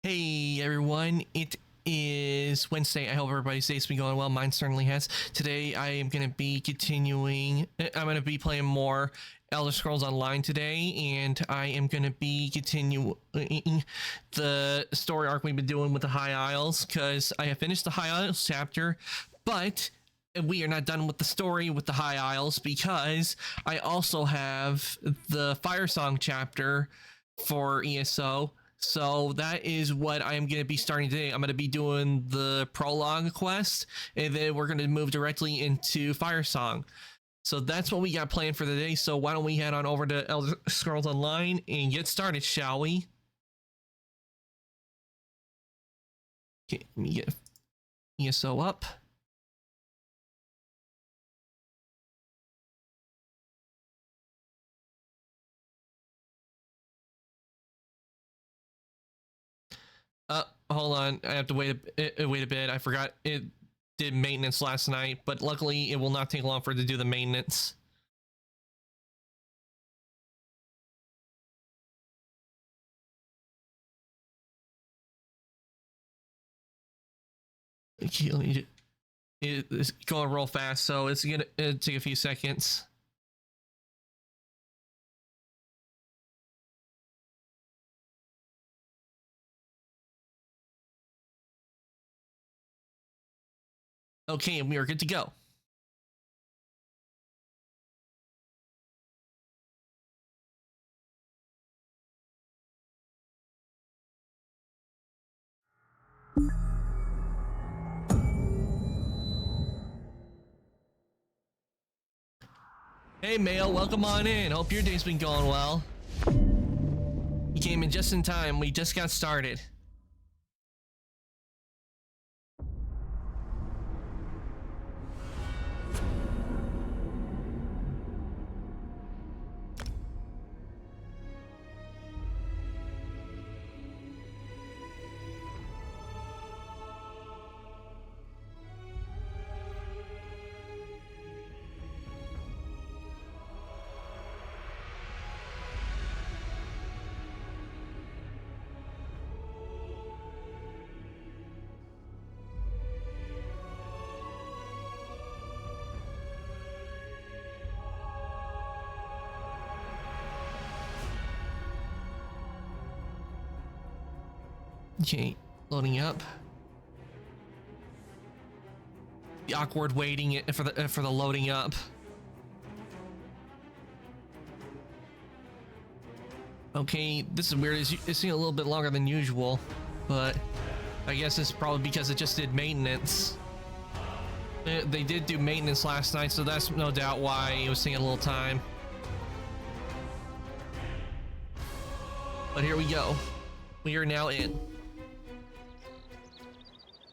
Hey everyone, it is Wednesday. I hope everybody's day's been going well. Mine certainly has. Today I am going to be continuing, I'm going to be playing more Elder Scrolls Online today, and I am going to be continuing the story arc we've been doing with the High Isles, because I have finished the High Isles chapter, but we are not done with the story with the High Isles, because I also have the Fire Song chapter for ESO. So that is what I'm going to be starting today. I'm going to be doing the prologue quest, and then we're going to move directly into Fire Song. So that's what we got planned for the day. So why don't we head on over to Elder Scrolls Online and get started, shall we? Okay, let me get ESO up. Hold on. I have to wait a bit. I forgot it did maintenance last night, but luckily it will not take long for it to do the maintenance. Okay, it's going real fast, so it's gonna take a few seconds. Okay, and we are good to go. Hey, Mail, welcome on in. Hope your day's been going well. You came in just in time. We just got started. Okay, loading up. The awkward waiting for the loading up. Okay, this is weird. It's taking a little bit longer than usual, but I guess it's probably because it just did maintenance. They did do maintenance last night, so that's no doubt why it was taking a little time. But here we go. We are now in.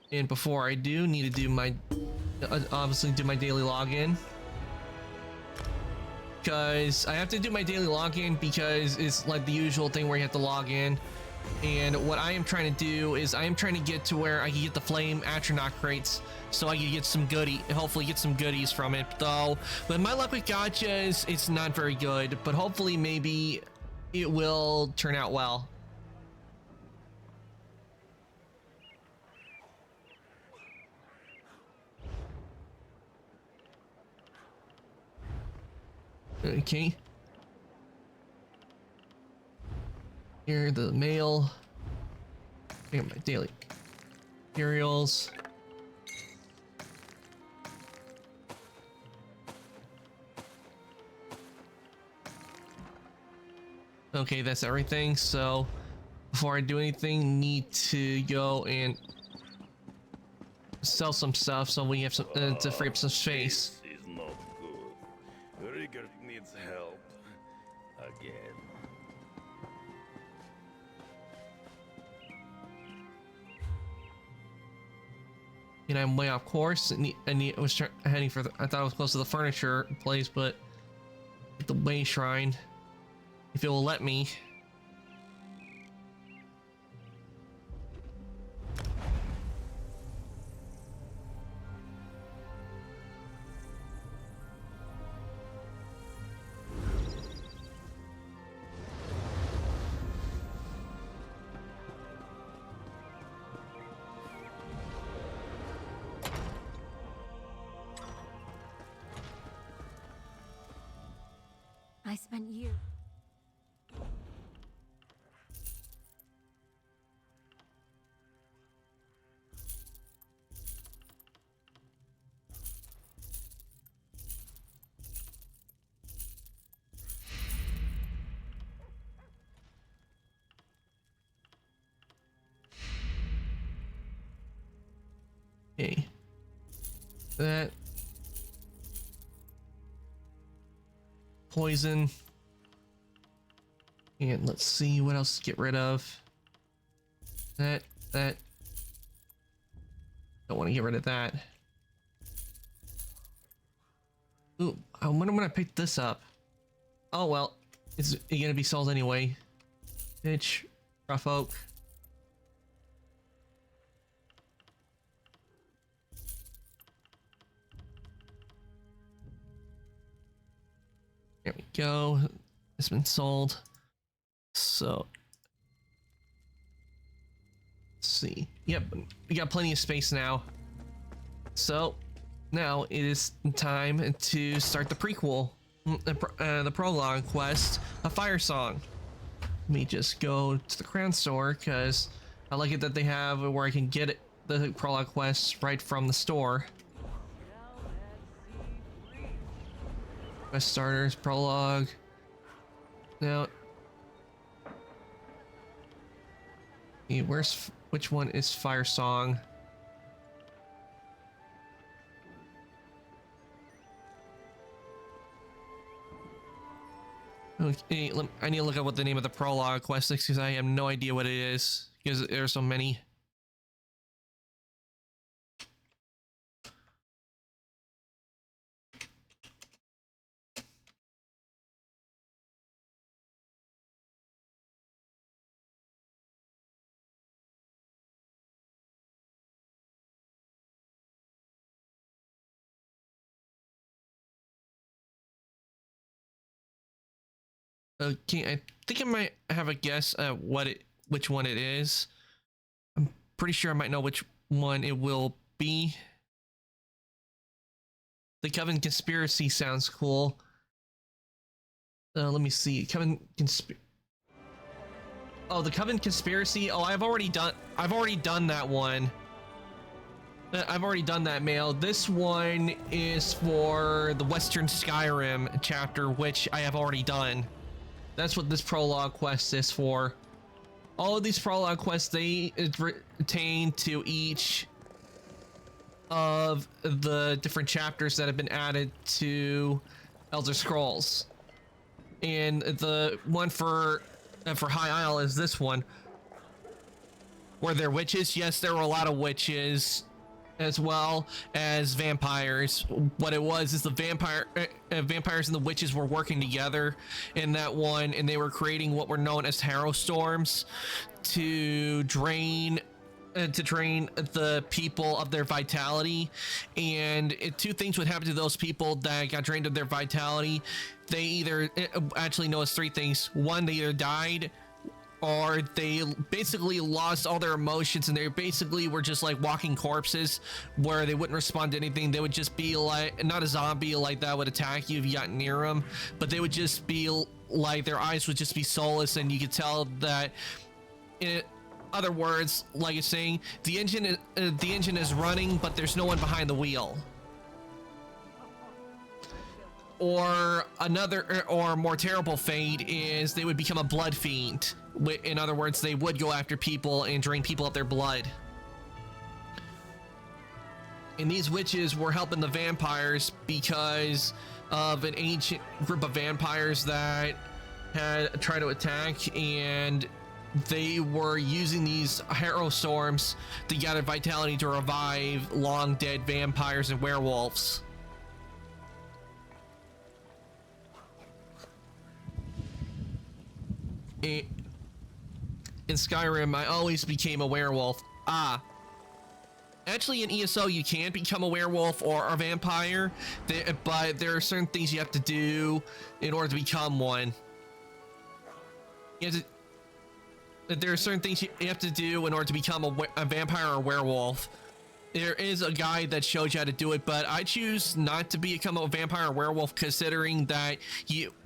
And before I do, need to do my obviously do my daily login, because I have to do my daily login because it's like the usual thing where you have to log in. And what I am trying to do is I am trying to get to where I can get the flame Atronach crates, so I can get some hopefully get some goodies from it. Though, but my luck with gachas, it's not very good. But hopefully, maybe it will turn out well. Okay. Here, the mail. I got my daily materials. Okay, that's everything. So before I do anything, need to go and sell some stuff so we have some to free up some space. This is not good. Rigert needs help again. And I'm way off course. I was heading for I thought I was close to the furniture place, but the way shrine, if it will let me. I spent years. Okay. That. Poison. And let's see what else to get rid of. That. Don't want to get rid of that. Ooh, I wonder when I picked this up. Oh well, it's gonna be sold anyway. Pitch, rough oak. There we go. It's been sold. So let's see. Yep, we got plenty of space now. So now it is time to start the prequel, the prologue quest, A Fire Song. Let me just go to the Crown Store because I like it that they have where I can get it, the prologue quests right from the store. Quest starters, prologue. Now, which one is Fire Song? Okay, I need to look up what the name of the prologue quest is because I have no idea what it is because there are so many. Okay, I think I might have a guess at which one it is. I'm pretty sure I might know which one it will be. The Coven Conspiracy sounds cool. Let me see. Oh, the Coven Conspiracy. Oh, I've already done that one. I've already done that mail. This one is for the Western Skyrim chapter, which I have already done. That's what this prologue quest is for. All of these prologue quests, they pertain to each of the different chapters that have been added to Elder Scrolls. And the one for High Isle is this one. Were there witches? Yes, there were a lot of witches, as well as vampires. What it was is the vampires and the witches were working together in that one, and they were creating what were known as Harrow Storms to drain the people of their vitality. And two things would happen to those people that got drained of their vitality. They either, actually no, it's three things. One, they either died, or they basically lost all their emotions, and they basically were just like walking corpses where they wouldn't respond to anything. They would just be like, not a zombie like that would attack you if you got near them, but they would just be like, their eyes would just be soulless, and you could tell that, in other words, like it's saying, the engine is running, but there's no one behind the wheel. Or another, or more terrible fate is they would become a blood fiend. In other words, they would go after people and drain people of their blood. And these witches were helping the vampires because of an ancient group of vampires that had tried to attack, and they were using these Harrow Storms to gather vitality to revive long dead vampires and werewolves. In Skyrim, I always became a werewolf. Actually in ESO you can become a werewolf or a vampire, but there are certain things you have to do in order to become one. There are certain things you have to do in order to become a vampire or a werewolf. There is a guide that shows you how to do it, but I choose not to become a vampire or werewolf, considering that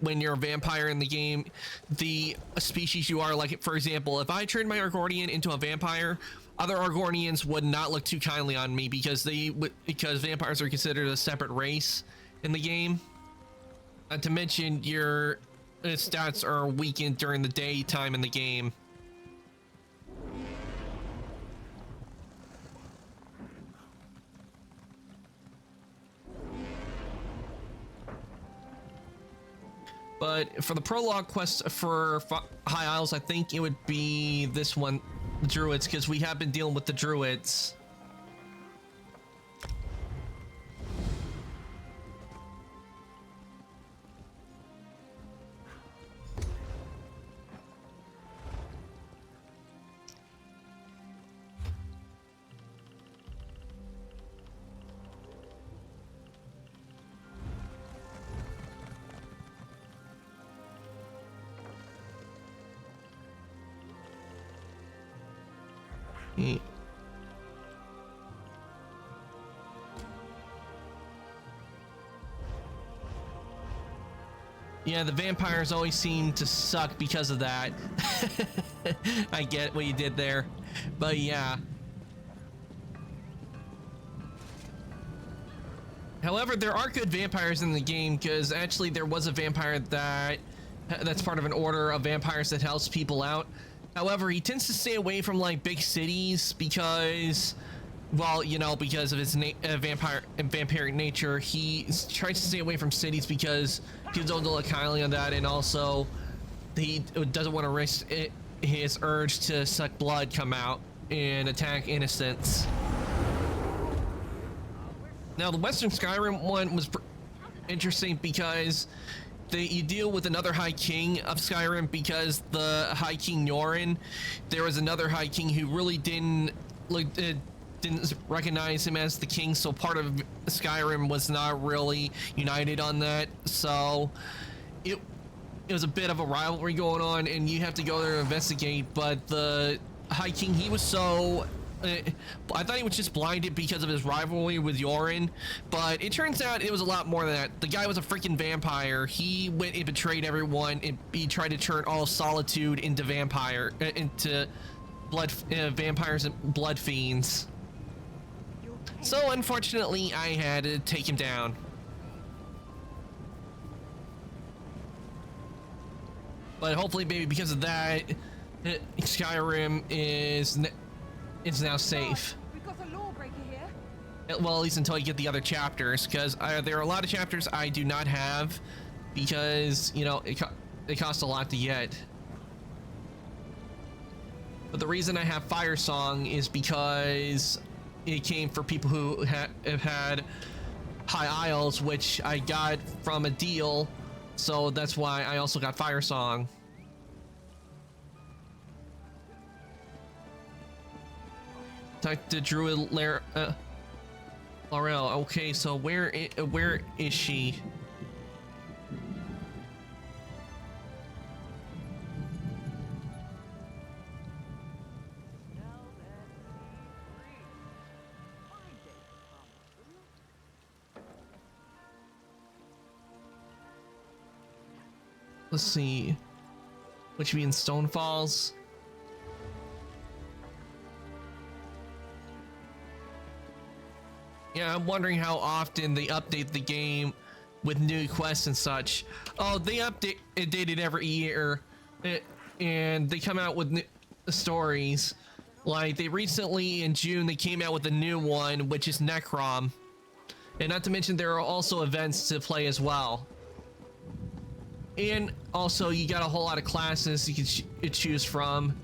when you're a vampire in the game, the species you are, like for example, if I turned my Argonian into a vampire, other Argonians would not look too kindly on me because vampires are considered a separate race in the game. Not to mention your stats are weakened during the daytime in the game. But for the prologue quest for High Isles, I think it would be this one, the Druids, because we have been dealing with the Druids. Yeah, the vampires always seem to suck because of that. I get what you did there, but yeah. However, there are good vampires in the game, because actually there was a vampire that's part of an order of vampires that helps people out. However, he tends to stay away from like big cities because, well, you know, because of his vampiric nature. He tries to stay away from cities because people don't look highly on that, and also he doesn't want to risk his urge to suck blood come out and attack innocents. Now, the Western Skyrim one was interesting because you deal with another High King of Skyrim, because the High King Yorin, there was another High King who really didn't recognize him as the king, so part of Skyrim was not really united on that. So it was a bit of a rivalry going on, and you have to go there and investigate. But the High King, he was so I thought he was just blinded because of his rivalry with Yorin, but it turns out it was a lot more than that. The guy was a freaking vampire. He went and betrayed everyone, and he tried to turn all Solitude into vampires and blood fiends. So unfortunately, I had to take him down. But hopefully, maybe because of that, Skyrim is now safe. We've got a lawbreaker here. Well, at least until you get the other chapters, because there are a lot of chapters I do not have, because, you know, it costs a lot to get. But the reason I have Fire Song is because it came for people who have had High Isles, which I got from a deal, so that's why I also got Fire Song. Talk to Druid Laurel. Okay, so where is she? Let's see. Would she be in Stone Falls? Yeah, I'm wondering how often they update the game with new quests and such. Oh, they update it every year, and they come out with new stories. Like, they recently, in June, they came out with a new one, which is Necrom. And not to mention, there are also events to play as well. And also, you got a whole lot of classes you can choose from.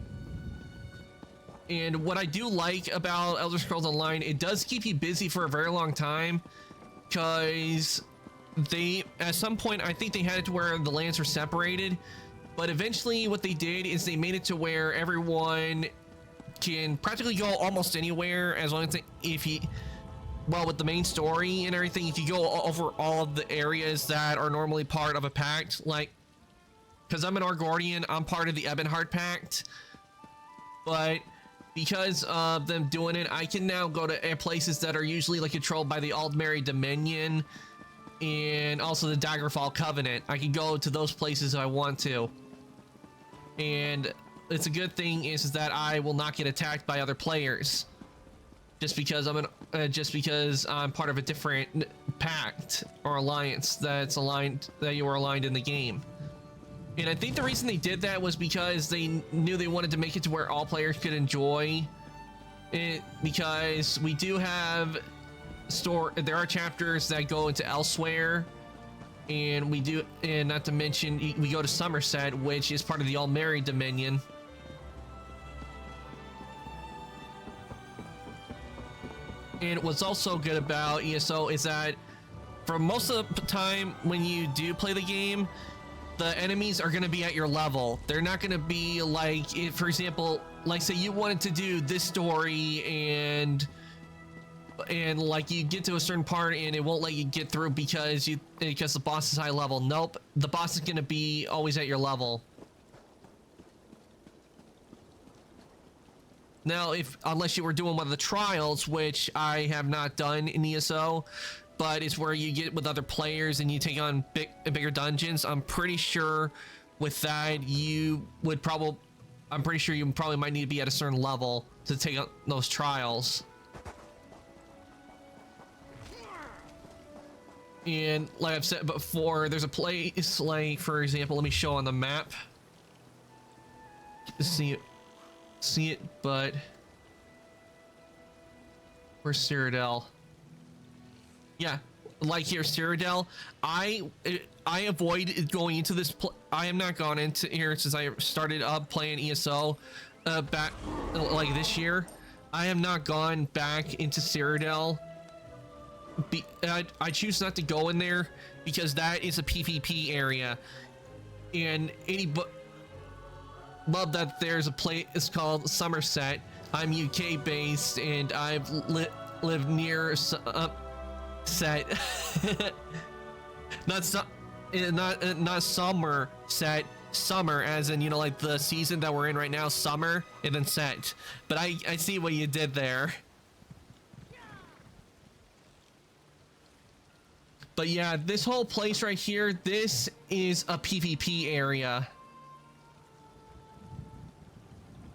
And what I do like about Elder Scrolls Online, it does keep you busy for a very long time, because at some point, I think they had it to where the lands were separated, but eventually what they did is they made it to where everyone can practically go almost anywhere, as long as well, with the main story and everything, if you go over all of the areas that are normally part of a pact, like, because I'm an Argordian, I'm part of the Ebonheart Pact, but because of them doing it, I can now go to places that are usually like controlled by the Aldmeri Dominion and also the Daggerfall Covenant. I can go to those places if I want to. And it's a good thing is that I will not get attacked by other players just because I'm part of a different pact or alliance that you were aligned in the game. And I think the reason they did that was because they knew they wanted to make it to where all players could enjoy it, because we do have there are chapters that go into Elsewhere, And we do, and not to mention, we go to Somerset, which is part of the All-Mary Dominion. And what's also good about ESO is that for most of the time when you do play the game, the enemies are going to be at your level. They're not going to be like, if, for example, like say you wanted to do this story and like you get to a certain part and it won't let you get through because the boss is high level. Nope, the boss is going to be always at your level. Now, unless you were doing one of the trials, which I have not done in ESO, but it's where you get with other players and you take on bigger dungeons. I'm pretty sure with that I'm pretty sure you probably might need to be at a certain level to take on those trials. And like I've said before, there's a place, like for example, let me show on the map. See it, but where's Cyrodiil? Yeah, like here, Cyrodiil. I avoid going into this. I have not gone into here since I started up playing ESO back like this year. I have not gone back into Cyrodiil. I choose not to go in there because that is a PvP area, and love that there's a place. It's called Somerset. I'm UK based, and I've lived near Set. not Somerset. Summer, as in, you know, like the season that we're in right now, summer, and then set. But I see what you did there. But yeah, this whole place right here, this is a PvP area.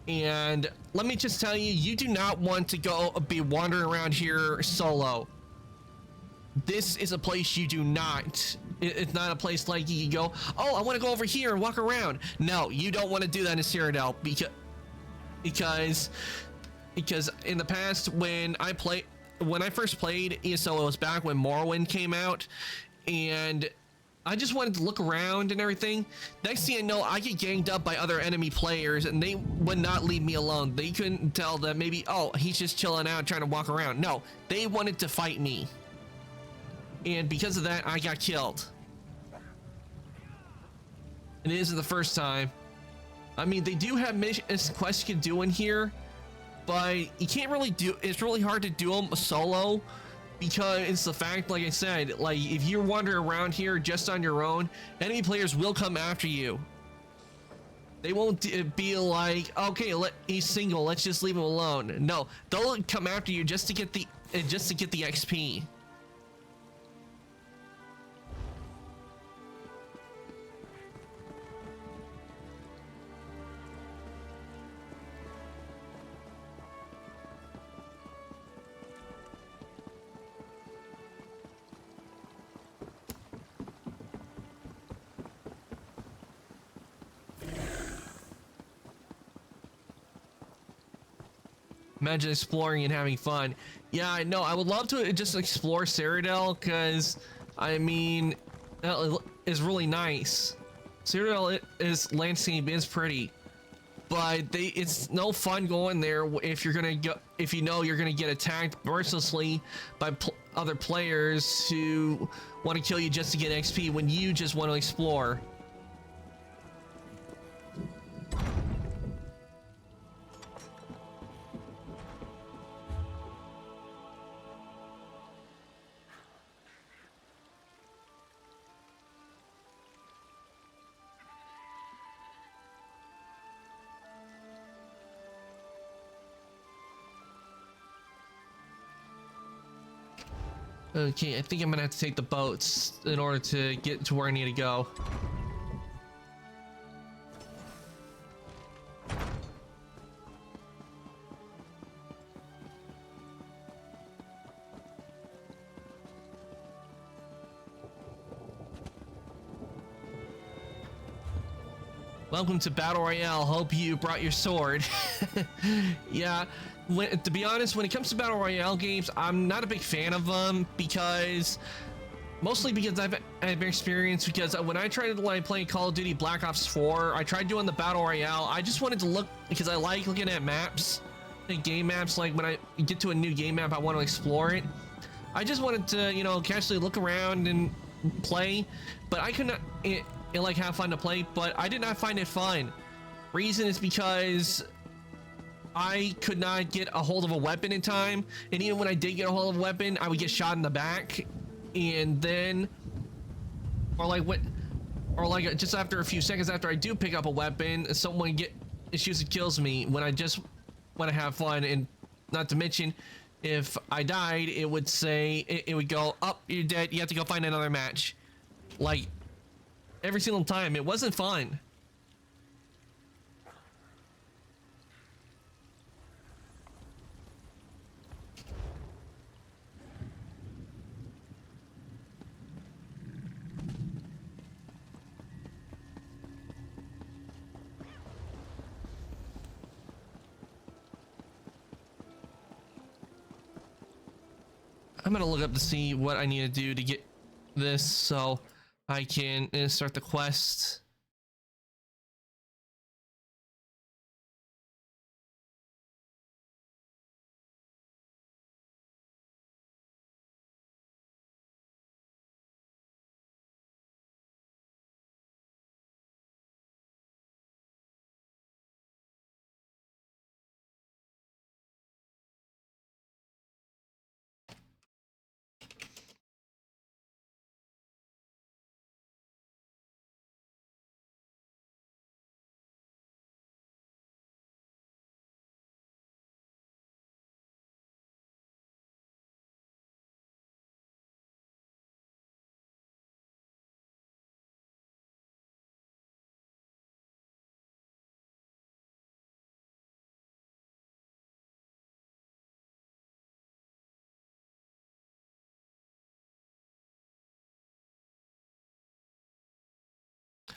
And let me just tell you, you do not want to be wandering around here solo. This is a place you do not. It's not a place like you can go, oh, I want to go over here and walk around. No, you don't want to do that in Cyrodiil because in the past when I first played ESO, it was back when Morrowind came out, and I just wanted to look around and everything. Next thing I know, I get ganged up by other enemy players, and they would not leave me alone. They couldn't tell that maybe, oh, he's just chilling out trying to walk around. No, they wanted to fight me. And because of that, I got killed. And it isn't the first time. I mean, they do have quests you can do in here, but you can't really do, it's really hard to do them solo because it's the fact, like I said, like if you're wandering around here just on your own, enemy players will come after you. They won't be like, okay, he's single, let's just leave him alone. No, they'll come after you just to get the XP. Imagine exploring and having fun. Yeah, I know. I would love to just explore Cyrodiil because, I mean, it's really nice. Cyrodiil landscape is pretty, but it's no fun going there if you're gonna go, if you know you're gonna get attacked mercilessly by other players who want to kill you just to get XP when you just want to explore. Okay, I think I'm gonna have to take the boats in order to get to where I need to go. Welcome to Battle Royale. Hope you brought your sword. Yeah. To be honest, when it comes to Battle Royale games, I'm not a big fan of them because Mostly because I've experienced, because when I tried to like play Call of Duty Black Ops 4, I tried doing the Battle Royale. I just wanted to look, because I like looking at maps, and game maps. Like when I get to a new game map, I want to explore it. I just wanted to, you know, casually look around and play, but I could not like have fun to play, but I did not find it fun. Reason is because I could not get a hold of a weapon in time, and even when I did get a hold of a weapon, I would get shot in the back, and then, or like just after a few seconds after I do pick up a weapon, someone shoots and kills me when I just want to have fun. And not to mention, if I died, it would say, it would go, "Up, you're dead, you have to go find another match." Like every single time. It wasn't fun. I'm gonna look up to see what I need to do to get this so I can start the quest.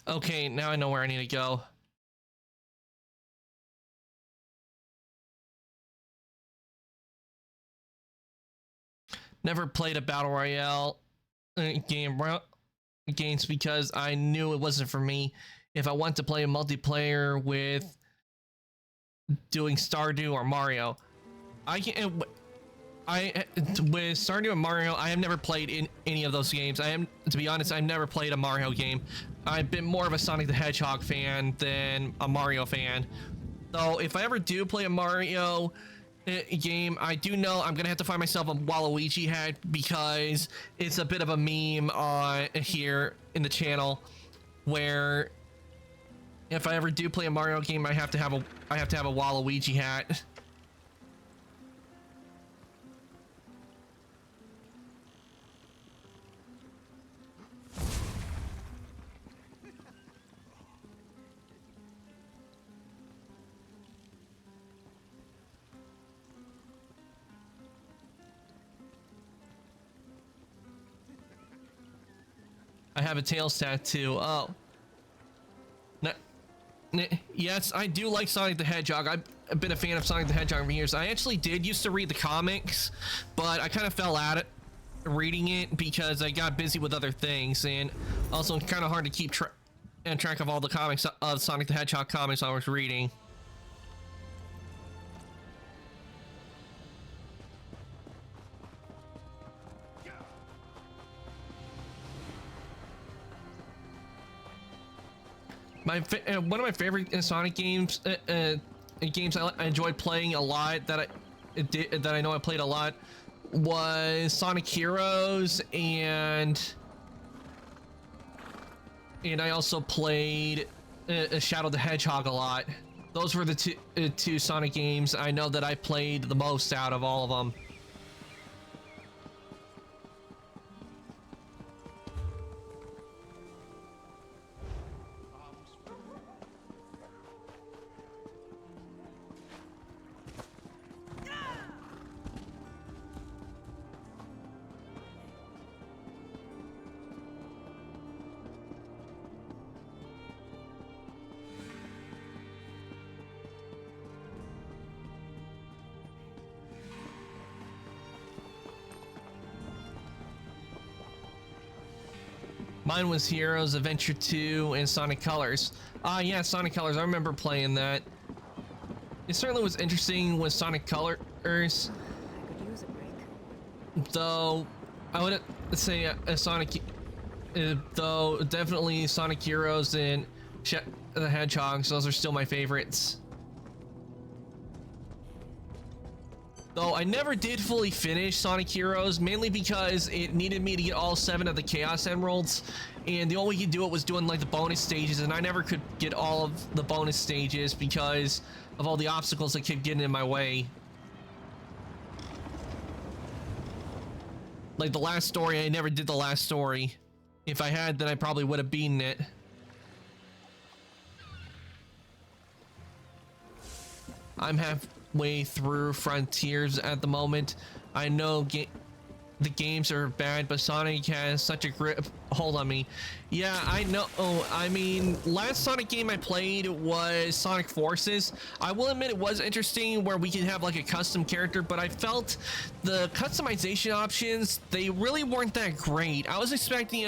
Okay, now I know where I need to go. Never played a battle royale games because I knew it wasn't for me. If I want to play a multiplayer with doing Stardew or Mario, with Stardew and Mario, I have never played in any of those games. To be honest, I've never played a Mario game. I've been more of a Sonic the Hedgehog fan than a Mario fan. So if I ever do play a Mario game, I do know I'm gonna have to find myself a Waluigi hat, because it's a bit of a meme here in the channel, where if I ever do play a Mario game, I have to have a Waluigi hat. I have a Tails tattoo. Oh. Yes, I do like Sonic the Hedgehog. I've been a fan of Sonic the Hedgehog for years. I actually did used to read the comics, but I kind of fell out of reading it because I got busy with other things, and also it's kind of hard to keep track of all the comics of Sonic the Hedgehog comics I was reading. One of my favorite Sonic games, games I enjoyed playing a lot, that I know I played a lot, was Sonic Heroes, and I also played Shadow the Hedgehog a lot. Those were the two Sonic games I know that I played the most out of all of them. Mine was Heroes, Adventure 2, and Sonic Colors. Ah, yeah, Sonic Colors. I remember playing that. It certainly was interesting with Sonic Colors, I could use a break. though I would say Sonic, though definitely Sonic Heroes and the Hedgehogs, those are still my favorites. Though I never did fully finish Sonic Heroes, mainly because it needed me to get all 7 of the Chaos Emeralds, and the only way you could do it was doing like the bonus stages, and I never could get all of the bonus stages because of all the obstacles that kept getting in my way. Like the last story, I never did the last story. If I had, then I probably would have beaten it. I'm halfway through Frontiers at the moment. I know the games are bad, but Sonic has such a grip hold on me. Yeah, I know. Oh, I mean, last Sonic game I played was Sonic Forces. I will admit it was interesting where we could have like a custom character, but I felt the customization options, they really weren't that great. I was expecting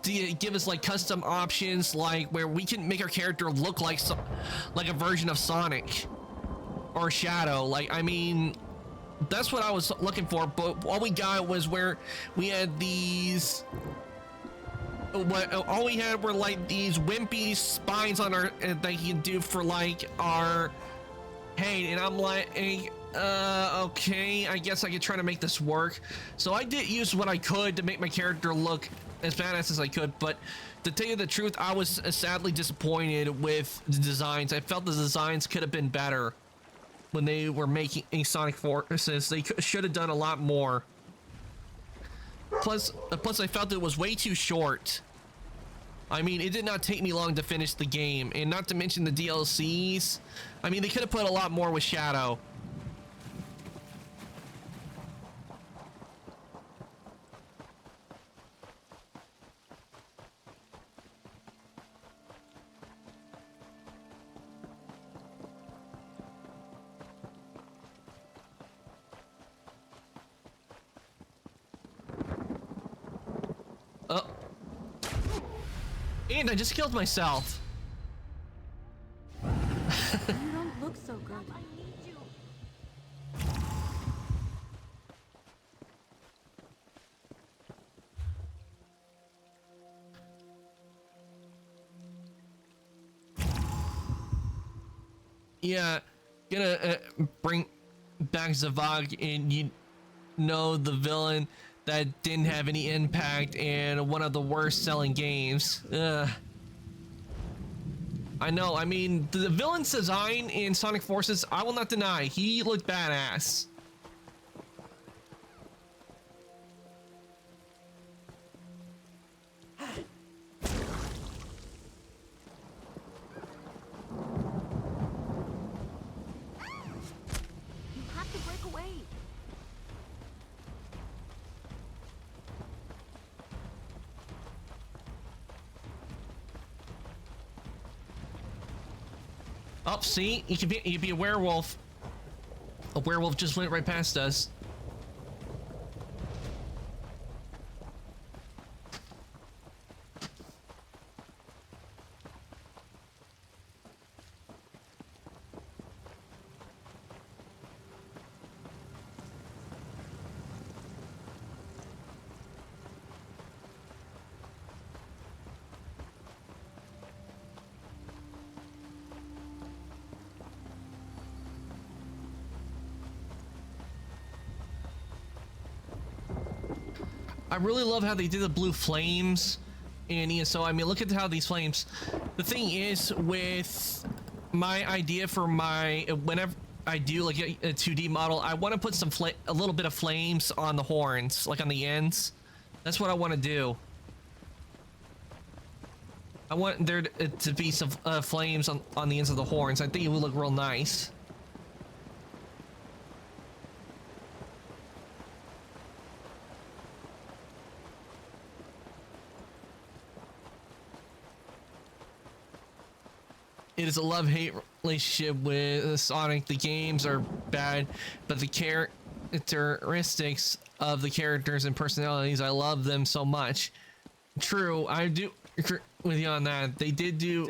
to give us like custom options, like where we can make our character look like a version of Sonic or Shadow. Like, I mean, that's what I was looking for, but all we got was where we had these, all we had were like these wimpy spines on our that you can do for like our head, and I'm like, okay, I guess I could try to make this work. So I did use what I could to make my character look as badass as I could, but to tell you the truth, I was sadly disappointed with the designs. I felt the designs could have been better. When they were making Sonic Forces, they should have done a lot more. Plus I felt it was way too short. I mean, it did not take me long to finish the game, and not to mention the DLCs. I mean, they could have put a lot more with Shadow. And I just killed myself. You don't look so good. I need you. Yeah, gonna bring back Zavag, and you know, the villain that didn't have any impact and one of the worst selling games. I know, I mean, the villain's design in Sonic Forces, I will not deny, he looked badass. You have to break away. Oh, see, you can be a werewolf. A werewolf just went right past us. I really love how they did the blue flames in ESO. I mean, look at how these flames. The thing is, with my idea for my, whenever I do like a 2D model, I want to put some a little bit of flames on the horns, like on the ends. That's what I want to do. I want there to be some flames on the ends of the horns. I think it would look real nice. It is a love-hate relationship with Sonic. The games are bad, but the characteristics of the characters and personalities, I love them so much. true. I do agree with you on that. They did do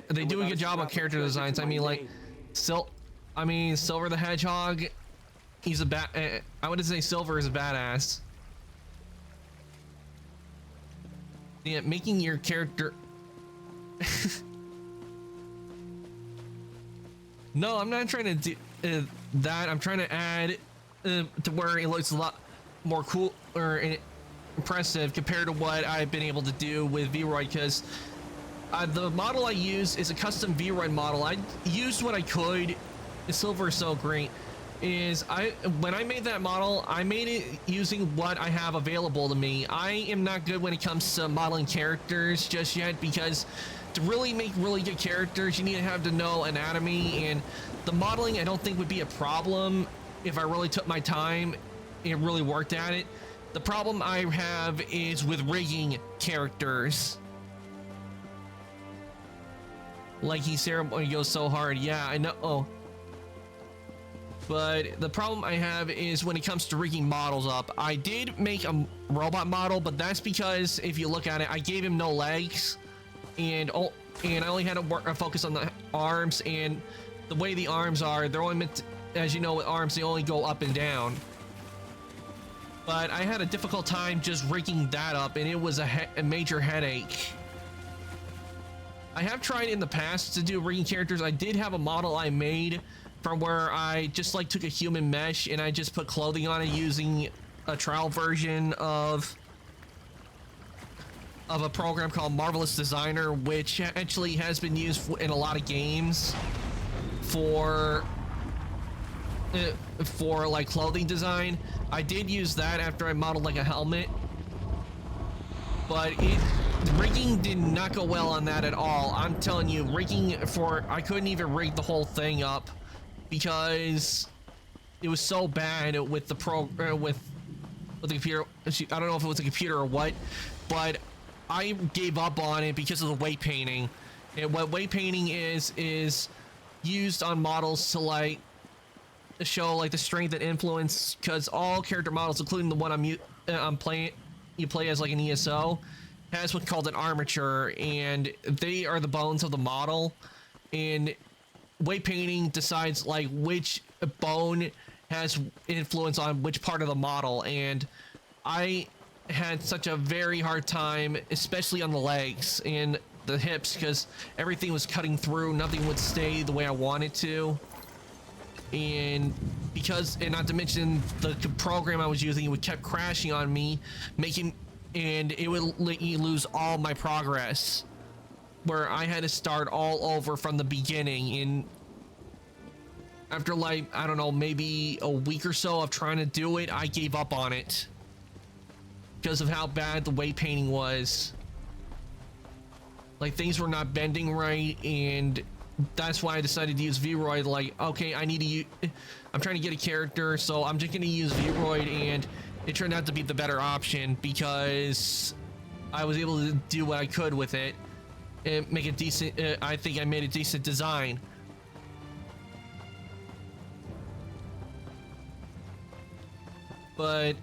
they do a good job on character designs. I mean, like, Silver the Hedgehog, he's a I wouldn't say Silver is a badass. Yeah, making your character. No, I'm not trying to do that. I'm trying to add to where it looks a lot more cool or impressive compared to what I've been able to do with Vroid, because the model I use is a custom Vroid model. I used what I could. Silver is so great. When I made that model, I made it using what I have available to me. I am not good when it comes to modeling characters just yet, because to really make really good characters, you need to know anatomy, and the modeling I don't think would be a problem if I really took my time and really worked at it. The problem I have is with rigging characters. Like he goes so hard. Yeah, I know. Oh. But the problem I have is when it comes to rigging models up. I did make a robot model, but that's because if you look at it, I gave him no legs, and I only had to focus on the arms, and the way the arms are, they're only meant to, as you know, with arms, they only go up and down. But I had a difficult time just rigging that up, and it was a major headache. I have tried in the past to do rigging characters. I did have a model I made from where I just like took a human mesh and I just put clothing on it using a trial version of a program called Marvelous Designer, which actually has been used in a lot of games for like clothing design. I did use that after I modeled like a helmet, but rigging did not go well on that at all. I'm telling you, I couldn't even rig the whole thing up because it was so bad with the with the computer. I don't know if it was a computer or what, but I gave up on it because of the weight painting. And what weight painting is used on models to like show like the strength and influence, because all character models, including the one I'm playing, you play as like an ESO, has what's called an armature, and they are the bones of the model. And weight painting decides like which bone has influence on which part of the model, and I had such a very hard time, especially on the legs and the hips, because everything was cutting through, nothing would stay the way I wanted to. And not to mention the program I was using, it kept crashing on me, and it would let me lose all my progress, where I had to start all over from the beginning. And after like, I don't know, maybe a week or so of trying to do it, I gave up on it because of how bad the weight painting was. Like, things were not bending right, and that's why I decided to use Vroid. Like, okay, I'm trying to get a character, so I'm just gonna use Vroid, and it turned out to be the better option because I was able to do what I could with it and make a decent, I think I made a decent design. But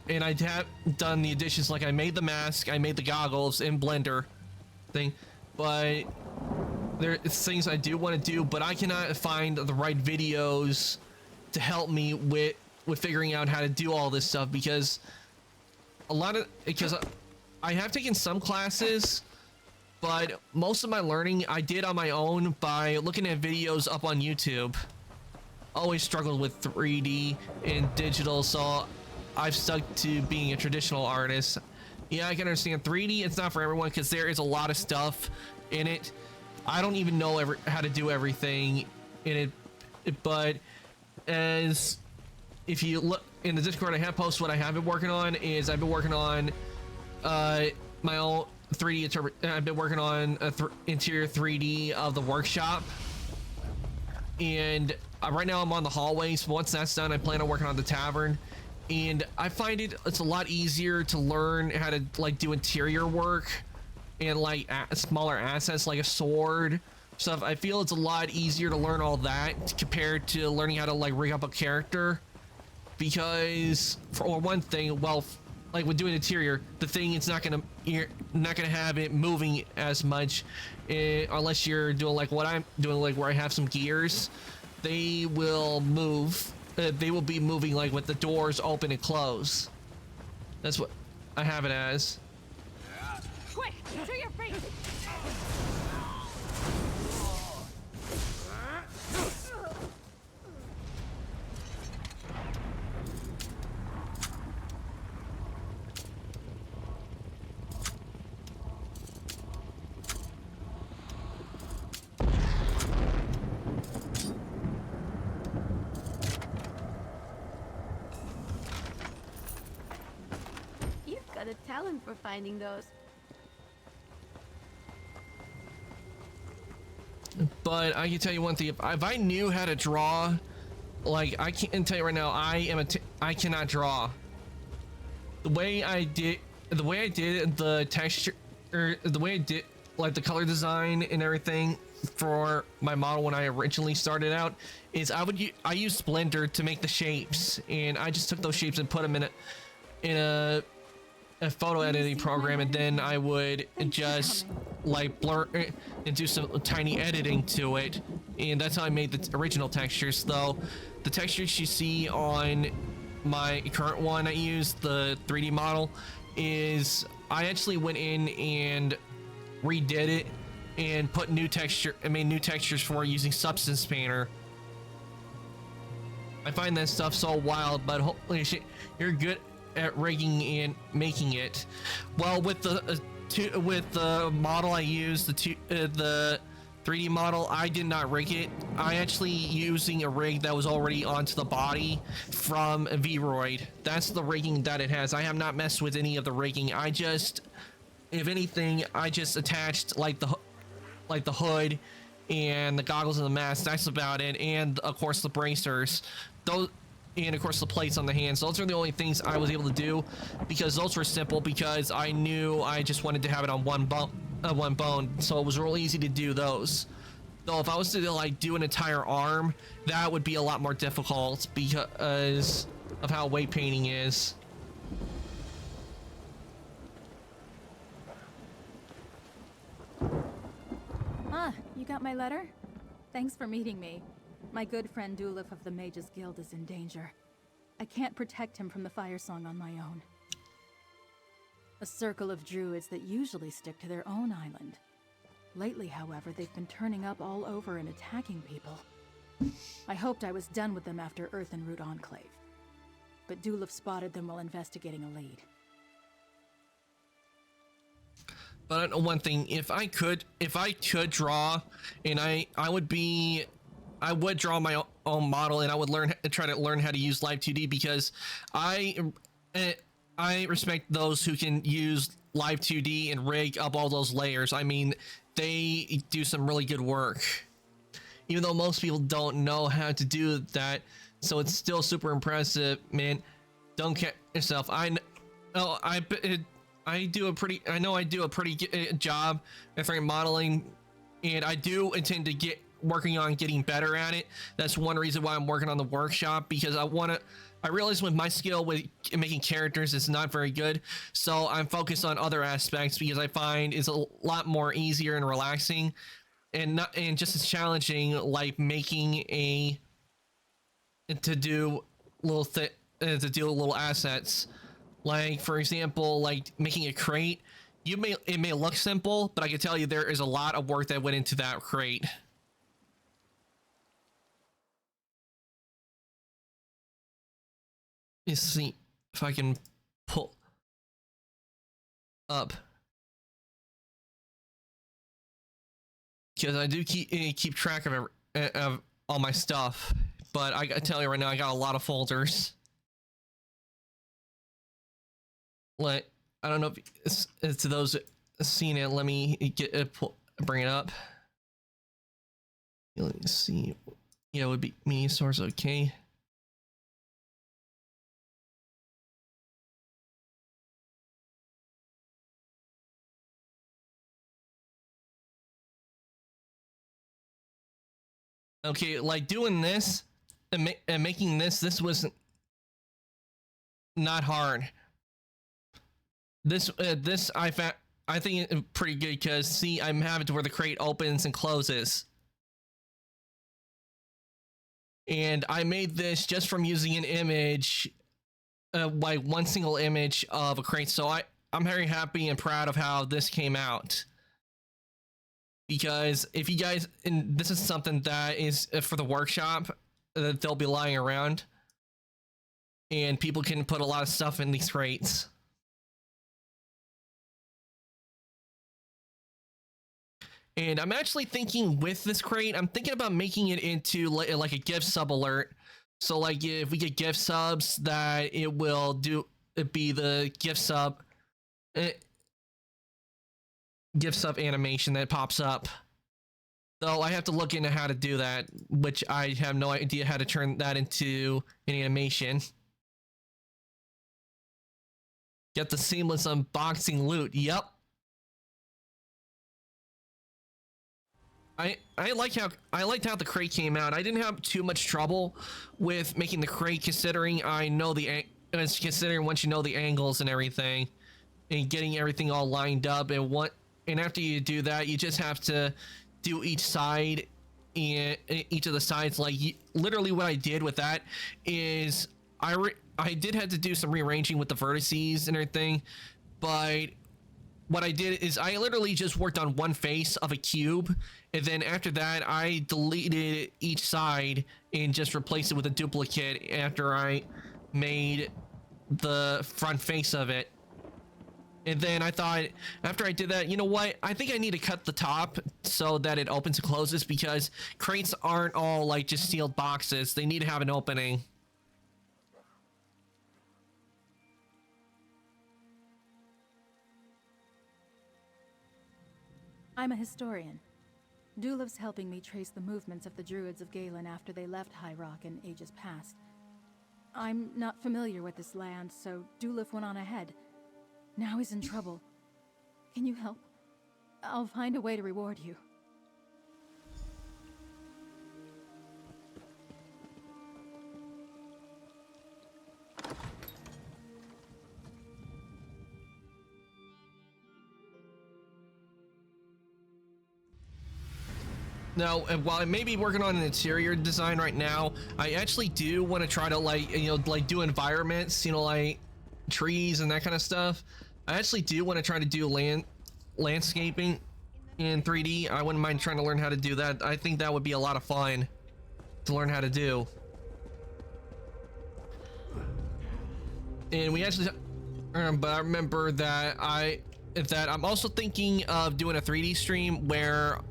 and I have done the additions, like I made the mask, I made the goggles in Blender thing, but there's things I do want to do, but I cannot find the right videos to help me with figuring out how to do all this stuff, because I have taken some classes, but most of my learning I did on my own by looking at videos up on YouTube. Always struggled with 3D and digital, so I've stuck to being a traditional artist. Yeah, I can understand 3D, it's not for everyone because there is a lot of stuff in it. I don't even know how to do everything in it, but if you look in the Discord, I have posted what I have been working on. I've been working on my own 3D. I've been working on interior 3D of the workshop, and right now I'm on the hallways. Once that's done, I plan on working on the tavern. And I find it's a lot easier to learn how to like do interior work and like smaller assets like a sword stuff. I feel it's a lot easier to learn all that compared to learning how to like rig up a character, because for one thing, well, like with doing interior, the thing it's not gonna, you're not gonna have it moving as much, unless you're doing like what I'm doing, like where I have some gears. They will move. They will be moving like with the doors open and close. That's what I have it as. Quick, to your feet! You've got a talent for finding those. But I can tell you one thing: if I knew how to draw, like I can tell you right now, I cannot draw. The way I did the texture, or the way I did like the color design and everything for my model when I originally started out, is I used Blender to make the shapes, and I just took those shapes and put them in a photo editing program, and then I would just like blur and do some tiny editing to it, and that's how I made the original textures. Though the textures you see on my current one I use, the 3D model, is I actually went in and redid it and put new texture and made new textures for it using Substance Painter. I find that stuff so wild, but holy shit, you're good at rigging and making it. Well, with the model I used, the 3D model, I did not rig it. I actually using a rig that was already onto the body from Vroid. That's the rigging that it has. I have not messed with any of the rigging. I just, if anything, I just attached like the hood and the goggles and the mask. That's about it. And of course the bracers. Those, and of course the plates on the hands. Those are the only things I was able to do, because those were simple, because I knew I just wanted to have it on one bone, so it was real easy to do those. Though if I was to like do an entire arm, that would be a lot more difficult because of how weight painting is. Ah, you got my letter? Thanks for meeting me. My good friend Dulif of the Mages Guild is in danger. I can't protect him from the Fire Song on my own. A circle of druids that usually stick to their own island. Lately, however, they've been turning up all over and attacking people. I hoped I was done with them after Earthenroot Enclave. But Dulif spotted them while investigating a lead. But I know one thing: if I could draw, and I would draw my own model, and I would try to learn how to use Live 2D, because I respect those who can use Live 2D and rig up all those layers. I mean, they do some really good work, even though most people don't know how to do that. So it's still super impressive, man. Don't get yourself. I do a pretty good job at modeling, and I do intend to get working on getting better at it. That's one reason why I'm working on the workshop, because I realize with my skill with making characters is not very good, so I'm focused on other aspects, because I find it's a lot more easier and relaxing, and just as challenging, like making to do little assets. Like for example, like making a crate. It may look simple, but I can tell you there is a lot of work that went into that crate. Let's see if I can pull up, because I do keep track of all my stuff. But I gotta tell you right now, I got a lot of folders. Like, I don't know if it's to those seen it. Let me bring it up. Let's see. Yeah, it would be me source. Okay. Okay, like doing this and making this was not hard. This I think it's pretty good because see, I'm having to where the crate opens and closes. And I made this just from using an image, like one single image of a crate. So I'm very happy and proud of how this came out. Because if you guys, and this is something that is for the workshop that they'll be lying around, and people can put a lot of stuff in these crates. And I'm actually thinking with this crate, I'm thinking about making it into like a gift sub alert. So like if we get gift subs, that it will be the gift sub animation that pops up. Though I have to look into how to do that, which I have no idea how to turn that into an animation. Get the seamless unboxing loot. Yep. I liked how the crate came out. I didn't have too much trouble with making the crate, considering considering once you know the angles and everything, and getting everything all lined up. And after you do that, you just have to do each side and each of the sides. Like literally, what I did with that is I did have to do some rearranging with the vertices and everything, but what I did is I literally just worked on one face of a cube, and then after that I deleted each side and just replaced it with a duplicate after I made the front face of it. And then I thought, after I did that, you know what, I think I need to cut the top so that it opens and closes, because crates aren't all like just sealed boxes. They need to have an opening. I'm a historian. Dulev's helping me trace the movements of the Druids of Galen after they left High Rock in ages past. I'm not familiar with this land, so Dulev went on ahead. Now he's in trouble. Can you help? I'll find a way to reward you. Now, while I may be working on an interior design right now, I actually do want to try to like do environments, like trees and that kind of stuff. I actually do want to try to do landscaping in 3D. I wouldn't mind trying to learn how to do that. I think that would be a lot of fun to learn how to do. And we actually, but I remember that I'm also thinking of doing a 3D stream where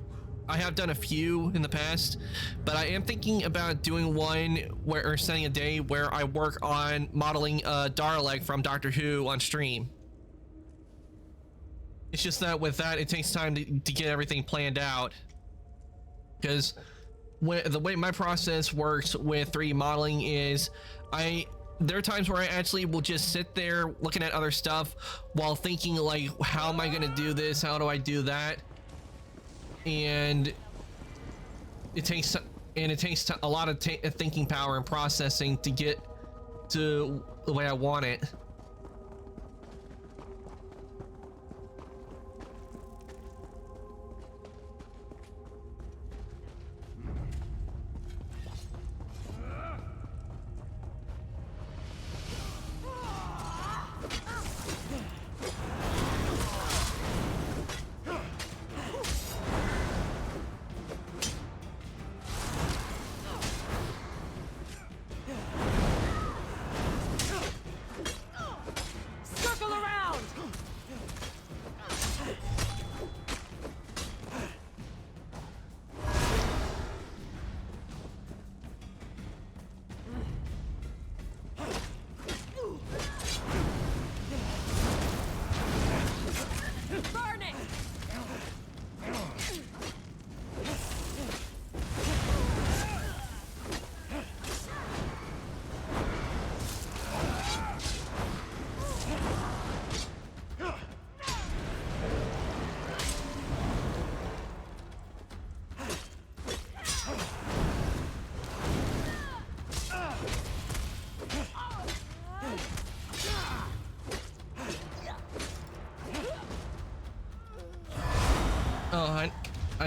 I have done a few in the past, but I am thinking about doing one or setting a day where I work on modeling Darleg from Doctor Who on stream. It's just that with that, it takes time to get everything planned out. Because the way my process works with 3D modeling is there are times where I actually will just sit there looking at other stuff while thinking like, how am I going to do this? How do I do that? And it takes a lot of thinking power and processing to get to the way I want it.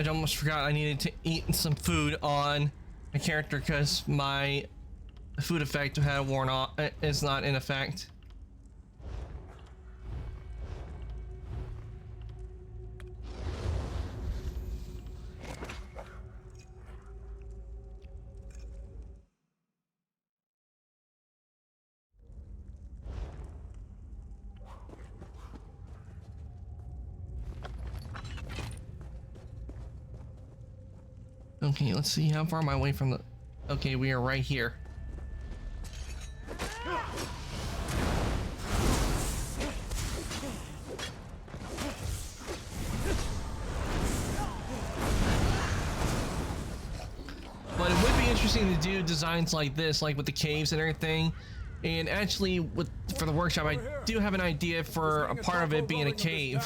I almost forgot I needed to eat some food on my character because my food effect had worn off. Is not in effect. Okay, let's see how far am I away from the... Okay, we are right here. But it would be interesting to do designs like this, like with the caves and everything. And actually, for the workshop, I do have an idea for a part of it being a cave.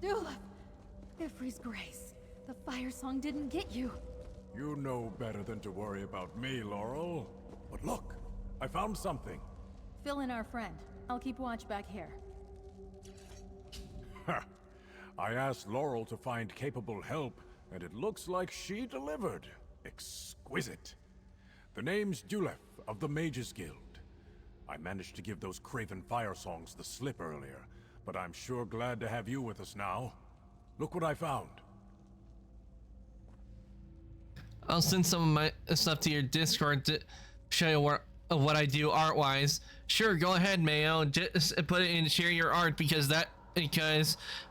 Dula! Ifri's grace. The fire song didn't get you. You know better than to worry about me, Laurel. But look, I found something. Fill in our friend. I'll keep watch back here. I asked Laurel to find capable help, and it looks like she delivered. Exquisite. The name's Dulef of the Mages Guild. I managed to give those craven fire songs the slip earlier, but I'm sure glad to have you with us now. Look what I found. I'll send some of my stuff to your Discord to show you what I do art-wise. Sure, go ahead, Mayo. Just put it in, share your art, because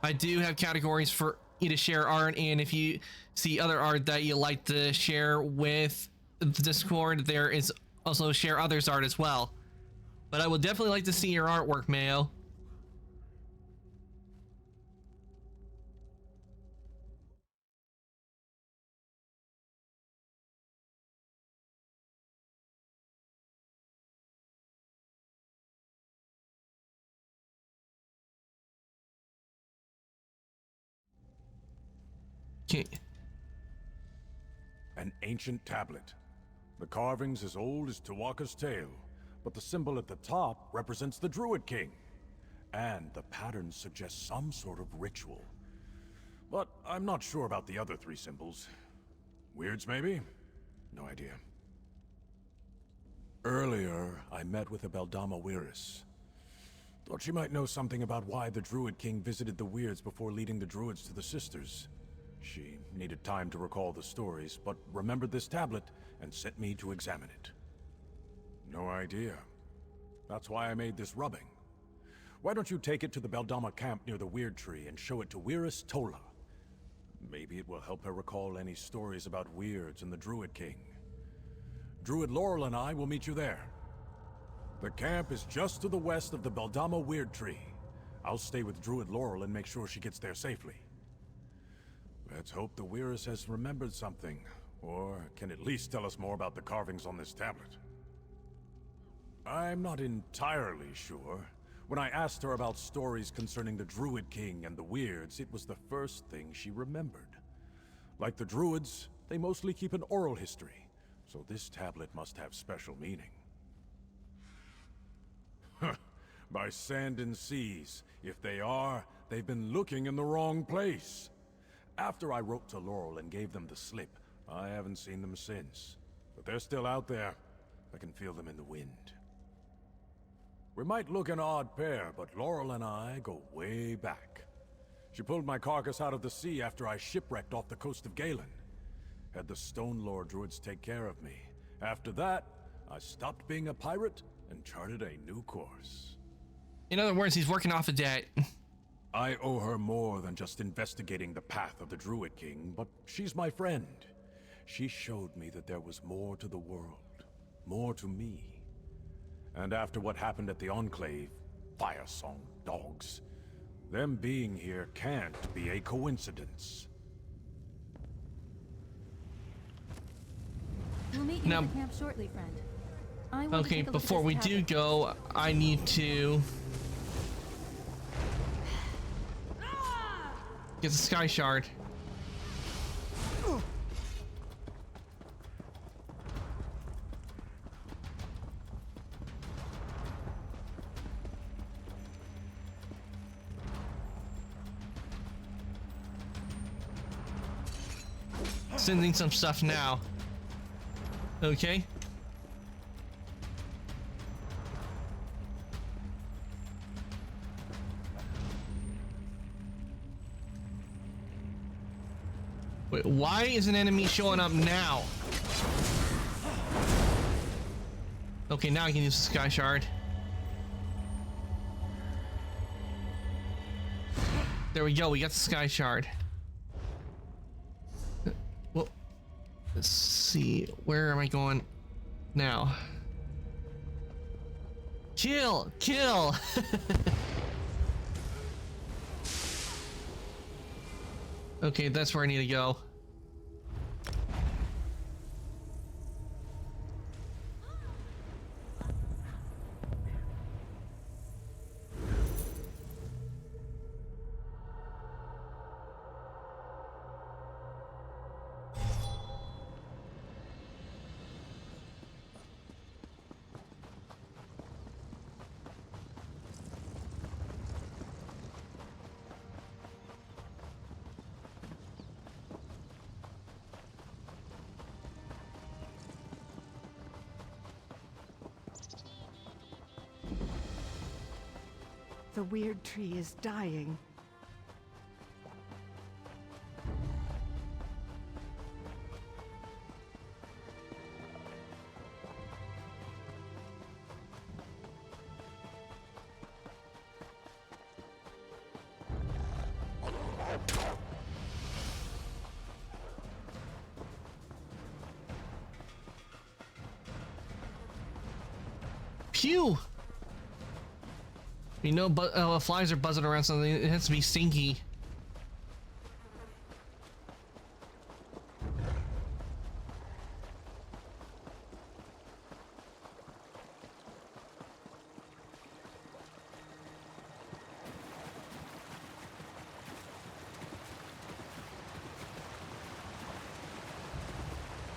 I do have categories for you to share art, and if you see other art that you like to share with the Discord, there is also share others' art as well. But I would definitely like to see your artwork, Mayo. Okay. An ancient tablet. The carving's as old as Tuwaka's tail, but the symbol at the top represents the Druid King. And the pattern suggests some sort of ritual. But I'm not sure about the other three symbols. Weirds, maybe? No idea. Earlier, I met with a Beldama Weiris. Thought she might know something about why the Druid King visited the Weirds before leading the Druids to the Sisters. She needed time to recall the stories, but remembered this tablet and sent me to examine it. No idea. That's why I made this rubbing. Why don't you take it to the Beldama camp near the Weird Tree and show it to Weiris Tola? Maybe it will help her recall any stories about Weirds and the Druid King. Druid Laurel and I will meet you there. The camp is just to the west of the Beldama Weird Tree. I'll stay with Druid Laurel and make sure she gets there safely. Let's hope the Weiris has remembered something, or can at least tell us more about the carvings on this tablet. I'm not entirely sure. When I asked her about stories concerning the Druid King and the Weirds, it was the first thing she remembered. Like the Druids, they mostly keep an oral history, so this tablet must have special meaning. By sand and seas. If they are, they've been looking in the wrong place. After I wrote to Laurel and gave them the slip, I haven't seen them since. But they're still out there. I can feel them in the wind. We might look an odd pair, but Laurel and I go way back. She pulled my carcass out of the sea after I shipwrecked off the coast of Galen. Had the Stone Lord Druids take care of me. After that, I stopped being a pirate and charted a new course. In other words, he's working off a debt. I owe her more than just investigating the path of the Druid King, but she's my friend. She showed me that there was more to the world, more to me. And after what happened at the Enclave, Firesong dogs, them being here can't be a coincidence. We'll meet you Now- at the camp shortly, friend. I want to Okay, take a look at before this we do tablet. go, I need to get the Sky Shard. sending some stuff now. Okay. Wait, why is an enemy showing up now? Okay, now I can use the Sky Shard. There we go, we got the Sky Shard. Well, let's see, where am I going now? Kill! Kill! Okay, that's where I need to go. The weird tree is dying. Pew! You know, but flies are buzzing around something. It has to be stinky.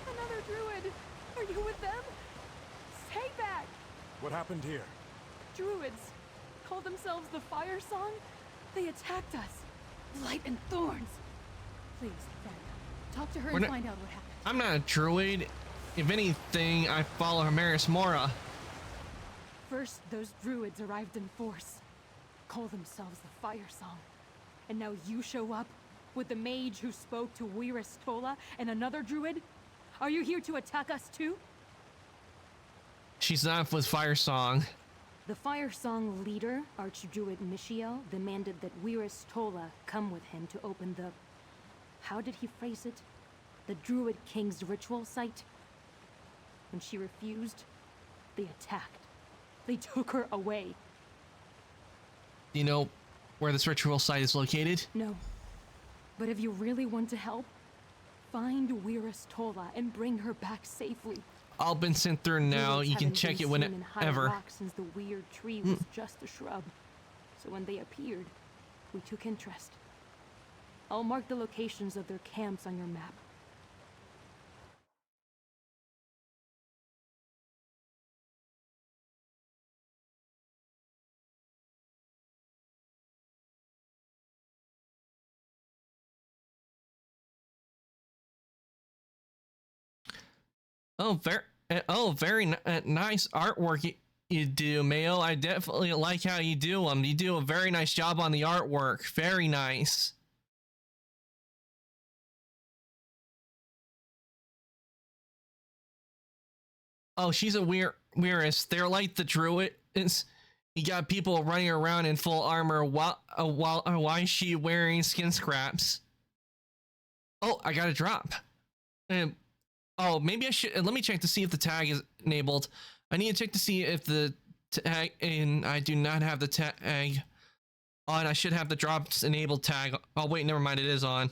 Another druid! Are you with them? Stay back! What happened here? Druids call themselves the Fire Song? They attacked us. Blight and thorns. Please, friend, talk to her and find out what happened. I'm not a druid. If anything, I follow Hemaris Mora. First, those druids arrived in force. Call themselves the Fire Song. And now you show up with the mage who spoke to Wyrus Tola and another druid? Are you here to attack us too? She's not with Fire Song. The Fire Song leader, Archdruid Michiel, demanded that Wyrus Tola come with him to open the... How did he phrase it? The Druid King's ritual site? When she refused, they attacked. They took her away. Do you know where this ritual site is located? No. But if you really want to help, find Wyrus Tola and bring her back safely. All been sent through now. Druids You can haven't check been it seen in High whenever. Rock since the weird tree was just a shrub. So when they appeared, we took interest. I'll mark the locations of their camps on your map. Very nice artwork you do, Mayo. I definitely like how you do them. You do a very nice job on the artwork. Very nice. Oh, she's a Wyrus. They're like the druids. You got people running around in full armor while why is she wearing skin scraps? Oh, I got a drop. Oh, maybe I should. Let me check to see if the tag is enabled. I need to check to see if the tag, and I do not have the tag on. I should have the drops enabled tag. Oh, wait, never mind. It is on.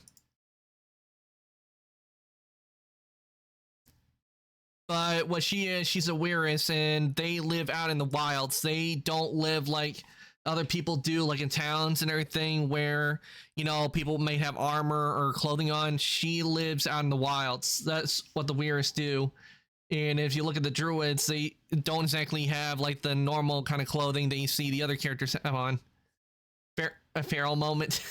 But what she is, she's a Wyrus, and they live out in the wilds. They don't live like other people do, like in towns and everything, where, you know, people may have armor or clothing on. She lives out in the wilds. That's what the Wyrus do. And if you look at the druids, they don't exactly have like the normal kind of clothing that you see the other characters have on. A feral moment.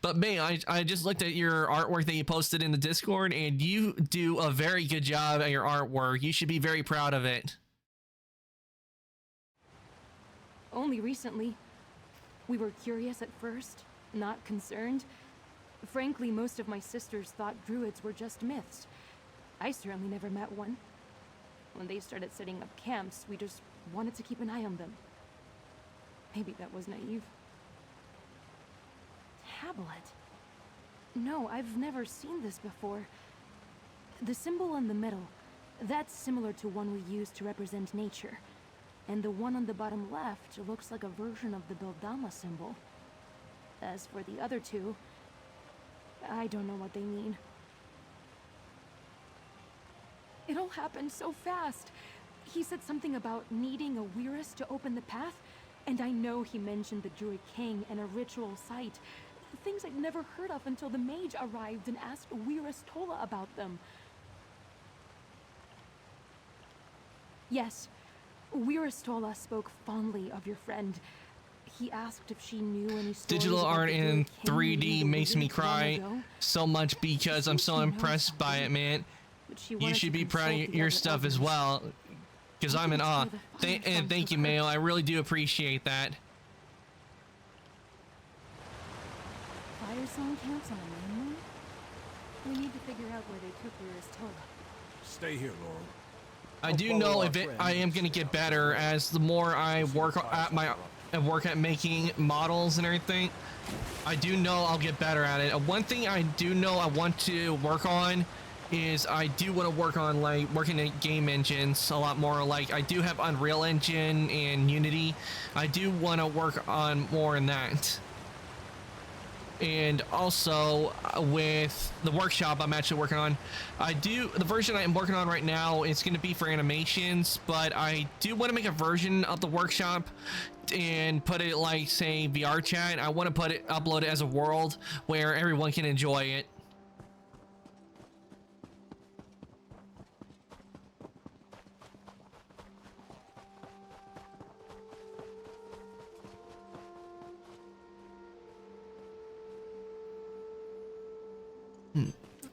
But May, I just looked at your artwork that you posted in the Discord, and you do a very good job at your artwork. You should be very proud of it. Only recently. We were curious at first, not concerned. Frankly, most of my sisters thought druids were just myths. I certainly never met one. When they started setting up camps, we just wanted to keep an eye on them. Maybe that was naive. Tablet? No, I've never seen this before. The symbol in the middle, that's similar to one we use to represent nature. And the one on the bottom left looks like a version of the Beldama symbol. As for the other two, I don't know what they mean. It all happened so fast. He said something about needing a Wyrus to open the path, and I know he mentioned the Druid King and a ritual site. Things I'd never heard of until the mage arrived and asked Wyrus Tola about them. Yes, Wyrus Tola spoke fondly of your friend. He asked if she knew any stories Digital about art the in Druid King 3D who makes me lived long cry ago, so much because I'm so She knows impressed by it, something, man. but she You wanted should to be proud consult of the your other stuff as elders. well, because I'm in awe. It's for the And thank Fireflies you, of Mayo. Earth. I really do appreciate that. Fire Song camps on a mainland? We need to figure out where they took Wyrus Tola. Stay here, Laurel. I do know if it, I am going to get better as the more I work at making models and everything. I do know I'll get better at it. One thing I do know I want to work on is I do want to work on like working in game engines a lot more. Like I do have Unreal Engine and Unity. I do want to work on more in that. And also with the workshop I'm actually working on, the version I'm working on right now is going to be for animations, but I do want to make a version of the workshop and put it like, say, VR chat. I want to upload it as a world where everyone can enjoy it.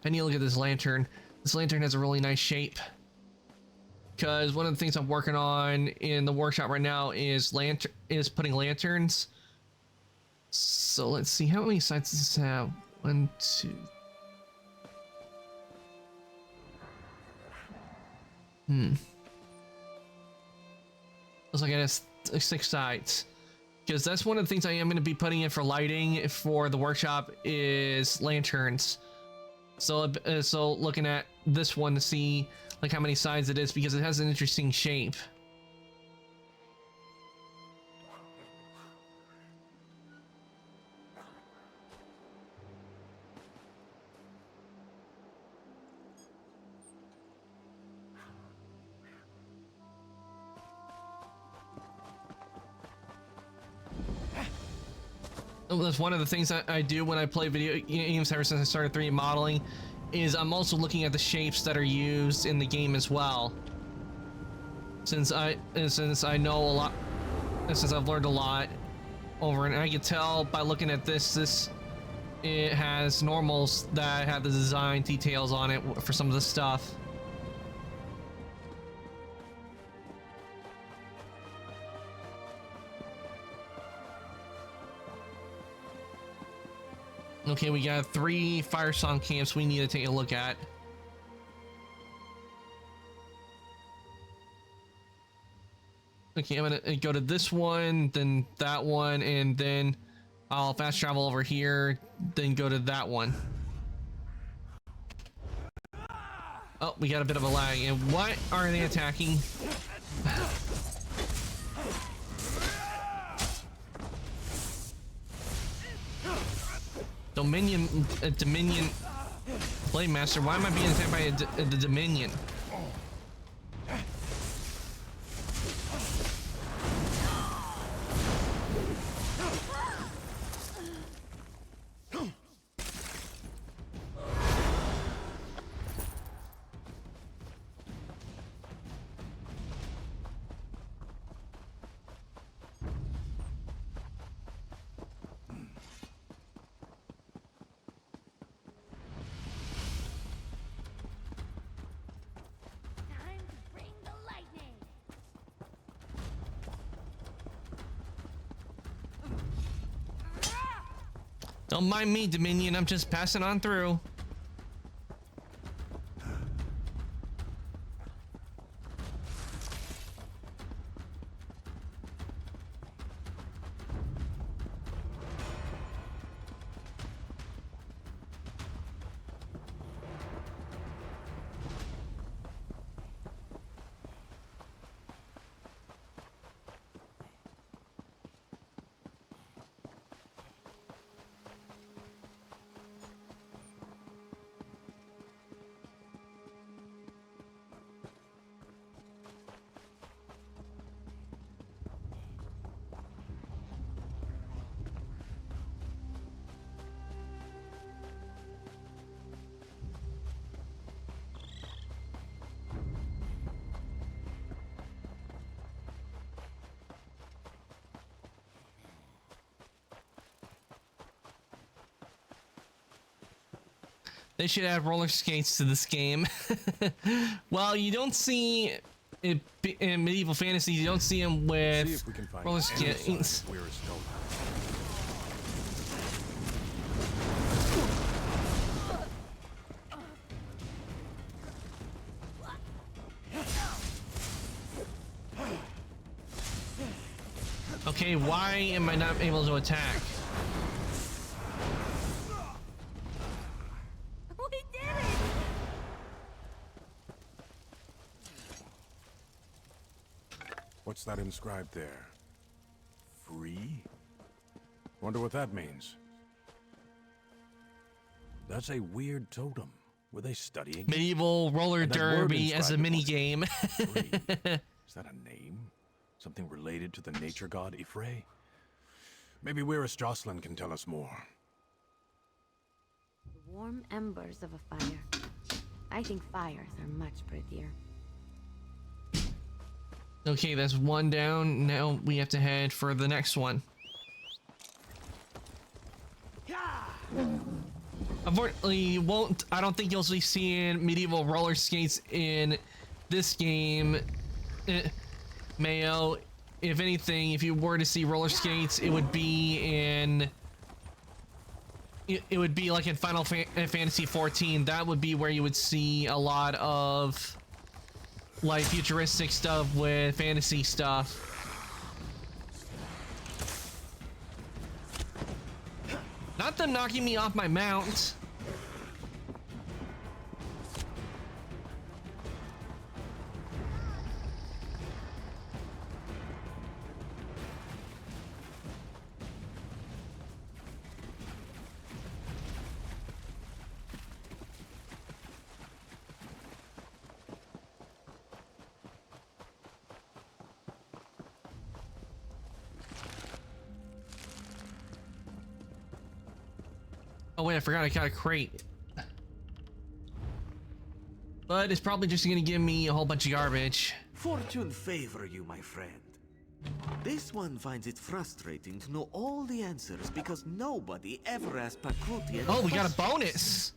I need to look at this lantern. This lantern has a really nice shape. Because one of the things I'm working on in the workshop right now is putting lanterns. So let's see, how many sides does this have? 1, 2. Looks like it has 6 sides. Because that's one of the things I am going to be putting in for lighting for the workshop is lanterns. So looking at this one to see like how many sides it is, because it has an interesting shape. That's one of the things that I do when I play video games ever since I started 3D modeling, is I'm also looking at the shapes that are used in the game as well. Since I know a lot, since I've learned a lot over, and I can tell by looking at this, it has normals that have the design details on it for some of the stuff. Okay, we got 3 Fire Song camps we need to take a look at. Okay, I'm gonna go to this one, then that one, and then I'll fast travel over here, then go to that one. Oh, we got a bit of a lag. And what are they attacking? Dominion Blade Master. Why am I being attacked by the Dominion? Don't mind me, Dominion. I'm just passing on through. They should add roller skates to this game. Well, you don't see it in medieval fantasy. You don't see them See with if we can find roller any sign skates. of Weir's Tola. Okay, why am I not able to attack? We did it! What's that inscribed there? Free? Wonder what that means. That's a weird totem. Were they studying? Medieval roller And that word derby as a inscribed mini upon game. Free. Is that a name? Something related to the nature god Ifrei? Maybe Weirus Jocelyn can tell us more. The warm embers of a fire. I think fires are much prettier. Okay, that's one down. Now we have to head for the next one. Unfortunately, you won't. I don't think you'll be seeing medieval roller skates in this game, Mayo. If anything, if you were to see roller skates, it would be in. It would be like in Final Fantasy 14. That would be where you would see a lot of like futuristic stuff with fantasy stuff. Not them knocking me off my mount. Oh wait, I forgot I got a crate. But it's probably just gonna give me a whole bunch of garbage. Fortune favor you, my friend. This one finds it frustrating to know all the answers because nobody ever asked Pakruti any Oh, we got a questions. bonus!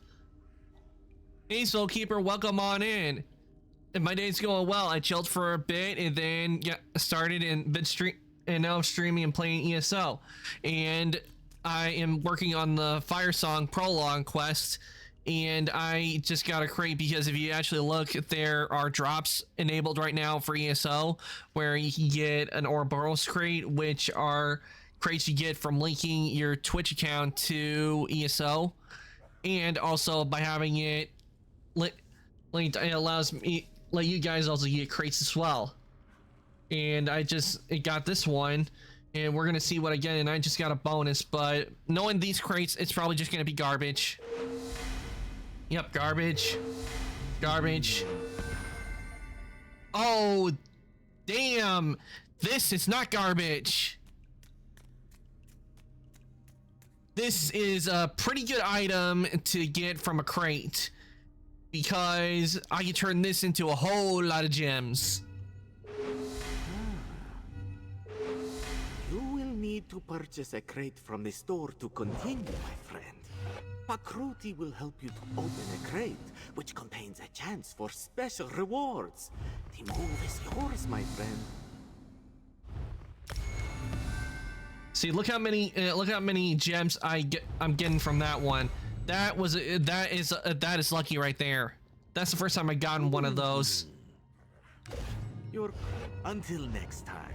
Hey, Soul Keeper, welcome on in. And my day's going well. I chilled for a bit and then started and now I'm streaming and playing ESO. And I am working on the Firesong Prologue quest, and I just got a crate because if you actually look, there are drops enabled right now for ESO where you can get an Ouroboros crate, which are crates you get from linking your Twitch account to ESO, and also by having it linked, it allows me let you guys also get crates as well. And I got this one. And we're gonna see what I get, and I just got a bonus, but knowing these crates, it's probably just gonna be garbage. Yep, garbage. Garbage. Oh, damn! This is not garbage! This is a pretty good item to get from a crate, because I can turn this into a whole lot of gems. Need to purchase a crate from the store to continue, my friend. Pakruti will help you to open a crate, which contains a chance for special rewards. The move is yours, my friend. See, look how many gems I'm getting from that one. That is lucky right there. That's the first time I gotten one of those. Until next time.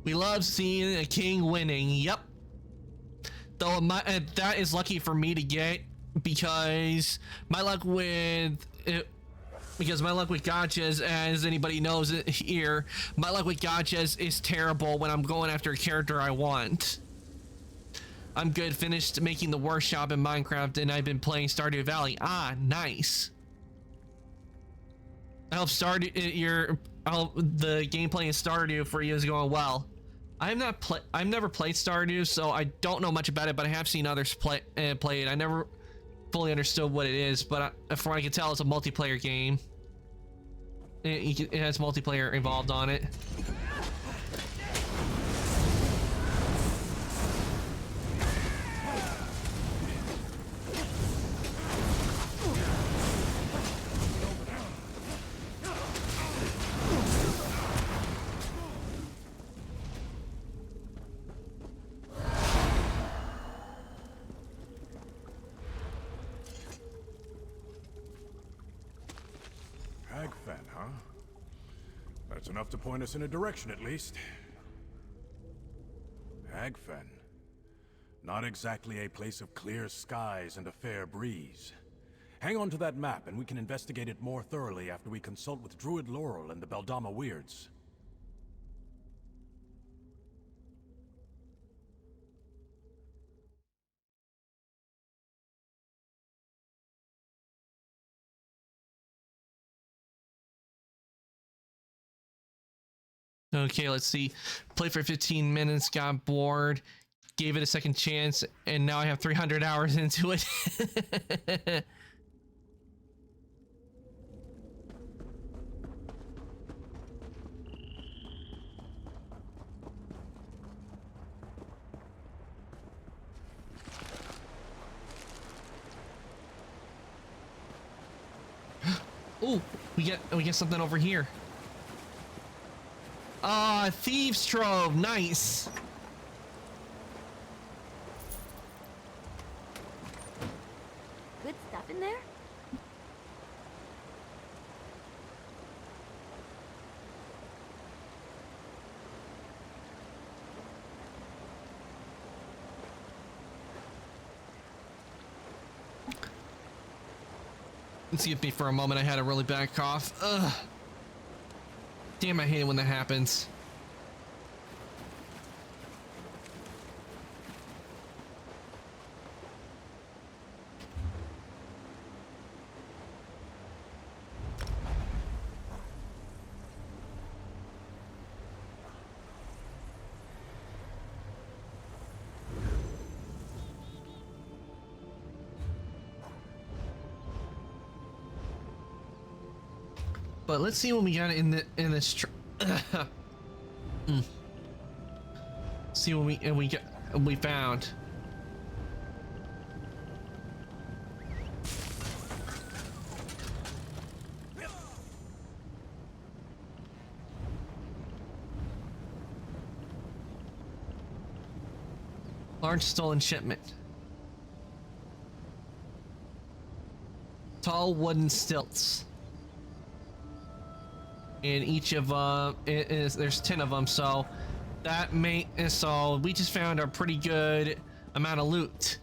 We love seeing a king winning. Yep. Though that is lucky for me to get because my luck with gachas, as anybody knows it here, my luck with gachas is terrible when I'm going after a character I want. I'm good. Finished making the workshop in Minecraft, and I've been playing Stardew Valley. Ah, nice. I hope the gameplay in Stardew for you is going well. I've never played Stardew, so I don't know much about it, but I have seen others play it. I never fully understood what it is, but from what I can tell, it's a multiplayer game. It has multiplayer involved on it. Hagfen, huh? That's enough to point us in a direction, at least. Hagfen. Not exactly a place of clear skies and a fair breeze. Hang on to that map, and we can investigate it more thoroughly after we consult with Druid Laurel and the Beldama Weirds. Okay, let's see. Played for 15 minutes, got bored, gave it a second chance, and now I have 300 hours into it. Oh, we get something over here. Ah, Thieves Trove, nice. Good stuff in there? Excuse me for a moment, I had a really bad cough. Ugh. Damn, I hate it when that happens. But let's see what we got in this. See what we found. Large stolen shipment. Tall wooden stilts. In each of there's 10 of them, so so we just found a pretty good amount of loot.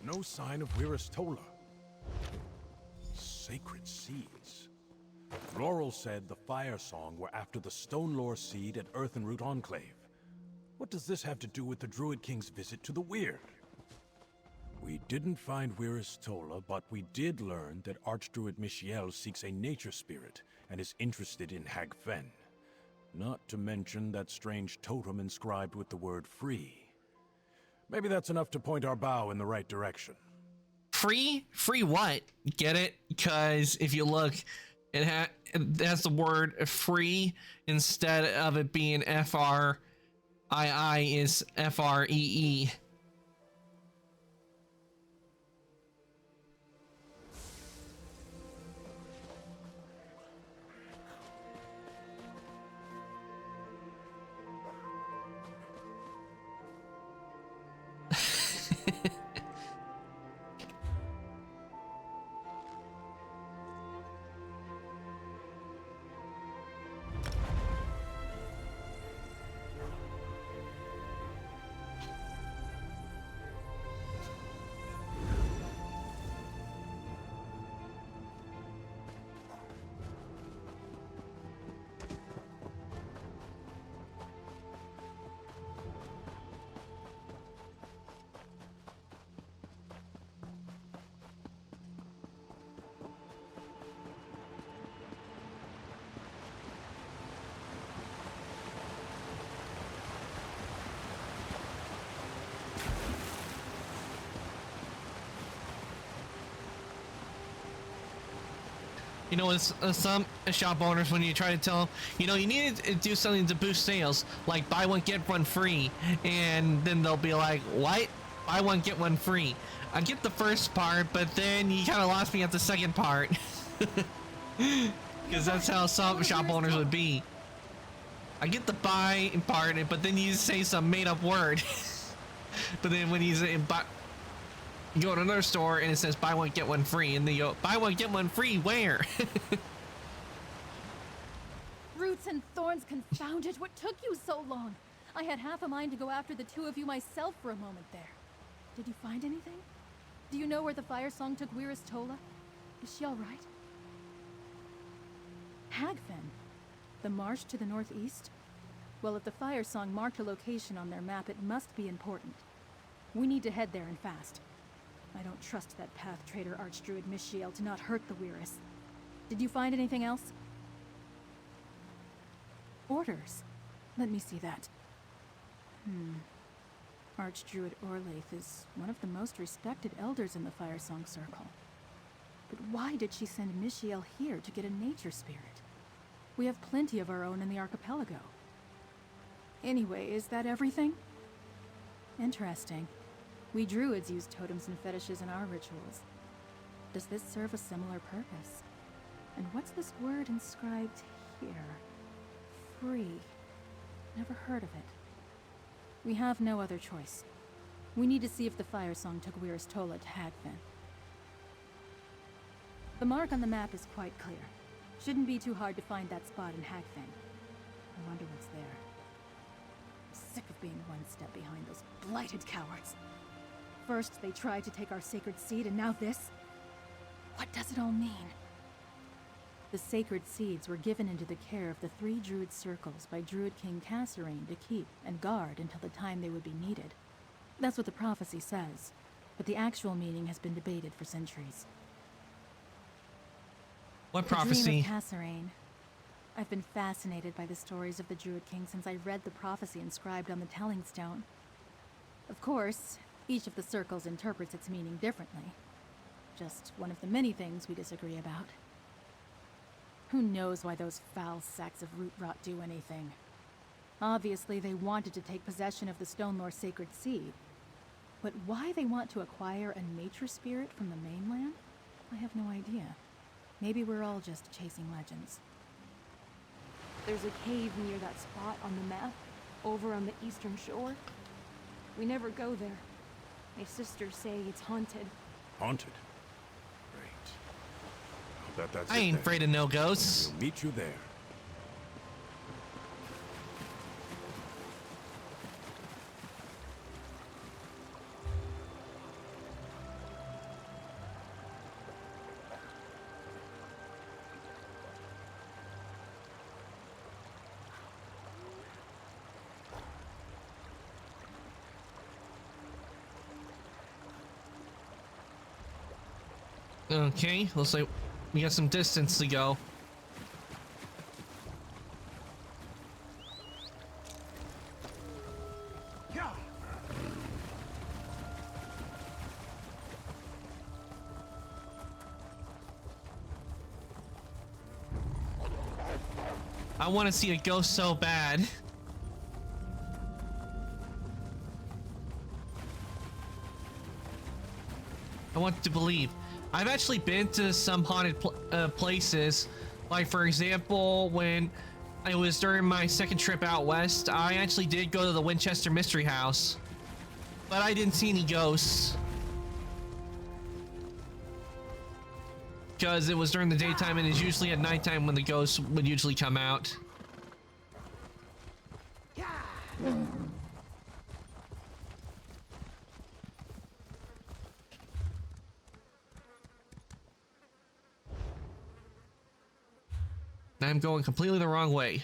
No sign of Weirus Tola. Sacred seeds. Laurel said the Fire Song were after the Stone Lore seed at Earthenroot Enclave. What does this have to do with the Druid King's visit to the Weird? We didn't find Wirris Tola, but we did learn that Archdruid Michiel seeks a nature spirit and is interested in Hag Fen. Not to mention that strange totem inscribed with the word free. Maybe that's enough to point our bow in the right direction. Free? Free what? Get it? Because if you look, it has the word free instead of it being F-R-I-I is F-R-E-E. You know, it's some shop owners, when you try to tell them, you know, you need to do something to boost sales, like buy one, get one free. And then they'll be like, what? Buy one, get one free. I get the first part, but then you kind of lost me at the second part. Because that's how some shop owners would be. I get the buy part, but then you say some made up word. But then when you go to another store and it says buy one get one free, and they go buy one get one free where? Roots and thorns, confound it! What took you so long? I had half a mind to go after the two of you myself for a moment there. Did you find anything? Do you know where the fire song took Wirris Tola? Is she all right? Hag Fen, the marsh to the northeast? Well, if the fire song marked a location on their map, it must be important. We need to head there and fast. I don't trust that path trader Archdruid Michiel to not hurt the Wirris. Did you find anything else? Orders? Let me see that. Archdruid Orlaith is one of the most respected elders in the Firesong Circle. But why did she send Michiel here to get a nature spirit? We have plenty of our own in the archipelago. Anyway, is that everything? Interesting. We druids use totems and fetishes in our rituals. Does this serve a similar purpose? And what's this word inscribed here? Free. Never heard of it. We have no other choice. We need to see if the fire song took Wirris Tola to Hag Fen. The mark on the map is quite clear. Shouldn't be too hard to find that spot in Hag Fen. I wonder what's there. I'm sick of being one step behind those blighted cowards. First, they tried to take our sacred seed, and now this? What does it all mean? The sacred seeds were given into the care of the 3 druid circles by Druid King Kasserine to keep and guard until the time they would be needed. That's what the prophecy says, but the actual meaning has been debated for centuries. What The prophecy? dream of Kasserine. I've been fascinated by the stories of the Druid King since I read the prophecy inscribed on the Telling Stone. Of course, each of the circles interprets its meaning differently. Just one of the many things we disagree about. Who knows why those foul sacks of root rot do anything? Obviously, they wanted to take possession of the Stonelore sacred seed. But why they want to acquire a nature spirit from the mainland? I have no idea. Maybe we're all just chasing legends. There's a cave near that spot on the map, over on the eastern shore. We never go there. My sisters say it's haunted. Haunted? Great. I'll bet that's I it ain't then. afraid of no ghosts. We'll meet you there. Okay, looks like we got some distance to go. I want to see a ghost so bad. I want to believe. I've actually been to some haunted places. Like, for example, when it was during my second trip out west, I actually did go to the Winchester Mystery House. But I didn't see any ghosts. Because it was during the daytime and it's usually at nighttime when the ghosts would usually come out. I'm going completely the wrong way.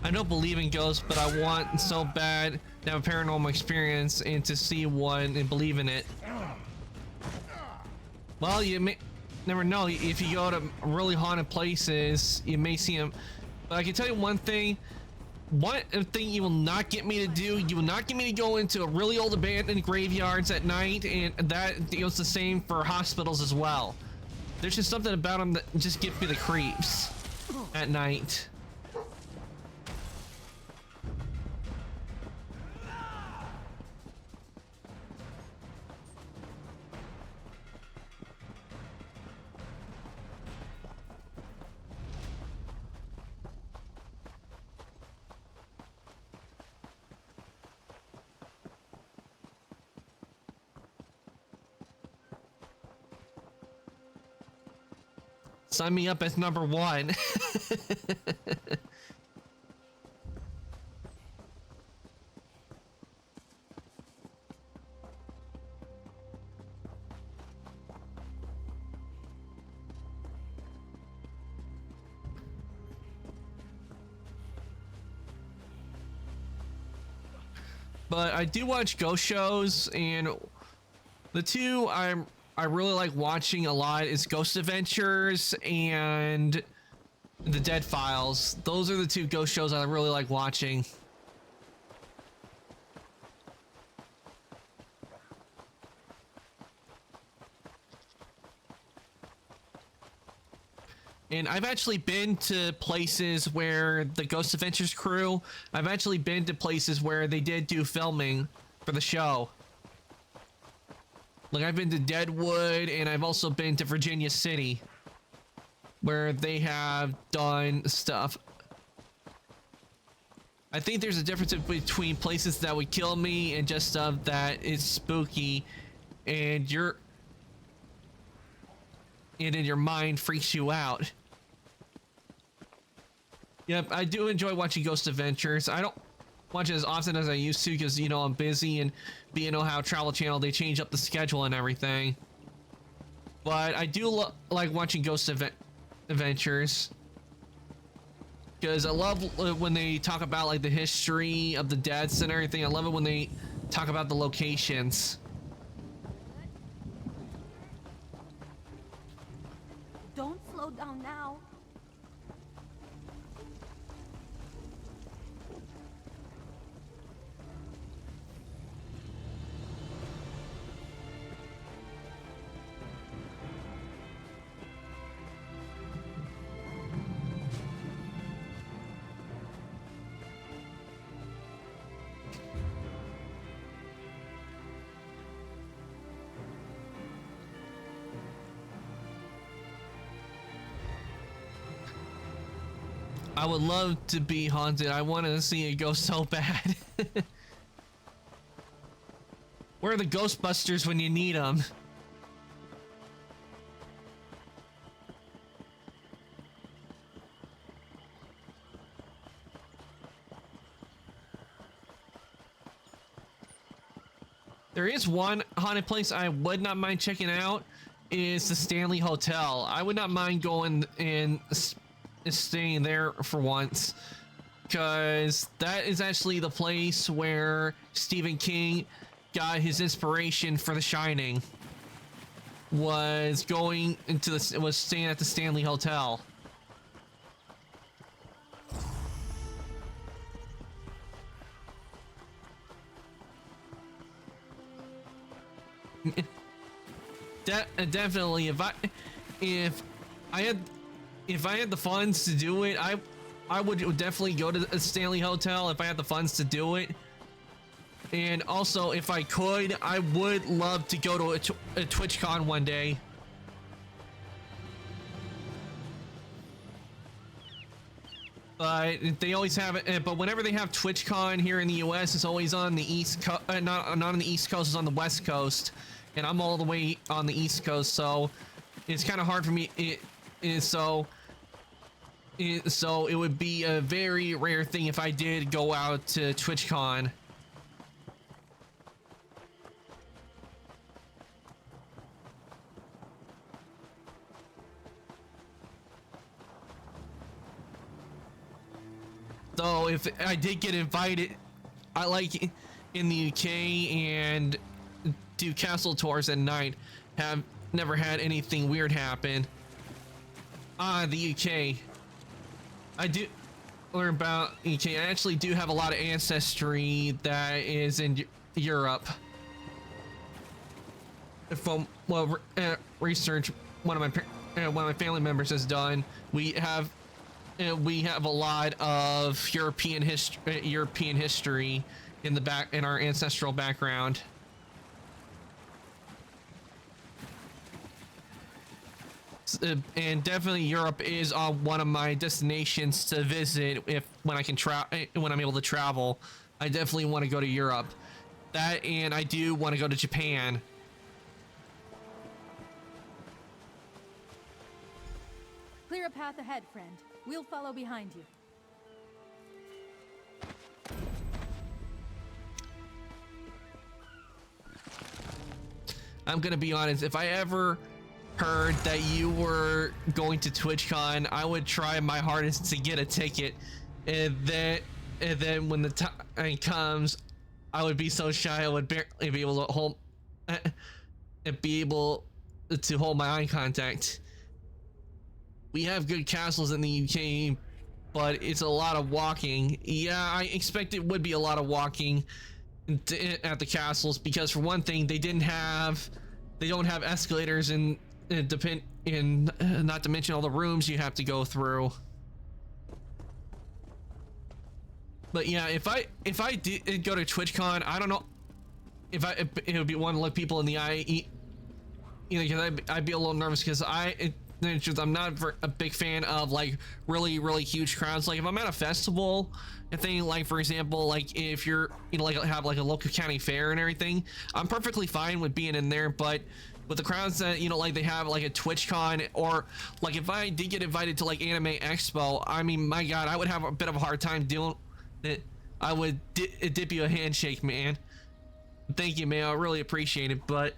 I don't believe in ghosts, but I want so bad to have a paranormal experience and to see one and believe in it. Well, you may never know. If you go to really haunted places, you may see them. But I can tell you one thing. One thing you will not get me to do, you will not get me to go into a really old abandoned graveyards at night, and that goes the same for hospitals as well. There's just something about them that just gives me the creeps at night. Sign me up as number one. But I do watch ghost shows, and the two I really like watching a lot is Ghost Adventures and The Dead Files. Those are the two ghost shows I really like watching. And I've actually been to places where the Ghost Adventures crew, I've actually been to places where they did do filming for the show. Like, I've been to Deadwood, and I've also been to Virginia City, where they have done stuff. I think there's a difference between places that would kill me and just stuff that is spooky, and in your mind freaks you out. Yep, I do enjoy watching Ghost Adventures. I don't watch it as often as I used to because, you know, I'm busy, and you know how Travel Channel, they change up the schedule and everything. But I do like watching Ghost Adventures because I love when they talk about like the history of the deaths and everything. I love it when they talk about the locations. Don't slow down now. I would love to be haunted. I want to see it go so bad. Where are the Ghostbusters when you need them? there is one haunted place I would not mind checking out, is the Stanley Hotel. I would not mind going and staying there for once, because that is actually the place where Stephen King got his inspiration for The Shining. Was staying at the Stanley Hotel. Definitely, if I had the funds to do it, I would definitely go to the Stanley Hotel if I had the funds to do it. And also, if I could, I would love to go to a TwitchCon one day. But they always have it. But whenever they have TwitchCon here in the U.S., it's always on the East Coast. Not on the East Coast, it's on the West Coast, and I'm all the way on the East Coast, so it's kind of hard for me. So it would be a very rare thing if I did go out to TwitchCon. So if I did get invited, I like in the UK and do castle tours at night. Have never had anything weird happen. The UK. I do learn about UK. I actually do have a lot of ancestry that is in Europe. From research one of my family members has done, we have a lot of European history in our ancestral background. And definitely Europe is one of my destinations to visit when I'm able to travel. I definitely want to go to Europe. That, and I do want to go to Japan. Clear a path ahead, friend. We'll follow behind you. I'm gonna be honest, if I ever heard that you were going to TwitchCon, I would try my hardest to get a ticket, and then when the time comes, I would be so shy I would barely be able to hold my eye contact. We have good castles in the UK, but it's a lot of walking. Yeah, I expect it would be a lot of walking at the castles, because for one thing, they don't have escalators, and not to mention all the rooms you have to go through. But yeah, if I did go to TwitchCon, I don't know if it would be one to look people in the eye, because I'd be a little nervous, because I'm not a big fan of like really huge crowds. Like if I'm at a festival and thing, like for example, like if you're like have like a local county fair and everything, I'm perfectly fine with being in there. But with the crowds that like they have like a TwitchCon, or like if I did get invited to like Anime Expo, I mean, my god, I would have a bit of a hard time doing it. I would dip you a handshake, man. Thank you, man. I really appreciate it. But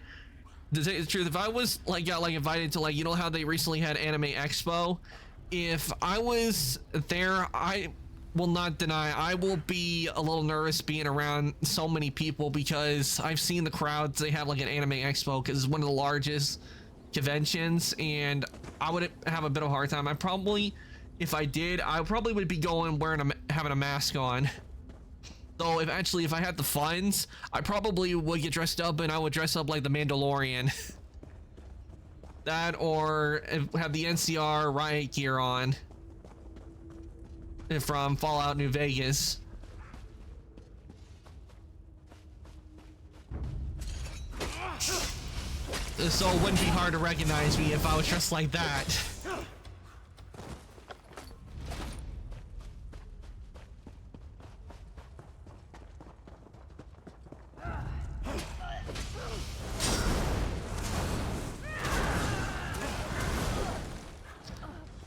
to tell you the truth, if I was got invited to how they recently had Anime Expo, if I was there, I will not deny I will be a little nervous being around so many people, because I've seen the crowds they have like an Anime Expo, because it's one of the largest conventions, and I would have a bit of a hard time. I probably, if I did, I probably would be going having a mask on. Though if I had the funds, I probably would get dressed up, and I would dress up like the Mandalorian. That, or have the NCR riot gear on from Fallout New Vegas. So it wouldn't be hard to recognize me if I was dressed like that.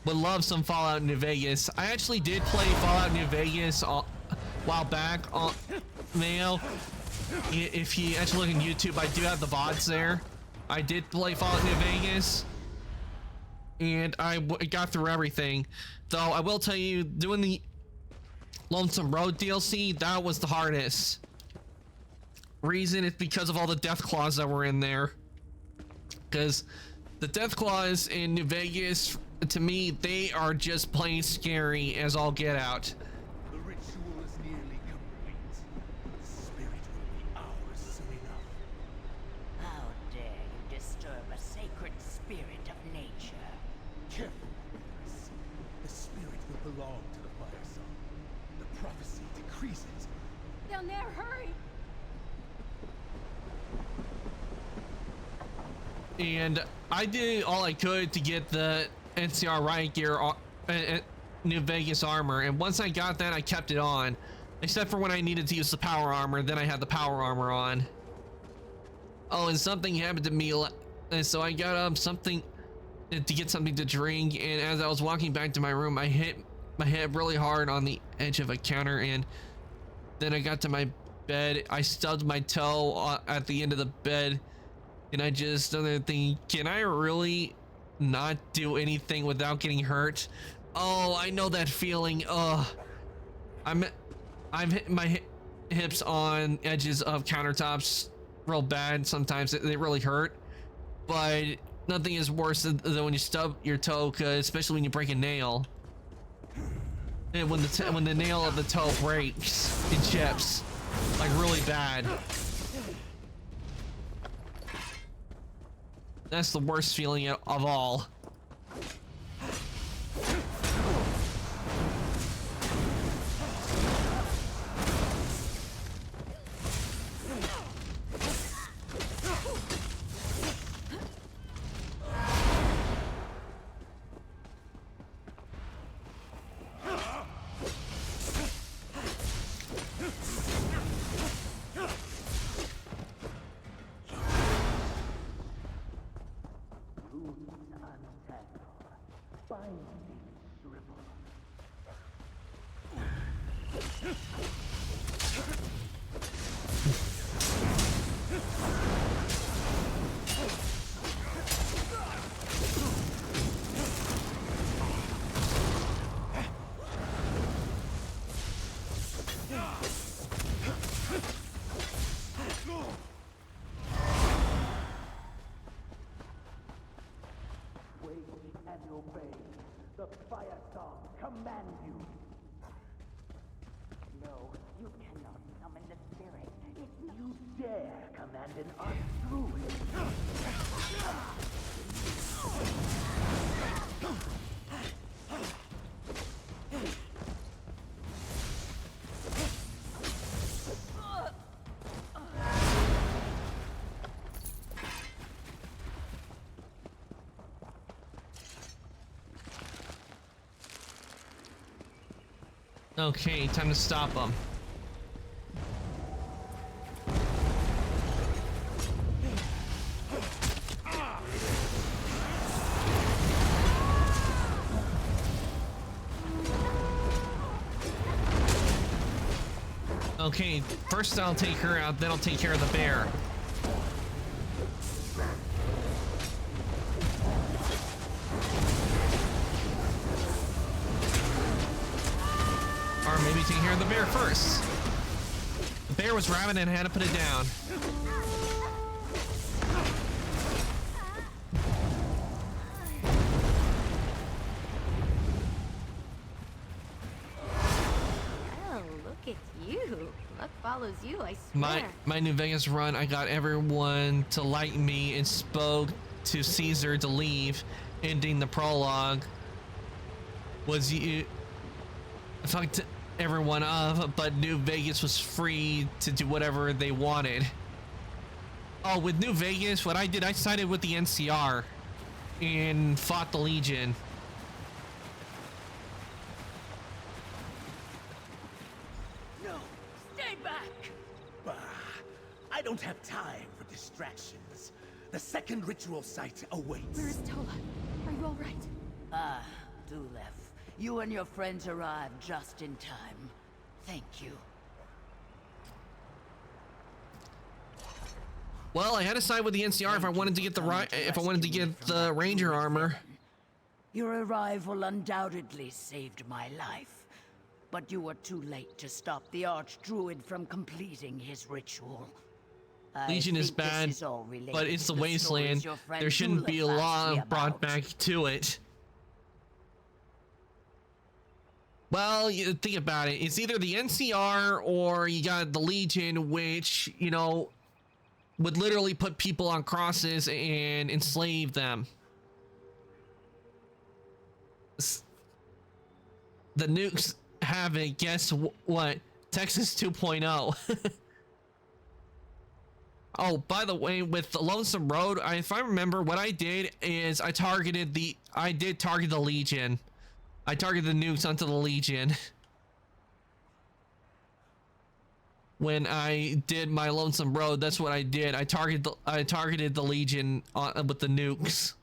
Would love some Fallout New Vegas. I actually did play Fallout New Vegas a while back on Mayo. If you actually look on YouTube, I do have the VODs there. I did play Fallout New Vegas, and I got through everything. Though I will tell you, doing the Lonesome Road DLC, that was the hardest. Reason is because of all the death claws that were in there. Because the death claws in New Vegas, to me, they are just plain scary as all get out. The ritual is nearly complete. The spirit will be ours soon enough. How dare you disturb a sacred spirit of nature? Careful, Iris. The spirit will belong to the fire song. The prophecy decrees it. Down there, hurry! And I did all I could to get the NCR riot gear, New Vegas armor, and once I got that, I kept it on. Except for when I needed to use the power armor, then I had the power armor on. Oh, and something happened to me, and so I got up something to get something to drink, and as I was walking back to my room, I hit my head really hard on the edge of a counter, and then I got to my bed. I stubbed my toe at the end of the bed, and I just started thinking, can I really not do anything without getting hurt? Oh, I know that feeling. Ugh. I've hit my hips on edges of countertops real bad. Sometimes they really hurt, but nothing is worse than when you stub your toe, especially when you break a nail. And when the nail of the toe breaks, it chips like really bad. That's the worst feeling of all. The fire song command you. No, you cannot summon the spirit. You dare command an archdruid. Okay, time to stop them. Okay, first I'll take her out, then I'll take care of the bear. Or maybe take care of the bear first. The bear was rabid and I had to put it down. Oh, look at you. Luck follows you, I swear. My New Vegas run, I got everyone to like me and spoke to Caesar to leave, ending the prologue. Was you fucked everyone up, but New Vegas was free to do whatever they wanted. Oh, with New Vegas, what I did, I sided with the NCR and fought the Legion. No, stay back. Bah, I don't have time for distractions. The second ritual site awaits. Where is Tola? Are you all right? Ah, Dulef. You and your friends arrived just in time. Thank you. Well, I had to side with the NCR if I wanted to get the Ranger armor. Your arrival undoubtedly saved my life, but you were too late to stop the Archdruid from completing his ritual. Legion is bad, but it's the Wasteland. There shouldn't be a law brought back to it. Well, you think about it. It's either the NCR or you got the Legion, which, you know, would literally put people on crosses and enslave them. The nukes have it. Guess what? Texas 2.0. Oh, by the way, with the Lonesome Road, if I remember, what I did is I did target the Legion. I targeted the nukes onto the Legion. When I did my Lonesome Road, that's what I did. I targeted the Legion with the nukes.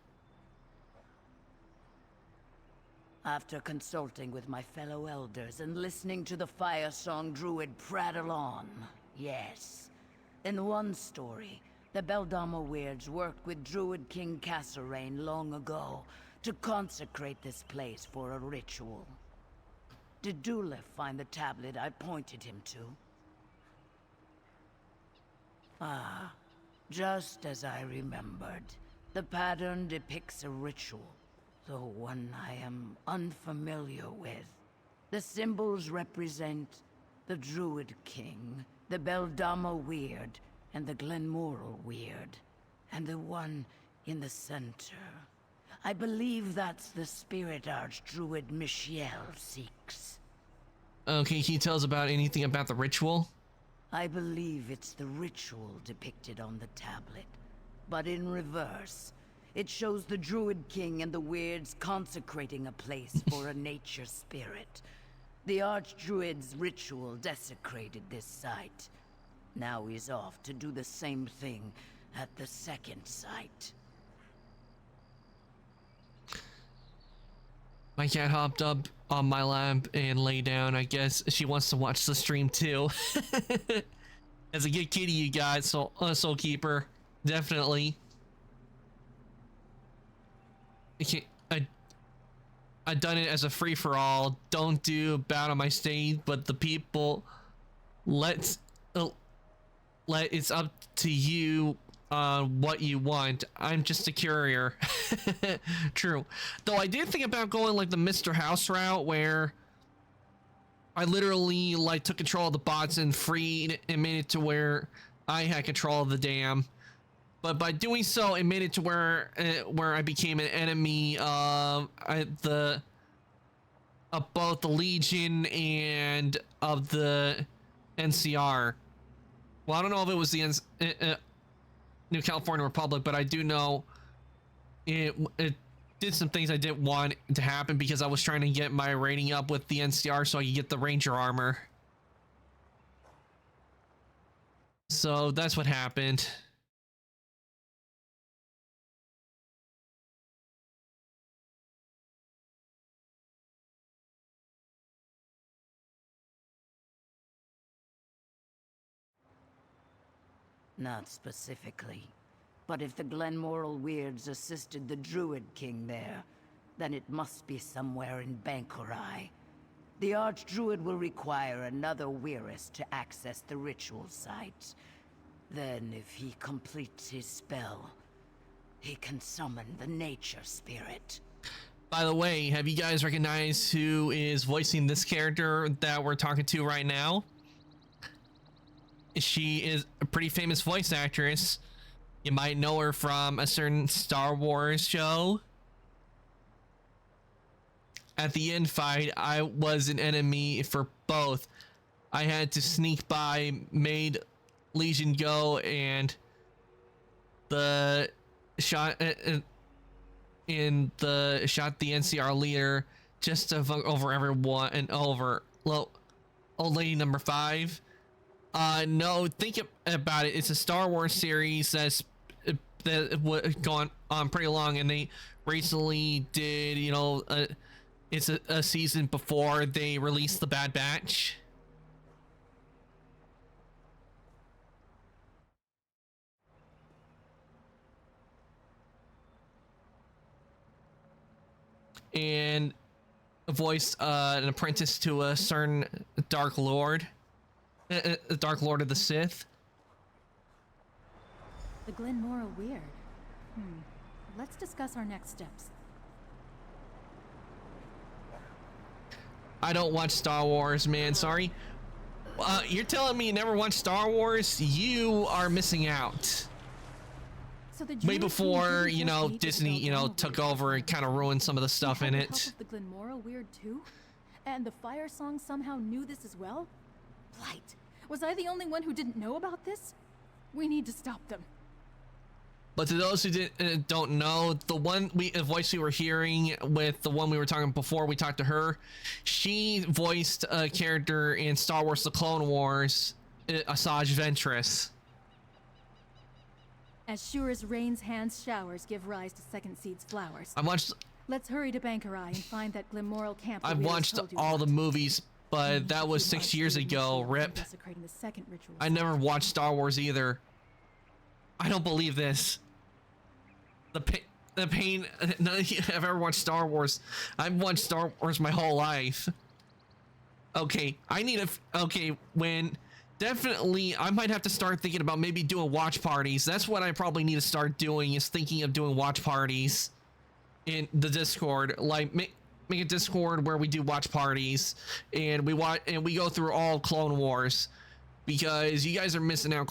After consulting with my fellow elders and listening to the Fire Song Druid prattle on, yes. In one story, the Beldama Weirds worked with Druid King Kasserine long ago to consecrate this place for a ritual. Did Dulef find the tablet I pointed him to? Ah, just as I remembered. The pattern depicts a ritual, though one I am unfamiliar with. The symbols represent the Druid King, the Beldama Weird, and the Glenmoral Weird, and the one in the center. I believe that's the spirit Archdruid Michiel seeks. Okay, can you tell us about anything about the ritual? I believe it's the ritual depicted on the tablet, but in reverse. It shows the Druid King and the Weirds consecrating a place for a nature spirit. The Archdruid's ritual desecrated this site. Now he's off to do the same thing at the second site. My cat hopped up on my lap and lay down. I guess she wants to watch the stream too. As a good kitty you got, Soul Keeper. Definitely. I done it as a free-for-all. Don't do bad on my stage, but the people it's up to you on what you want. I'm just a courier. True. Though I did think about going like the Mr. House route, where I literally like took control of the bots and freed and made it to where I had control of the dam. But by doing so, it made it to where I became an enemy of both the Legion and of the NCR. Well, I don't know if it was the New California Republic, but I do know it did some things I didn't want to happen because I was trying to get my rating up with the NCR so I could get the Ranger armor. So that's what happened. Not specifically. But if the Glenmoral Weirds assisted the Druid King there, then it must be somewhere in Bankurai. The Archdruid will require another Weirus to access the ritual site. Then, if he completes his spell, he can summon the nature spirit. By the way, have you guys recognized who is voicing this character that we're talking to right now? She is a pretty famous voice actress. You might know her from a certain Star Wars show. At the end fight, I was an enemy for both. I had to sneak by, made Legion go, and the shot the NCR leader just to fuck over everyone and over old lady number 5. No, think about it. It's a Star Wars series that's gone on pretty long, and they recently did, you know, it's a season before they released the Bad Batch. and voiced an apprentice to a certain Dark Lord, Dark Lord of the Sith. The Glenmora Weird. Let's discuss our next steps. I don't watch Star Wars, man. Sorry. You're telling me you never watched Star Wars? You are missing out. So the Way Druid before, King you didn't know, just make Disney, it you know, about took Glenmora over and kind of ruined some of the stuff in He had it. the help of the Glenmora Weird too? And the Fire Song somehow knew this as well? Blight, was I the only one who didn't know about this? We need to stop them. But to those who don't know, the one voice we were hearing with the one we were talking before we talked to her, she voiced a character in Star Wars: The Clone Wars, Asajj Ventress. As sure as rain's hands showers give rise to Second Seed's flowers. I watched. Let's hurry to Bankerai and find that Glenmoral camp. I've watched all the movies, but that was 6 years ago. Rip. Desecrating the second ritual I never watched Star Wars either. I don't believe this. The pain. None of you have ever watched Star Wars. I've watched Star Wars my whole life. Okay, I need a. Okay, when. Definitely, I might have to start thinking about maybe doing watch parties. That's what I probably need to start doing, is thinking of doing watch parties in the Discord. Like, make a Discord where we do watch parties and we go through all Clone Wars, because you guys are missing out.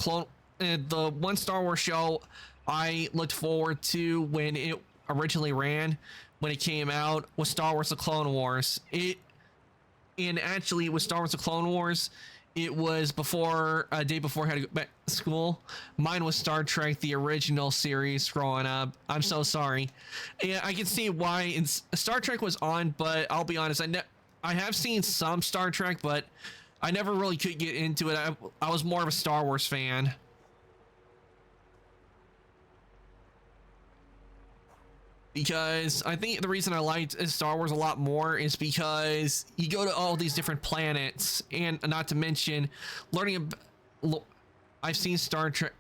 The one Star Wars show I looked forward to when it originally ran, when it came out, was Star Wars: The Clone Wars. And actually, with Star Wars: The Clone Wars, it was a day before I had to go back to school. Mine was Star Trek, the original series growing up. I'm so sorry. Yeah, I can see why Star Trek was on, but I'll be honest, I have seen some Star Trek, but I never really could get into it. I was more of a Star Wars fan. Because I think the reason I liked Star Wars a lot more is because you go to all these different planets, and not to mention learning. I've seen Star Trek.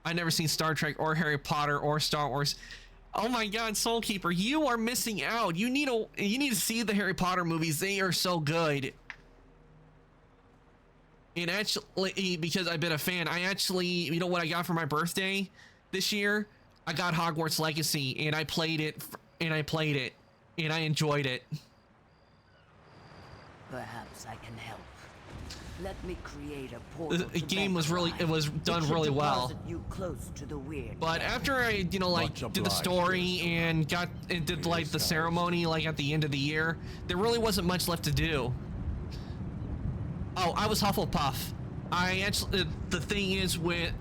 I've never seen Star Trek or Harry Potter or Star Wars. Oh my God, Soul Keeper, you are missing out. You need to see the Harry Potter movies. They are so good. And actually, because I've been a fan, you know what I got for my birthday this year? I got Hogwarts Legacy, and I played it, and I enjoyed it. Perhaps I can help. Let me create a portal. The game was done really well. You close to the weird. But after I, did the story and did like the ceremony, like at the end of the year, there really wasn't much left to do. Oh, I was Hufflepuff. The thing is with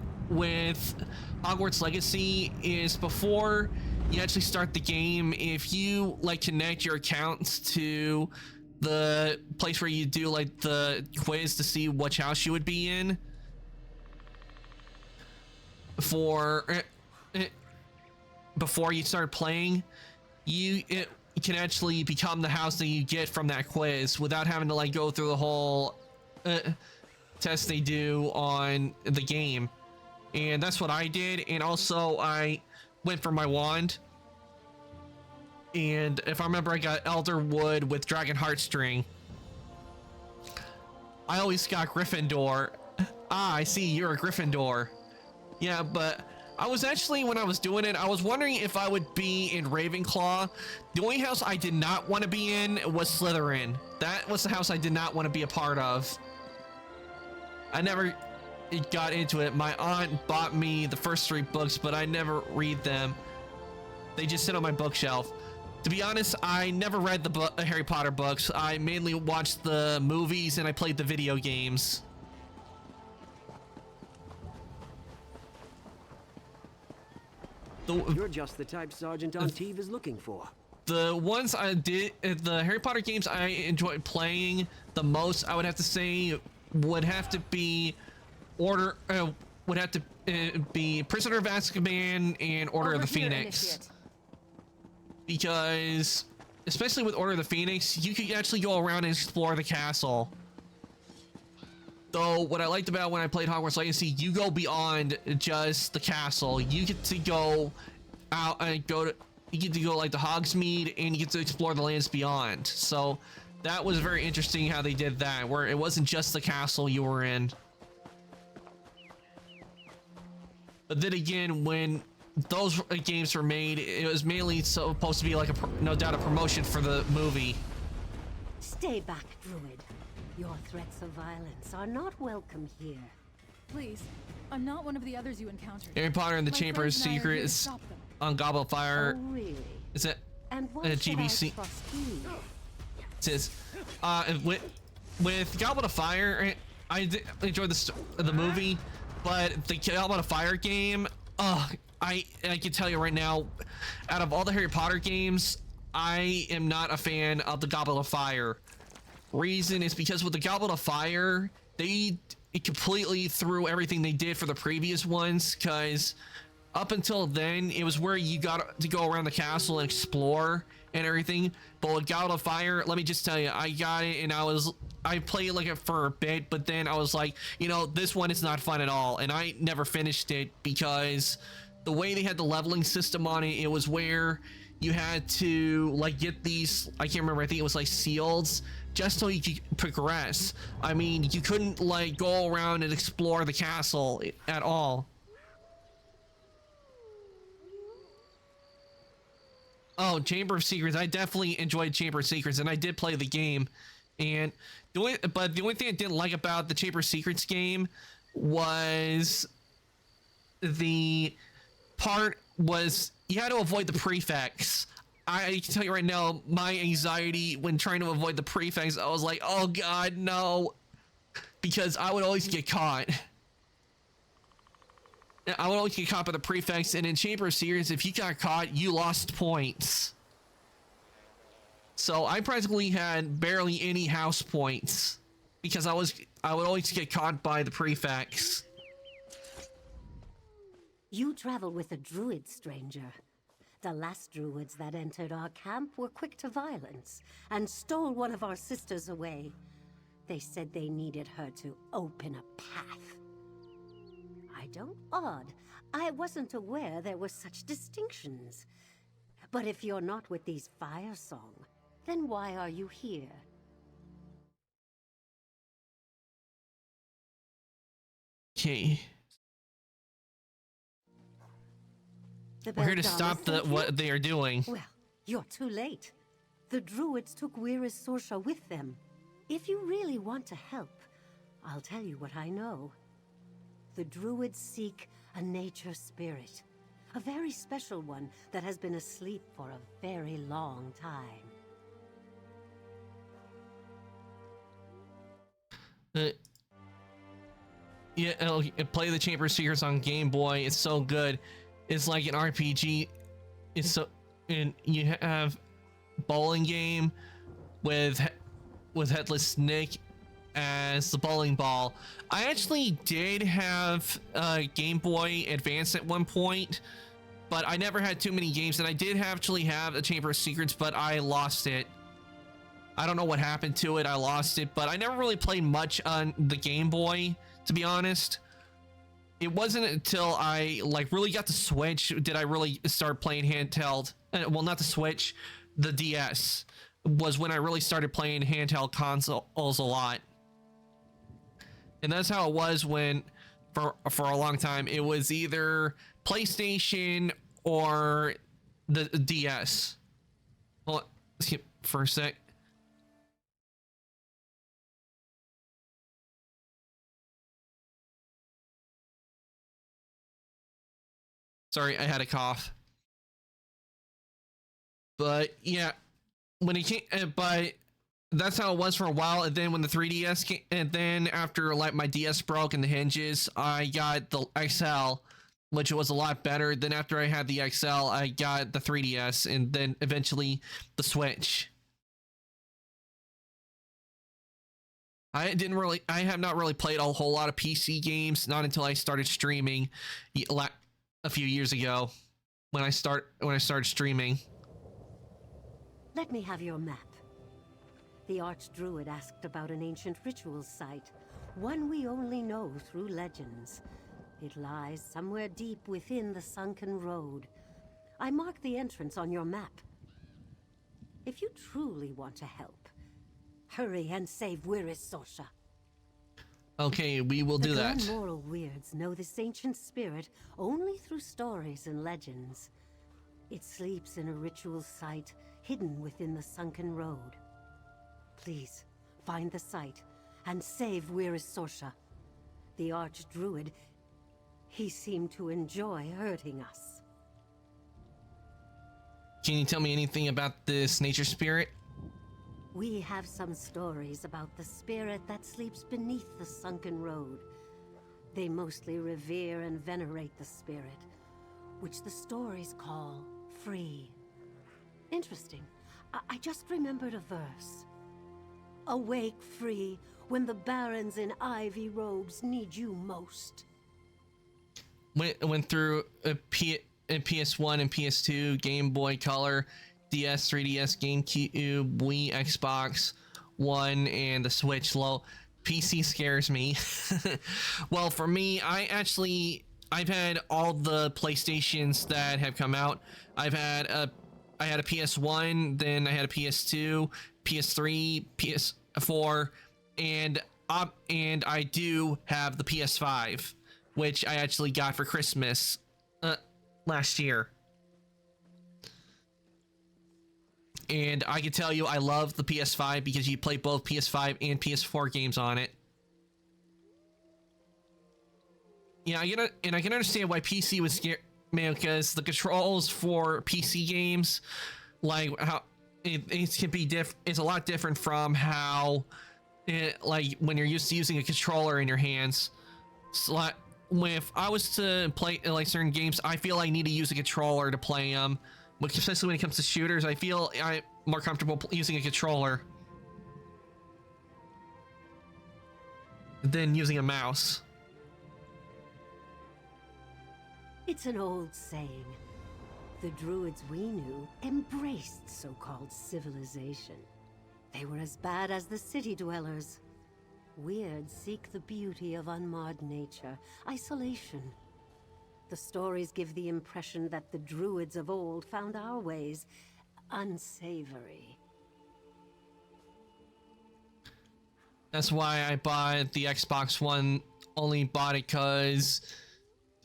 Hogwarts Legacy is, before you actually start the game, if you connect your accounts to the place where you do the quiz to see which house you would be in before you start playing, you can actually become the house that you get from that quiz without having to go through the whole test they do on the game. And that's what I did. And also I went for my wand, and if I remember, I got Elderwood with Dragon Heartstring. I always got Gryffindor. I see, you're a Gryffindor. Yeah, but I was actually, when I was doing it, I was wondering if I would be in Ravenclaw. The only house I did not want to be in was Slytherin. That was the house I did not want to be a part of. I never got into it. My aunt bought me the first 3 books, but I never read them. They just sit on my bookshelf. To be honest, I never read the Harry Potter books. I mainly watched the movies and I played the video games. You're just the type Sergeant Anteve is looking for. The ones I did, the Harry Potter games I enjoyed playing the most, I would have to say, would have to be Prisoner of Azkaban and Order of the Phoenix. Because, especially with Order of the Phoenix, you could actually go around and explore the castle. Though, what I liked about when I played Hogwarts Legacy, you go beyond just the castle. You get to go out and you get to go like the Hogsmeade, and you get to explore the lands beyond. So that was very interesting how they did that, where it wasn't just the castle you were in. But then again, when those games were made, it was mainly supposed to be like no doubt a promotion for the movie. Stay back, Druid. Your threats of violence are not welcome here. Please, I'm not one of the others you encountered. Harry Potter and the My Chamber of friends and I are here to Secrets stop them. on Goblet of Fire. Oh, really? Is it And why GBC? should I trust you? It says, with Goblet of Fire, I did enjoy the movie, but the Goblet of Fire game, I can tell you right now, out of all the Harry Potter games, I am not a fan of the Goblet of Fire. Reason is because with the Goblet of Fire, they completely threw everything they did for the previous ones, because up until then, it was where you got to go around the castle and explore and everything. But with Goblet of Fire, let me just tell you, I got it and I played like it for a bit, but then I was like, you know, this one is not fun at all, and I never finished it because the way they had the leveling system on it, it was where you had to like get these, I can't remember, I think it was like seals, just so you could progress. I mean, you couldn't like go around and explore the castle at all. Oh, Chamber of Secrets. I definitely enjoyed Chamber of Secrets, and I did play the game. And the only thing I didn't like about the Chamber of Secrets game was the part was you had to avoid the prefects. I can tell you right now, my anxiety when trying to avoid the prefects, I was like, oh god, no. Because I would always get caught. I would always get caught by the prefects, and in Chamber of Secrets, if you got caught, you lost points. So I practically had barely any house points because I would always get caught by the prefects. You travel with a druid, stranger. The last druids that entered our camp were quick to violence and stole one of our sisters away. They said they needed her to open a path. I don't odd. I wasn't aware there were such distinctions. But if you're not with these Fire Song, then why are you here? Okay. We're here to stop what they are doing. Well, you're too late. The druids took Weir's Sorsha with them. If you really want to help, I'll tell you what I know. The druids seek a nature spirit, a very special one that has been asleep for a very long time. Yeah, play the Chamber of Secrets on Game Boy. It's so good. It's like an RPG. It's so, and you have bowling game with Headless Nick as the bowling ball. I actually did have Game Boy Advance at one point, but I never had too many games, and I did actually have a Chamber of Secrets, but I lost it. I don't know what happened to it. I lost it, but I never really played much on the Game Boy, to be honest. It wasn't until I like really got the Switch did I really start playing handheld. Well, not the Switch, the DS was when I really started playing handheld consoles a lot. And that's how it was when, for a long time, it was either PlayStation or the DS. Well, skip for a sec. Sorry, I had a cough. But yeah, when it came, but that's how it was for a while. And then when the 3DS came, and then after like my DS broke and the hinges, I got the XL, which was a lot better. Then after I had the XL, I got the 3DS, and then eventually the Switch. I have not really played a whole lot of PC games, not until I started streaming a few years ago when I started streaming. Let me have your map. The Archdruid asked about an ancient ritual site, one we only know through legends. It lies somewhere deep within the sunken road. I marked the entrance on your map. If you truly want to help, hurry and save Wirris Sorsha. Okay, we will do that. The Glenmoral Weirds know this ancient spirit only through stories and legends. It sleeps in a ritual site hidden within the sunken road. Please, find the site and save Wirris Sorsha. The Archdruid, he seemed to enjoy hurting us. Can you tell me anything about this nature spirit? We have some stories about the spirit that sleeps beneath the sunken road. They mostly revere and venerate the spirit, which the stories call free. Interesting. I just remembered a verse. Awake free when the barons in ivy robes need you most. Went through a PS1 and PS2, Game Boy Color, DS, 3DS, GameCube, Wii, Xbox One, and the Switch. Low PC scares me. Well, for me, I've had all the PlayStations that have come out. I had a PS1, then I had a PS2, PS3, PS4, and I do have the PS5, which I actually got for Christmas last year. And I can tell you I love the PS5 because you play both PS5 and PS4 games on it. Yeah, I can understand why PC was scared, man, because the controls for PC games, like how it can be it's a lot different from how like when you're used to using a controller in your hands. So like, if I was to play like certain games, I feel I need to use a controller to play them. Especially when it comes to shooters, I feel I'm more comfortable using a controller than using a mouse. It's an old saying. The druids we knew embraced so-called civilization. They were as bad as the city dwellers. Weirds seek the beauty of unmarred nature, isolation. The stories give the impression that the druids of old found our ways unsavory. That's why I bought the Xbox One. Only bought it because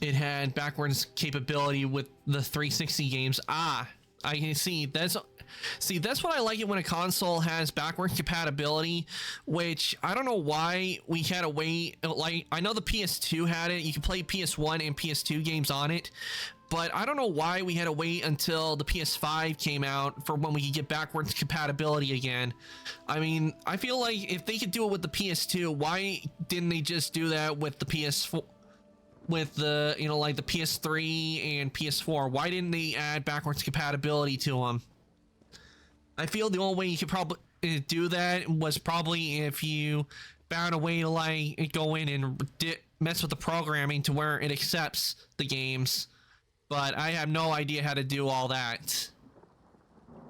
it had backwards capability with the 360 games. I can see that's what I like it when a console has backwards compatibility, which I don't know why we had to wait. Like, I know the PS2 had it. You can play PS1 and PS2 games on it, but I don't know why we had to wait until the PS5 came out for when we could get backwards compatibility again. I mean, I feel like if they could do it with the PS2, why didn't they just do that with the PS4? With the, like the PS3 and PS4, why didn't they add backwards compatibility to them? I feel the only way you could probably do that was probably if you found a way to like go in and mess with the programming to where it accepts the games. But I have no idea how to do all that.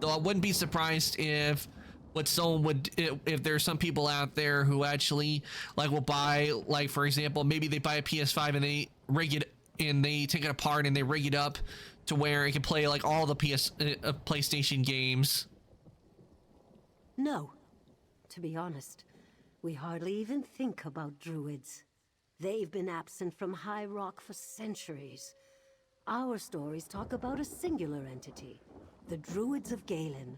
Though I wouldn't be surprised if if there's some people out there who actually like will buy, like, for example, maybe they buy a PS5 and they rig it and they take it apart and they rig it up to where it can play like all the PlayStation games. No. To be honest, we hardly even think about druids. They've been absent from High Rock for centuries. Our stories talk about a singular entity, the Druids of Galen.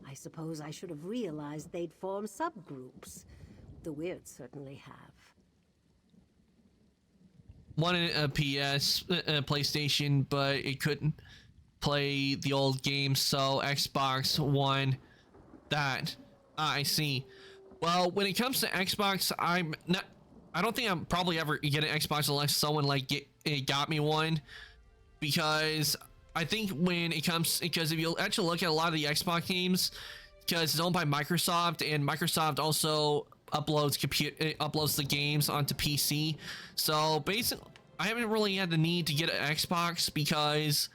I suppose I should have realized they'd form subgroups. The Weirds certainly have. Wanted a PlayStation, but it couldn't play the old games, so Xbox One. That I see. Well, when it comes to Xbox, I don't think I'm probably ever get an Xbox unless someone like got me one, because I think because if you actually look at a lot of the Xbox games, because it's owned by Microsoft, and Microsoft also uploads the games onto PC. So basically, I haven't really had the need to get an Xbox because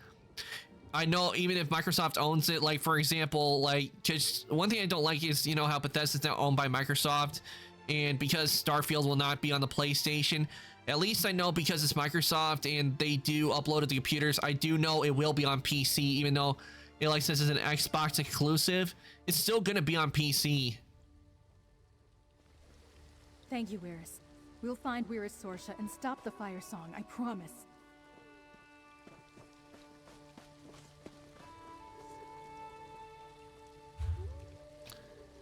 I know even if Microsoft owns it, like for example, like, because one thing I don't like is, how Bethesda's now owned by Microsoft, and because Starfield will not be on the PlayStation, At least I know because it's Microsoft and they do upload it to computers. I do know it will be on PC, even though it like says it's an Xbox exclusive. It's still gonna be on PC. Thank you, Wirrus. We'll find Wirrus Sorsha and stop the Fire Song, I promise.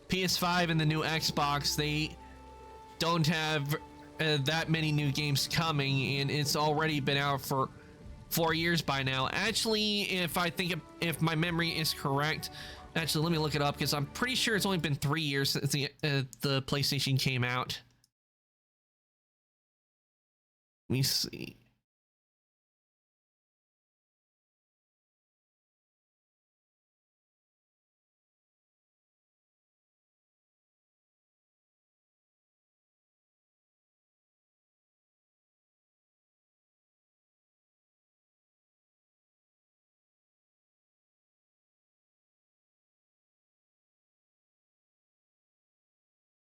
PS5 and the new Xbox, they don't have that many new games coming, and it's already been out for 4 years by now. Actually, if my memory is correct, actually let me look it up because I'm pretty sure it's only been 3 years since the PlayStation came out. Let me see.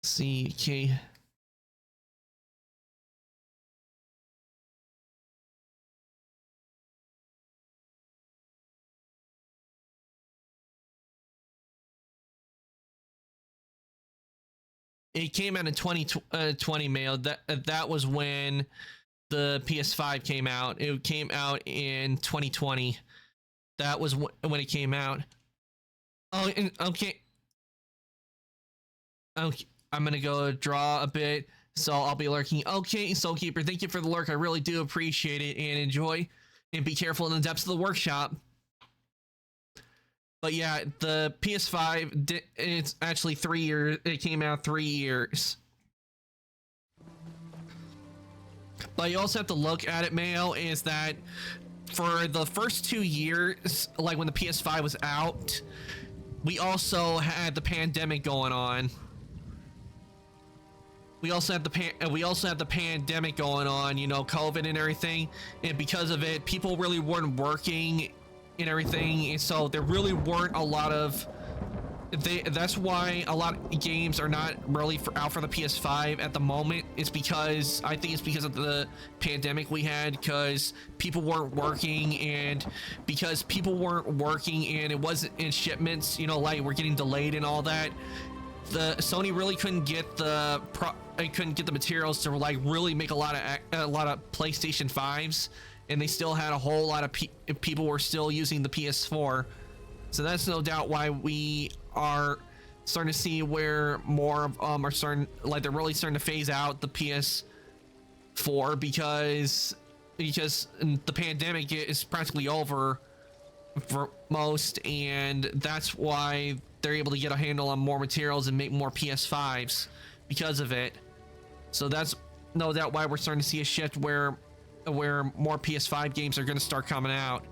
See, okay. It came out in 2020, Mayo. That was when the PS5 came out. It came out in 2020. That was when it came out. Oh, okay. Okay, I'm gonna go draw a bit, so I'll be lurking. Okay, Soulkeeper, thank you for the lurk. I really do appreciate it, and enjoy, and be careful in the depths of the workshop. But yeah, the PS5, it's actually 3 years. It came out 3 years. But you also have to look at it, Mayo, is that for the first 2 years, like when the PS5 was out, we also had the pandemic going on. We also had the pandemic going on, you know, COVID and everything, and because of it, people really weren't working and everything, and so there really weren't a lot of. That's why a lot of games are not really out for the PS5 at the moment. It's because I think it's because of the pandemic we had, because people weren't working, and because people weren't working and it wasn't in shipments, you know, like we're getting delayed and all that. The Sony really couldn't get the materials to like really make a lot of PlayStation 5s, and they still had a whole lot of people were still using the PS4. So that's no doubt why we are starting to see where more of are starting, like they're really starting to phase out the PS4 because the pandemic is practically over for most, and that's why they're able to get a handle on more materials and make more PS5s because of it. So that's no doubt why we're starting to see a shift where more PS5 games are going to start coming out.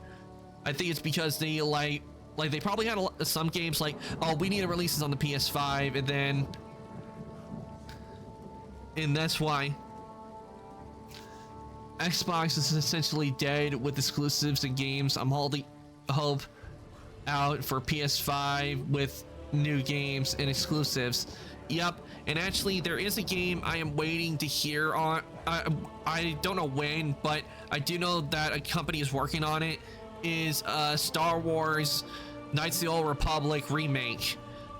I think it's because they like they probably had some games like, oh, we need to release this on the PS5, and that's why Xbox is essentially dead with exclusives and games. I'm holding hope out for PS5 with new games and exclusives. Yep, and actually there is a game I am waiting to hear on. I don't know when, but I do know that a company is working on it. Is Star Wars Knights of the Old Republic remake.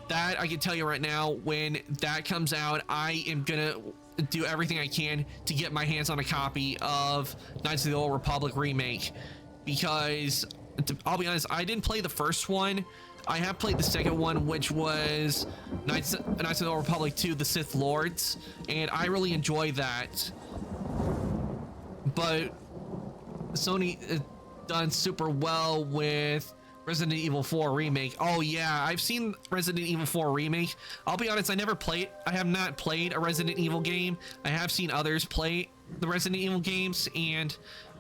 That I can tell you right now, when that comes out, I am gonna do everything I can to get my hands on a copy of Knights of the Old Republic remake, because I'll be honest, I didn't play the first one. I have played the second one, which was Knights of the Old Republic 2, The Sith Lords, and I really enjoyed that. But Sony done super well with Resident Evil 4 remake. Oh yeah, I've seen Resident Evil 4 remake. I'll be honest, I have not played a Resident Evil game. I have seen others play the Resident Evil games, and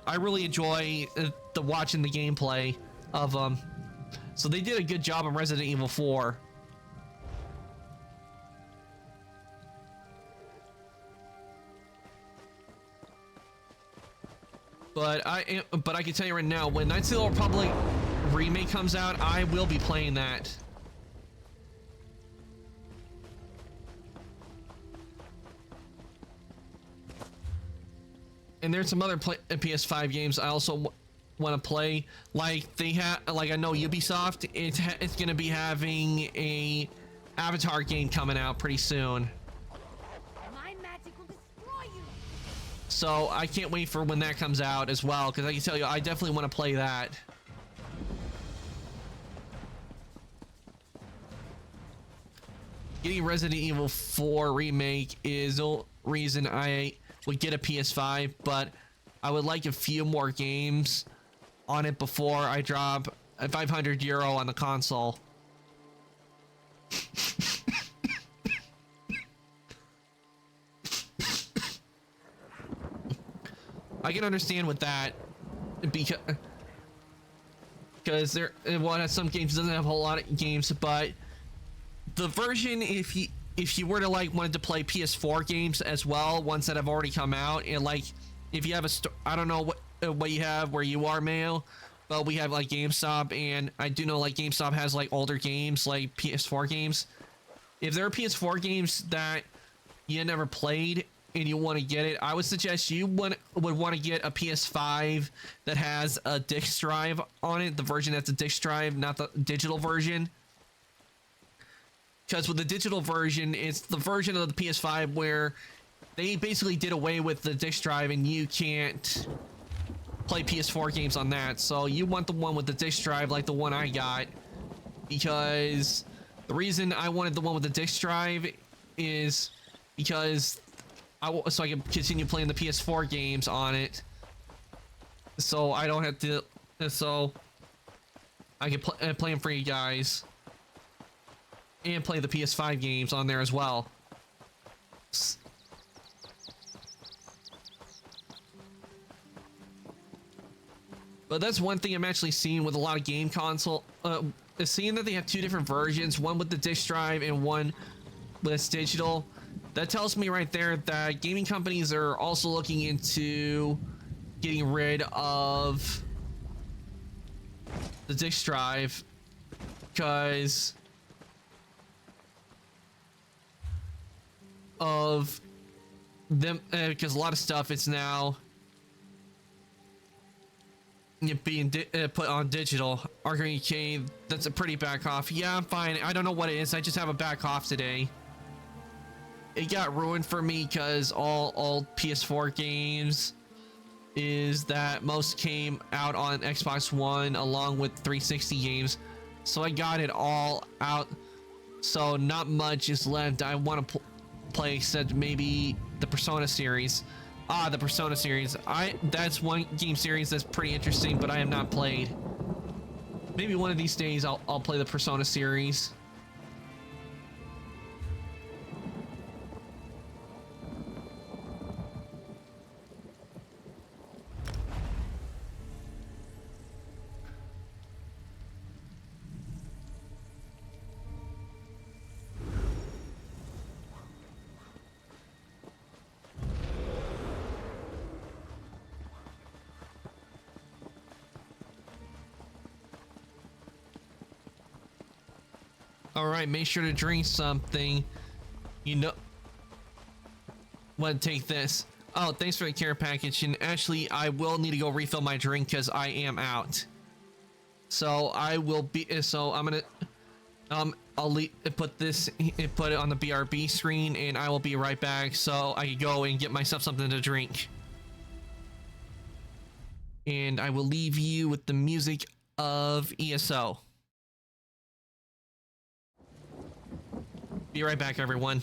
I really enjoy watching the gameplay of them. So they did a good job on Resident Evil 4. But I can tell you right now, when Knights of the Old Republic remake comes out, I will be playing that. and there's some other PS5 games I also want to play. Like they have, like I know Ubisoft, it's gonna be having a Avatar game coming out pretty soon. My magic will destroy you. So I can't wait for when that comes out as well, because I can tell you, I definitely want to play that. Getting Resident Evil 4 remake is the reason I would get a PS5, but I would like a few more games on it before I drop a 500 euro on the console. I can understand with that because there, well, some games doesn't have a whole lot of games, but the version, if you were to like wanted to play PS4 games as well, ones that have already come out, and like if you have a I don't know what you have where you are, Mayo, but we have like GameStop, and I do know like GameStop has like older games like PS4 games. If there are PS4 games that you never played and you want to get it, I would suggest you would want to get a PS5 that has a disc drive on it, the version that's a disc drive, not the digital version. Because with the digital version, it's the version of the PS5 where they basically did away with the disc drive and you can't play PS4 games on that. So you want the one with the disc drive like the one I got, because the reason I wanted the one with the disc drive is because so I can continue playing the PS4 games on it, so I don't have to, so I can play them for you guys and play the PS5 games on there as well. But that's one thing I'm actually seeing with a lot of game console, is seeing that they have two different versions, one with the disc drive and one with digital. That tells me right there that gaming companies are also looking into getting rid of the disc drive, because of them, because a lot of stuff it's now being put on digital. Arcane Cave, that's a pretty back off. Yeah, I'm fine. I don't know what it is. I just have a back off today. It got ruined for me because all PS4 games is that most came out on Xbox One along with 360 games. So I got it all out. So not much is left. I want to play except maybe the Persona series. The Persona series. That's one game series that's pretty interesting, but I have not played. Maybe one of these days I'll play the Persona series. Alright, make sure to drink something. You know what, take this. Oh, thanks for the care package. And actually, I will need to go refill my drink because I am out. So I will be, so I'm gonna I'll put it on the BRB screen, and I will be right back so I can go and get myself something to drink. And I will leave you with the music of ESO. Be right back, everyone.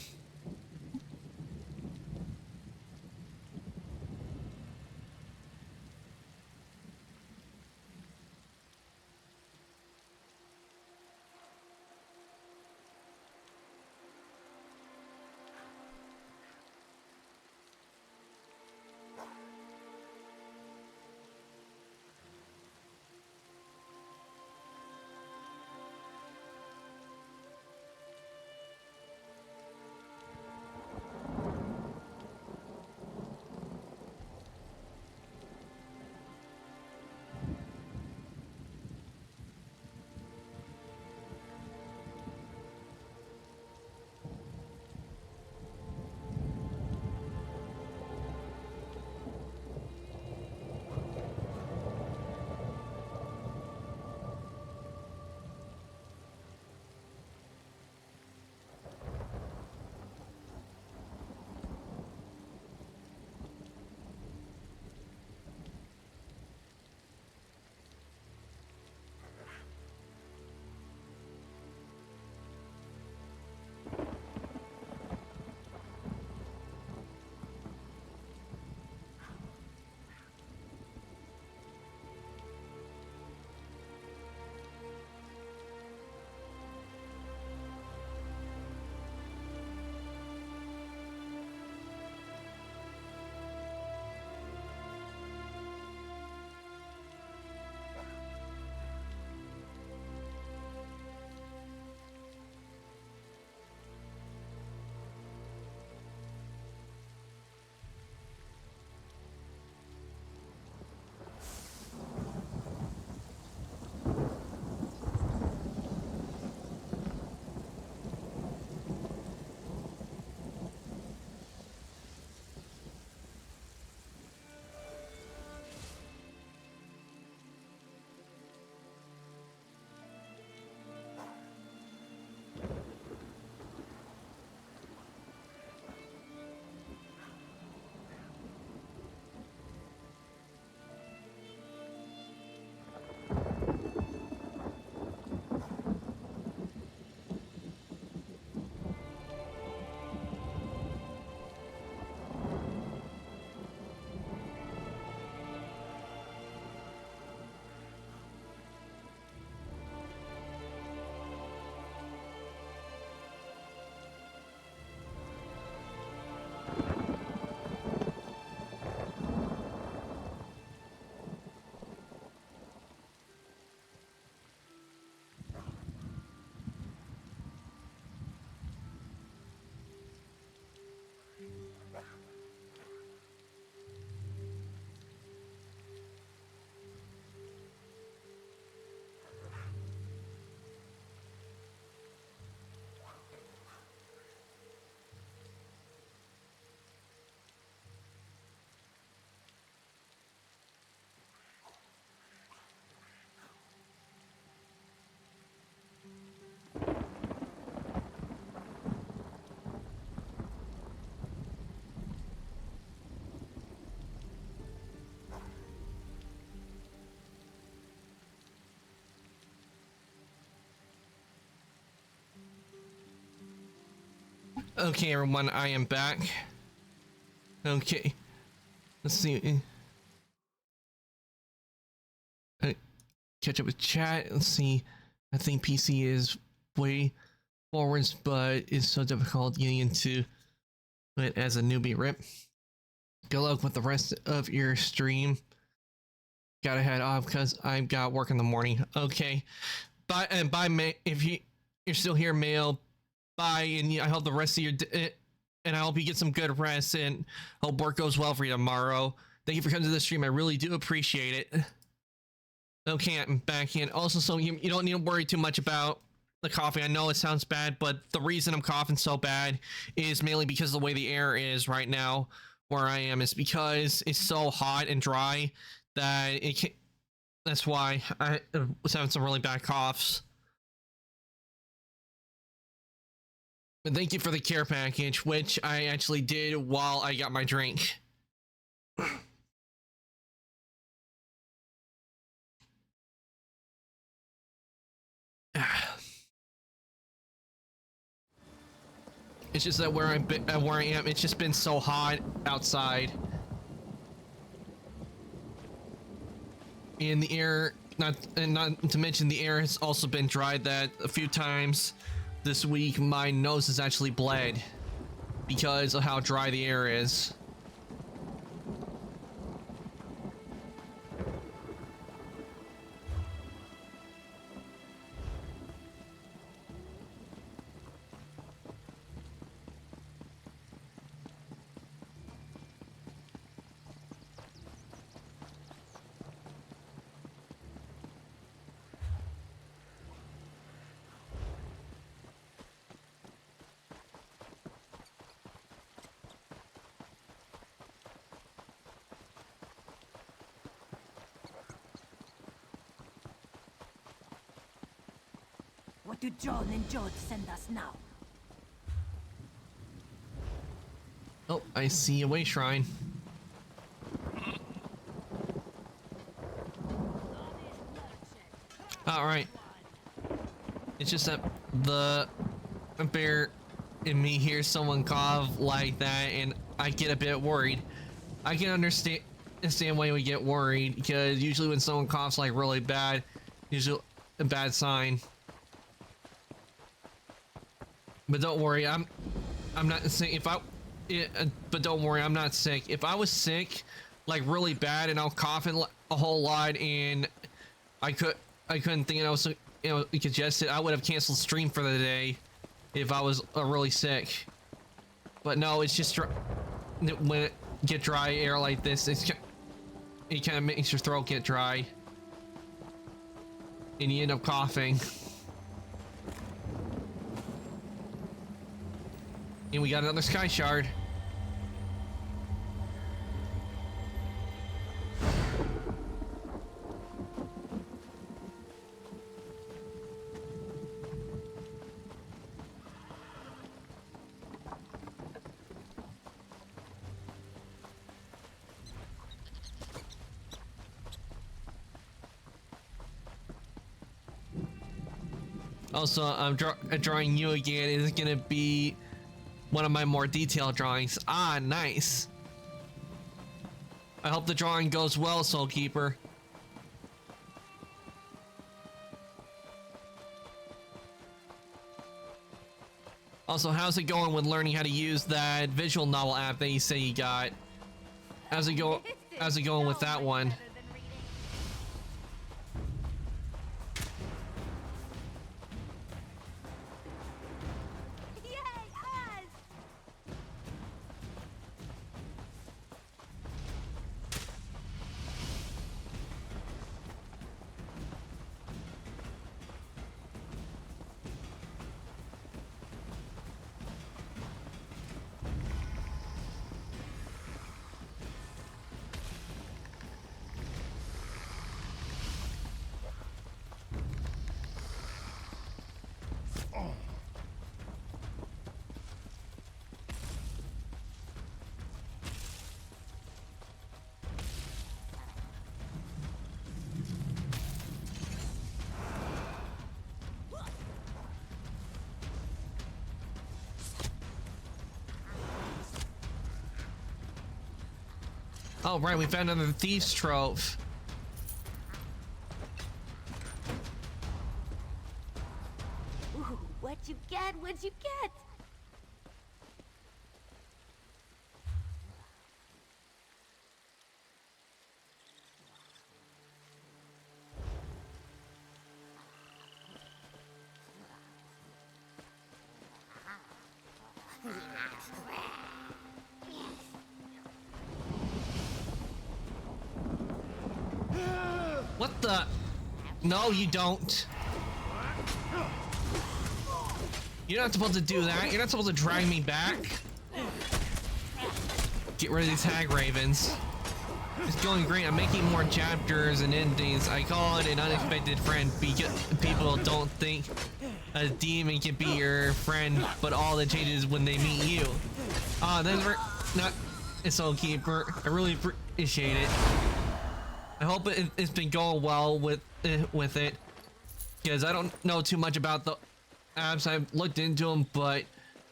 Okay, everyone, I am back. Okay. Let's see. Catch up with chat. Let's see. I think PC is way forwards, but it's so difficult getting into it as a newbie. Rip. Good luck with the rest of your stream. Gotta head off because I've got work in the morning. Okay. Bye. And bye, May. If you're still here, Mail. Bye. And I hope the rest of your and I hope you get some good rest and hope work goes well for you tomorrow. Thank you for coming to the stream. I really do appreciate it. Okay, I'm back in. Also, so you don't need to worry too much about the coughing. I know it sounds bad, but the reason I'm coughing so bad is mainly because of the way the air is right now where I am. Is because it's so hot and dry that it can. That's why I was having some really bad coughs. But thank you for the care package, which I actually did while I got my drink. It's just that where I am, it's just been so hot outside. And the air, not to mention the air has also been dried that a few times this week my nose has actually bled because of how dry the air is. What do John and George send us now? Oh, I see a way shrine. Alright. It's just that the bear in me hears someone cough like that and I get a bit worried. I can understand why we get worried, because usually when someone coughs like really bad, usually a bad sign. But don't worry, I'm not sick. But don't worry, I'm not sick. If I was sick, like really bad, and I was coughing a whole lot, and I couldn't think, and I was congested, I would have canceled stream for the day if I was really sick. But no, it's just when it get dry air like this, it kind of makes your throat get dry, and you end up coughing. And we got another sky shard. Also, I'm drawing you again. It's gonna be one of my more detailed drawings. Ah, nice. I hope the drawing goes well, Soul Keeper. Also, how's it going with learning how to use that visual novel app that you say you got? How's it going with that one? Oh, right, we found another Thieves' Trove. Ooh, what'd you get? What'd you get? What the? No, you don't. You're not supposed to do that. You're not supposed to drag me back. Get rid of these hag ravens. It's going great. I'm making more chapters and endings. I call it an unexpected friend because people don't think a demon can be your friend, but all that changes when they meet you. That's not a Soul Keeper. I really appreciate it. I hope it's been going well with it, because I don't know too much about the apps. I've looked into them, but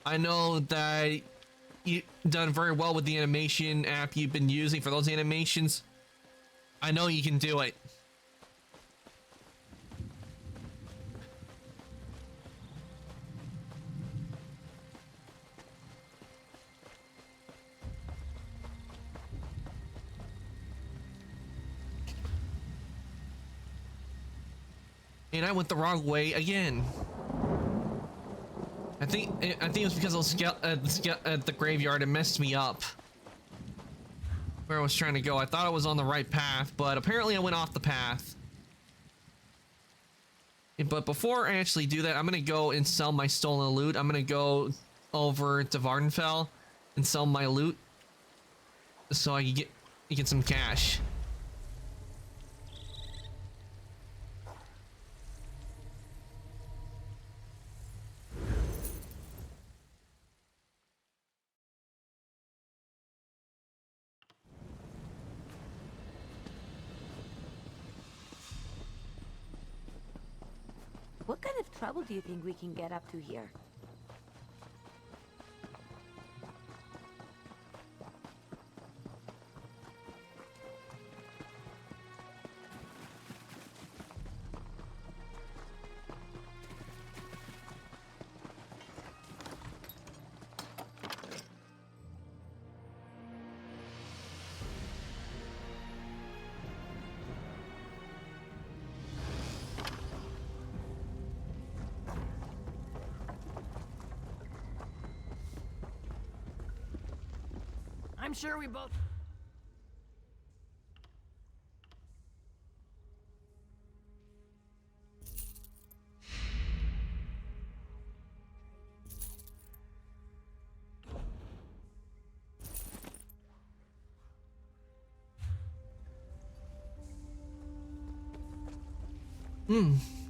I know that you've done very well with the animation app you've been using for those animations. I know you can do it. And I went the wrong way again. I think it was because of the graveyard. It messed me up. Where I was trying to go. I thought I was on the right path, but apparently I went off the path. But before I actually do that, I'm gonna go and sell my stolen loot. I'm gonna go over to Vardenfell and sell my loot so I can get some cash. What kind of trouble do you think we can get up to here? I'm sure we both...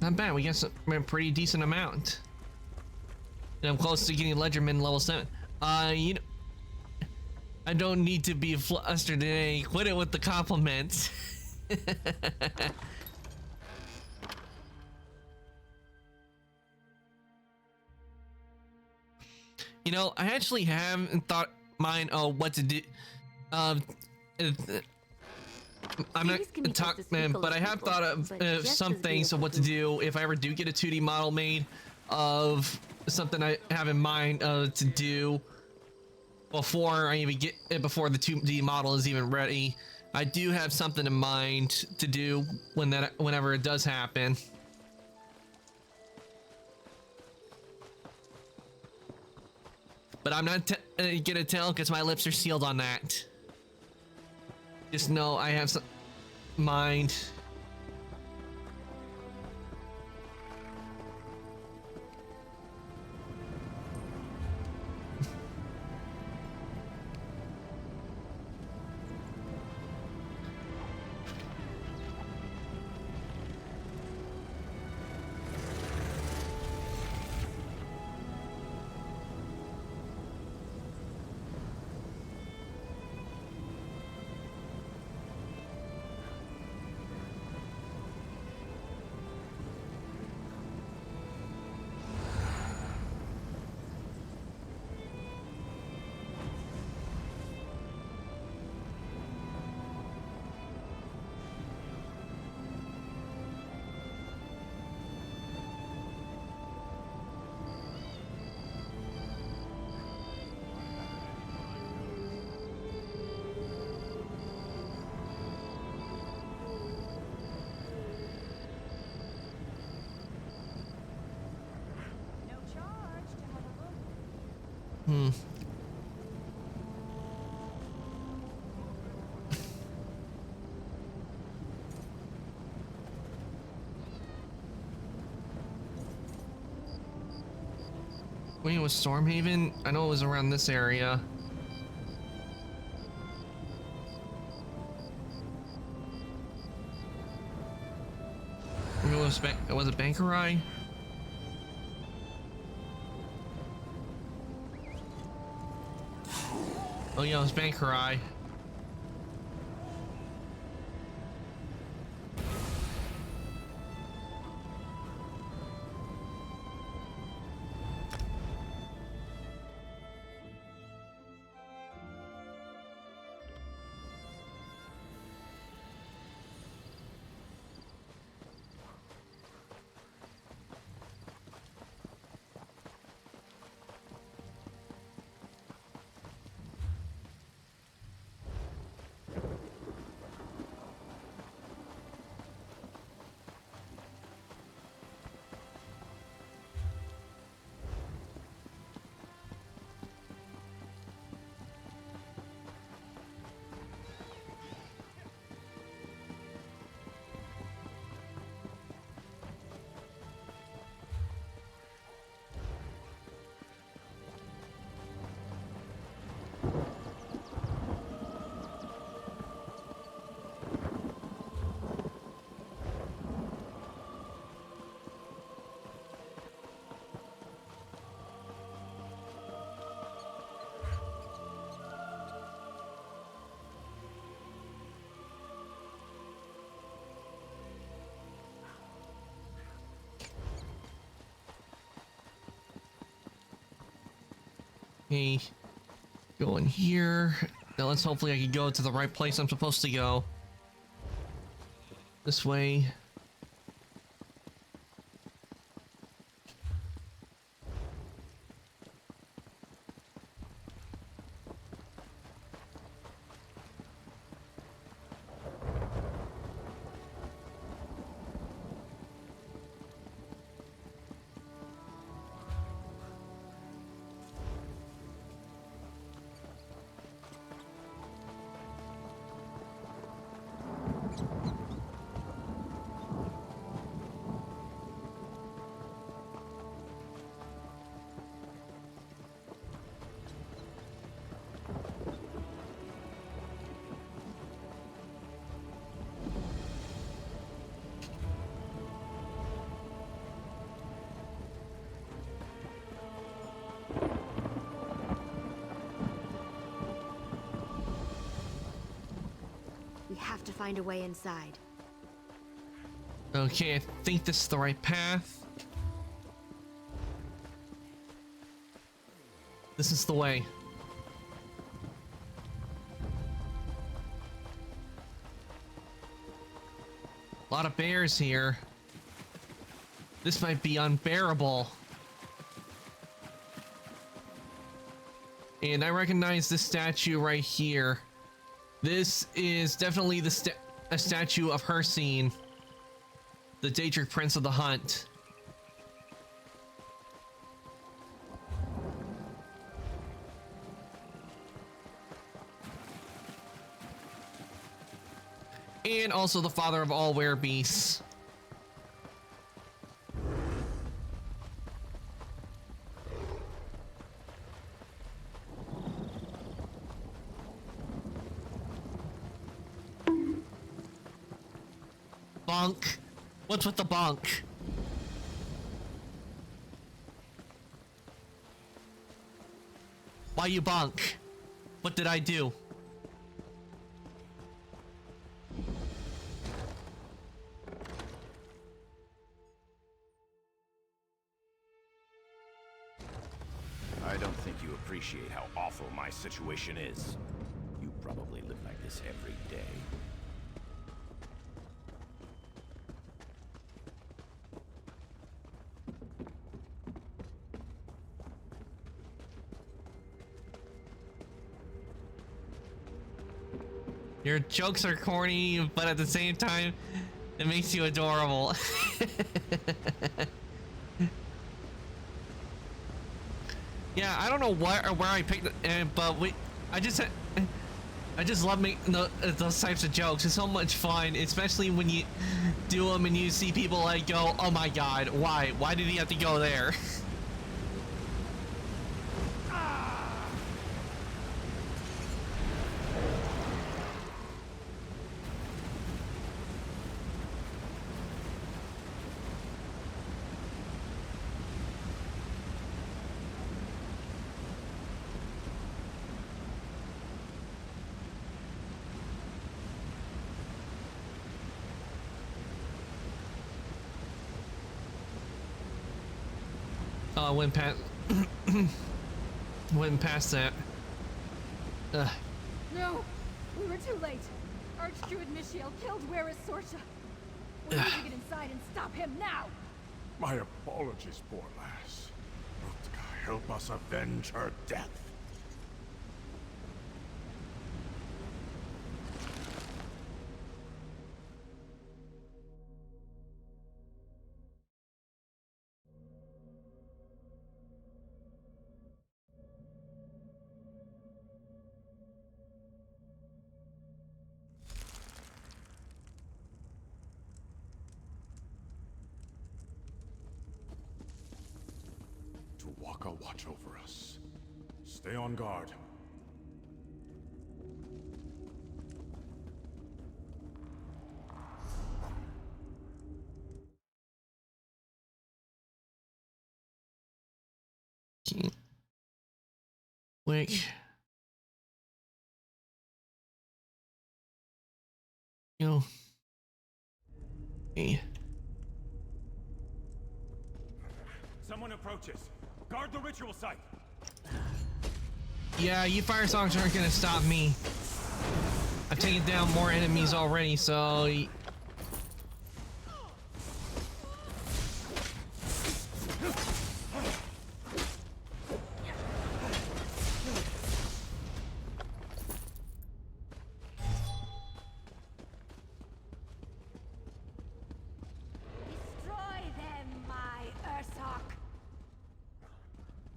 Not bad. We got a pretty decent amount. And I'm close to getting Ledgerman level 7. You know, I don't need to be flustered today. Quit it with the compliments. You know, I actually haven't thought mine what to do. I'm not a talk man, but I have thought of some things of what to do if I ever do get a 2D model made of something I have in mind to do before I even get it, before the 2D model is even ready. I do have something in mind to do whenever it does happen. But I'm not gonna tell because my lips are sealed on that. Just know I have some mind. Wait, it was Stormhaven? I know it was around this area. Maybe was it Bankerai? Oh yeah, it was Bankerai. Okay, go in here. Now let's hopefully I can go to the right place I'm supposed to go. This way. We have to find a way inside. Okay, I think this is the right path. This is the way. A lot of bears here. This might be unbearable. And I recognize this statue right here. This is definitely a statue of Hircine, the Daedric Prince of the Hunt. And also the father of all werebeasts. Bonk. What's with the bonk? Why you bonk? What did I do? I don't think you appreciate how awful my situation is. You probably live like this every day. Your jokes are corny, but at the same time, it makes you adorable. Yeah, I don't know what or where I picked it, but I just love making those types of jokes. It's so much fun, especially when you do them and you see people like go, "Oh my God, why? Why did he have to go there?" Oh, I went past went past that. Ugh. No! We were too late. Archdruid Mishiel killed Weris Sorcha. We need to get inside and stop him now! My apologies, poor lass. Rutka, help us avenge her death. Tu'whacca watch over us. Stay on guard. Quick. Yo. Hey. Someone approaches. Guard the ritual site. Yeah, you fire songs aren't gonna stop me. I've taken down more enemies already, so.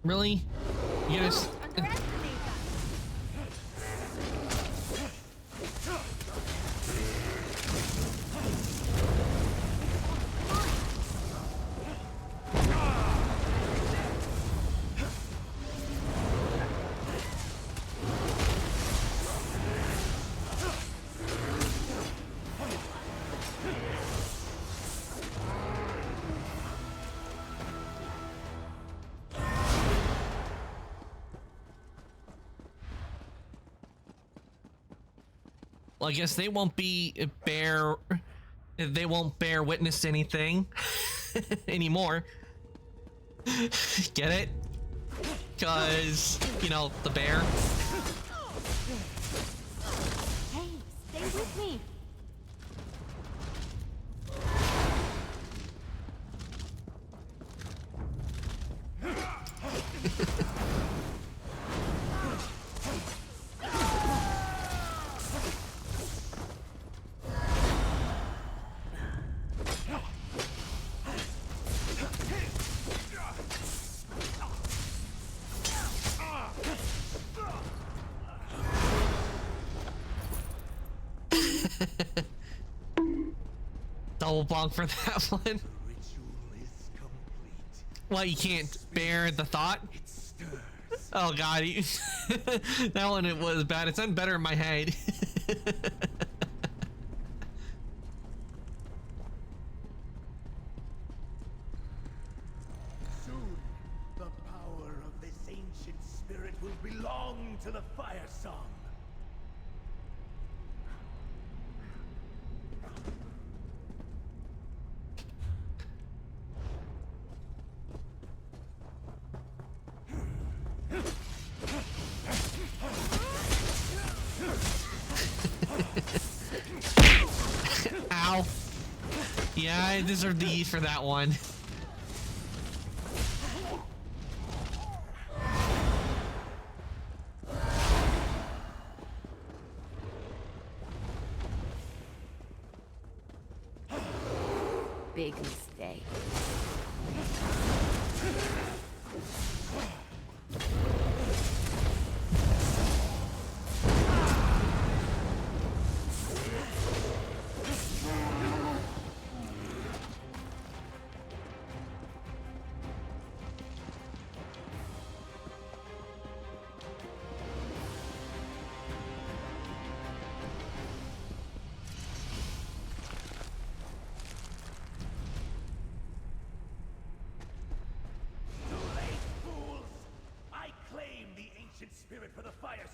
Really? You just. Well, I guess they won't bear witness to anything anymore. Get it? Cause, you know, the bear. Hey, stay with me. Double bonk for that one. What, you can't bear the thought? Oh god, that one it was bad. It's done better in my head. Soon, the power of this ancient spirit will belong to the Fire Song. Ow. Yeah, I deserve the E for that one. Big mistake.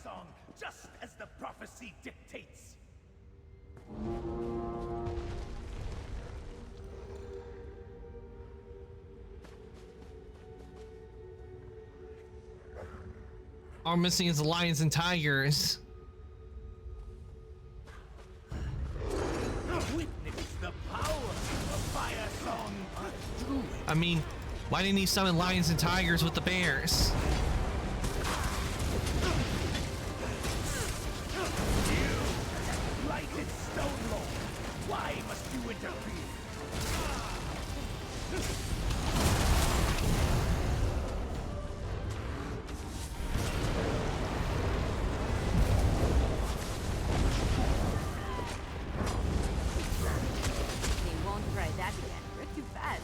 song, just as the prophecy dictates. All I'm missing is the lions and tigers. Witness the power of Fire Song Druid. I mean, why didn't he summon lions and tigers with the bears? You, blighted Stone Lord, why must you interfere? They won't try that again. We're too fast.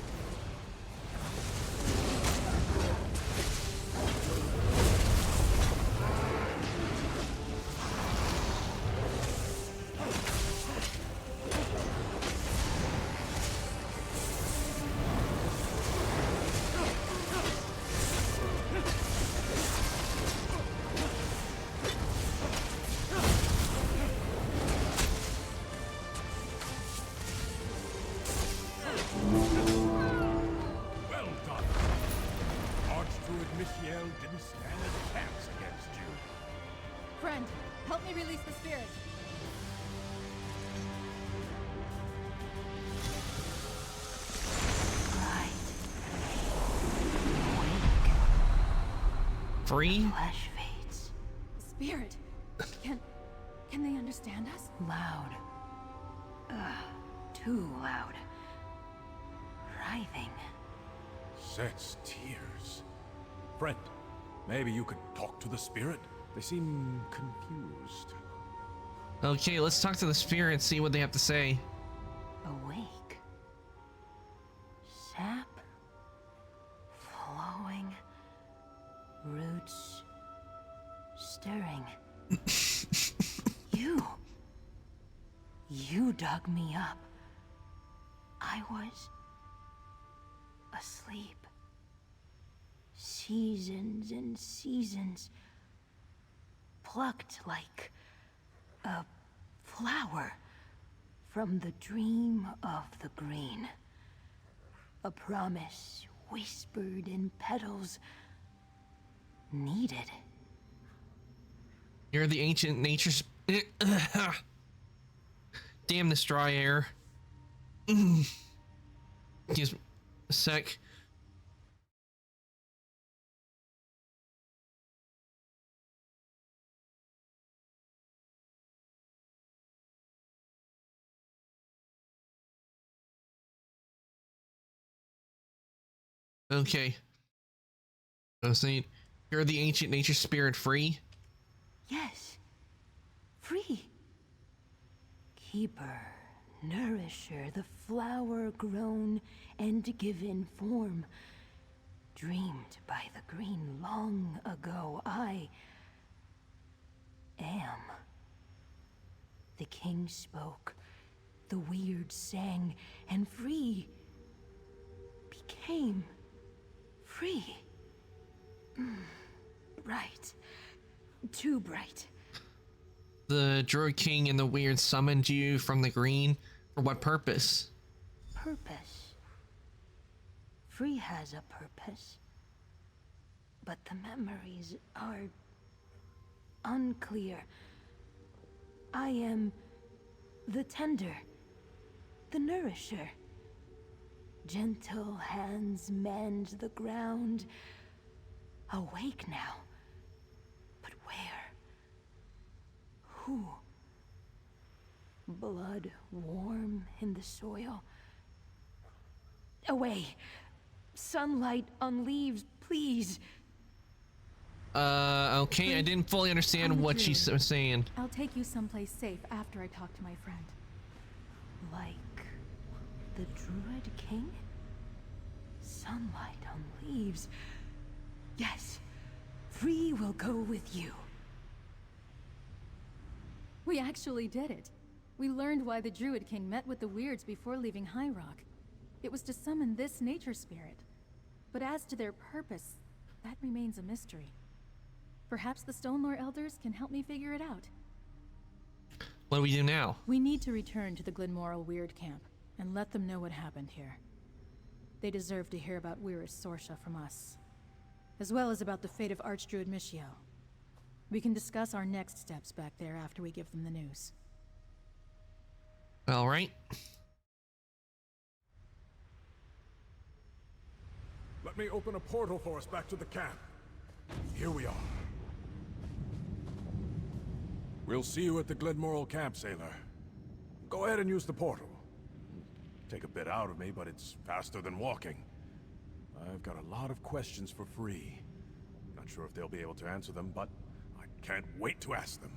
Well done. Archdruid Michiel didn't stand a chance against you. Friend, help me release the spirit. Free? Flesh fades. Spirit, can they understand us? Loud. Too loud. Writhing. Sets tears. Friend, maybe you could talk to the spirit? They seem confused. Okay, let's talk to the spirit and see what they have to say. Awake. Sap. Flowing. Roots. Stirring. You dug me up. I was asleep. Seasons and seasons. Plucked like a flower from the dream of the green. A promise whispered in petals needed. You're the ancient nature's. Damn this dry air. Excuse me a sec. Okay. I was saying, you're the ancient nature spirit free? Yes. Free. Keeper, nourisher, the flower grown and given form. Dreamed by the green long ago, I am. The king spoke, the weird sang, and free became free. Bright. Too bright. The Druid King and the Weird summoned you from the green. For what purpose? Purpose. Free has a purpose. But the memories are unclear. I am the tender, the nourisher. Gentle hands mend the ground. Awake now. But where? Who? Blood warm in the soil. Away. Sunlight on leaves, please. Okay, I didn't fully understand what she's saying. I'll take you someplace safe after I talk to my friend. Like the Druid King? Sunlight on leaves. Yes, Free will go with you. We actually did it. We learned why the Druid King met with the Weirds before leaving High Rock. It was to summon this nature spirit. But as to their purpose, that remains a mystery. Perhaps the Stonelore elders can help me figure it out. What do we do now? We need to return to the Glenmoral Weird Camp and let them know what happened here. They deserve to hear about Weirus Sorsha from us, as well as about the fate of Archdruid Michio. We can discuss our next steps back there after we give them the news. All right. Let me open a portal for us back to the camp. Here we are. We'll see you at the Glenmoral camp, sailor. Go ahead and use the portal. Take a bit out of me, but it's faster than walking. I've got a lot of questions for Free. Not sure if they'll be able to answer them, but I can't wait to ask them.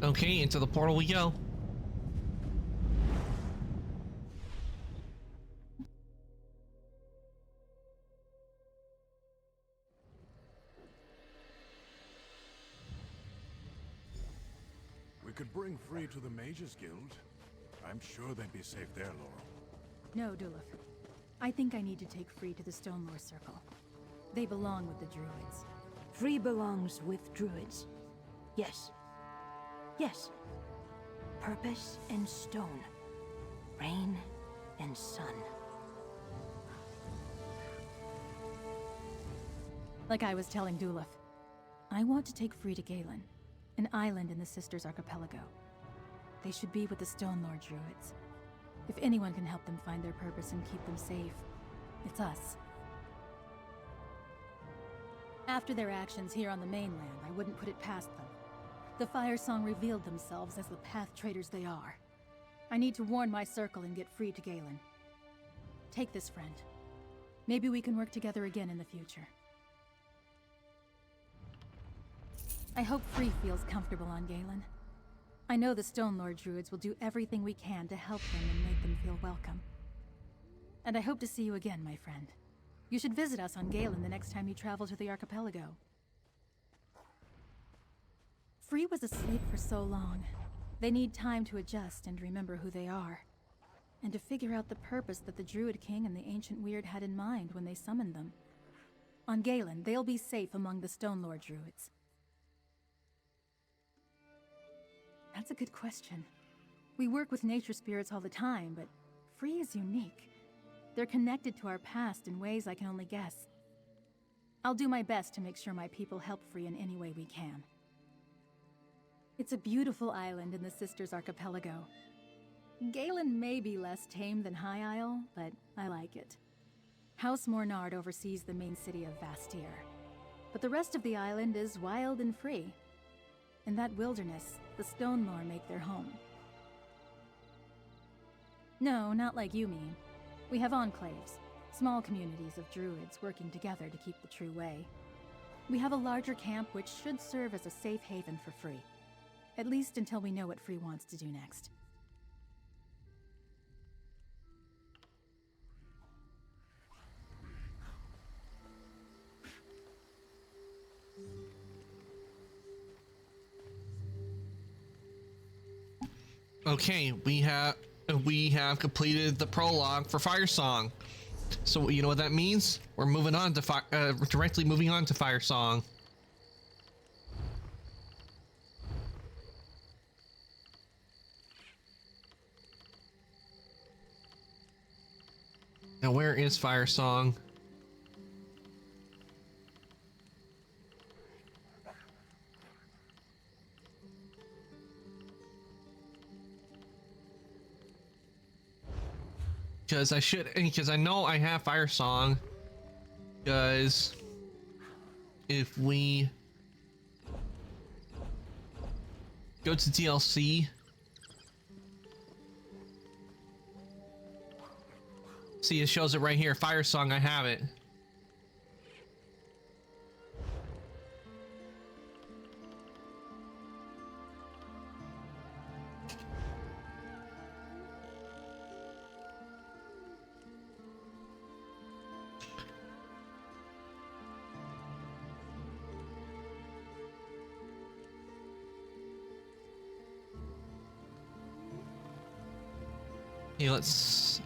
Okay, into the portal we go. We could bring Free to the Mages Guild. I'm sure they'd be safe there, Laurel. No, Duluth. I think I need to take Free to the Stonelore Circle. They belong with the Druids. Free belongs with Druids. Yes. Yes. Purpose and stone. Rain and sun. Like I was telling Duluth, I want to take Free to Galen, an island in the Sisters Archipelago. They should be with the Stonelore Druids. If anyone can help them find their purpose and keep them safe, it's us. After their actions here on the mainland, I wouldn't put it past them. The Firesong revealed themselves as the path traders they are. I need to warn my circle and get Free to Galen. Take this, friend. Maybe we can work together again in the future. I hope Free feels comfortable on Galen. I know the Stonelore Druids will do everything we can to help them and make them feel welcome. And I hope to see you again, my friend. You should visit us on Galen the next time you travel to the archipelago. Free was asleep for so long. They need time to adjust and remember who they are. And to figure out the purpose that the Druid King and the Ancient Weird had in mind when they summoned them. On Galen, they'll be safe among the Stonelore Druids. That's a good question. We work with nature spirits all the time, but Free is unique. They're connected to our past in ways I can only guess. I'll do my best to make sure my people help Free in any way we can. It's a beautiful island in the Sisters Archipelago. Galen may be less tame than High Isle, but I like it. House Mornard oversees the main city of Vastir, but the rest of the island is wild and free. In that wilderness, the Stonelore make their home. No, not like you mean. We have enclaves, small communities of druids working together to keep the true way. We have a larger camp which should serve as a safe haven for Free. At least until we know what Free wants to do next. Okay, we have completed the prologue for Firesong. So you know what that means? We're moving on to directly moving on to Firesong. Now where is Firesong? Because I know I have Firesong. Because if we go to DLC, see, it shows it right here. Firesong, I have it. Yeah, let's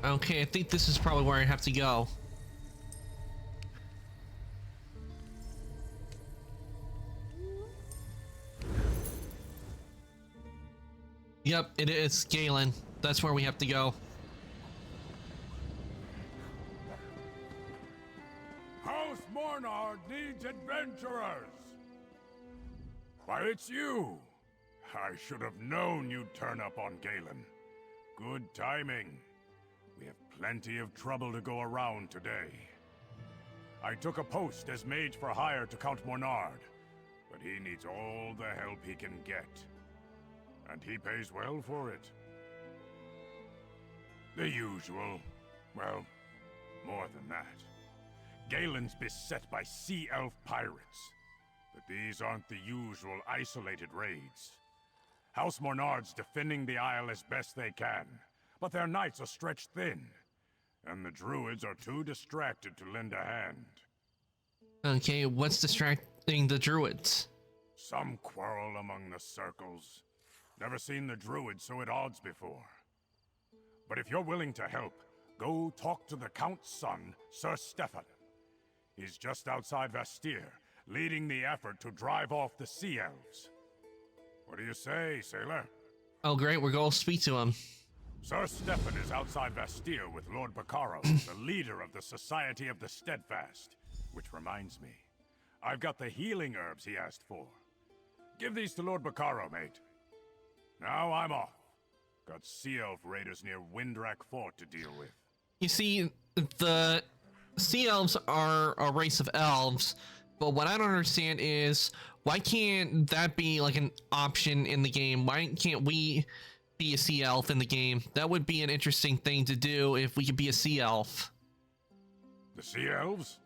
Okay, I think this is probably where I have to go. Yep, it is Galen. That's where we have to go. House Mornard needs adventurers! Why, it's you! I should have known you'd turn up on Galen. Good timing. We have plenty of trouble to go around today. I took a post as mage for hire to Count Mornard, but he needs all the help he can get. And he pays well for it. The usual. Well, more than that. Galen's beset by sea elf pirates. But these aren't the usual isolated raids. House Mornard's defending the Isle as best they can, but their knights are stretched thin, and the druids are too distracted to lend a hand. Okay, what's distracting the druids? Some quarrel among the circles. Never seen the druids so at odds before. But if you're willing to help, go talk to the Count's son, Sir Stefan. He's just outside Vastir, leading the effort to drive off the Sea Elves. What do you say, sailor? Oh great, we're going to speak to him. Sir Stefan is outside Vastir with Lord Bacaro, the leader of the Society of the Steadfast. Which reminds me, I've got the healing herbs he asked for. Give these to Lord Bacaro, mate. Now I'm off. Got Sea Elf raiders near Windrak Fort to deal with. You see, the Sea Elves are a race of elves, but what I don't understand is, why can't that be like an option in the game? Why can't we be a Sea Elf in the game? That would be an interesting thing to do if we could be a Sea Elf. The Sea Elves?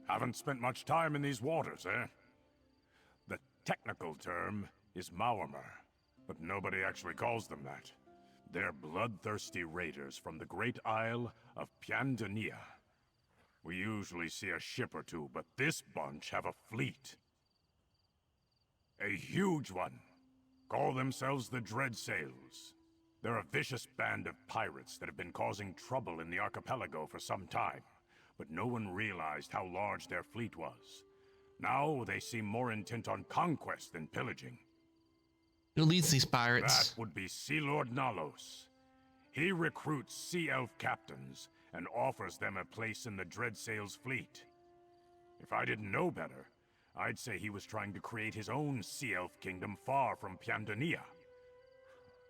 Haven't spent much time in these waters, eh? The technical term is Maormer, but nobody actually calls them that. They're bloodthirsty raiders from the great isle of Piandania. We usually see a ship or two, but this bunch have a fleet. A huge one. Call themselves the Dreadsails. They're a vicious band of pirates that have been causing trouble in the archipelago for some time, but no one realized how large their fleet was. Now they seem more intent on conquest than pillaging. Who leads these pirates? That would be Sea Lord Nalos. He recruits Sea Elf captains and offers them a place in the Dreadsails fleet. If I didn't know better, I'd say he was trying to create his own Sea Elf kingdom far from Piandania.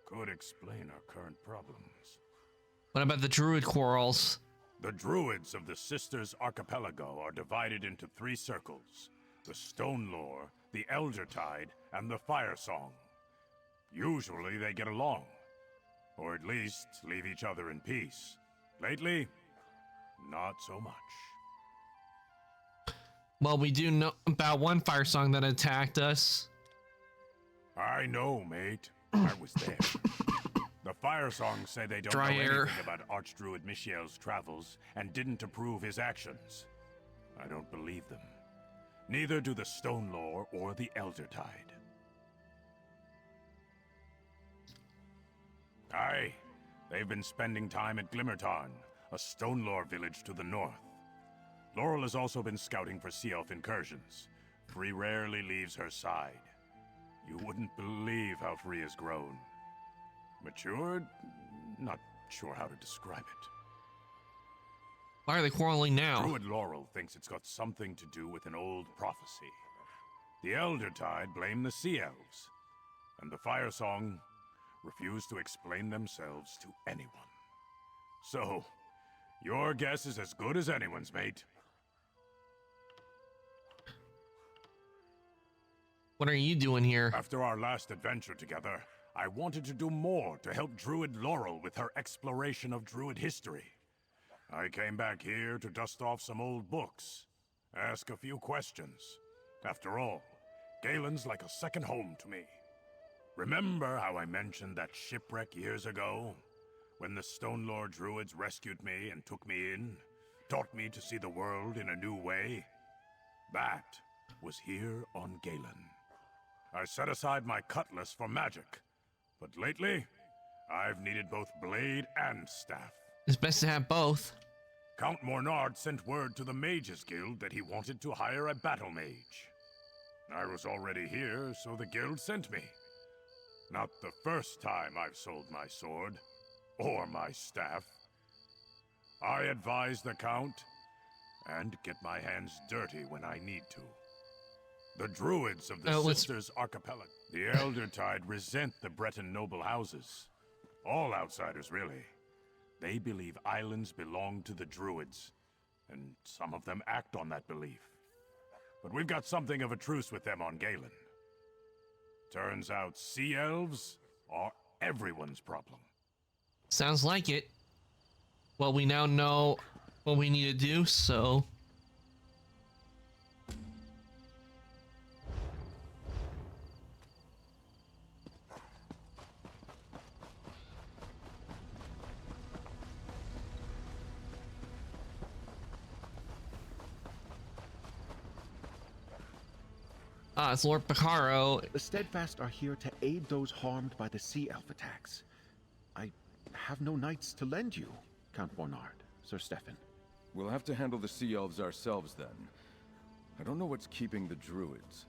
Could explain our current problems. What about the druid quarrels? The druids of the Sisters Archipelago are divided into 3 circles. The Stone Lore, the Eldertide, and the Fire Song. Usually they get along, or at least leave each other in peace. Lately, not so much. Well, we do know about one Fire Song that attacked us. I know, mate. I was there. The Fire Songs say they don't know anything about Archdruid Michiel's travels and didn't approve his actions. I don't believe them. Neither do the Stone Lore or the Eldertide. Aye, they've been spending time at Glimmertarn, a Stone Lore village to the north. Laurel has also been scouting for Sea Elf incursions. Free rarely leaves her side. You wouldn't believe how Free has grown. Matured? Not sure how to describe it. Why are they quarreling now? Druid Laurel thinks it's got something to do with an old prophecy. The Eldertide blame the Sea Elves, and the Fire Song refuse to explain themselves to anyone. So, your guess is as good as anyone's, mate. What are you doing here? After our last adventure together, I wanted to do more to help Druid Laurel with her exploration of Druid history. I came back here to dust off some old books, ask a few questions. After all, Galen's like a second home to me. Remember how I mentioned that shipwreck years ago? When the Stone Lore Druids rescued me and took me in, taught me to see the world in a new way? That was here on Galen. I set aside my cutlass for magic, but lately, I've needed both blade and staff. It's best to have both. Count Mornard sent word to the Mages Guild that he wanted to hire a battle mage. I was already here, so the guild sent me. Not the first time I've sold my sword, or my staff. I advise the Count, and get my hands dirty when I need to. The druids of the Sisters Archipelago, the Eldertide, resent the Breton noble houses. All outsiders, really. They believe islands belong to the druids, and some of them act on that belief. But we've got something of a truce with them on Galen. Turns out sea elves are everyone's problem. Sounds like it. Well, we now know what we need to do, so... it's Lord Picaro. The Steadfast are here to aid those harmed by the Sea Elf attacks. I have no knights to lend you, Count Mornard, Sir Stefan. We'll have to handle the Sea Elves ourselves, then. I don't know what's keeping the druids.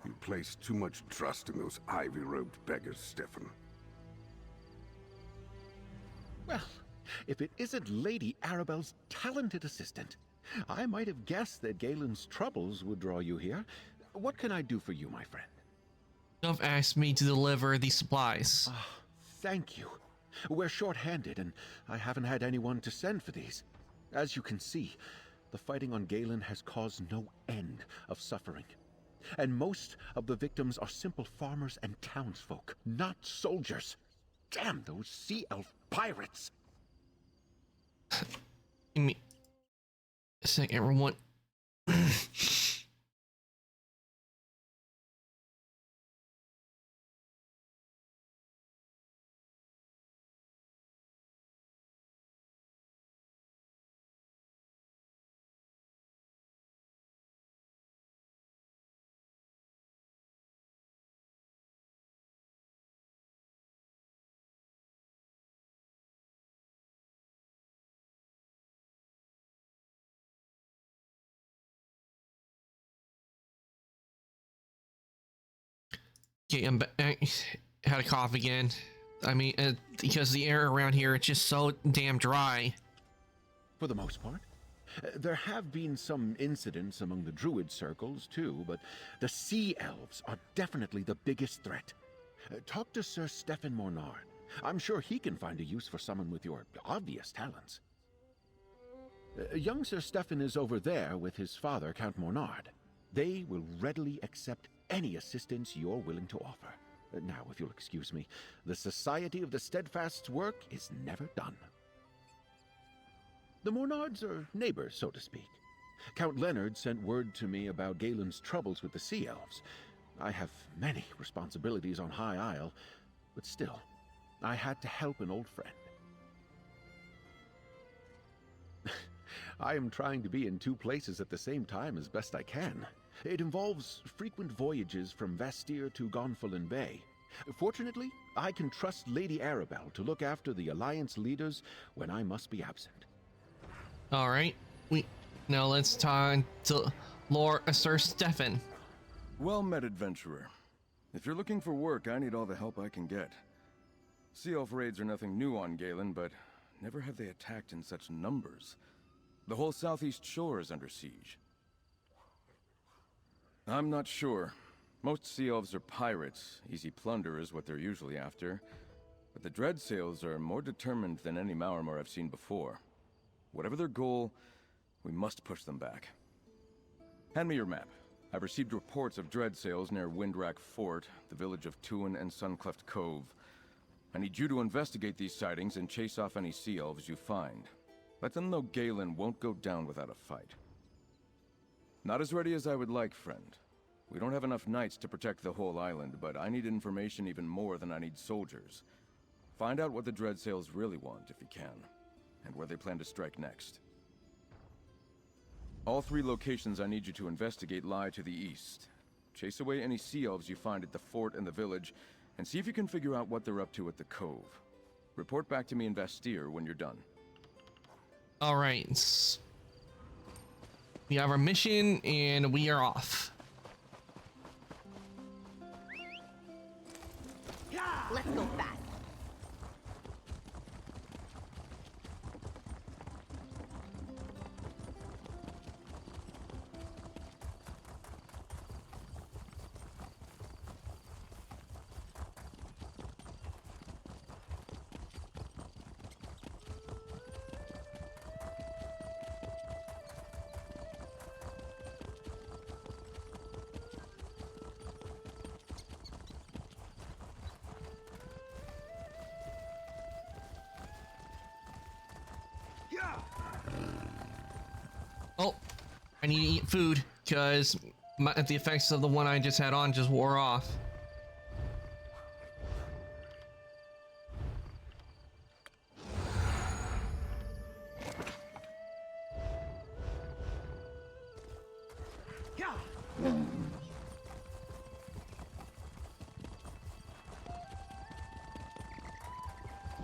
You place too much trust in those ivy-robed beggars, Stefan. Well, if it isn't Lady Arabelle's talented assistant, I might have guessed that Galen's troubles would draw you here. What can I do for you, my friend? You've asked me to deliver these supplies. Thank you. We're short-handed, and I haven't had anyone to send for these. As you can see, the fighting on Galen has caused no end of suffering. And most of the victims are simple farmers and townsfolk, not soldiers. Damn those sea elf pirates! Give me a sec, everyone. Okay, I had a cough again. I mean, because the air around here, it's just so damn dry. For the most part. There have been some incidents among the druid circles, too, but the sea elves are definitely the biggest threat. Talk to Sir Stefan Mornard. I'm sure he can find a use for someone with your obvious talents. Young Sir Stefan is over there with his father, Count Mornard. They will readily accept any assistance you're willing to offer. Now, if you'll excuse me, the Society of the Steadfast's work is never done. The Mornards are neighbors, so to speak. Count Leonard sent word to me about Galen's troubles with the Sea Elves. I have many responsibilities on High Isle, but still, I had to help an old friend. I am trying to be in two places at the same time as best I can. It involves frequent voyages from Vastir to Gonfalon Bay. Fortunately, I can trust Lady Arabelle to look after the Alliance leaders when I must be absent. All right, now let's talk to Lord Sir Stefan. Well met, adventurer. If you're looking for work, I need all the help I can get. Sea Elf raids are nothing new on Galen, but never have they attacked in such numbers. The whole southeast shore is under siege. I'm not sure. Most Sea Elves are pirates. Easy plunder is what they're usually after. But the Dreadsails are more determined than any Maormer I've seen before. Whatever their goal, we must push them back. Hand me your map. I've received reports of Dreadsails near Windrack Fort, the village of Tuin and Suncleft Cove. I need you to investigate these sightings and chase off any Sea Elves you find. Let them know Galen won't go down without a fight. Not as ready as I would like, friend. We don't have enough knights to protect the whole island, but I need information even more than I need soldiers. Find out what the Dreadsails really want, if you can, and where they plan to strike next. All three locations I need you to investigate lie to the east. Chase away any Sea Elves you find at the fort and the village, and see if you can figure out what they're up to at the cove. Report back to me in Vastir when you're done. All right. We have our mission and we are off. Let's go fast. Oh, I need to eat food because the effects of the one I just had on just wore off.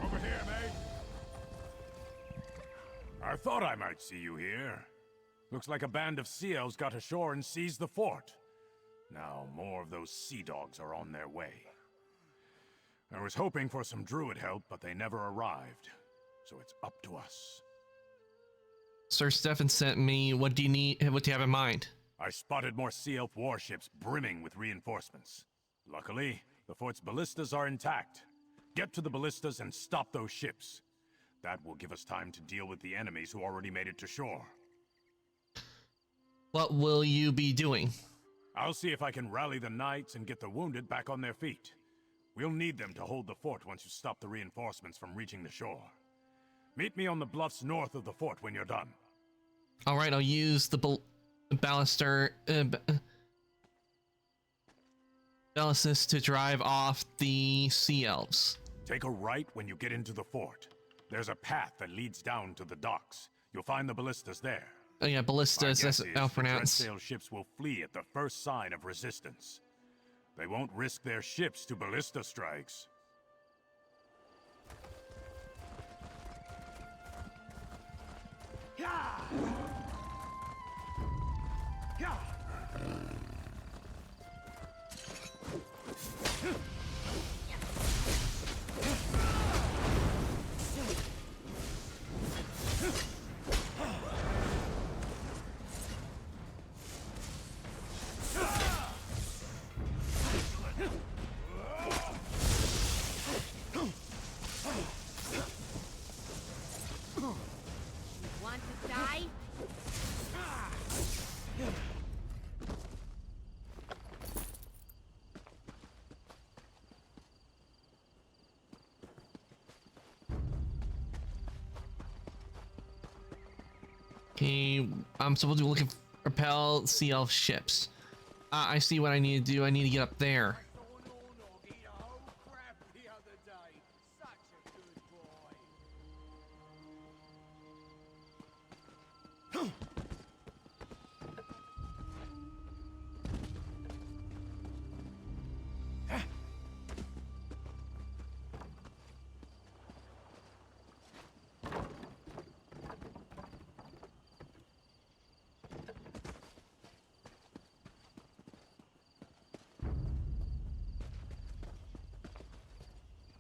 Over here, mate. I thought I might see you here. Looks like a band of sea elves got ashore and seized the fort. Now more of those sea dogs are on their way. I was hoping for some druid help, but they never arrived. So it's up to us. Sir Stefan sent me. What do you need? What do you have in mind? I spotted more sea elf warships brimming with reinforcements. Luckily, the fort's ballistas are intact. Get to the ballistas and stop those ships. That will give us time to deal with the enemies who already made it to shore. What will you be doing? I'll see if I can rally the knights and get the wounded back on their feet. We'll need them to hold the fort once you stop the reinforcements from reaching the shore. Meet me on the bluffs north of the fort when you're done. All right, I'll use the ballistas to drive off the sea elves. Take a right when you get into the fort. There's a path that leads down to the docks. You'll find the ballistas there. Oh yeah, ballistas, that's how pronounced. The Dreadsail ships will flee at the first sign of resistance. They won't risk their ships to ballista strikes. Want to die? Okay, I'm supposed to be looking for repel sea elf ships. I see what I need to do. I need to get up there.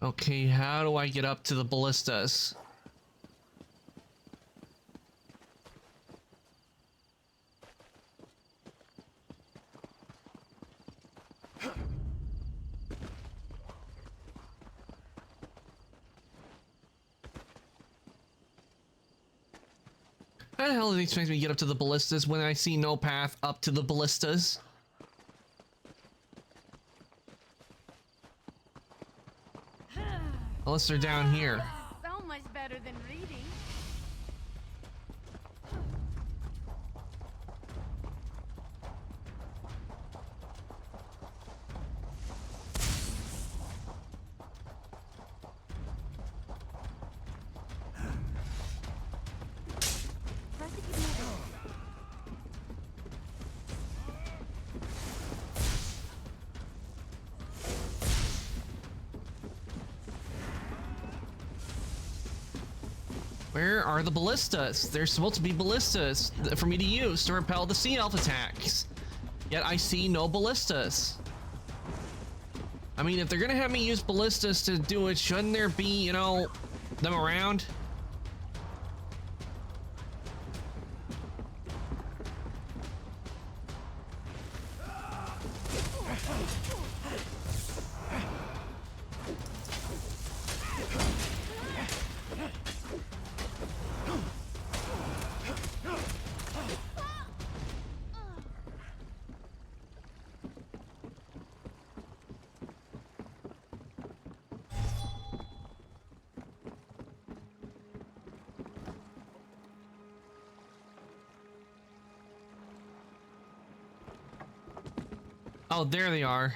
Okay, how do I get up to the ballistas? How the hell do they expect me to get up to the ballistas when I see no path up to the ballistas? Unless they're down here. So much better than reading. Where are the ballistas? There's supposed to be ballistas for me to use to repel the sea elf attacks. Yet I see no ballistas. I mean, if they're gonna have me use ballistas to do it, shouldn't there be, you know, them around? Oh, there they are.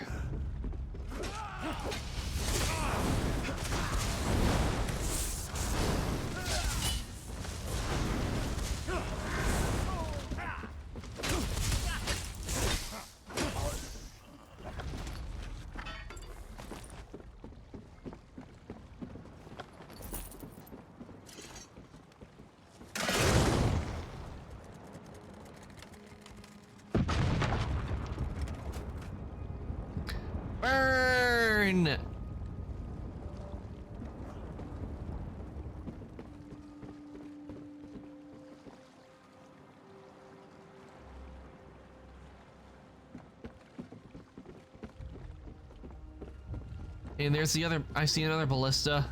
Burn! And there's the other, I see another ballista.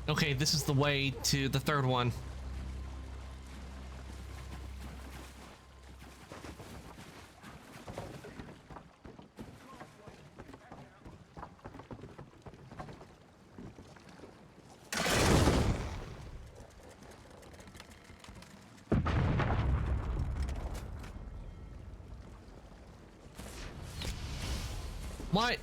Okay, this is the way to the third one. What?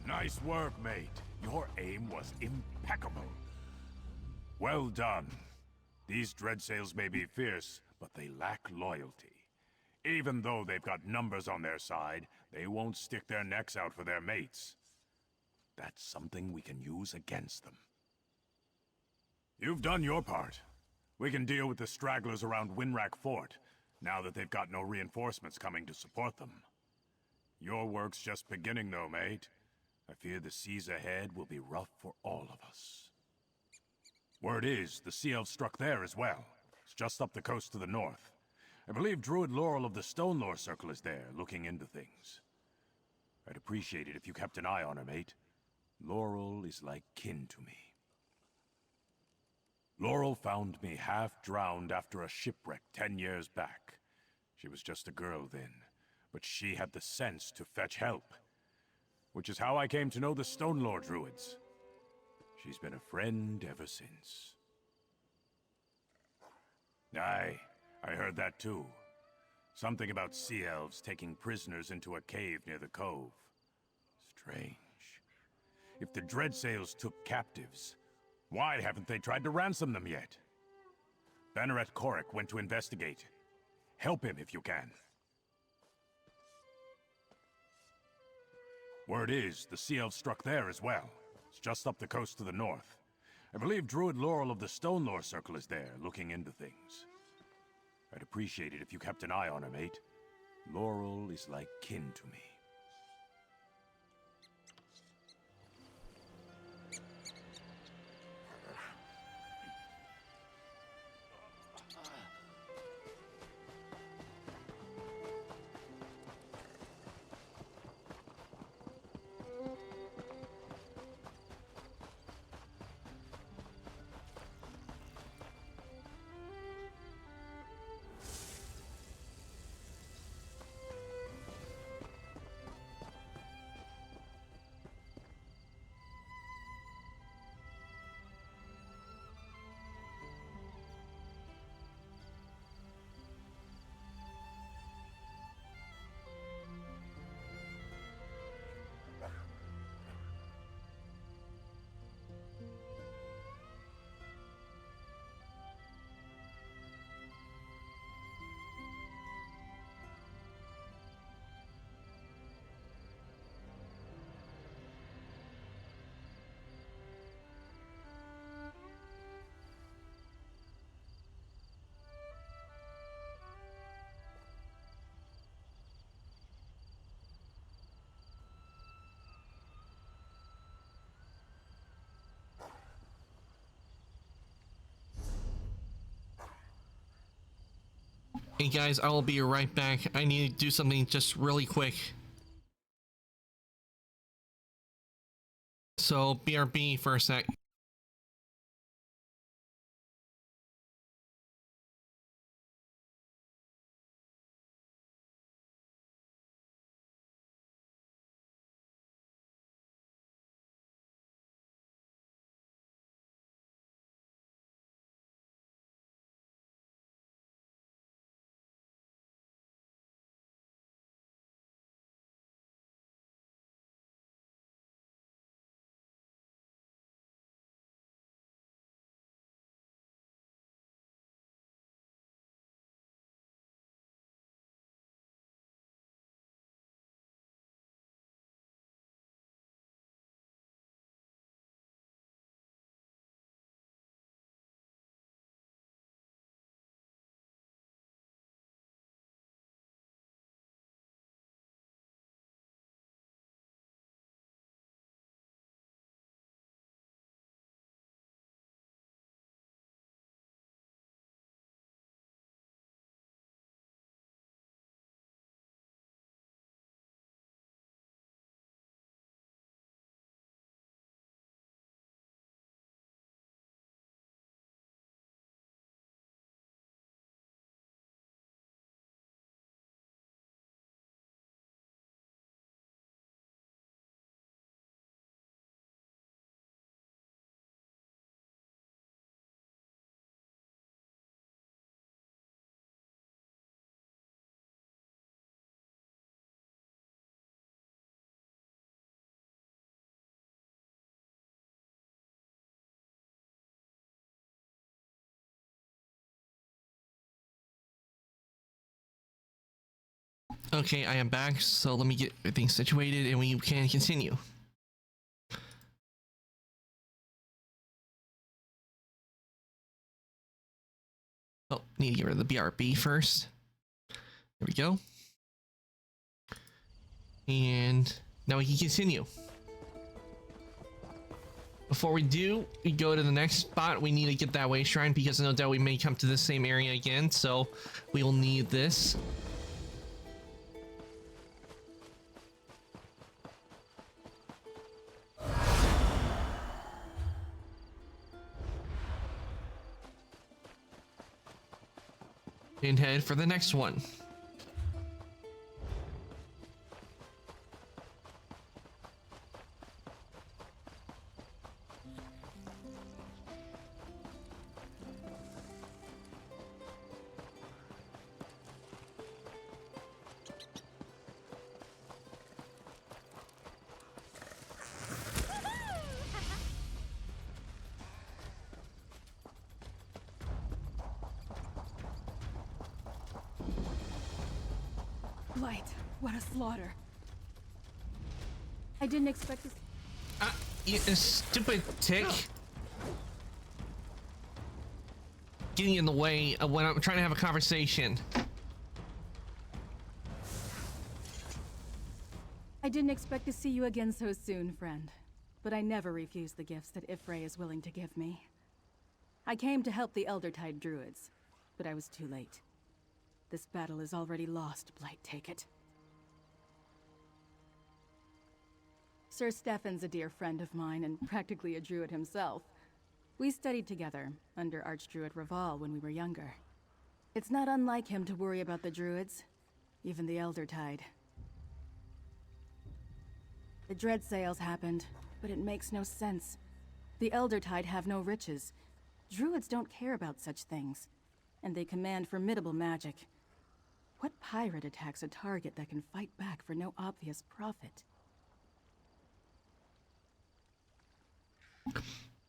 Nice work, mate. Your aim was impeccable. Well done. These Dreadsails may be fierce, but they lack loyalty. Even though they've got numbers on their side, they won't stick their necks out for their mates. That's something we can use against them. You've done your part. We can deal with the stragglers around Winrack Fort, now that they've got no reinforcements coming to support them. Your work's just beginning though, mate. I fear the seas ahead will be rough for all of us. Word is, the Sea Elves struck there as well. It's just up the coast to the north. I believe Druid Laurel of the Stonelore Circle is there, looking into things. I'd appreciate it if you kept an eye on her, mate. Laurel is like kin to me. Laurel found me half-drowned after a shipwreck 10 years back. She was just a girl then, but she had the sense to fetch help. Which is how I came to know the Stonelore Druids. She's been a friend ever since. Aye, I heard that too. Something about Sea Elves taking prisoners into a cave near the cove. Strange. If the Dreadsails took captives, why haven't they tried to ransom them yet? Banneret Korik went to investigate. Help him if you can. Word is, the Sea Elves struck there as well. It's just up the coast to the north. I believe Druid Laurel of the Stonelore Circle is there, looking into things. I'd appreciate it if you kept an eye on her, mate. Laurel is like kin to me. Hey guys, I will be right back. I need to do something just really quick. So, BRB for a sec. Okay, I am back, so let me get things situated and we can continue. Oh, need to get rid of the BRB first. There we go. And now we can continue. Before we do, we go to the next spot. We need to get that way shrine because no doubt we may come to the same area again, so we will need this. And head for the next one. Blight, what a slaughter. I didn't expect this. You stupid tick. Getting in the way of when I'm trying to have a conversation. I didn't expect to see you again so soon, friend. But I never refuse the gifts that Y'ffre is willing to give me. I came to help the Eldertide Druids, but I was too late. This battle is already lost, Blight, take it. Sir Stefan's a dear friend of mine and practically a druid himself. We studied together under Archdruid Raval when we were younger. It's not unlike him to worry about the druids, even the Eldertide. The Dread Sales happened, but it makes no sense. The Eldertide have no riches. Druids don't care about such things, and they command formidable magic. What pirate attacks a target that can fight back for no obvious profit?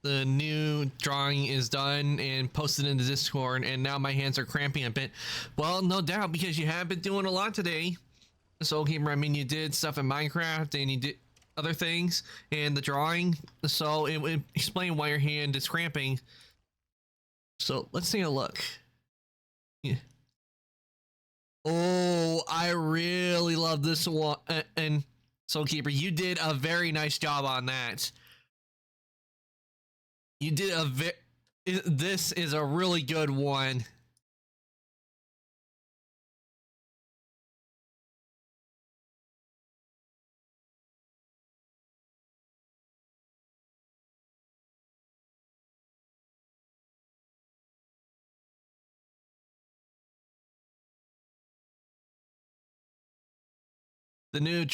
The new drawing is done and posted in the Discord, and now my hands are cramping a bit. Well, no doubt, because you have been doing a lot today. Soul Keeper, I mean, you did stuff in Minecraft and you did other things in the drawing, so it would explain why your hand is cramping. So let's take a look. Yeah. Oh, I really love this one. And Soul Keeper, you did a very nice job on that. You did this is a really good one. The new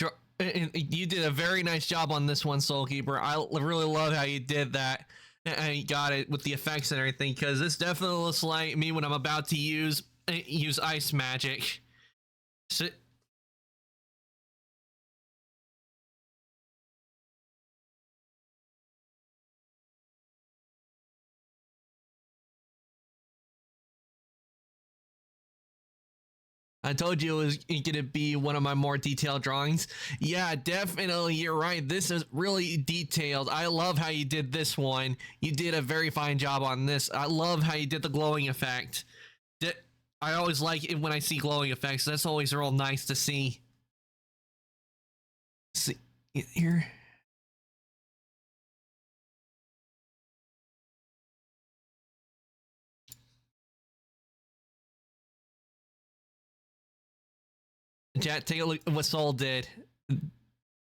you did a very nice job on this one, Soul Keeper. I really love how you did that. And you got it with the effects and everything, because this definitely looks like me when I'm about to use ice magic. So, I told you it was gonna be one of my more detailed drawings. Yeah, definitely, you're right. This is really detailed. I love how you did this one. You did a very fine job on this. I love how you did the glowing effect. I always like it when I see glowing effects. That's always real nice to see. See here. Chat, take a look at what Soul did.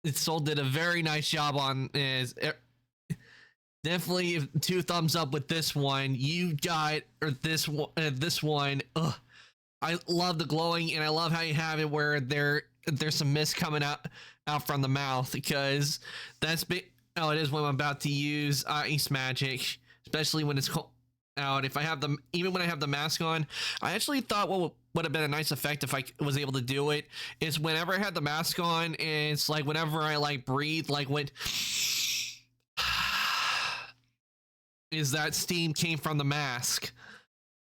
Soul did a very nice job on is definitely 2 thumbs up with this one. You got this one. Ugh. I love the glowing, and I love how you have it where there's some mist coming out from the mouth, because that's how it is when I'm about to use ice magic, especially when it's cold out. If I have even when I have the mask on, I actually thought what would have been a nice effect if I was able to do it is whenever I had the mask on, it's like whenever I like breathe, like when is that steam came from the mask.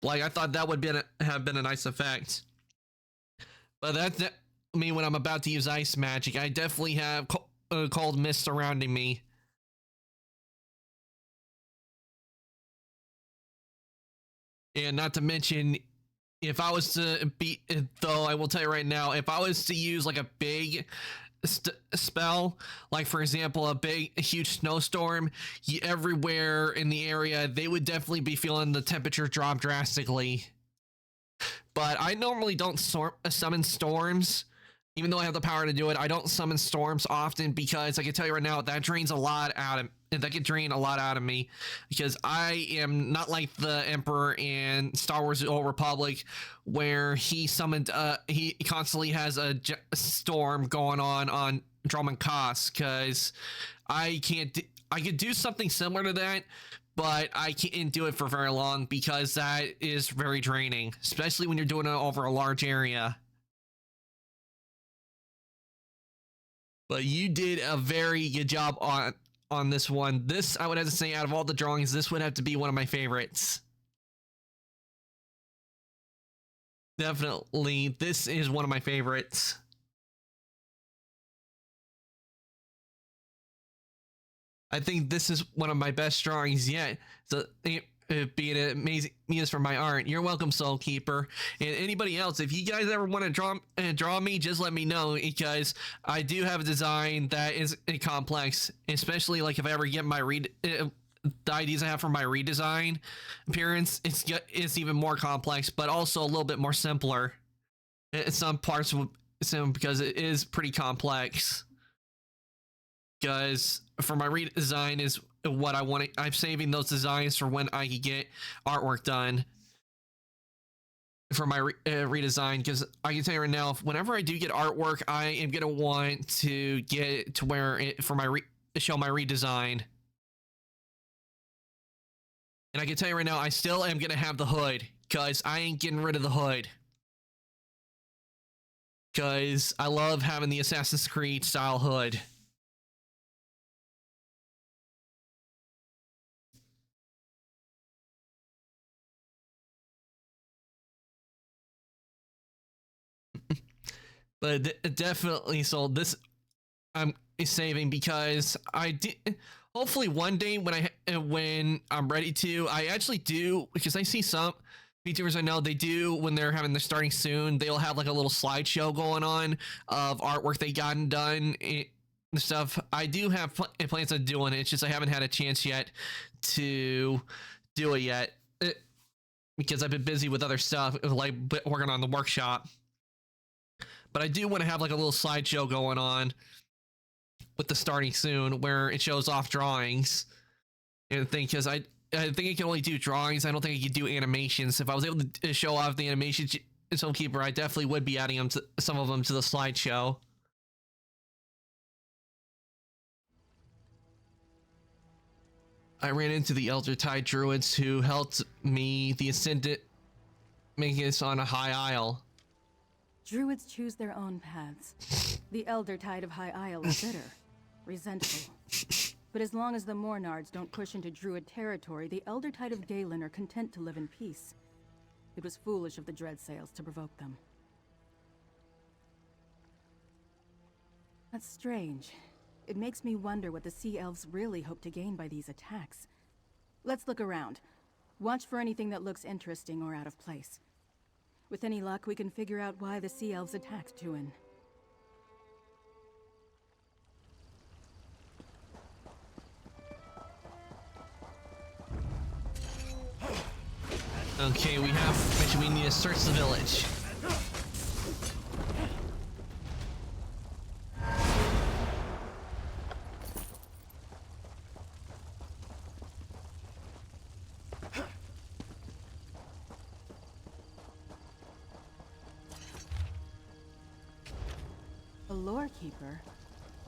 Like, I thought that would have been a nice effect. But that's me when I'm about to use ice magic. I definitely have cold mist surrounding me. And not to mention, if I was to though, I will tell you right now, if I was to use like a big spell, like for example, a huge snowstorm, everywhere in the area, they would definitely be feeling the temperature drop drastically. But I normally don't summon storms. Even though I have the power to do it, I don't summon storms often, because I can tell you right now, that drains a lot out of that could drain a lot out of me, because I am not like the Emperor in Star Wars: The Old Republic, where he summoned he constantly has a storm going on Drummond Koss, because I could do something similar to that, but I can't do it for very long, because that is very draining, especially when you're doing it over a large area. But you did a very good job on this one. This, I would have to say, out of all the drawings, this would have to be one of my favorites. Definitely, this is one of my favorites. I think this is one of my best drawings yet. So being an amazing muse for my art. You're welcome, Soul Keeper. And anybody else, if you guys ever want to draw me, just let me know, because I do have a design that is complex, especially like if I ever get my the ideas I have for my redesign appearance, it's even more complex, but also a little bit more simpler in some parts because it is pretty complex. Because for my redesign is what I want. I'm saving those designs for when I can get artwork done for my redesign, because I can tell you right now, whenever I do get artwork, I am gonna want to get it to where for my show my redesign. And I can tell you right now, I still am gonna have the hood, because I ain't getting rid of the hood. Because I love having the Assassin's Creed style hood. But definitely, so this I'm saving because I did. Hopefully, one day when I'm ready to, I actually do, because I see some VTubers I know, they do when they're having their starting soon. They'll have like a little slideshow going on of artwork they gotten done and stuff. I do have plans on doing it. It's just I haven't had a chance yet to do it yet because I've been busy with other stuff, like working on the workshop. But I do want to have like a little slideshow going on with the starting soon where it shows off drawings and things, because I think I can only do drawings. I don't think I could do animations. If I was able to show off the animations, Soul Keeper, I definitely would be adding some of them to the slideshow. I ran into the Eldertide Druids who helped me, the Ascendant, make this on a high isle. Druids choose their own paths. The Eldertide of High Isle is bitter, resentful. But as long as the Mornards don't push into Druid territory, the Eldertide of Galen are content to live in peace. It was foolish of the Dreadsails to provoke them. That's strange. It makes me wonder what the Sea Elves really hope to gain by these attacks. Let's look around. Watch for anything that looks interesting or out of place. With any luck, we can figure out why the Sea Elves attacked Tuin. Okay, we need to search the village. A lore keeper?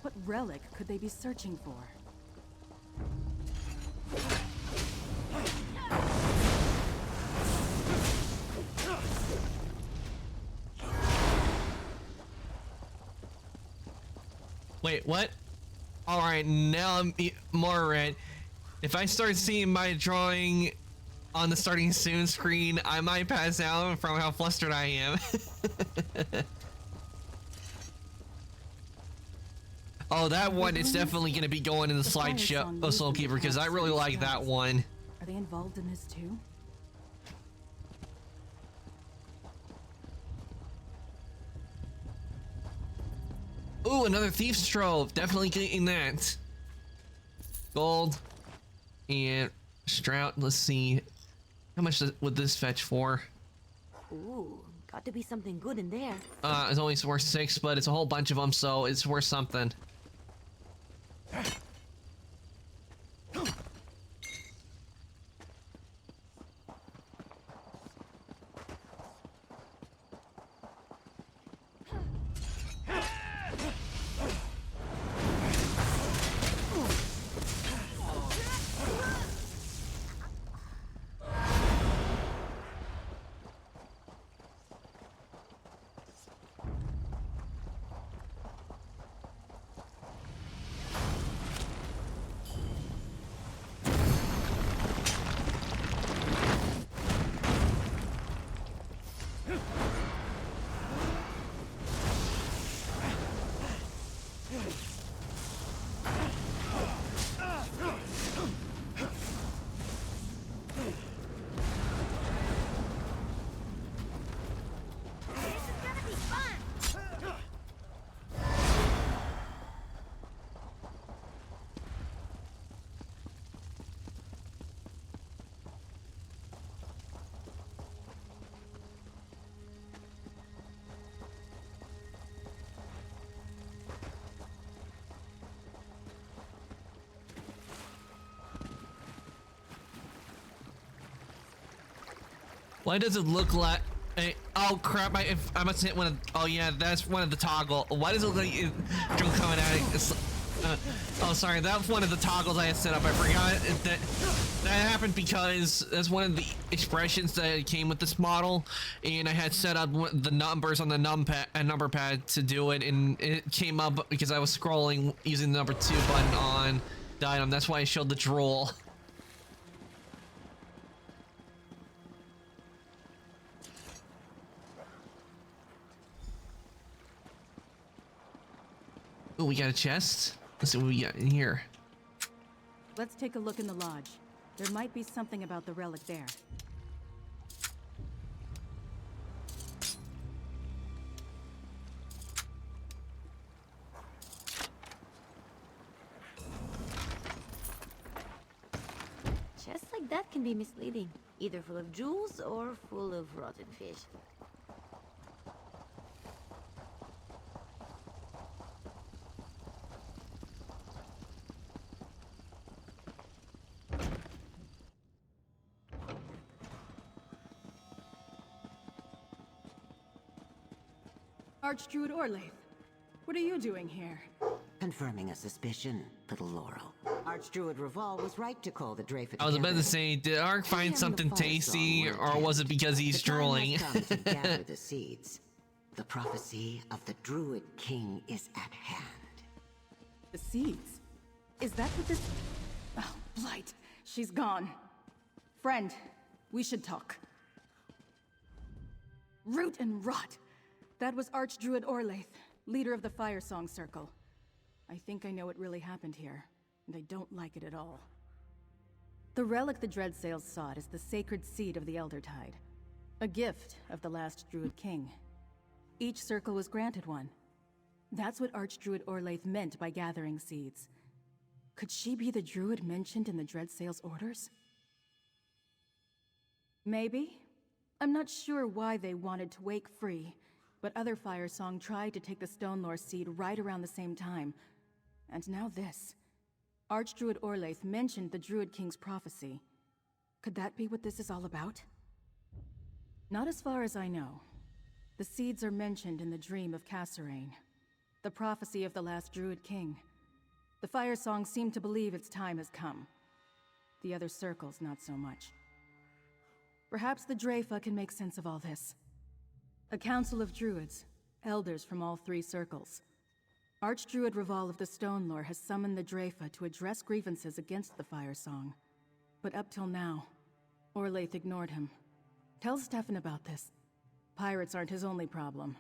What relic could they be searching for? Wait, what? Alright, now I'm more red. If I start seeing my drawing on the starting soon screen, I might pass out from how flustered I am. Oh, that one is definitely going to be going in the slideshow of Soul Keeper, because I really like that one. Are they involved in this too? Ooh, another Thief's Trove. Definitely getting that. Gold. And Strout. Let's see. How much would this fetch for? Ooh, got to be something good in there. It's only worth 6, but it's a whole bunch of them, so it's worth something. Why does it look like? Oh crap! I must hit one of. Oh yeah, that's one of the toggle. Why does it look like drill coming at it? Oh sorry, that was one of the toggles I had set up. I forgot that happened because that's one of the expressions that came with this model, and I had set up the numbers on the number pad to do it, and it came up because I was scrolling using the number 2 button on the item. That's why I showed the drool. Oh, we got a chest. Let's see what we got in here. Let's take a look in the lodge. There might be something about the relic there. Chests like that can be misleading. Either full of jewels or full of rotten fish. Archdruid Orlaith, what are you doing here? Confirming a suspicion, little Laurel. Archdruid Raval was right to call the Dreyfus. I was about to say, did Ark find something tasty, or was it because he's drooling? To gather the seeds. The prophecy of the Druid King is at hand. The seeds? Is that what this... Oh, Blight. She's gone. Friend, we should talk. Root and rot. That was Archdruid Orlaith, leader of the Firesong Circle. I think I know what really happened here, and I don't like it at all. The relic the Dreadsails sought is the sacred seed of the Eldertide, a gift of the last Druid King. Each circle was granted one. That's what Archdruid Orlaith meant by gathering seeds. Could she be the druid mentioned in the Dreadsails' orders? Maybe. I'm not sure why they wanted to wake free, but other Firesong tried to take the Stonelore seed right around the same time. And now this. Archdruid Orlaith mentioned the Druid King's prophecy. Could that be what this is all about? Not as far as I know. The seeds are mentioned in the dream of Kasserine, the prophecy of the last Druid King. The Firesong seem to believe its time has come. The other circles, not so much. Perhaps the Dreyfa can make sense of all this. A council of druids, elders from all 3 circles. Archdruid Raval of the Stonelore has summoned the Dreyfa to address grievances against the Firesong. But up till now, Orlaith ignored him. Tell Stefan about this. Pirates aren't his only problem.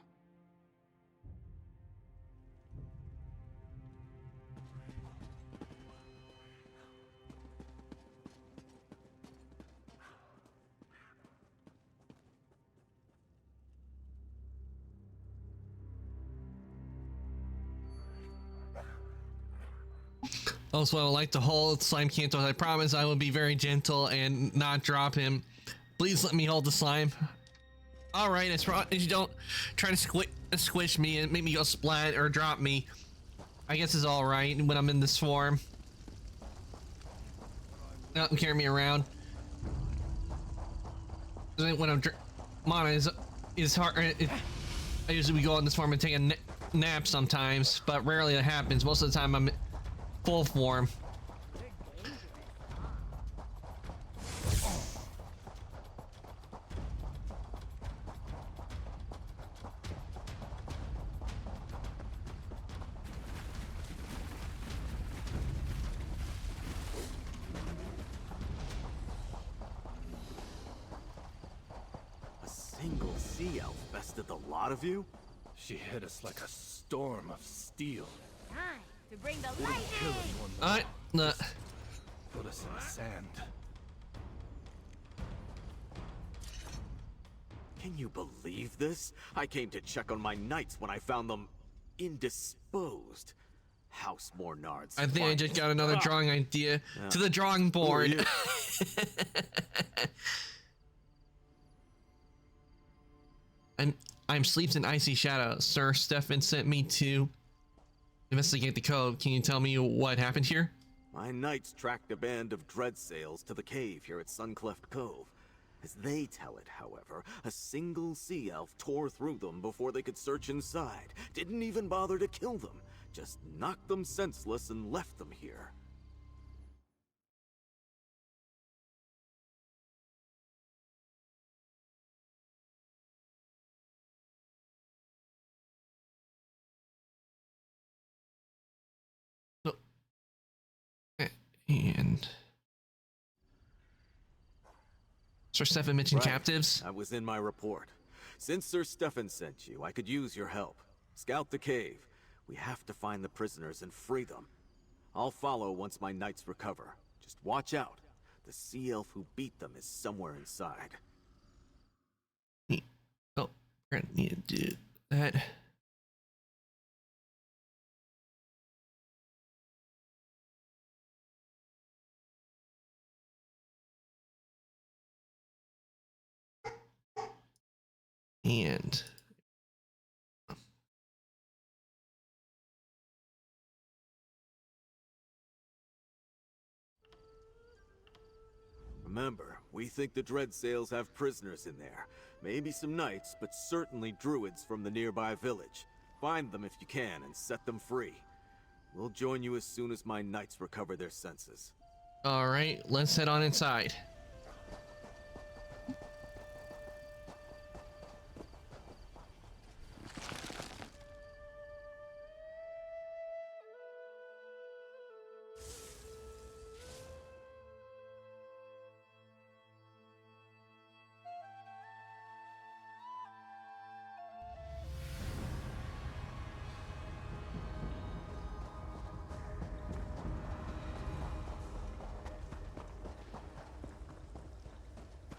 Also, I would like to hold Slime Cantos. I promise I will be very gentle and not drop him. Please let me hold the slime. Alright, as long as you don't try to squish me and make me go splat or drop me, I guess it's alright when I'm in this form. Don't carry me around. When I'm mana is hard. I usually go in this form and take a nap sometimes, but rarely that happens. Most of the time I'm full form. A single sea elf bested the lot of you? She hit us like a storm of steel. Time to bring the Wouldn't kill lightning! anyone, put us in the sand. Can you believe this? I came to check on my knights when I found them indisposed. House Mornard's I think I just got another drawing idea to the drawing board. I'm sleeps in icy shadow. Sir Stefan sent me to investigate the cove. Can you tell me what happened here? My knights tracked a band of Dreadsails to the cave here at Suncleft Cove. As they tell it, however, a single sea elf tore through them before they could search inside. Didn't even bother to kill them. Just knocked them senseless and left them here. And Sir Stefan mentioned captives. That was in my report. Since Sir Stefan sent you, I could use your help. Scout the cave. We have to find the prisoners and free them. I'll follow once my knights recover. Just watch out. The sea elf who beat them is somewhere inside. Oh, we're gonna need to do that. And Remember, we think the Dreadsails have prisoners in there. Maybe some knights, but certainly druids from the nearby village. Find them if you can and set them free. We'll join you as soon as my knights recover their senses. all right, let's head on inside.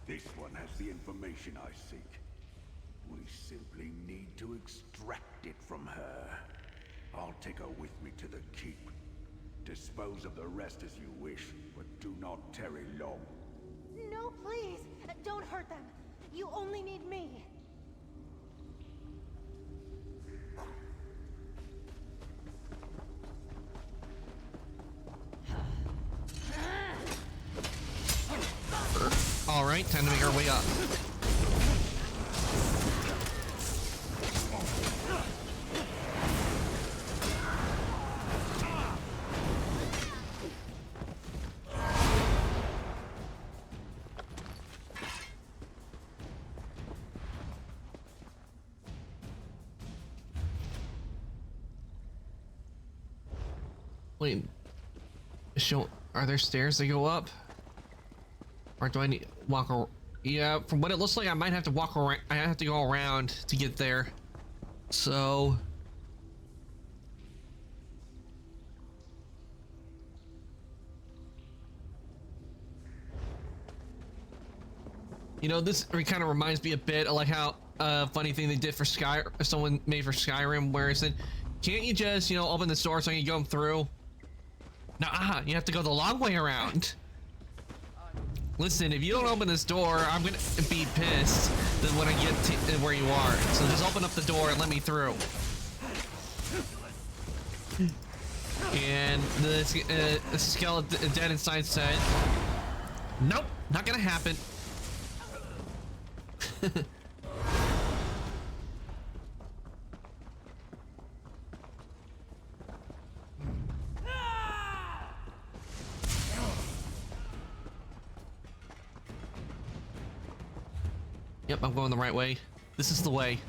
This one has the information I seek. We simply need to extract it from her. I'll take her with me to the keep. Dispose of the rest as you wish, but do not tarry long. No, please! Don't hurt them! You only need me! All right, time to make our way up. Wait, are there stairs that go up? Or do I need walk around? Yeah, from what it looks like, I might have to walk around. I have to go around to get there. So, you know, this kind of reminds me a bit of like how funny thing they did for someone made for Skyrim, where it said, "Can't you just, you know, open this door so you can go through?" Nah, you have to go the long way around. Listen, if you don't open this door, I'm gonna be pissed that when I get to where you are. So just open up the door and let me through. And the skeleton dead inside said, "Nope, not gonna happen." Yep, I'm going the right way. This is the way.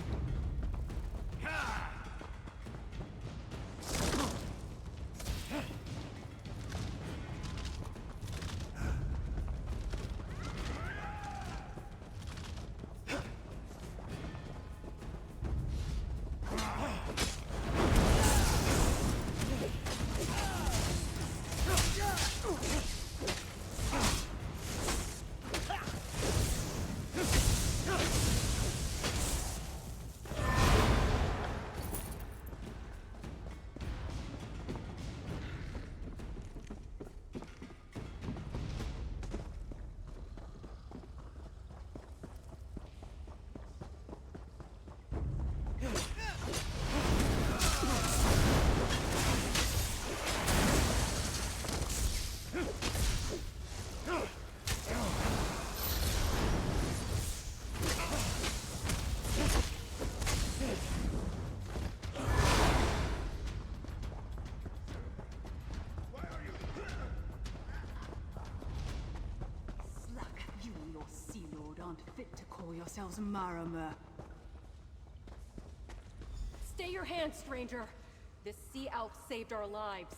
call yourselves Marama? Stay your hand, stranger! This sea elf saved our lives.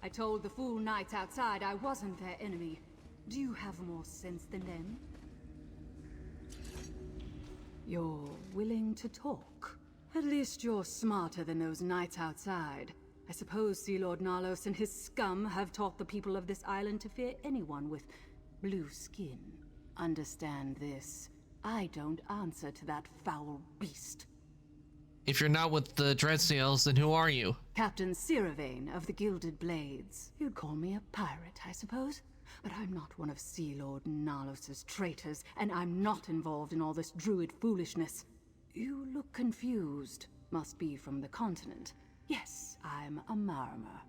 I told the fool knights outside I wasn't their enemy. Do you have more sense than them? You're willing to talk. At least you're smarter than those knights outside. I suppose Sea Lord Nalos and his scum have taught the people of this island to fear anyone with blue skin. Understand this. I don't answer to that foul beast. If you're not with the Dreadsails, then who are you? Captain Siravane of the Gilded Blades. You'd call me a pirate, I suppose? But I'm not one of Sea Lord Nalos' traitors, and I'm not involved in all this druid foolishness. You look confused. Must be from the continent. Yes, I'm a Marama.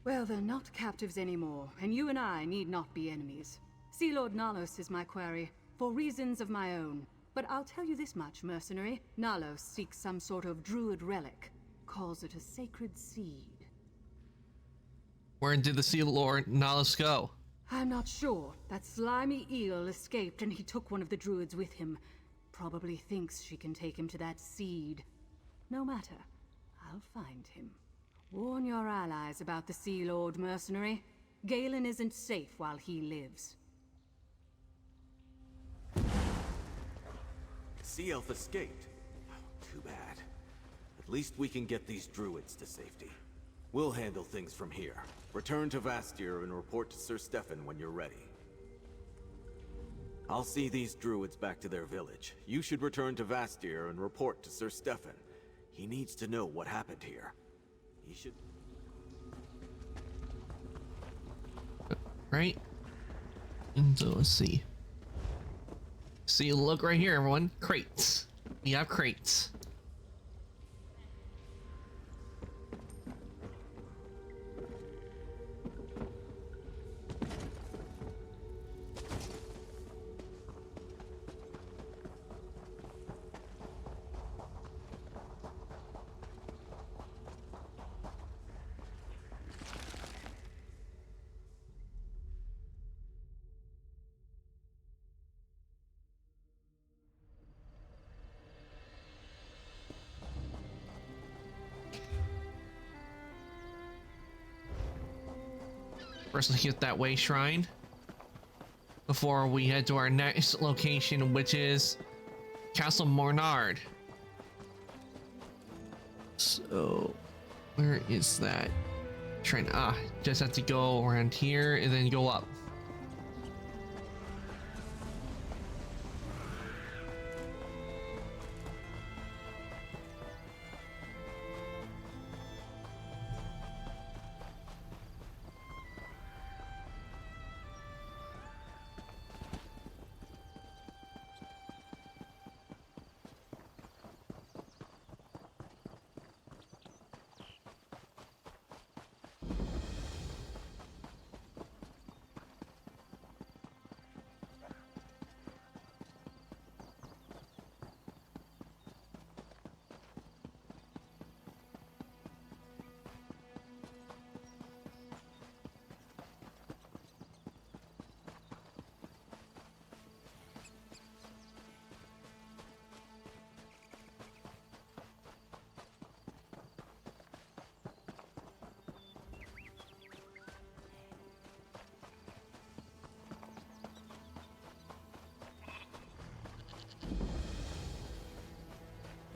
Well, they're not captives anymore, and you and I need not be enemies. Sea Lord Nalos is my quarry, for reasons of my own. But I'll tell you this much, mercenary. Nalos seeks some sort of druid relic. Calls it a sacred seed. Where did the Sea Lord Nalos go? I'm not sure. That slimy eel escaped and he took one of the druids with him. Probably thinks she can take him to that seed. No matter. I'll find him. Warn your allies about the Sea Lord, mercenary. Galen isn't safe while he lives. Sea Elf escaped. Too bad. At least we can get these druids to safety. We'll handle things from here. Return to Vastir and report to Sir Stefan when you're ready. I'll see these druids back to their village. You should return to Vastir and report to Sir Stefan. He needs to know what happened here. He should... Right? And so let's see. See, look right here, everyone. Crates. We have crates. First, let's get that way shrine before we head to our next location, which is Castle Mornard. So, where is that shrine? Just have to go around here and then go up.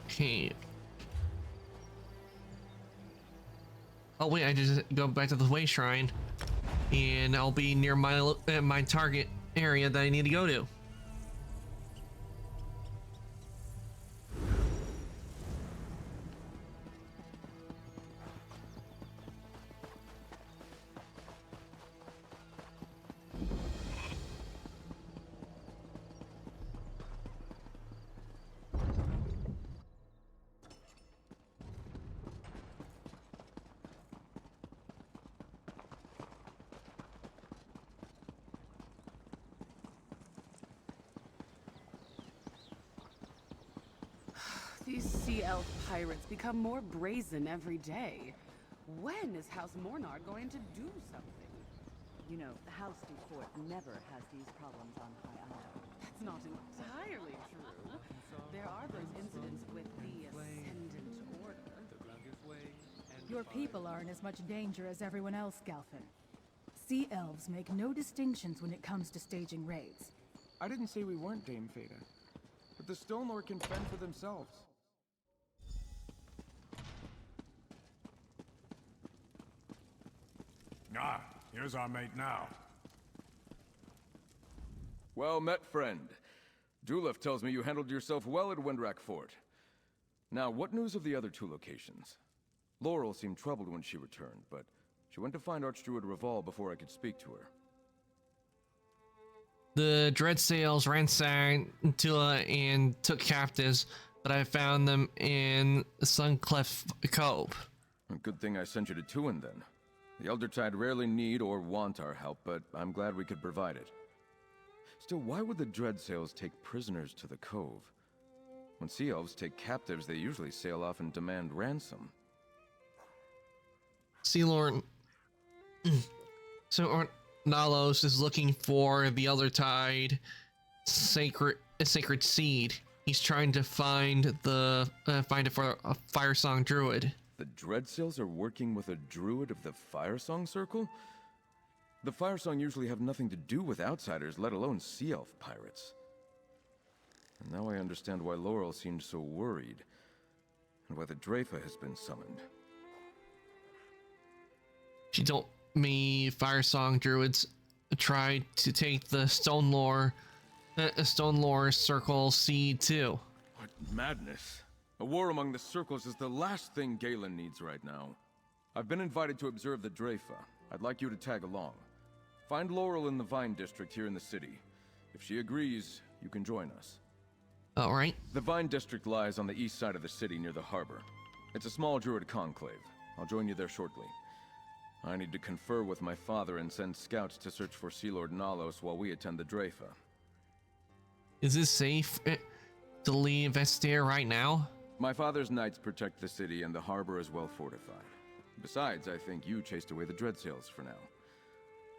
Okay. Oh wait, I just go back to the way shrine, and I'll be near my target area that I need to go to. These sea elf pirates become more brazen every day. When is House Mornard going to do something? You know, House du Fort never has these problems on High Isle. That's not entirely true. There are those incidents with the Ascendant Order. Your people are in as much danger as everyone else, Galfin. Sea elves make no distinctions when it comes to staging raids. I didn't say we weren't, Dame Feda. But the Stone Lord can fend for themselves. Ah, here's our mate now. Well met, friend. Dulef tells me you handled yourself well at Windrak Fort. Now, what news of the other two locations? Laurel seemed troubled when she returned, but she went to find Archdruid Reval before I could speak to her. The Dreadsails ransacked Tula and took captives, but I found them in Suncliffe Cove. A good thing I sent you to Tuin, then. The Eldertide rarely need or want our help, but I'm glad we could provide it. Still, why would the Dreadsails take prisoners to the Cove? When Sea Elves take captives, they usually sail off and demand ransom. Sea Lord... So Nalos is looking for the Eldertide sacred seed. He's trying to find it for a Firesong Druid. The Dreadsails are working with a druid of the Firesong Circle? The Firesong usually have nothing to do with outsiders, let alone Sea Elf pirates. And now I understand why Laurel seemed so worried, and why the Dreyfa has been summoned. She told me Firesong Druids tried to take the Stone Lore Circle seed too. What madness! A war among the circles is the last thing Galen needs right now. I've been invited to observe the Dreyfa. I'd like you to tag along. Find Laurel in the Vine District here in the city. If she agrees, you can join us. All right. The Vine District lies on the east side of the city near the harbor. It's a small druid conclave. I'll join you there shortly. I need to confer with my father and send scouts to search for Sea Lord Nalos while we attend the Dreyfa. Is it safe to leave Vestair right now? My father's knights protect the city, and the harbor is well fortified. Besides, I think you chased away the Dreadsails for now.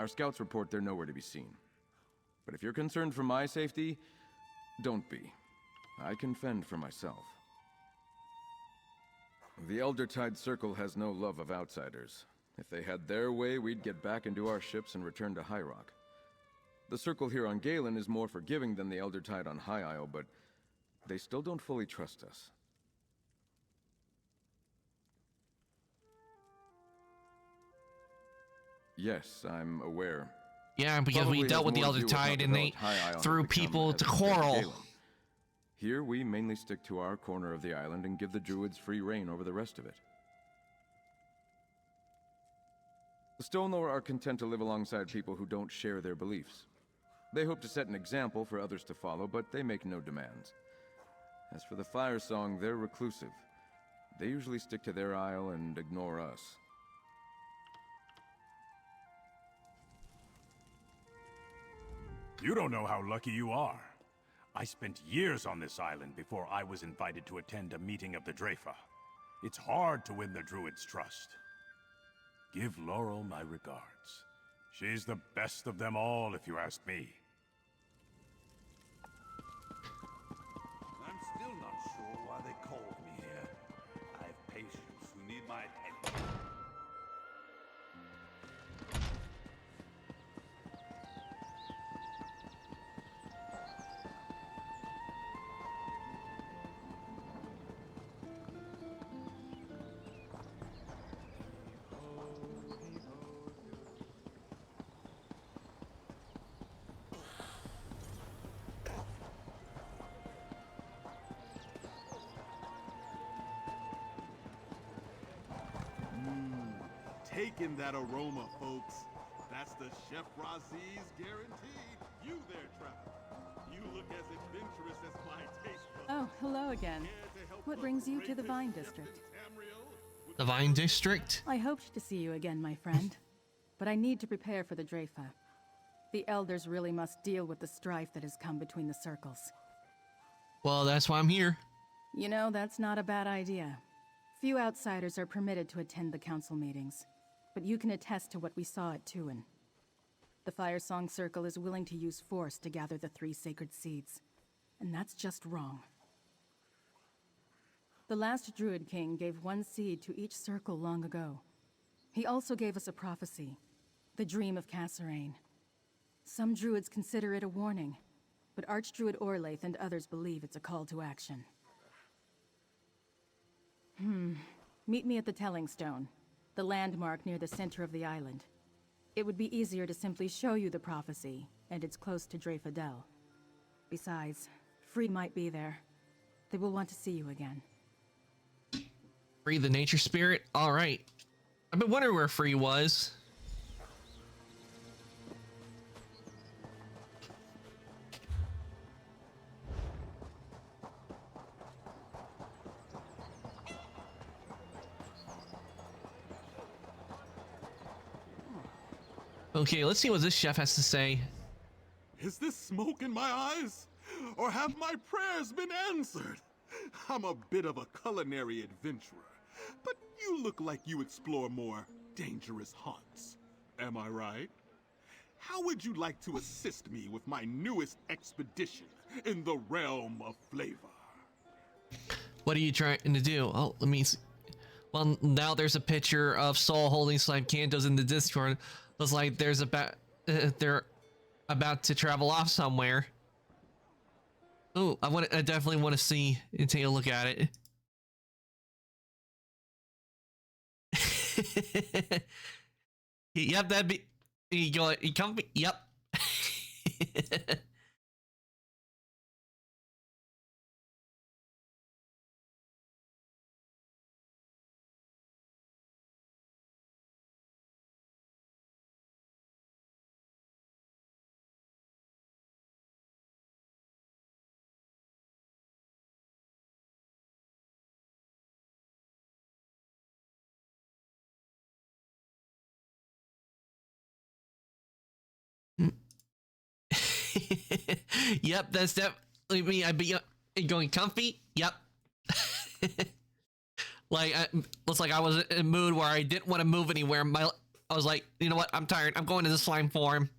Our scouts report they're nowhere to be seen. But if you're concerned for my safety, don't be. I can fend for myself. The Eldertide Circle has no love of outsiders. If they had their way, we'd get back into our ships and return to High Rock. The Circle here on Galen is more forgiving than the Eldertide on High Isle, but they still don't fully trust us. Yes, I'm aware. Yeah, because Probably we dealt with the has more to do how Eldertide and they developed High Isle threw has become people as to compared Coral. Galen. Here, we mainly stick to our corner of the island and give the Druids free reign over the rest of it. The Stonelore are content to live alongside people who don't share their beliefs. They hope to set an example for others to follow, but they make no demands. As for the Firesong, they're reclusive. They usually stick to their isle and ignore us. You don't know how lucky you are. I spent years on this island before I was invited to attend a meeting of the Dreyfa. It's hard to win the Druids' trust. Give Laurel my regards. She's the best of them all, if you ask me. I'm still not sure why they called me here. I have patients who need my attention. Taking that aroma, folks. That's the Chef Raziz guarantee. You there, Trevor. You look as adventurous as my taste buds. Oh, hello again. What brings you to the Vine District? The Vine District? I hoped to see you again, my friend. But I need to prepare for the Dreyfa. The Elders really must deal with the strife that has come between the circles. Well, that's why I'm here. You know, that's not a bad idea. Few outsiders are permitted to attend the council meetings, but you can attest to what we saw at Tuin. The Firesong Circle is willing to use force to gather the 3 sacred seeds. And that's just wrong. The last Druid King gave 1 seed to each circle long ago. He also gave us a prophecy, the Dream of Kasserine. Some Druids consider it a warning, but Archdruid Orlaith and others believe it's a call to action. Meet me at the Telling Stone, the landmark near the center of the island. It would be easier to simply show you the prophecy, and it's close to Dreyfadel. Besides, Free might be there. They will want to see you again. Free the nature spirit? Alright. I've been wondering where Free was. Okay, let's see what this chef has to say. Is this smoke in my eyes? Or have my prayers been answered? I'm a bit of a culinary adventurer, but you look like you explore more dangerous haunts. Am I right? How would you like to assist me with my newest expedition in the realm of flavor? What are you trying to do? Oh, let me see. Well, now there's a picture of Soul holding slime cantos in the Discord. Looks like there's they're about to travel off somewhere. Oh, I definitely want to see and take a look at it. Yep, that'd be. You go. You come. Yep. Yep, that's definitely me. I'd be going comfy. Yep. Like, looks like I was in a mood where I didn't want to move anywhere. I was like, you know what? I'm tired. I'm going to the slime form.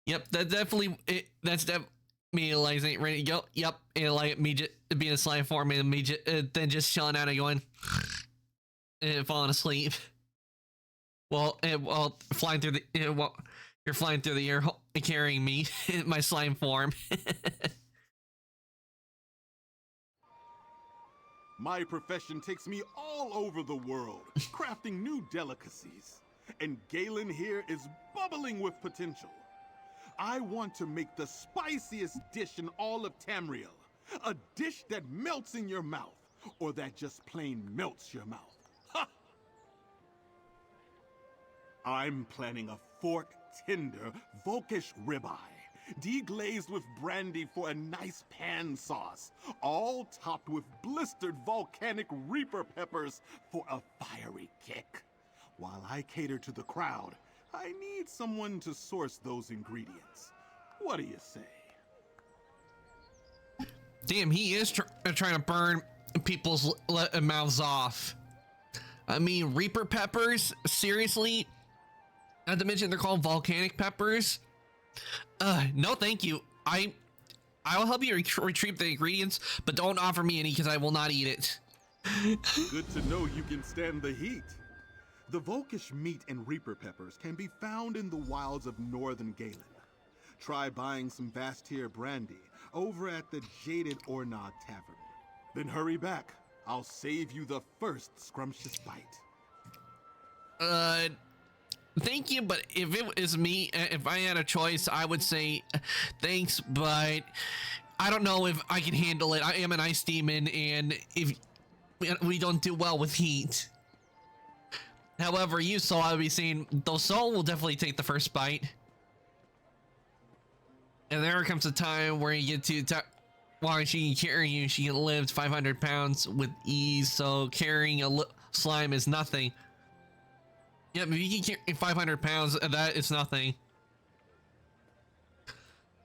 Yep, that's definitely it. That's definitely me like ready to go. Yep, and like me just being a slime form and me then just chilling out and going and falling asleep. Well, flying through the you're flying through the air carrying me in my slime form. My profession takes me all over the world, crafting new delicacies. And Galen here is bubbling with potential. I want to make the spiciest dish in all of Tamriel. A dish that melts in your mouth, or that just plain melts your mouth. Ha! I'm planning a fork-tender Volkish ribeye, deglazed with brandy for a nice pan sauce, all topped with blistered volcanic reaper peppers for a fiery kick. While I cater to the crowd, I need someone to source those ingredients. What do you say? Damn, he is trying to burn people's mouths off. I mean, Reaper peppers? Seriously? Not to mention they're called volcanic peppers? No thank you. I will help you retrieve the ingredients, but don't offer me any because I will not eat it. Good to know you can stand the heat. The Volkish meat and Reaper peppers can be found in the wilds of northern Galen. Try buying some Vastir brandy over at the Jaded Ornod Tavern. Then hurry back. I'll save you the first scrumptious bite. Thank you, but if it was me, if I had a choice, I would say thanks, but I don't know if I can handle it. I am an ice demon, and if we don't do well with heat. However, you saw I would be saying, though Soul will definitely take the first bite. And there comes a time where you get to while she can carry you, she can lift 500 pounds with ease, so carrying a slime is nothing. Yep, if you can carry 500 pounds, that is nothing.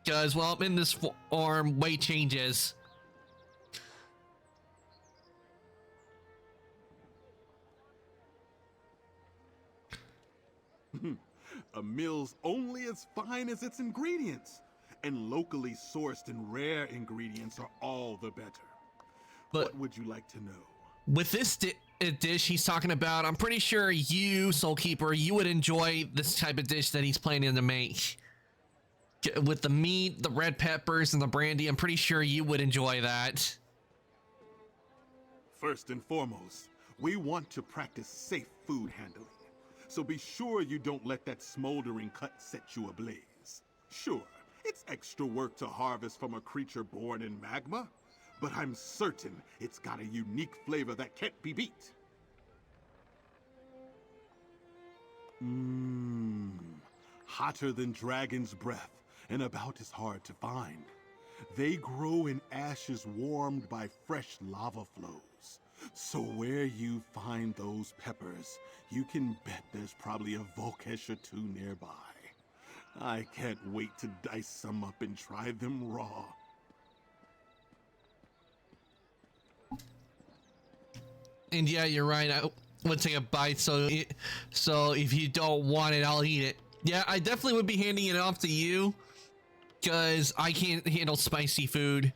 Because, well, I'm in this form, weight changes. A meal's only as fine as its ingredients, and locally sourced and rare ingredients are all the better. But what would you like to know? With this dish he's talking about, I'm pretty sure you, Soulkeeper, you would enjoy this type of dish that he's planning to make. With the meat, the red peppers, and the brandy, I'm pretty sure you would enjoy that. First and foremost, we want to practice safe food handling. So be sure you don't let that smoldering cut set you ablaze. Sure, it's extra work to harvest from a creature born in magma, but I'm certain it's got a unique flavor that can't be beat. Hotter than dragon's breath, and about as hard to find. They grow in ashes warmed by fresh lava flows. So where you find those peppers, you can bet there's probably a Volkesh or two nearby. I can't wait to dice some up and try them raw. And yeah, you're right. I would take a bite, so if you don't want it, I'll eat it. Yeah, I definitely would be handing it off to you, because I can't handle spicy food.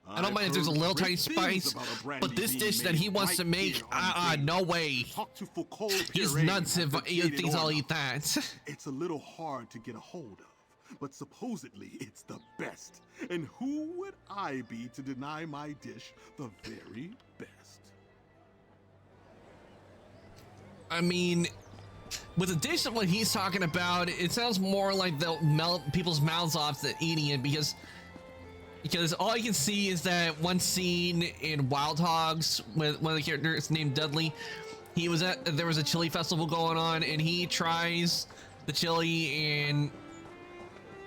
I don't mind if there's a little tiny spice, but this dish that he wants to make, no way. He's nuts if he thinks I'll eat that. It's a little hard to get a hold of, but supposedly it's the best. And who would I be to deny my dish the very best? I mean, with a dish of what he's talking about, it sounds more like they'll melt people's mouths off than eating it, because all I can see is that one scene in Wild Hogs with one of the characters named Dudley. There was a chili festival going on, and he tries the chili and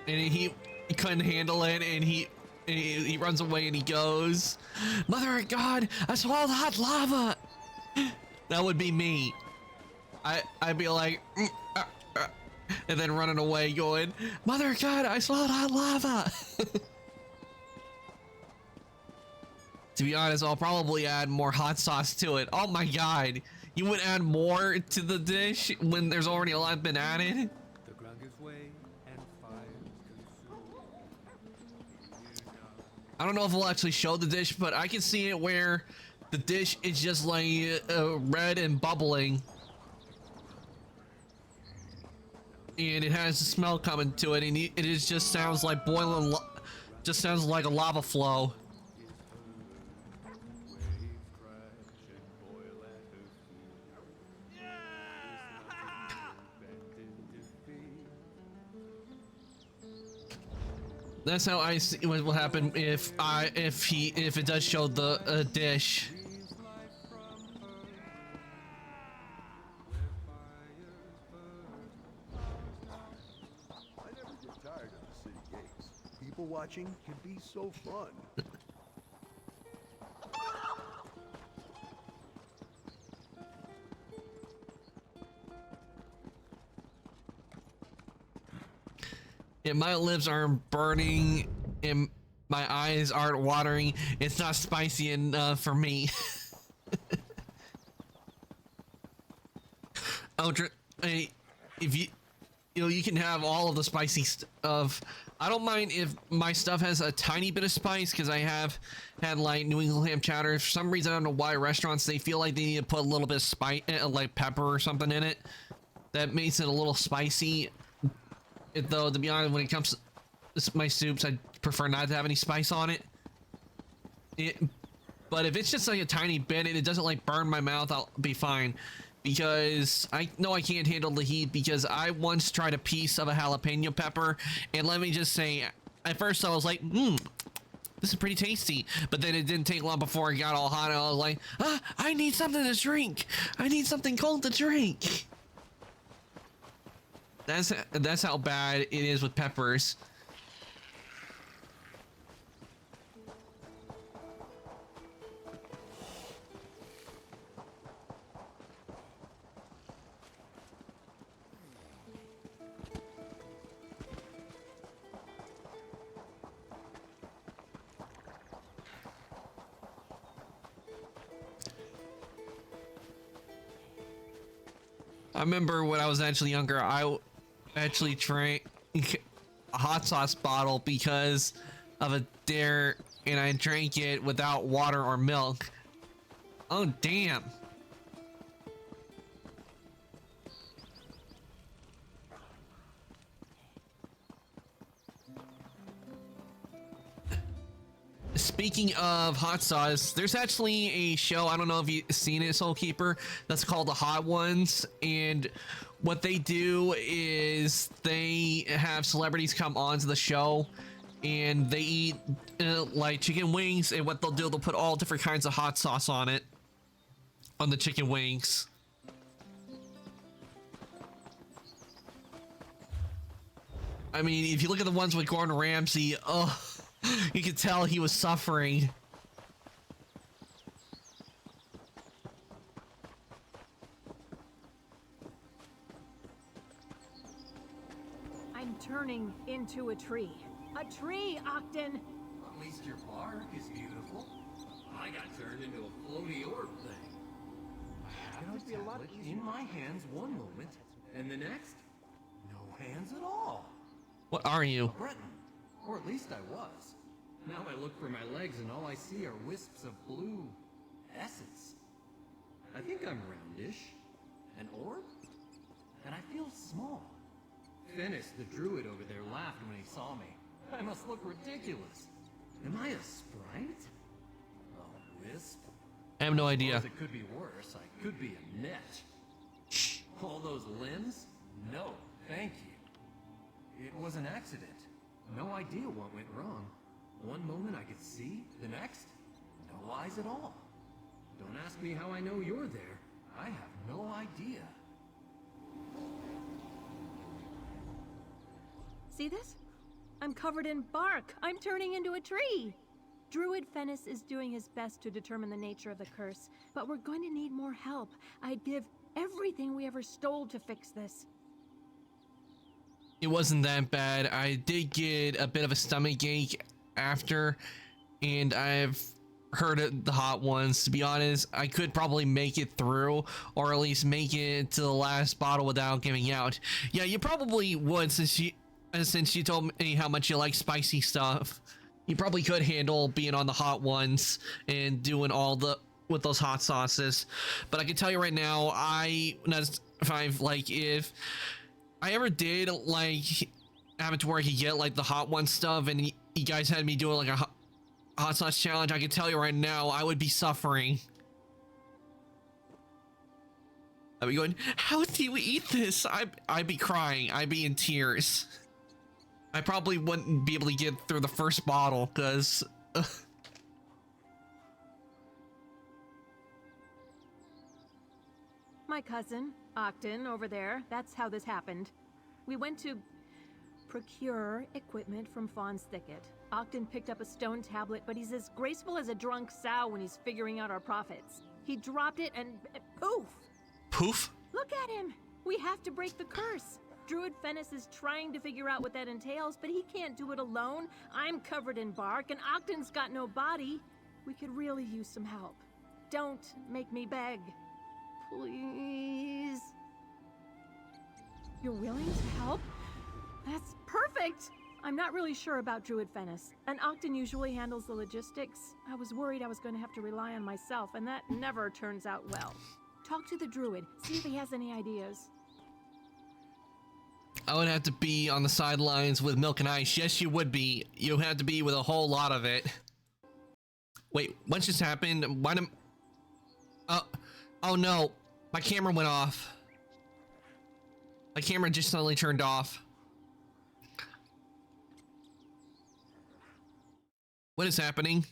he couldn't handle it, and he runs away and he goes, "Mother of God, I swallowed hot lava." That would be me. I'd be like, and then running away going, "Mother of God, I swallowed hot lava." To be honest, I'll probably add more hot sauce to it. Oh my God, you would add more to the dish when there's already a lot been added? The ground gives way and fire consumes. I don't know if we'll actually show the dish, but I can see it where the dish is just like red and bubbling. And it has a smell coming to it, and it just sounds like boiling, just sounds like a lava flow. That's how I see what will happen if it does show the dish. I never get tired of the city gates. People watching can be so fun. If my lips aren't burning and my eyes aren't watering, it's not spicy enough for me. If you can have all of the spicy stuff. I don't mind if my stuff has a tiny bit of spice, because I have had like New England ham chowder. For some reason, I don't know why restaurants, they feel like they need to put a little bit of spice, like pepper or something in it. That makes it a little spicy. Though, to be honest, when it comes to my soups, I prefer not to have any spice on it. But if it's just like a tiny bit and it doesn't like burn my mouth, I'll be fine. Because I know I can't handle the heat, because I once tried a piece of a jalapeno pepper, and let me just say, at first I was like, this is pretty tasty. But then it didn't take long before it got all hot, and I was like, I need something to drink. I need something cold to drink. That's how bad it is with peppers. I remember when I was actually younger, I actually drank a hot sauce bottle because of a dare, and I drank it without water or milk. Oh, damn. Speaking of hot sauce, there's actually a show, I don't know if you've seen it, Soul Keeper, that's called The Hot Ones, and what they do is they have celebrities come onto the show and they eat like chicken wings, and what they'll do, they'll put all different kinds of hot sauce on it, on the chicken wings. I mean, if you look at the ones with Gordon Ramsay, oh, you could tell he was suffering. I'm turning into a tree. A tree, Octon! At least your bark is beautiful. I got turned into a floaty orb thing. I have the tablet in my hands one moment, and the next, no hands at all. What are you? A Breton. Or at least I was. Now I look for my legs and all I see are wisps of blue essence. I think I'm roundish. An orb? And I feel small. Finis, the druid over there, laughed when he saw me. I must look ridiculous. Am I a sprite? A wisp? I have no idea. It could be worse. I could be a net. All those limbs? No, thank you. It was an accident. No idea what went wrong. One moment I could see, the next, no eyes at all. Don't ask me how I know you're there. I have no idea. See this? I'm covered in bark. I'm turning into a tree. Druid Finis is doing his best to determine the nature of the curse, but we're going to need more help. I'd give everything we ever stole to fix this. It wasn't that bad. I did get a bit of a stomach ache after, and I've heard of the Hot Ones. To be honest, I could probably make it through, or at least make it to the last bottle without giving out. Yeah, you probably would, since you told me how much you like spicy stuff. You probably could handle being on the Hot Ones and doing all the with those hot sauces. But I can tell you right now, if I ever did like have it to where I could get like the Hot One stuff, and you guys had me doing like a hot sauce challenge, I can tell you right now, I would be suffering. I'd be going, how do you eat this? I'd be crying. I'd be in tears. I probably wouldn't be able to get through the first bottle because My cousin, Octon, over there, that's how this happened. We went to procure equipment from Fawn's Thicket. Octon picked up a stone tablet, but he's as graceful as a drunk sow when he's figuring out our profits. He dropped it and poof! Poof? Look at him! We have to break the curse. Druid Finis is trying to figure out what that entails, but he can't do it alone. I'm covered in bark, and Octon's got no body. We could really use some help. Don't make me beg. Please. You're willing to help? That's perfect! I'm not really sure about Druid Finis, and Octon usually handles the logistics. I was worried I was going to have to rely on myself, and that never turns out well. Talk to the Druid, see if he has any ideas. I would have to be on the sidelines with milk and ice. Yes, you would be. You have to be with a whole lot of it. Wait, what just happened? Why did... oh no, my camera went off. My camera just suddenly turned off. What is happening?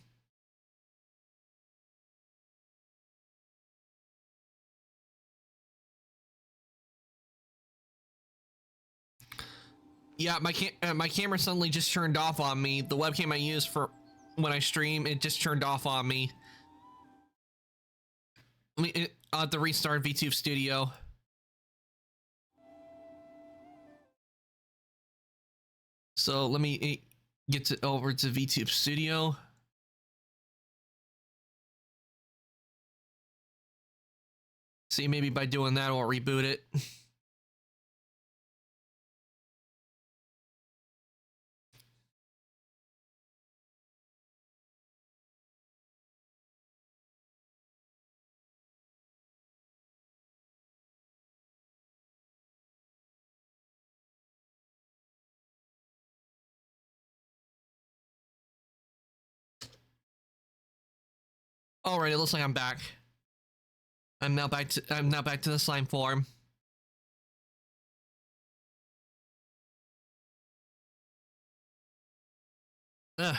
Yeah, my camera suddenly just turned off on me. The webcam I use for when I stream, it just turned off on me. I'll have to restart VTube Studio. So let me get over to VTube Studio. See, maybe by doing that, I'll reboot it. All right, it looks like I'm back. I'm now back to the slime form. But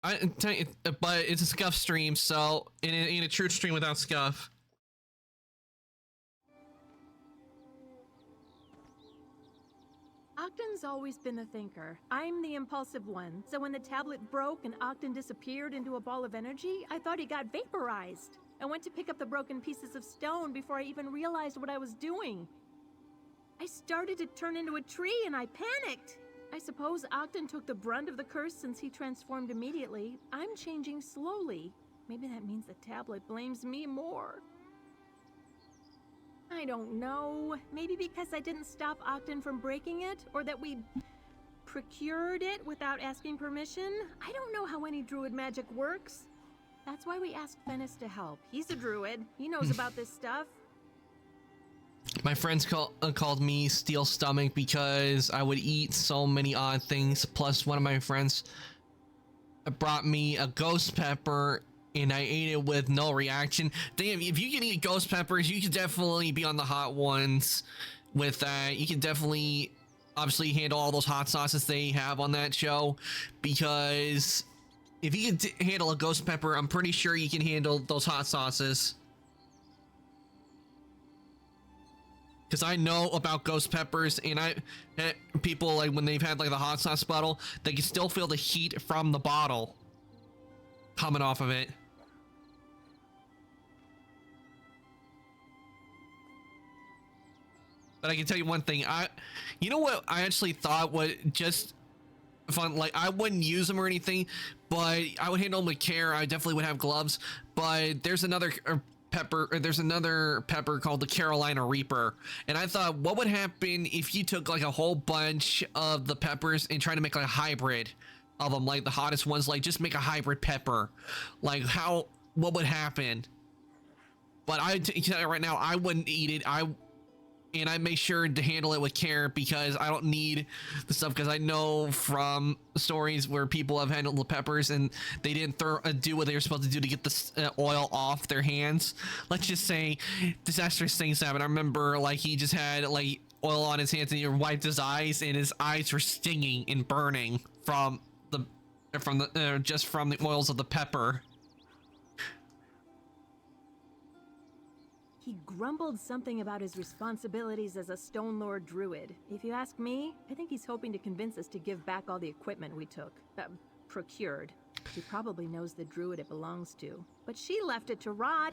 it's a Scuff stream, so in a true stream without Scuff. Ogden's always been the thinker. I'm the impulsive one. So when the tablet broke and Ogden disappeared into a ball of energy, I thought he got vaporized. I went to pick up the broken pieces of stone before I even realized what I was doing. I started to turn into a tree and I panicked. I suppose Ogden took the brunt of the curse since he transformed immediately. I'm changing slowly. Maybe that means the tablet blames me more. I don't know. Maybe because I didn't stop Ogden from breaking it, or that we procured it without asking permission. I don't know how any druid magic works. That's why we asked Venice to help. He's a druid. He knows about this stuff. My friends called me Steel Stomach because I would eat so many odd things. Plus, one of my friends brought me a ghost pepper and I ate it with no reaction. Damn, if you can eat ghost peppers, you could definitely be on the hot ones with that. You can definitely, obviously, handle all those hot sauces they have on that show. Because if you can handle a ghost pepper, I'm pretty sure you can handle those hot sauces. Because I know about ghost peppers, and people, like, when they've had, like, the hot sauce bottle, they can still feel the heat from the bottle coming off of it. But I can tell you one thing, you know what I actually thought was just fun, like, I wouldn't use them or anything, but I would handle them with care. I definitely would have gloves, but there's another pepper called the Carolina Reaper, and I thought, what would happen if you took like a whole bunch of the peppers and tried to make like a hybrid of them, like the hottest ones, like just make a hybrid pepper, like what would happen? But I tell you right now, I wouldn't eat it. And I make sure to handle it with care because I don't need the stuff, because I know from stories where people have handled the peppers and they didn't do what they were supposed to do to get the oil off their hands. Let's just say disastrous things happen. I remember, like, he just had like oil on his hands and he wiped his eyes and his eyes were stinging and burning from the oils of the pepper. He grumbled something about his responsibilities as a Stone Lord Druid. If you ask me, I think he's hoping to convince us to give back all the equipment we took, procured. He probably knows the druid it belongs to, but she left it to rot.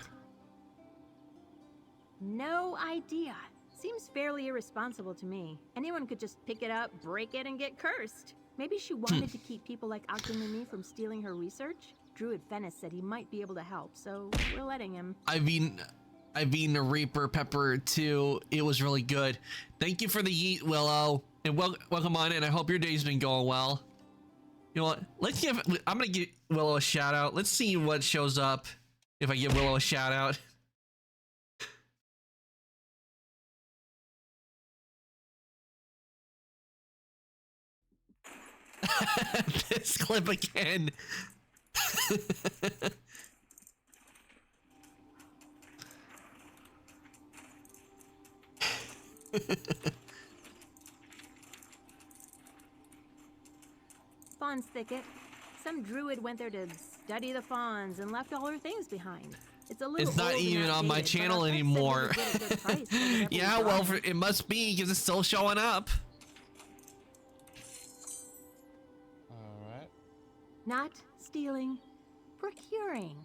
No idea. Seems fairly irresponsible to me. Anyone could just pick it up, break it, and get cursed. Maybe she wanted to keep people like Ogden and me from stealing her research? Druid Venice said he might be able to help, so we're letting him. I've eaten a Reaper pepper too. It was really good. Thank you for the yeet, Willow, and welcome on in. I hope your day's been going well. You know what? I'm gonna give Willow a shout out. Let's see what shows up if I give Willow a shout out. This clip again. Fawn's Thicket. Some druid went there to study the fawns and left all her things behind. It's not even on my channel anymore. Yeah, well, it must be because it's still showing up. Alright. Not stealing, procuring.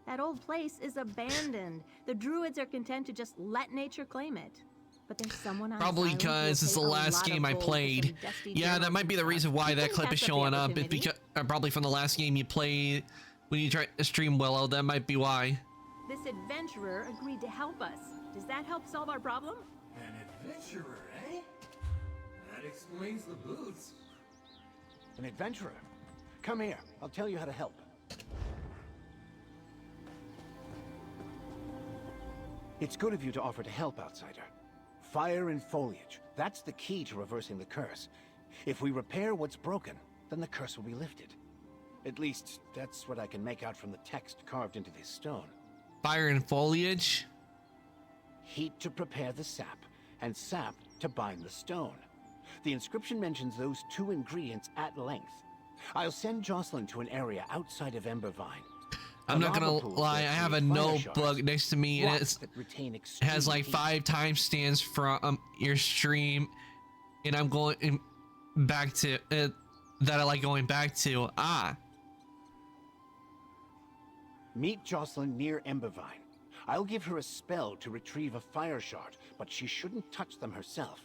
That old place is abandoned. The druids are content to just let nature claim it. But there's someone on probably because it's the last game I played. Yeah, that might be the reason why that clip is showing up. It's because probably from the last game you played when you try to stream Willow. That might be why. This adventurer agreed to help us. Does that help solve our problem? An adventurer, eh? That explains the boots. An adventurer? Come here, I'll tell you how to help. It's good of you to offer to help, outsider. Fire and foliage. That's the key to reversing the curse. If we repair what's broken, then the curse will be lifted. At least, that's what I can make out from the text carved into this stone. Fire and foliage? Heat to prepare the sap, and sap to bind the stone. The inscription mentions those two ingredients at length. I'll send Jocelyn to an area outside of Embervine. I'm not gonna lie, I have a notebook next to me and it has like 5 timestamps from your stream, and I'm going back to that I like going back to. Meet Jocelyn near Embervine. I'll give her a spell to retrieve a fire shard, but she shouldn't touch them herself.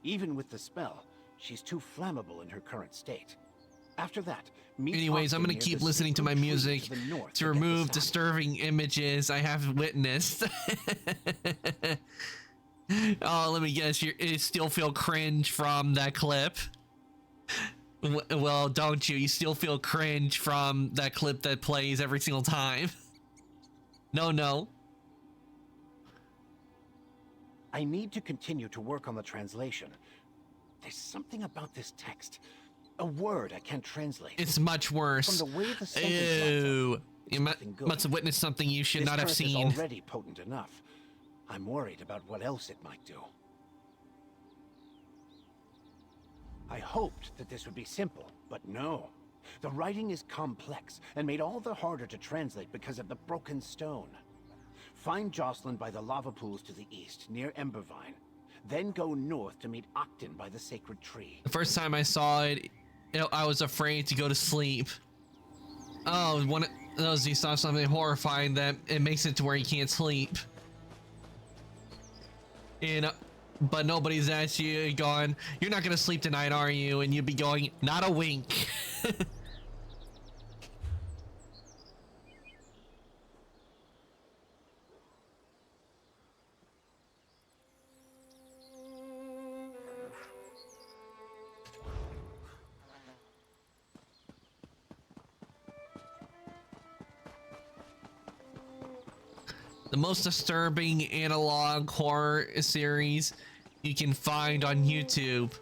Even with the spell, she's too flammable in her current state. After that, anyways, I'm gonna keep listening to my music to remove disturbing images I have witnessed. Oh, let me guess, you still feel cringe from that clip? Well, don't you? You still feel cringe from that clip that plays every single time? No. I need to continue to work on the translation. There's something about this text. A word I can't translate. It's much worse. From the way the sentence Ew. lines up, You must have witnessed something you should not have This seen. curse is already potent enough. I'm worried about what else it might do. I hoped that this would be simple, but no. The writing is complex and made all the harder to translate because of the broken stone. Find Jocelyn by the lava pools to the east, near Embervine. Then go north to meet Octin by the sacred tree. The first time I saw it, I was afraid to go to sleep. Oh, one of those, you saw something horrifying that it makes it to where you can't sleep. And but nobody's asked you, going, you're not gonna sleep tonight, are you? And you'd be going, not a wink. The most disturbing analog horror series you can find on YouTube.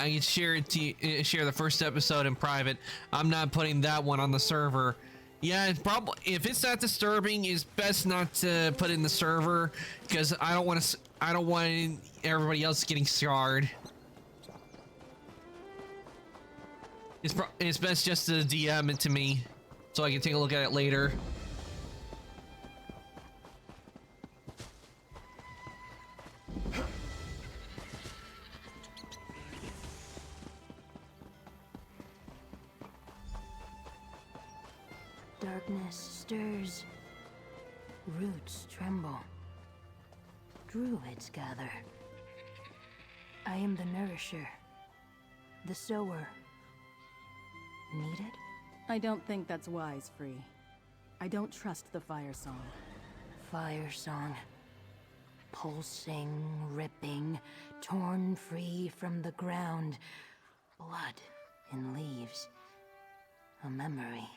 I can share it to share the first episode in private. I'm not putting that one on the server. Yeah, it's probably, if it's that disturbing, it's best not to put it in the server because I don't want everybody else getting scarred. It's best just to DM it to me so I can take a look at it later. Darkness stirs, roots tremble, druids gather. I am the nourisher, the sower. Needed? I don't think that's wise, Free. I don't trust the fire song. Fire song. Pulsing, ripping, torn free from the ground. Blood in leaves. A memory.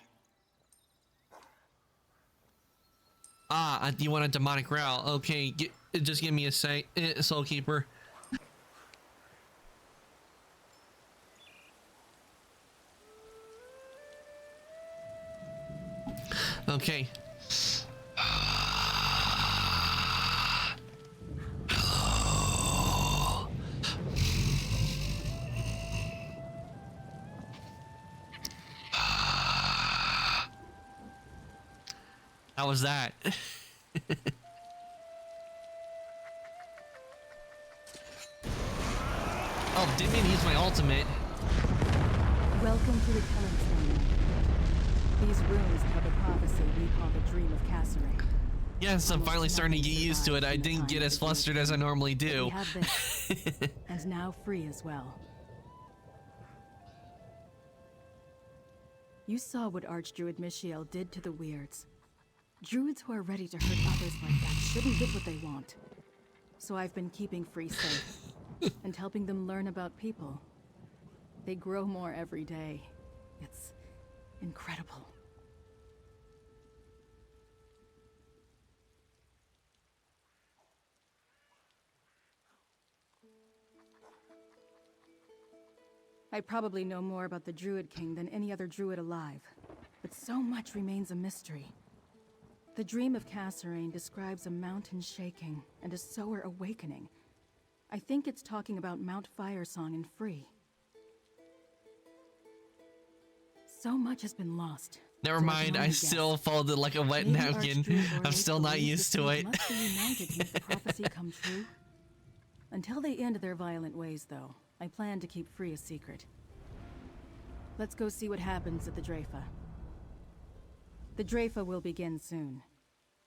You want a demonic growl? Okay, just give me a sec, Soul Keeper. Okay. Hello. How was that? Oh, didn't mean to use my ultimate. Welcome to the Kellenstone. These rooms tell the prophecy we call the Dream of Kasserine. Yes, I'm finally starting to get used to it. I didn't get as flustered as I normally do. We have this, and now free as well. You saw what Archdruid Michiel did to the Weirds. Druids who are ready to hurt others like that shouldn't get what they want. So I've been keeping Free safe, and helping them learn about people. They grow more every day. It's incredible. I probably know more about the Druid King than any other Druid alive, but so much remains a mystery. The Dream of Kasserine describes a mountain shaking and a sower awakening. I think it's talking about Mount Firesong and Free. So much has been lost. Never mind, I still folded like a wet napkin. I'm still not used to it. Must be united to make the prophecy come true. Until they end their violent ways, though, I plan to keep Free a secret. Let's go see what happens at the Dreyfa. The Dreyfa will begin soon.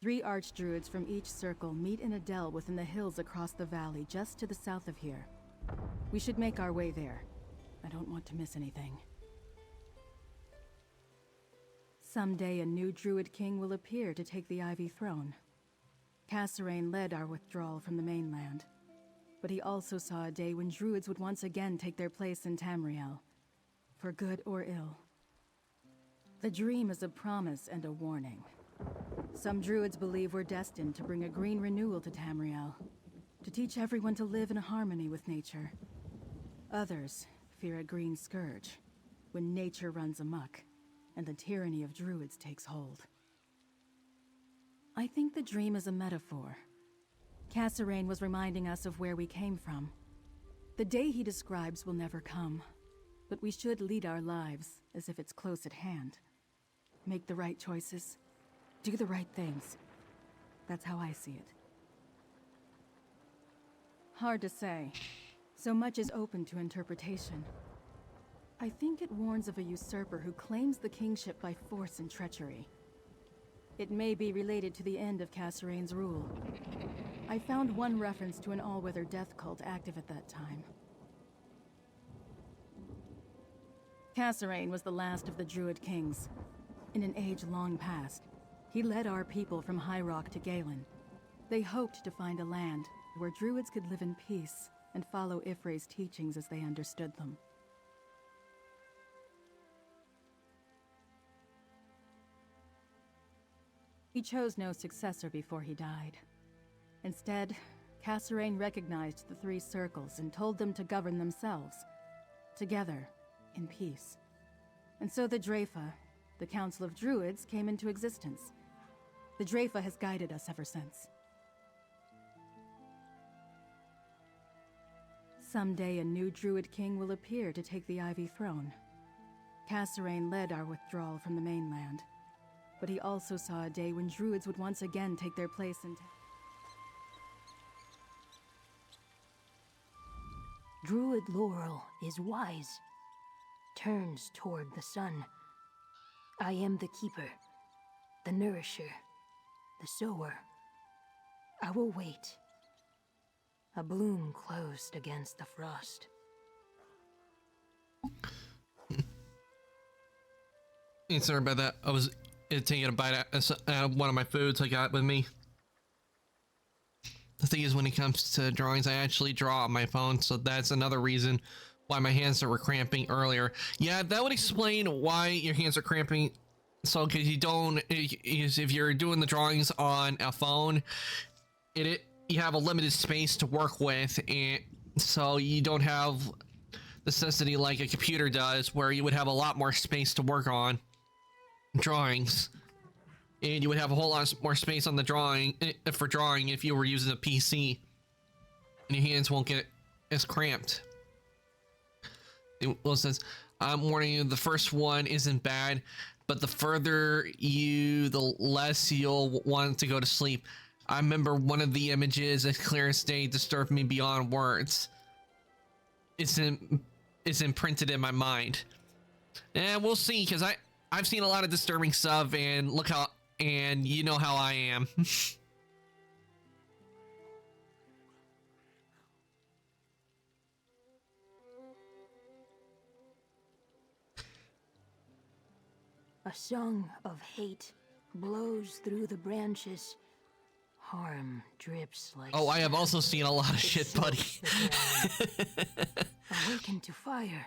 3 archdruids from each circle meet in a dell within the hills across the valley just to the south of here. We should make our way there. I don't want to miss anything. Someday a new Druid King will appear to take the Ivy Throne. Kasserine led our withdrawal from the mainland, but he also saw a day when Druids would once again take their place in Tamriel, for good or ill. The dream is a promise and a warning. Some Druids believe we're destined to bring a green renewal to Tamriel, to teach everyone to live in harmony with nature. Others fear a green scourge, when nature runs amok, and the tyranny of Druids takes hold. I think the dream is a metaphor. Kasserine was reminding us of where we came from. The day he describes will never come, but we should lead our lives as if it's close at hand. Make the right choices, do the right things. That's how I see it. Hard to say. So much is open to interpretation. I think it warns of a usurper who claims the kingship by force and treachery. It may be related to the end of Kasserine's rule. I found one reference to an all-weather death cult active at that time. Kasserine was the last of the Druid Kings. In an age long past, he led our people from High Rock to Galen. They hoped to find a land where Druids could live in peace and follow Y'ffre's teachings as they understood them. He chose no successor before he died. Instead, Kasserine recognized the 3 circles and told them to govern themselves, together, in peace. And so the Dreyfa, the Council of Druids, came into existence. The Dreyfa has guided us ever since. Someday a new Druid King will appear to take the Ivy Throne. Kasserine led our withdrawal from the mainland, but he also saw a day when Druids would once again take their place in Druid Laurel is wise, turns toward the sun. I am the keeper, the nourisher, the sower. I will wait. A bloom closed against the frost. Sorry about that. I was taking a bite out of one of my foods I got with me. The thing is, when it comes to drawings, I actually draw on my phone, so that's another reason why my hands were cramping earlier. Yeah, that would explain why your hands are cramping. So, because you don't, if you're doing the drawings on a phone, you have a limited space to work with, and so you don't have necessity like a computer does, where you would have a lot more space to work on drawings, and you would have a whole lot more space on the drawing for drawing if you were using a PC, and your hands won't get as cramped. Will says, I'm warning you, the first one isn't bad, but the further the less you'll want to go to sleep. I remember one of the images as clear as day disturbed me beyond words. It's imprinted in my mind. And we'll see, because I've seen a lot of disturbing stuff, and and you know how I am. A song of hate blows through the branches. Harm drips like... Oh, I have also seen a lot of shit, buddy. Awakened to fire.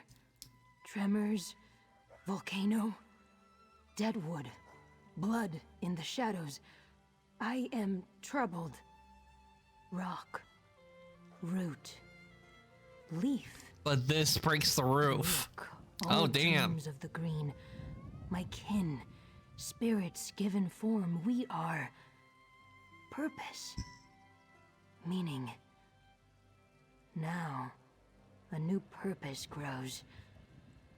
Tremors. Volcano. Deadwood. Blood in the shadows. I am troubled. Rock. Root. Leaf. But this breaks the roof. All Oh, damn. dreams of the green. My kin. Spirits given form. We are... purpose. Meaning. Now, a new purpose grows.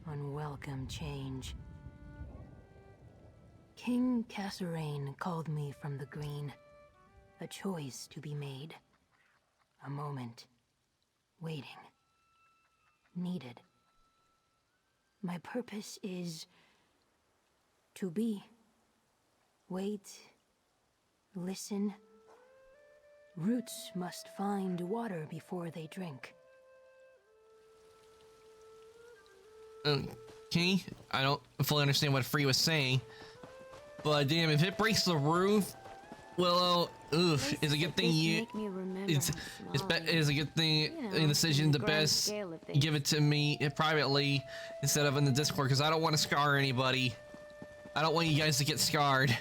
Unwelcome change. King Kasserine called me from the green. A choice to be made. A moment. Waiting. Needed. My purpose is... to be. Wait. Listen. Roots must find water before they drink. Okay, I don't fully understand what Free was saying, but damn, if it breaks the roof, Willow, oof, is a good thing it's a good thing in the decision to best give it to me privately instead of in the Discord, because I don't want to scar anybody. I don't want you guys to get scarred.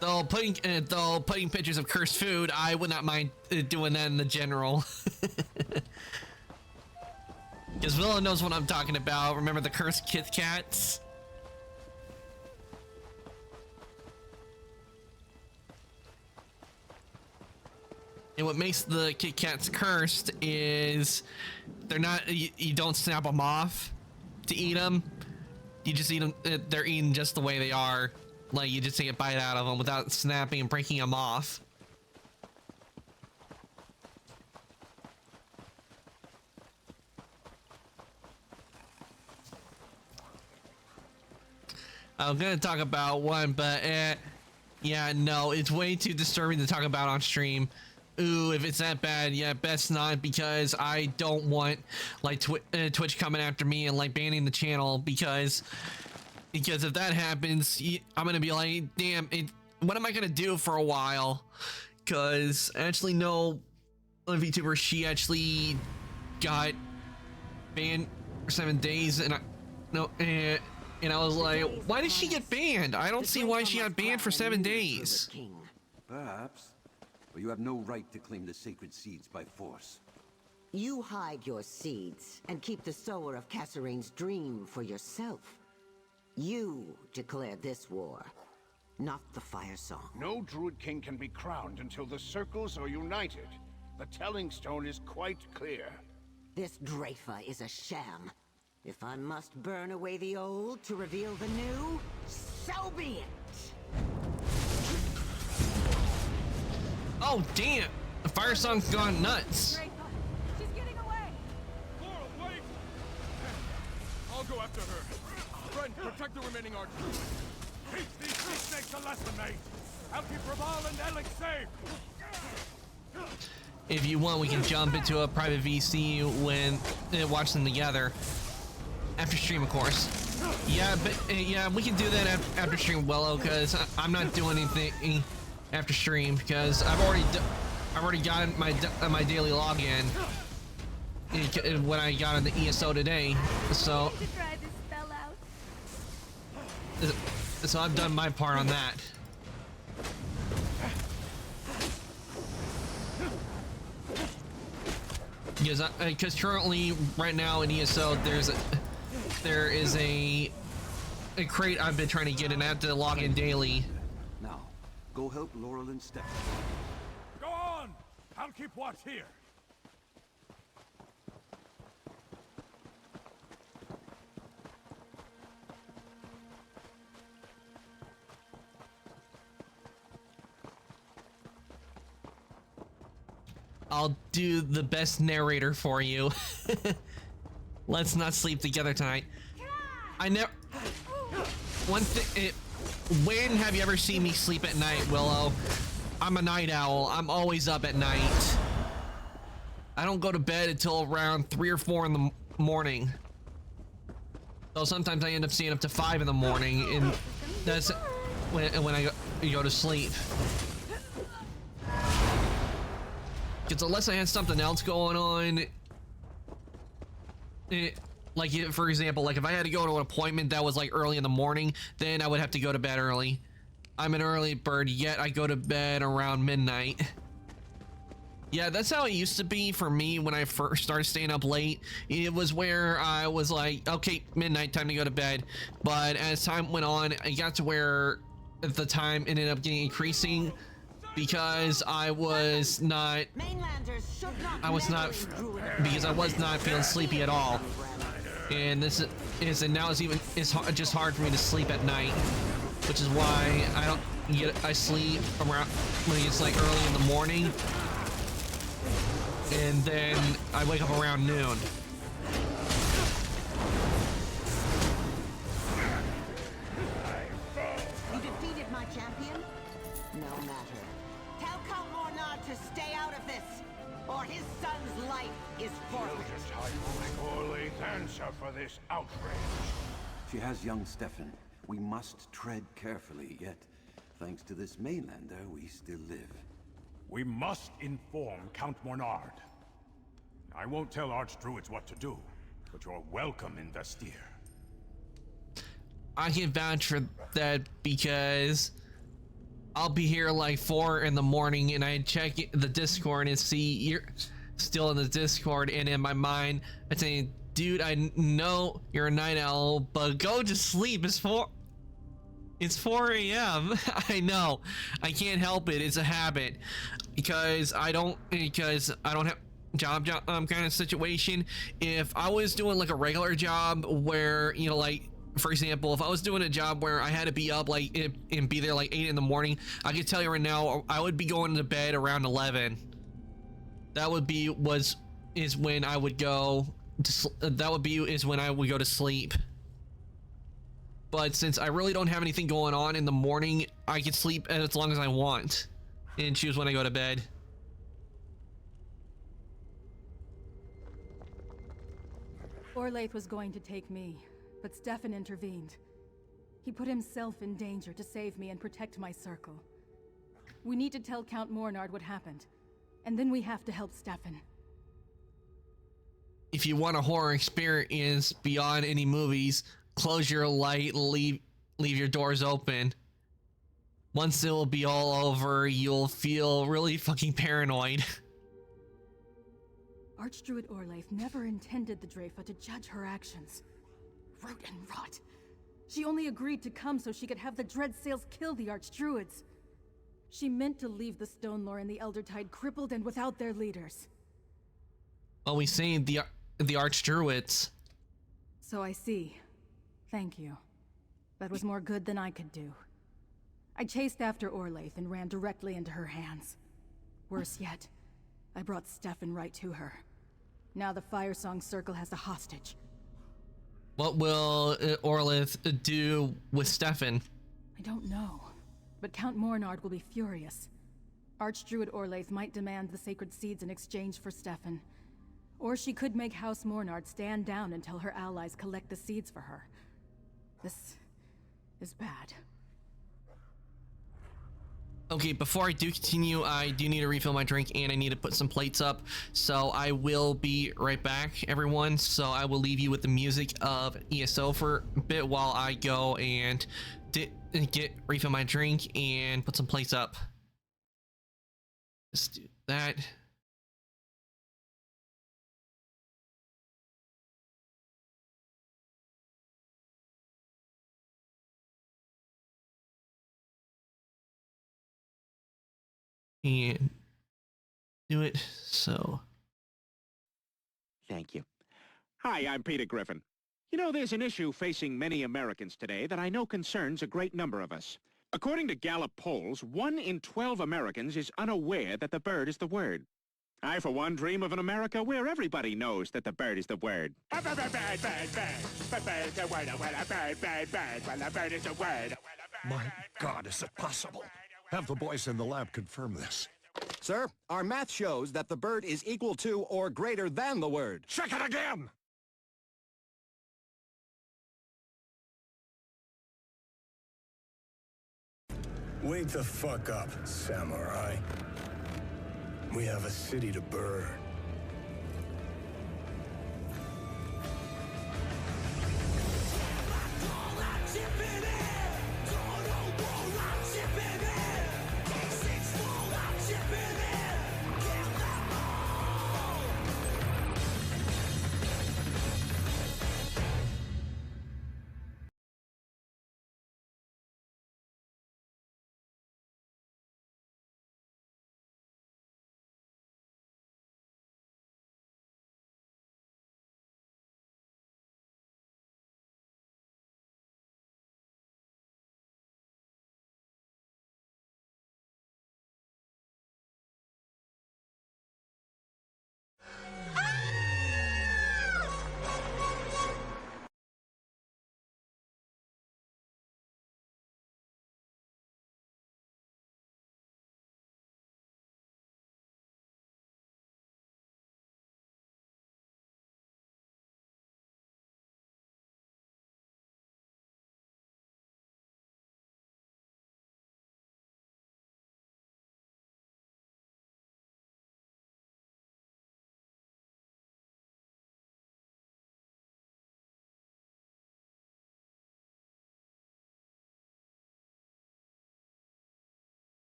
Though putting pictures of cursed food, I would not mind doing that in the general. Because Willow knows what I'm talking about. Remember the cursed Kit Kats? And what makes the Kit Kats cursed is they're not, you don't snap them off to eat them. You just eat them, they're eaten just the way they are. Like, you just take a bite out of them without snapping and breaking them off. I'm gonna talk about one, but yeah, no, it's way too disturbing to talk about on stream. Ooh, if it's that bad, yeah, best not, because I don't want like Twitch coming after me and like banning the channel, because if that happens, I'm gonna be like, damn, what am I gonna do for a while? Because I actually know a VTuber, she actually got banned for 7 days, and I was like, why did she get banned? I don't see why she got banned for 7 days. Perhaps, but you have no right to claim the sacred seeds by force. You hide your seeds and keep the sower of Kasserine's dream for yourself. You declare this war, not the Fire Song. No Druid King can be crowned until the Circles are united. The Telling Stone is quite clear. This Dreyfa is a sham. If I must burn away the old to reveal the new, so be it! Oh, damn! The Fire Song's gone nuts. She's getting away! Laurel, wait! I'll go after her. Friend, protect the remaining archers. Teach these sea snakes a lesson, mate! I'll keep Raval and Elec safe! If you want, we can jump into a private VC when watch them together. After stream, of course. Yeah, but yeah, we can do that after stream, Willow, because I'm not doing anything after stream, because I've already gotten my daily login when I got on the ESO today. So I've done my part on that. Because currently, right now in ESO, there is a crate I've been trying to get, and I have to log in daily. Now, go help Laurel and Steph. Go on! I'll keep watch here. I'll do the best narrator for you. Let's not sleep together tonight. I never. One thing. When have you ever seen me sleep at night, Willow? I'm a night owl. I'm always up at night. I don't go to bed until around 3 or 4 in the morning. So sometimes I end up staying up to 5 in the morning, and that's when I go to sleep. Because unless I had something else going on, like for example, like if I had to go to an appointment that was like early in the morning, then I would have to go to bed early. I'm an early bird, yet I go to bed around midnight. Yeah, that's how it used to be for me when I first started staying up late. It was where I was like, okay, midnight, time to go to bed. But as time went on, it got to where the time ended up getting increasing because I was not feeling sleepy at all. And this is and now it's just hard for me to sleep at night, which is why I sleep around when it's like early in the morning, and then I wake up around noon. You defeated my champion? No matter. Tell Count Mornard to stay out of this, or his son's life is forfeit. Orlaith answer for this outrage. She has young Stefan. We must tread carefully, yet, thanks to this mainlander, we still live. We must inform Count Mornard. I won't tell Archdruids what to do, but you're welcome in Vestir. I can vouch for that because I'll be here like 4 in the morning and I check the Discord and see you're still in the Discord, and in my mind I say, dude, I know you're a night owl, but go to sleep. It's 4 a.m. I know. I can't help it. It's a habit because I don't have job kind of situation. If I was doing like a regular job where, you know, like for example, if I was doing a job where I had to be up like and be there like 8 in the morning, I can tell you right now I would be going to bed around 11. That would be is when I would go to when I would go to sleep. But since I really don't have anything going on in the morning, I can sleep as long as I want and choose when I go to bed. Orlaith was going to take me, but Stefan intervened. He put himself in danger to save me and protect my circle. We need to tell Count Mornard what happened, and then we have to help Stefan. If you want a horror experience beyond any movies, close your light, leave your doors open. Once it will be all over, you'll feel really fucking paranoid. Archdruid Orlaith never intended the Dreyfa to judge her actions. Root and rot. She only agreed to come so she could have the Dreadsails kill the Archdruids. She meant to leave the Stone Lore and the Eldertide crippled and without their leaders. Well, we saved the Archdruids. So I see. Thank you. That was more good than I could do. I chased after Orlaith and ran directly into her hands. Worse yet, I brought Stefan right to her. Now the Firesong Circle has a hostage. What will Orlaith do with Stefan? I don't know, but Count Mornard will be furious. Archdruid Orlaith might demand the sacred seeds in exchange for Stefan. Or she could make House Mornard stand down until her allies collect the seeds for her. This is bad. Okay, before I do continue, I do need to refill my drink and I need to put some plates up. So I will be right back, everyone. So I will leave you with the music of ESO for a bit while I go and refill my drink and put some plates up. Let's do that. And do it so. Thank you. Hi, I'm Peter Griffin. You know, there's an issue facing many Americans today that I know concerns a great number of us. According to Gallup polls, 1 in 12 Americans is unaware that the bird is the word. I, for one, dream of an America where everybody knows that the bird is the word. Bird, bird, bird, bird, bird, bird is the word, bird, bird, bird, well, a bird is the word. My God, is it possible? Have the boys in the lab confirm this. Sir, our math shows that the bird is equal to or greater than the word. Check it again! Wake the fuck up, samurai. We have a city to burn.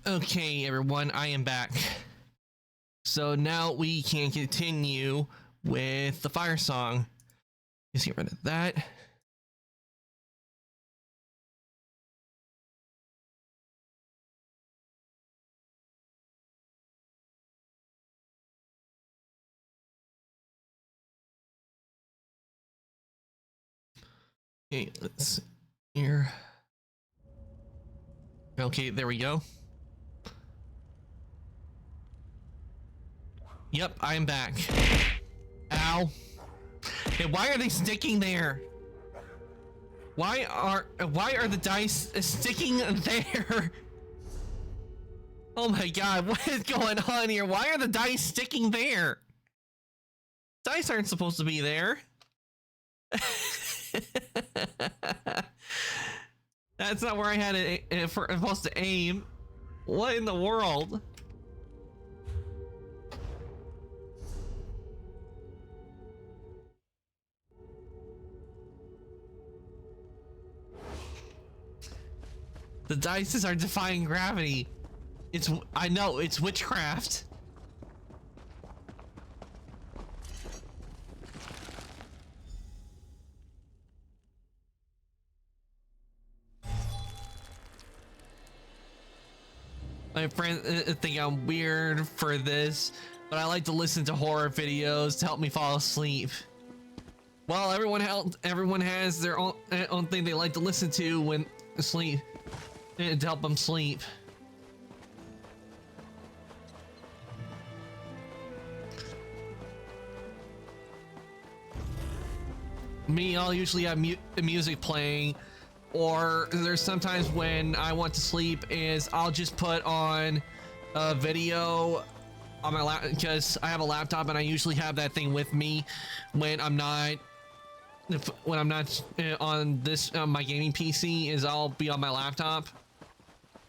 Okay, everyone, I am back. so now we can continue with the fire song. Just get rid of that. Okay, let's see here. Okay, there we go. Yep, I am back. Ow. Hey, why are they sticking there? Why are the dice sticking there? Oh my god, what is going on here? Why are the dice sticking there? Dice aren't supposed to be there. That's not where I had it supposed to aim. What in the world? The dice are defying gravity. I know, it's witchcraft. My friends think I'm weird for this, but I like to listen to horror videos to help me fall asleep. Well, everyone has their own thing they like to listen to when asleep, to help them sleep. Me, I'll usually have the music playing, or there's sometimes when I want to sleep is I'll just put on a video on my laptop, because I have a laptop and I usually have that thing with me when I'm not on this my gaming PC. Is I'll be on my laptop,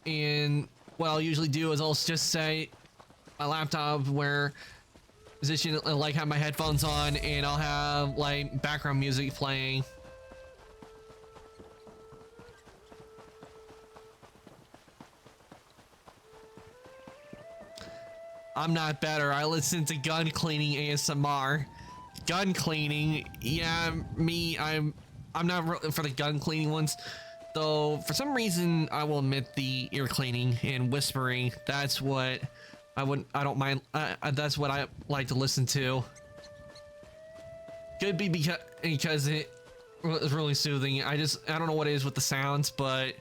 and what I'll usually do is I'll just say my laptop where position, like have my headphones on, and I'll have like background music playing. I'm not better. I listen to gun cleaning ASMR. Gun cleaning, yeah, me. I'm not for the gun cleaning ones, though. For some reason, I will admit the ear cleaning and whispering. That's what I don't mind. That's what I like to listen to. Could be because it is really soothing. I don't know what it is with the sounds, but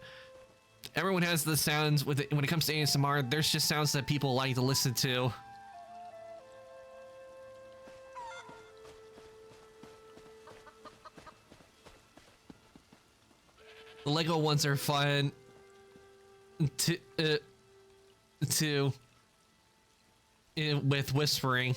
everyone has the sounds with it. When it comes to ASMR, there's just sounds that people like to listen to. The Lego ones are fun with whispering.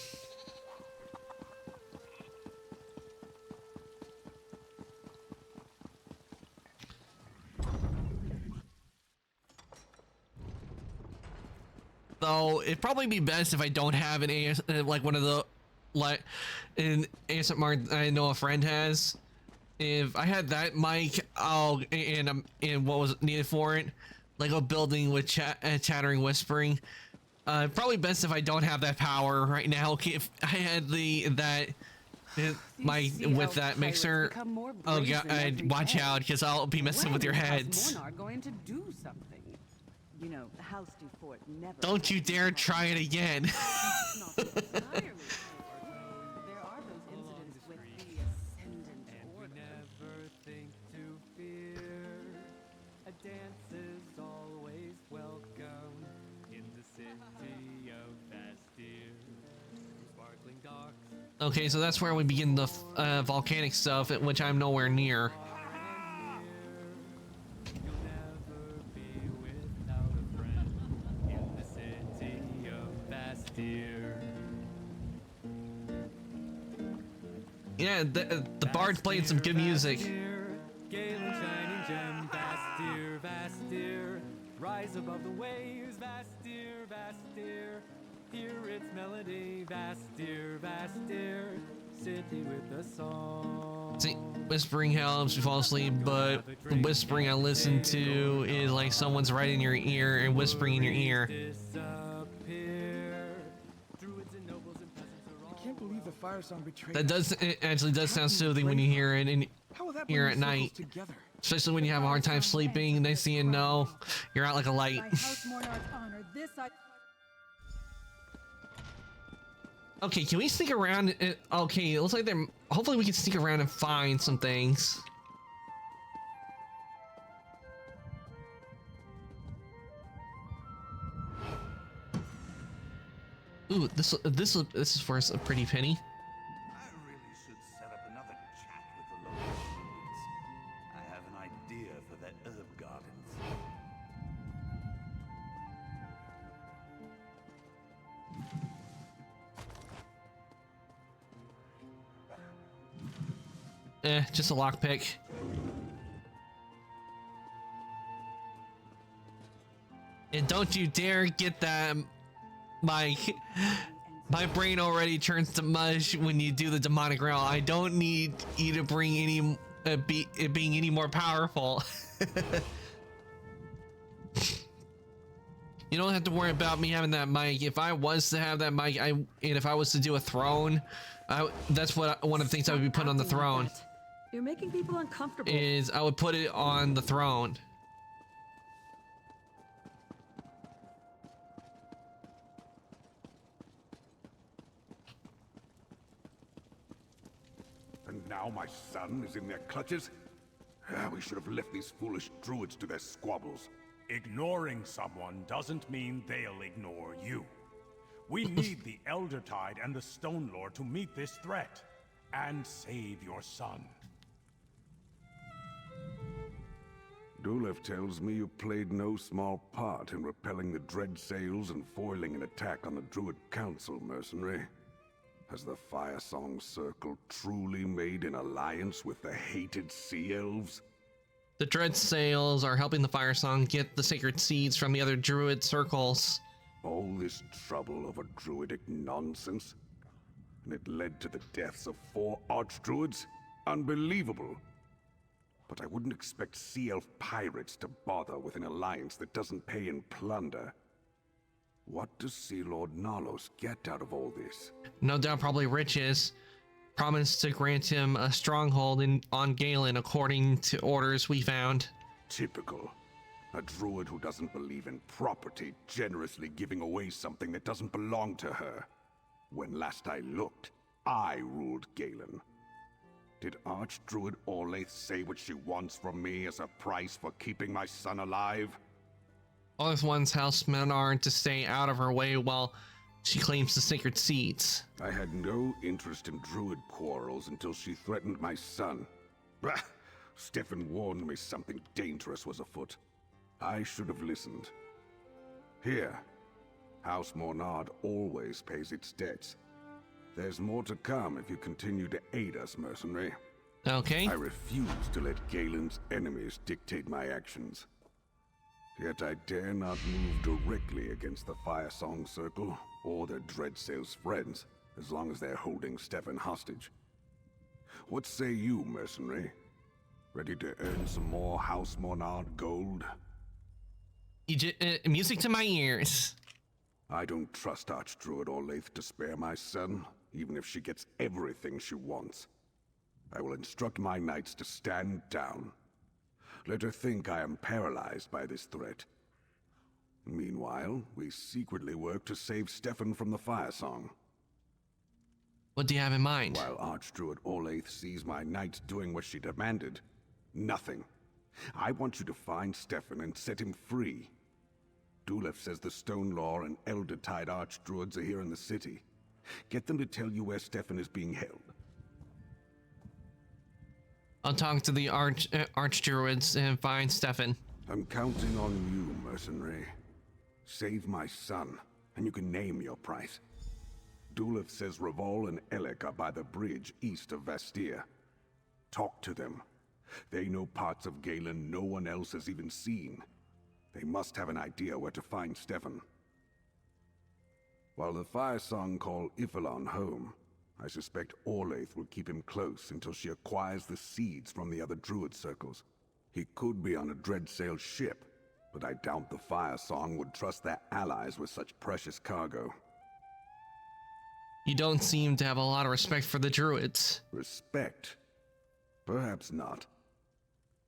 Though it'd probably be best if I don't have an like one of the an ASMR I know a friend has. If I had that mic, and what was needed for it, Lego building with chattering whispering. Probably best if I don't have that power right now. If I had my with that mixer, oh god, watch out, because I'll be messing with your heads. Going to do something. You know, House du Fort never. Don't you dare try it again. There are those incidents with the Ascendant Order. Never think to fear. A dance is always welcome in the city of Bastir. Sparkling docks. Okay, so that's where we begin the volcanic stuff, which I'm nowhere near. Yeah, the bard's playing some good music. Galen shining gem, Bastir, Bastir. Rise above the waves, Bastir, Bastir. Hear its melody, Bastir, Bastir. City with a song. See, whispering helps you fall asleep, but the whispering I listen to is like someone's right in your ear and whispering in your ear. fire song betrayed That does, it actually does sound soothing when you hear it here at night. Especially when you have a hard time sleeping. Next thing you know, you're out like a light. By House Monarch's honor, this I... Okay, can we sneak around? Okay, it looks like they're... Hopefully we can sneak around and find some things. Ooh, this is for a pretty penny. I really should set up another chat with the local druids. I have an idea for their herb gardens. Just a lockpick. And don't you dare get that, my brain already turns to mush when you do the demonic realm. I don't need you to bring any, it being any more powerful. You don't have to worry about me having that mic. If I was to have that mic, and if I was to do a throne, that's what one of the things I would be putting on the throne. You're making people uncomfortable. Is I would put it on the throne. And now my son is in their clutches? We should have left these foolish druids to their squabbles. Ignoring someone doesn't mean they'll ignore you. We need the Eldertide and the Stone Lord to meet this threat and save your son. Dulev tells me you played no small part in repelling the Dread Sails and foiling an attack on the Druid Council, mercenary. Has the Firesong Circle truly made an alliance with the hated Sea Elves? The Dread Sails are helping the Firesong get the sacred seeds from the other Druid circles. All this trouble over druidic nonsense? And it led to the deaths of 4 archdruids? Unbelievable! But I wouldn't expect Sea Elf pirates to bother with an alliance that doesn't pay in plunder. What does Sea Lord Nalos get out of all this? No doubt probably riches. Promised to grant him a stronghold on Galen according to orders we found. Typical. A druid who doesn't believe in property generously giving away something that doesn't belong to her. When last I looked, I ruled Galen. Did Archdruid Orlaith say what she wants from me as a price for keeping my son alive? Orlaith wants House Menard to stay out of her way while she claims the sacred seeds. I had no interest in druid quarrels until she threatened my son. Bah! Stefan warned me something dangerous was afoot. I should have listened. Here, House Monard always pays its debts. There's more to come if you continue to aid us, mercenary. Okay. I refuse to let Galen's enemies dictate my actions. Yet I dare not move directly against the Firesong Circle or their Dreadsail's friends, as long as they're holding Stefan hostage. What say you, mercenary? Ready to earn some more House Monard gold? Music to my ears. I don't trust Archdruid Orlaith to spare my son, even if she gets everything she wants. I will instruct my knights to stand down. Let her think I am paralyzed by this threat. Meanwhile, we secretly work to save Stefan from the Firesong. What do you have in mind? While Archdruid Orlaith sees my knights doing what she demanded, nothing. I want you to find Stefan and set him free. Dulev says the Stone Law and Eldertide Archdruids are here in the city. Get them to tell you where Stefan is being held. I'll talk to the Archdruids and find Stefan. I'm counting on you, mercenary. Save my son, and you can name your price. Dulev says Revol and Elec are by the bridge east of Vastir. Talk to them. They know parts of Galen no one else has even seen. They must have an idea where to find Stefan. While the Firesong call Ifilon home, I suspect Orlaith will keep him close until she acquires the seeds from the other druid circles. He could be on a Dreadsail ship, but I doubt the Firesong would trust their allies with such precious cargo. You don't seem to have a lot of respect for the druids. Respect? Perhaps not.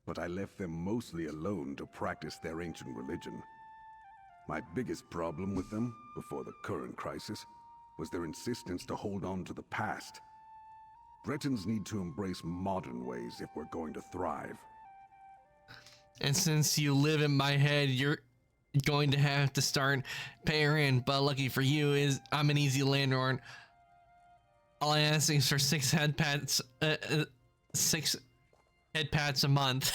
But I left them mostly alone to practice their ancient religion. My biggest problem with them, before the current crisis, was their insistence to hold on to the past. Bretons need to embrace modern ways if we're going to thrive. And since you live in my head, you're going to have to start paying. But lucky for you is I'm an easy landlord. All I ask is for 6 head pats, 6 head pats a month.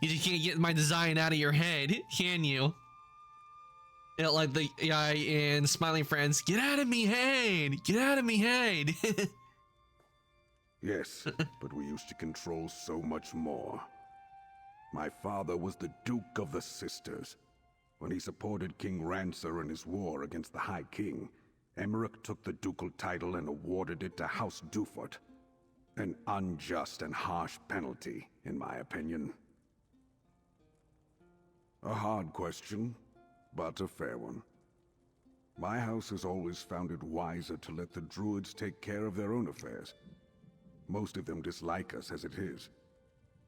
You just can't get my design out of your head, can you? You know, like the guy in Smiling Friends, get out of me head! Get out of me head! Yes, but we used to control so much more. My father was the Duke of the Sisters. When he supported King Rancer in his war against the High King, Emmerich took the ducal title and awarded it to House Dufort. An unjust and harsh penalty, in my opinion. A hard question, but a fair one. My house has always found it wiser to let the druids take care of their own affairs. Most of them dislike us as it is.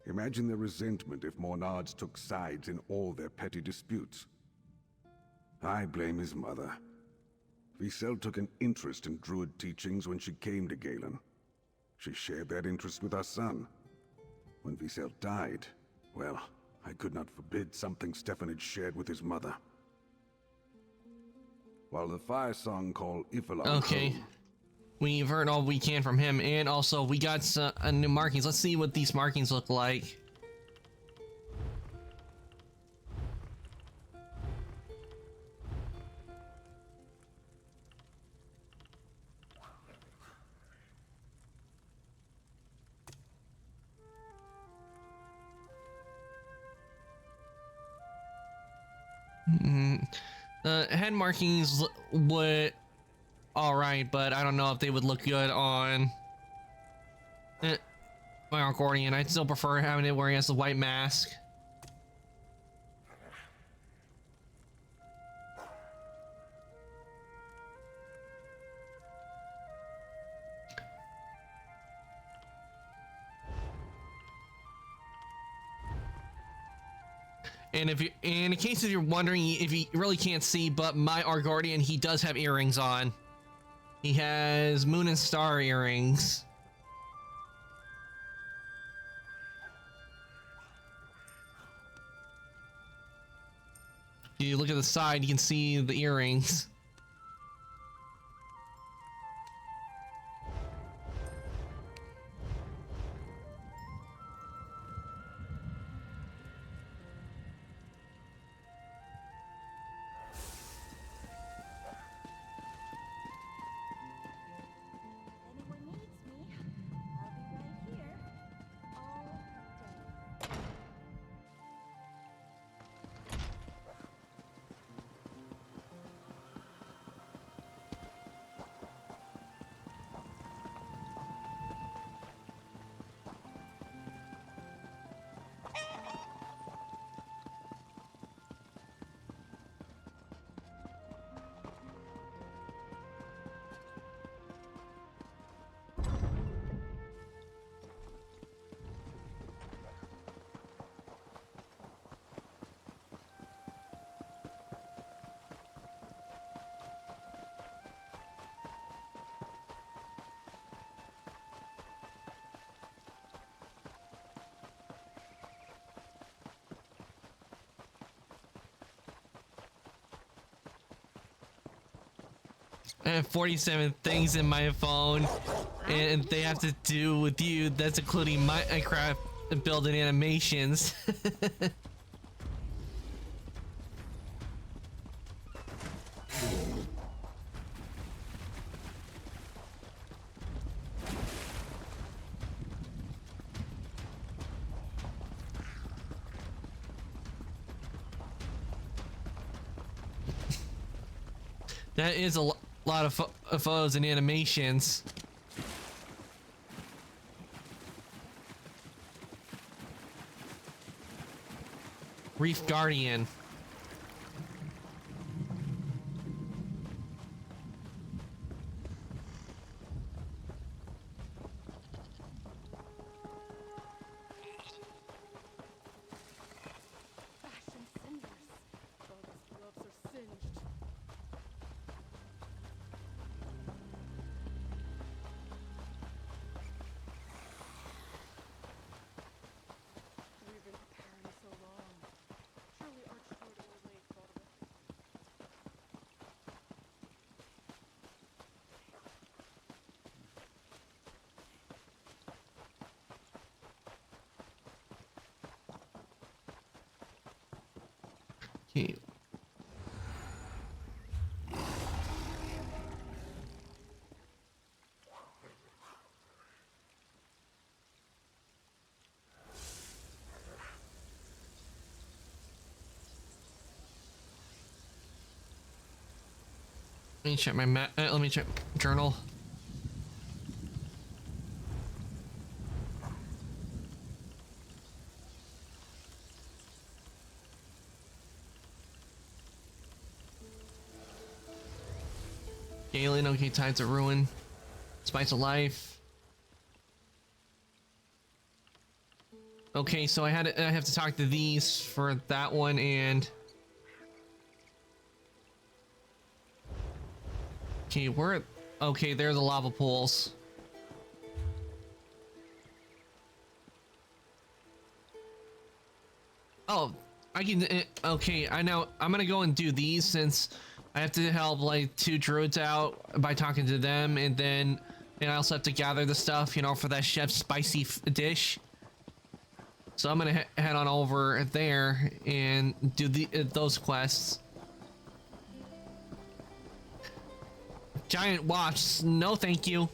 Imagine their resentment if Mornards took sides in all their petty disputes. I blame his mother. Visel took an interest in druid teachings when she came to Galen. She shared that interest with our son. When Visel died, well, I could not forbid something Stefan had shared with his mother. While the fire song called Ifalon. Okay. We've heard all we can from him, and also we got some new markings. Let's see what these markings look like. Head markings would alright, but I don't know if they would look good on my accordion. I'd still prefer having it where he has the white mask. And if you, in case if you're wondering if you really can't see, but my Argordian, he does have earrings on. He has moon and star earrings. If you look at the side, you can see the earrings. I have 47 things in my phone, and they have to do with you. That's including Minecraft building animations. That is a lot of photos and animations. Reef Guardian. Okay. Let me check my let me check journal. Galen, okay, Tides of Ruin. Spice of Life. Okay, so I have to talk to these for that one, and okay, okay, there are the lava pools. Oh, I can okay, I'm gonna go and do these since I have to help like 2 druids out by talking to them, and I also have to gather the stuff, you know, for that chef's spicy dish. So I'm gonna head on over there and do those quests. Giant wasps, no thank you.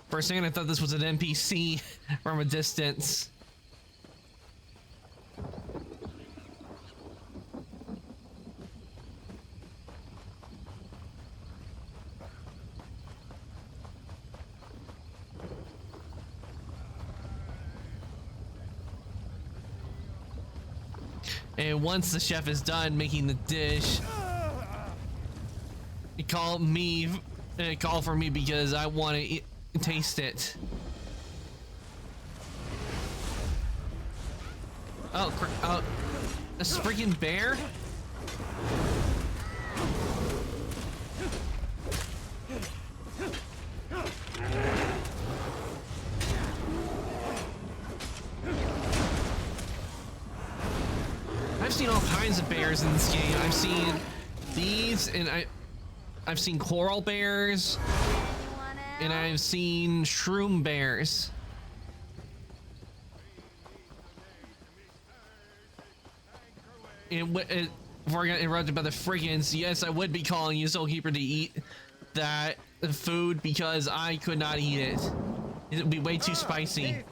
For a second I thought this was an NPC from a distance. And once the chef is done making the dish, call for me because I want to taste it. Oh, a freaking bear? I've seen all kinds of bears in this game. I've seen these, and I've seen coral bears, and I've seen shroom bears. Before I got interrupted by the friggins, yes, I would be calling you Soulkeeper to eat that food because I could not eat it. It would be way too spicy.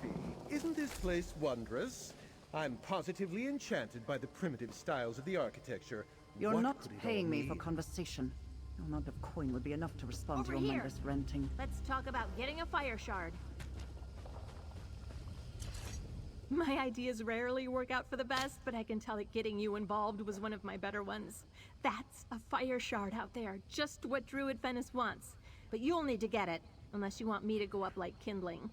Isn't this place wondrous? I'm positively enchanted by the primitive styles of the architecture. You're What not could it paying all me for mean? conversation. Your amount of coin would be enough to respond Over to your here. members' renting. Let's talk about getting a fire shard. My ideas rarely work out for the best, but I can tell that getting you involved was one of my better ones. That's a fire shard out there, just what Druid Venice wants. But you'll need to get it, unless you want me to go up like kindling.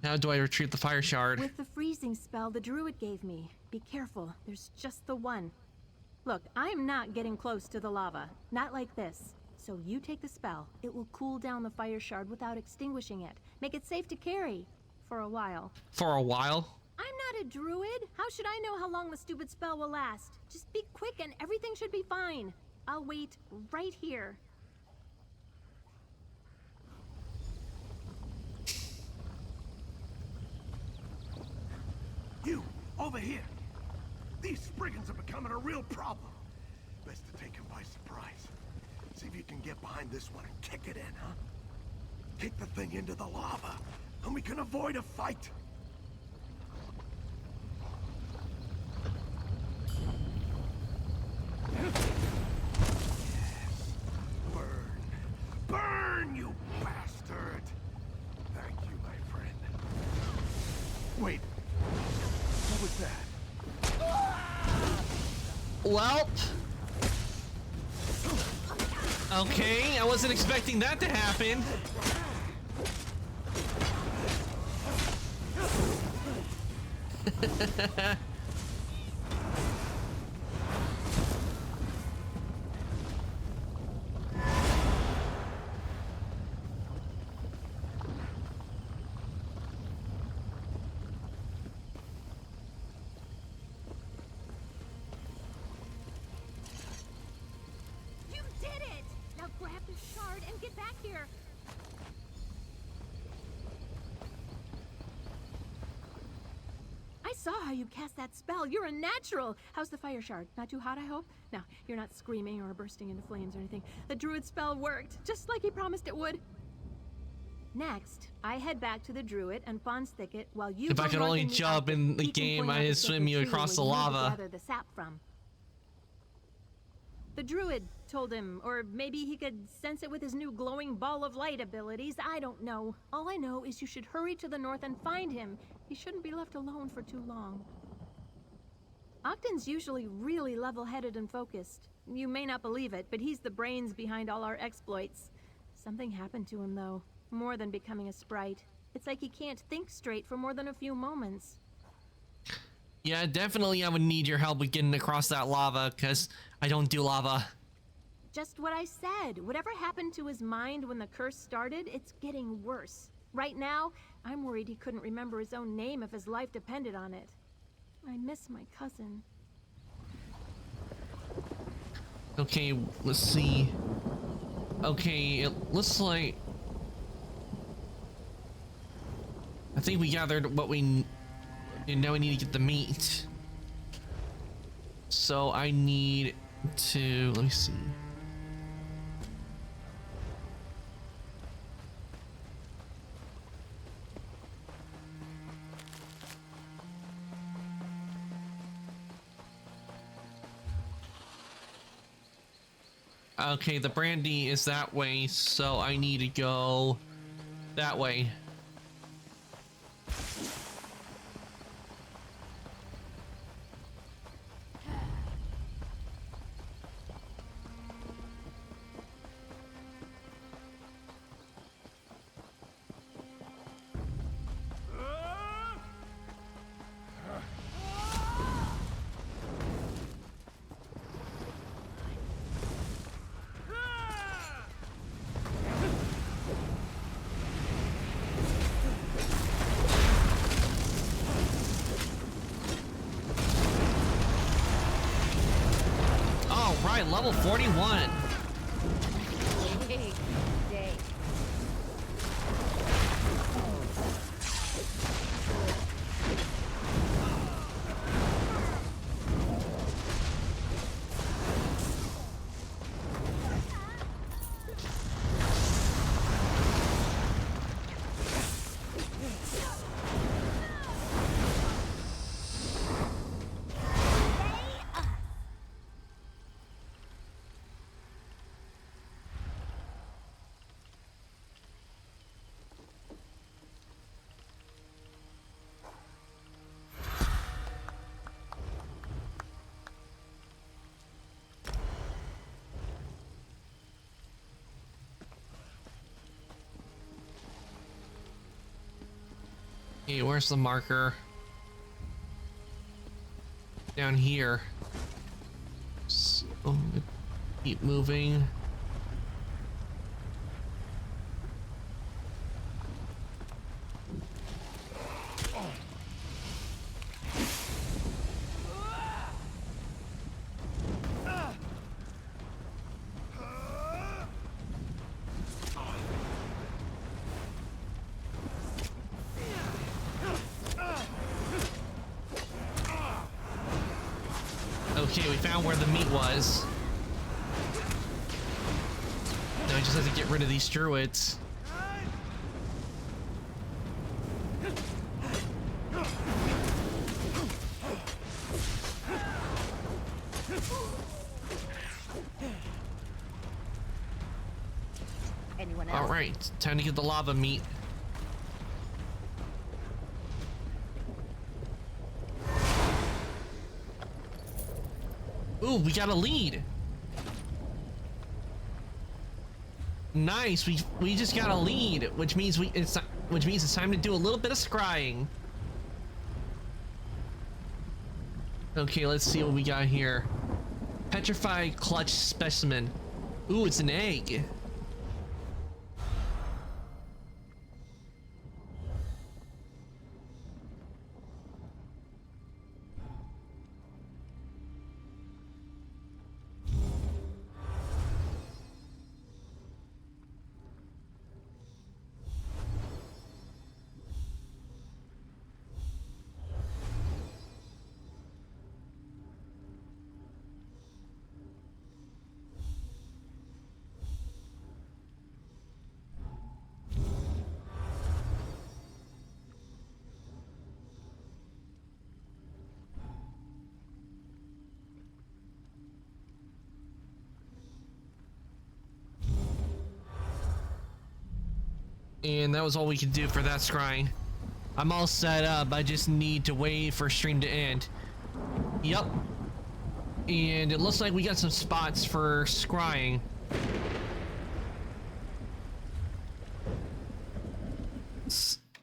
How do I retrieve the fire shard? With the freezing spell the Druid gave me. Be careful, there's just the one. Look, I'm not getting close to the lava. Not like this. So you take the spell. It will cool down the fire shard without extinguishing it. Make it safe to carry. For a while. For a while? I'm not a druid. How should I know how long the stupid spell will last? Just be quick and everything should be fine. I'll wait right here. You, over here! These Spriggans are becoming a real problem. Best to take him by surprise. See if you can get behind this one and kick it in, huh? Kick the thing into the lava, and we can avoid a fight. Burn. Burn, you bastard! Thank you, my friend. Wait. What was that? Well. Okay, I wasn't expecting that to happen. this shard and get back here. I saw how you cast that spell. You're a natural. How's the fire shard? Not too hot, I hope? No, you're not screaming or bursting into flames or anything. The druid spell worked, just like he promised it would. Next, I head back to the druid and Fawn's Thicket while you. If I could only jump in the game, I'd swim you across the lava. Gather the sap from. The druid told him, or maybe he could sense it with his new glowing ball of light abilities. I don't know. All I know is you should hurry to the north and find him. He shouldn't be left alone for too long. Ogden's usually really level-headed and focused. You may not believe it, but he's the brains behind all our exploits. Something happened to him, though. More than becoming a sprite. It's like he can't think straight for more than a few moments. Yeah, definitely I would need your help with getting across that lava, because I don't do lava. Just what I said. Whatever happened to his mind when the curse started, it's getting worse. Right now, I'm worried he couldn't remember his own name if his life depended on it. I miss my cousin. Okay, let's see. Okay, it looks like... I think we gathered what we... And now we need to get the meat. So I need to... Let me see. Okay, the brandy is that way, so I need to go that way. Level 41. Okay, where's the marker? Down here. So, keep moving. Okay, we found where the meat was. Now I just have to get rid of these druids. Anyone else? All right, time to get the lava meat. Ooh, we got a lead. Nice, we just got a lead, which means it's time to do a little bit of scrying. Okay, let's see what we got here. Petrified clutch specimen. Ooh, it's an egg. And that was all we could do for that scrying. I'm all set up. I just need to wait for stream to end. Yep. And it looks like we got some spots for scrying.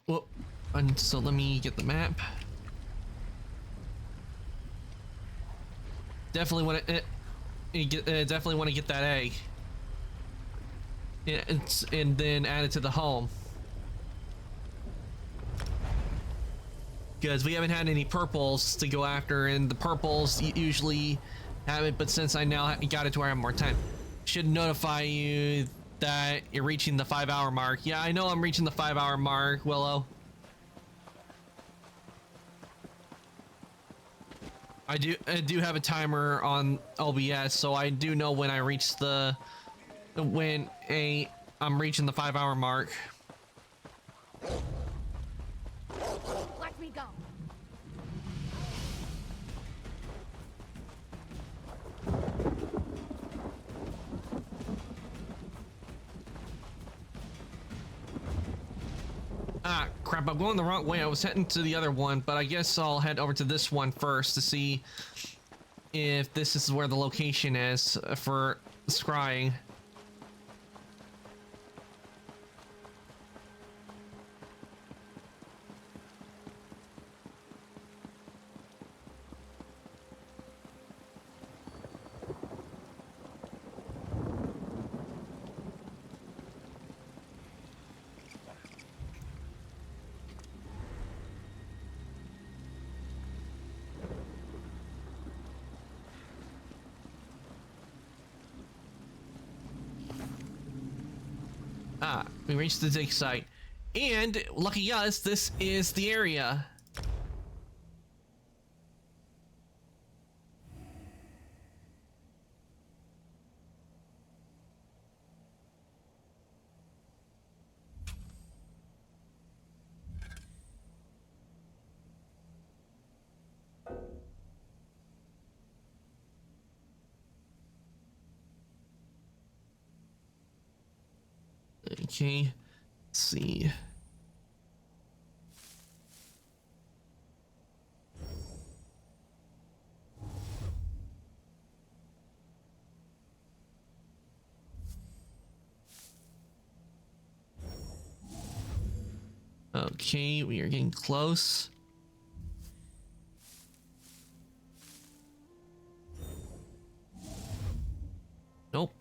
Well, and so let me get the map. Definitely want to definitely want to get that egg. Yeah, and then add it to the home. Because we haven't had any purples to go after, and the purples usually have it, but since I now got it to where I have more time, should notify you that you're reaching the 5-hour mark. Yeah, I know I'm reaching the 5-hour mark, Willow. I do have a timer on OBS, so I do know when I reach I'm reaching the 5-hour mark. Let me go. Ah, crap, I'm going the wrong way. I was heading to the other one, but I guess I'll head over to this one first to see if this is where the location is for scrying. Ah, we reached the dig site. And, lucky us, this is the area. Okay, let's see. Okay, we are getting close. Nope.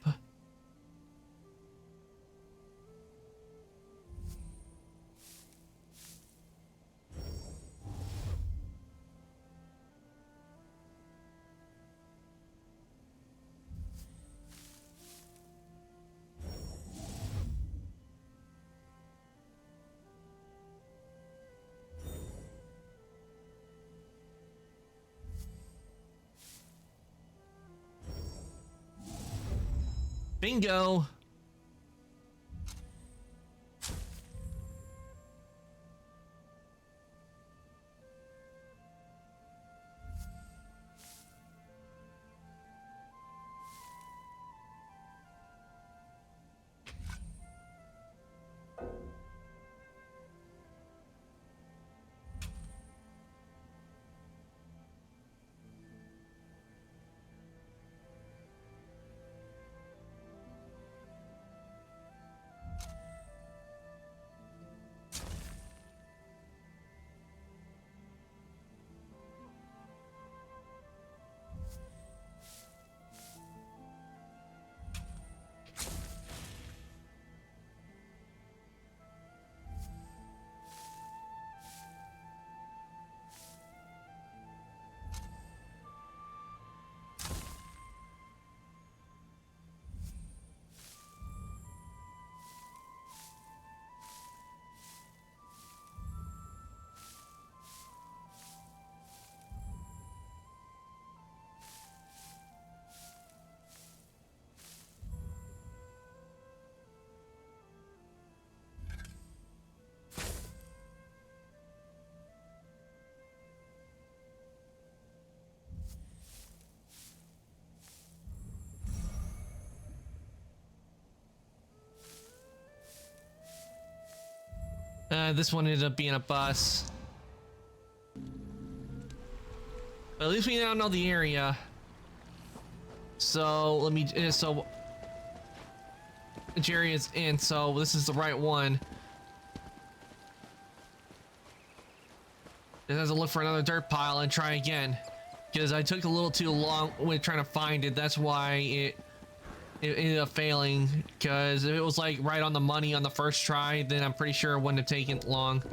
Bingo. This one ended up being a bus. But at least we now know the area. So let me. So Jerry is in. So this is the right one. It has to look for another dirt pile and try again, because I took a little too long with trying to find it. That's why it ended up failing, because if it was like right on the money on the first try, then I'm pretty sure it wouldn't have taken long.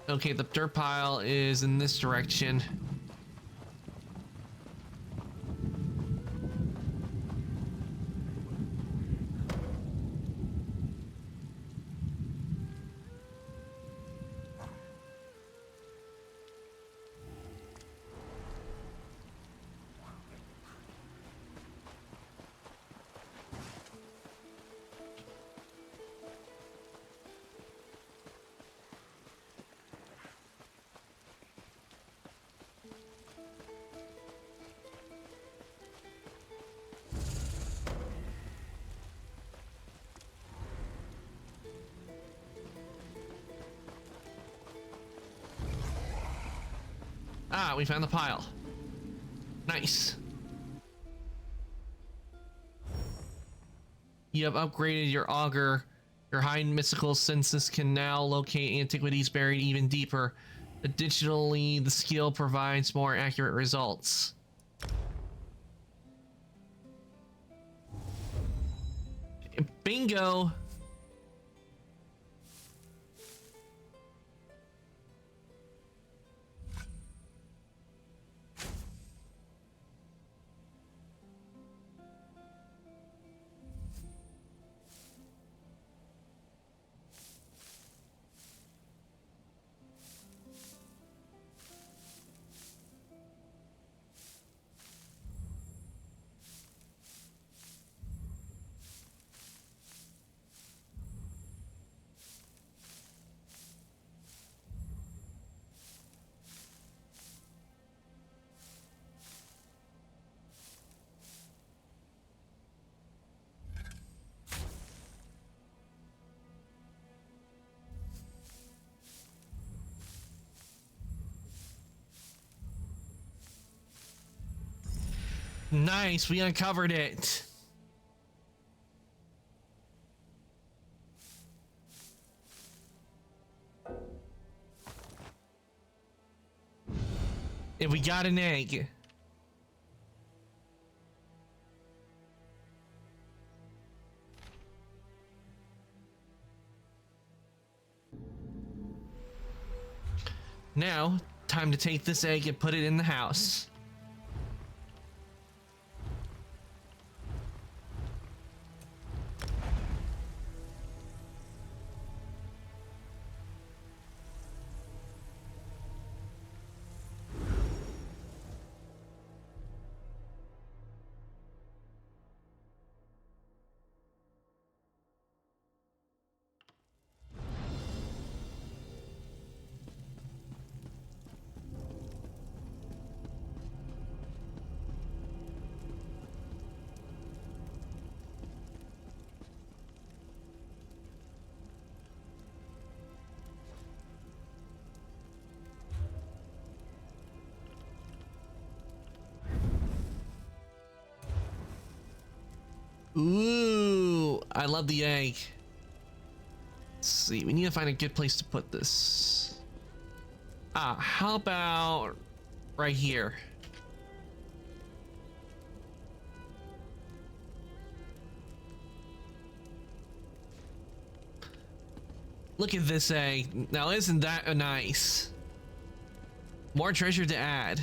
Okay, the dirt pile is in this direction. Ah, we found the pile. Nice. You have upgraded your auger. Your high mystical senses can now locate antiquities buried even deeper. Additionally, the skill provides more accurate results. Bingo! Nice, we uncovered it. And we got an egg. Now, time to take this egg and put it in the house. Ooh, I love the egg. Let's see, we need to find a good place to put this. Ah, how about right here? Look at this egg. Now, isn't that nice? More treasure to add.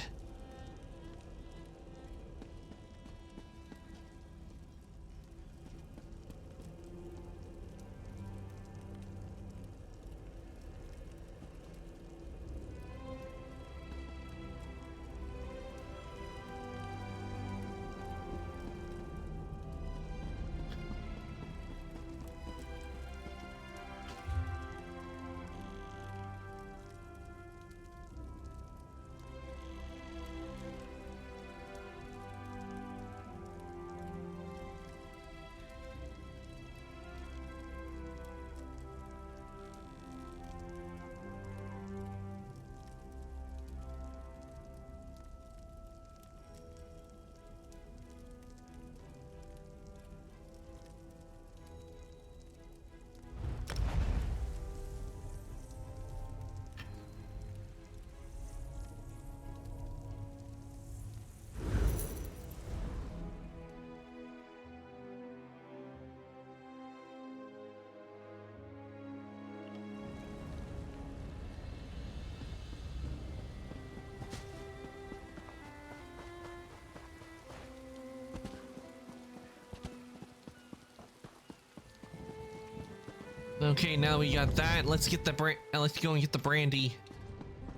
Okay, now we got that. Let's get the let's go and get the brandy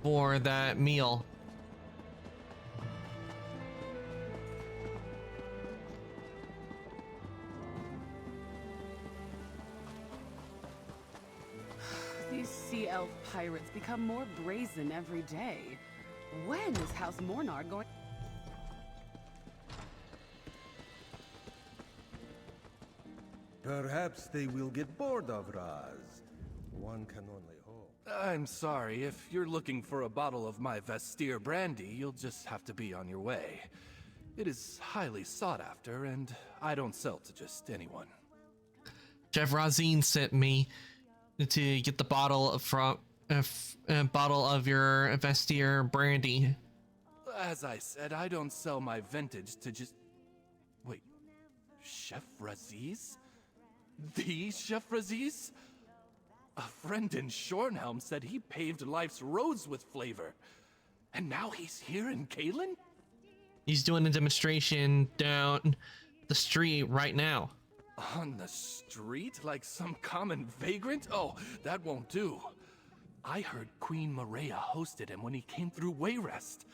for that meal. These sea elf pirates become more brazen every day. When is House Mornar going? Perhaps they will get bored of Raz. One can only hope. I'm sorry, if you're looking for a bottle of my Vestir brandy, you'll just have to be on your way. It is highly sought after, and I don't sell to just anyone. Chef Razine sent me to get the bottle from a bottle of your Vestir brandy. As I said, I don't sell my vintage to just... Wait, Chef Raziz? The Chef Raziz? A friend in Shornhelm said he paved life's roads with flavor. And now he's here in Kalen? He's doing a demonstration down the street right now. On the street? Like some common vagrant? Oh, that won't do. I heard Queen Maria hosted him when he came through Wayrest.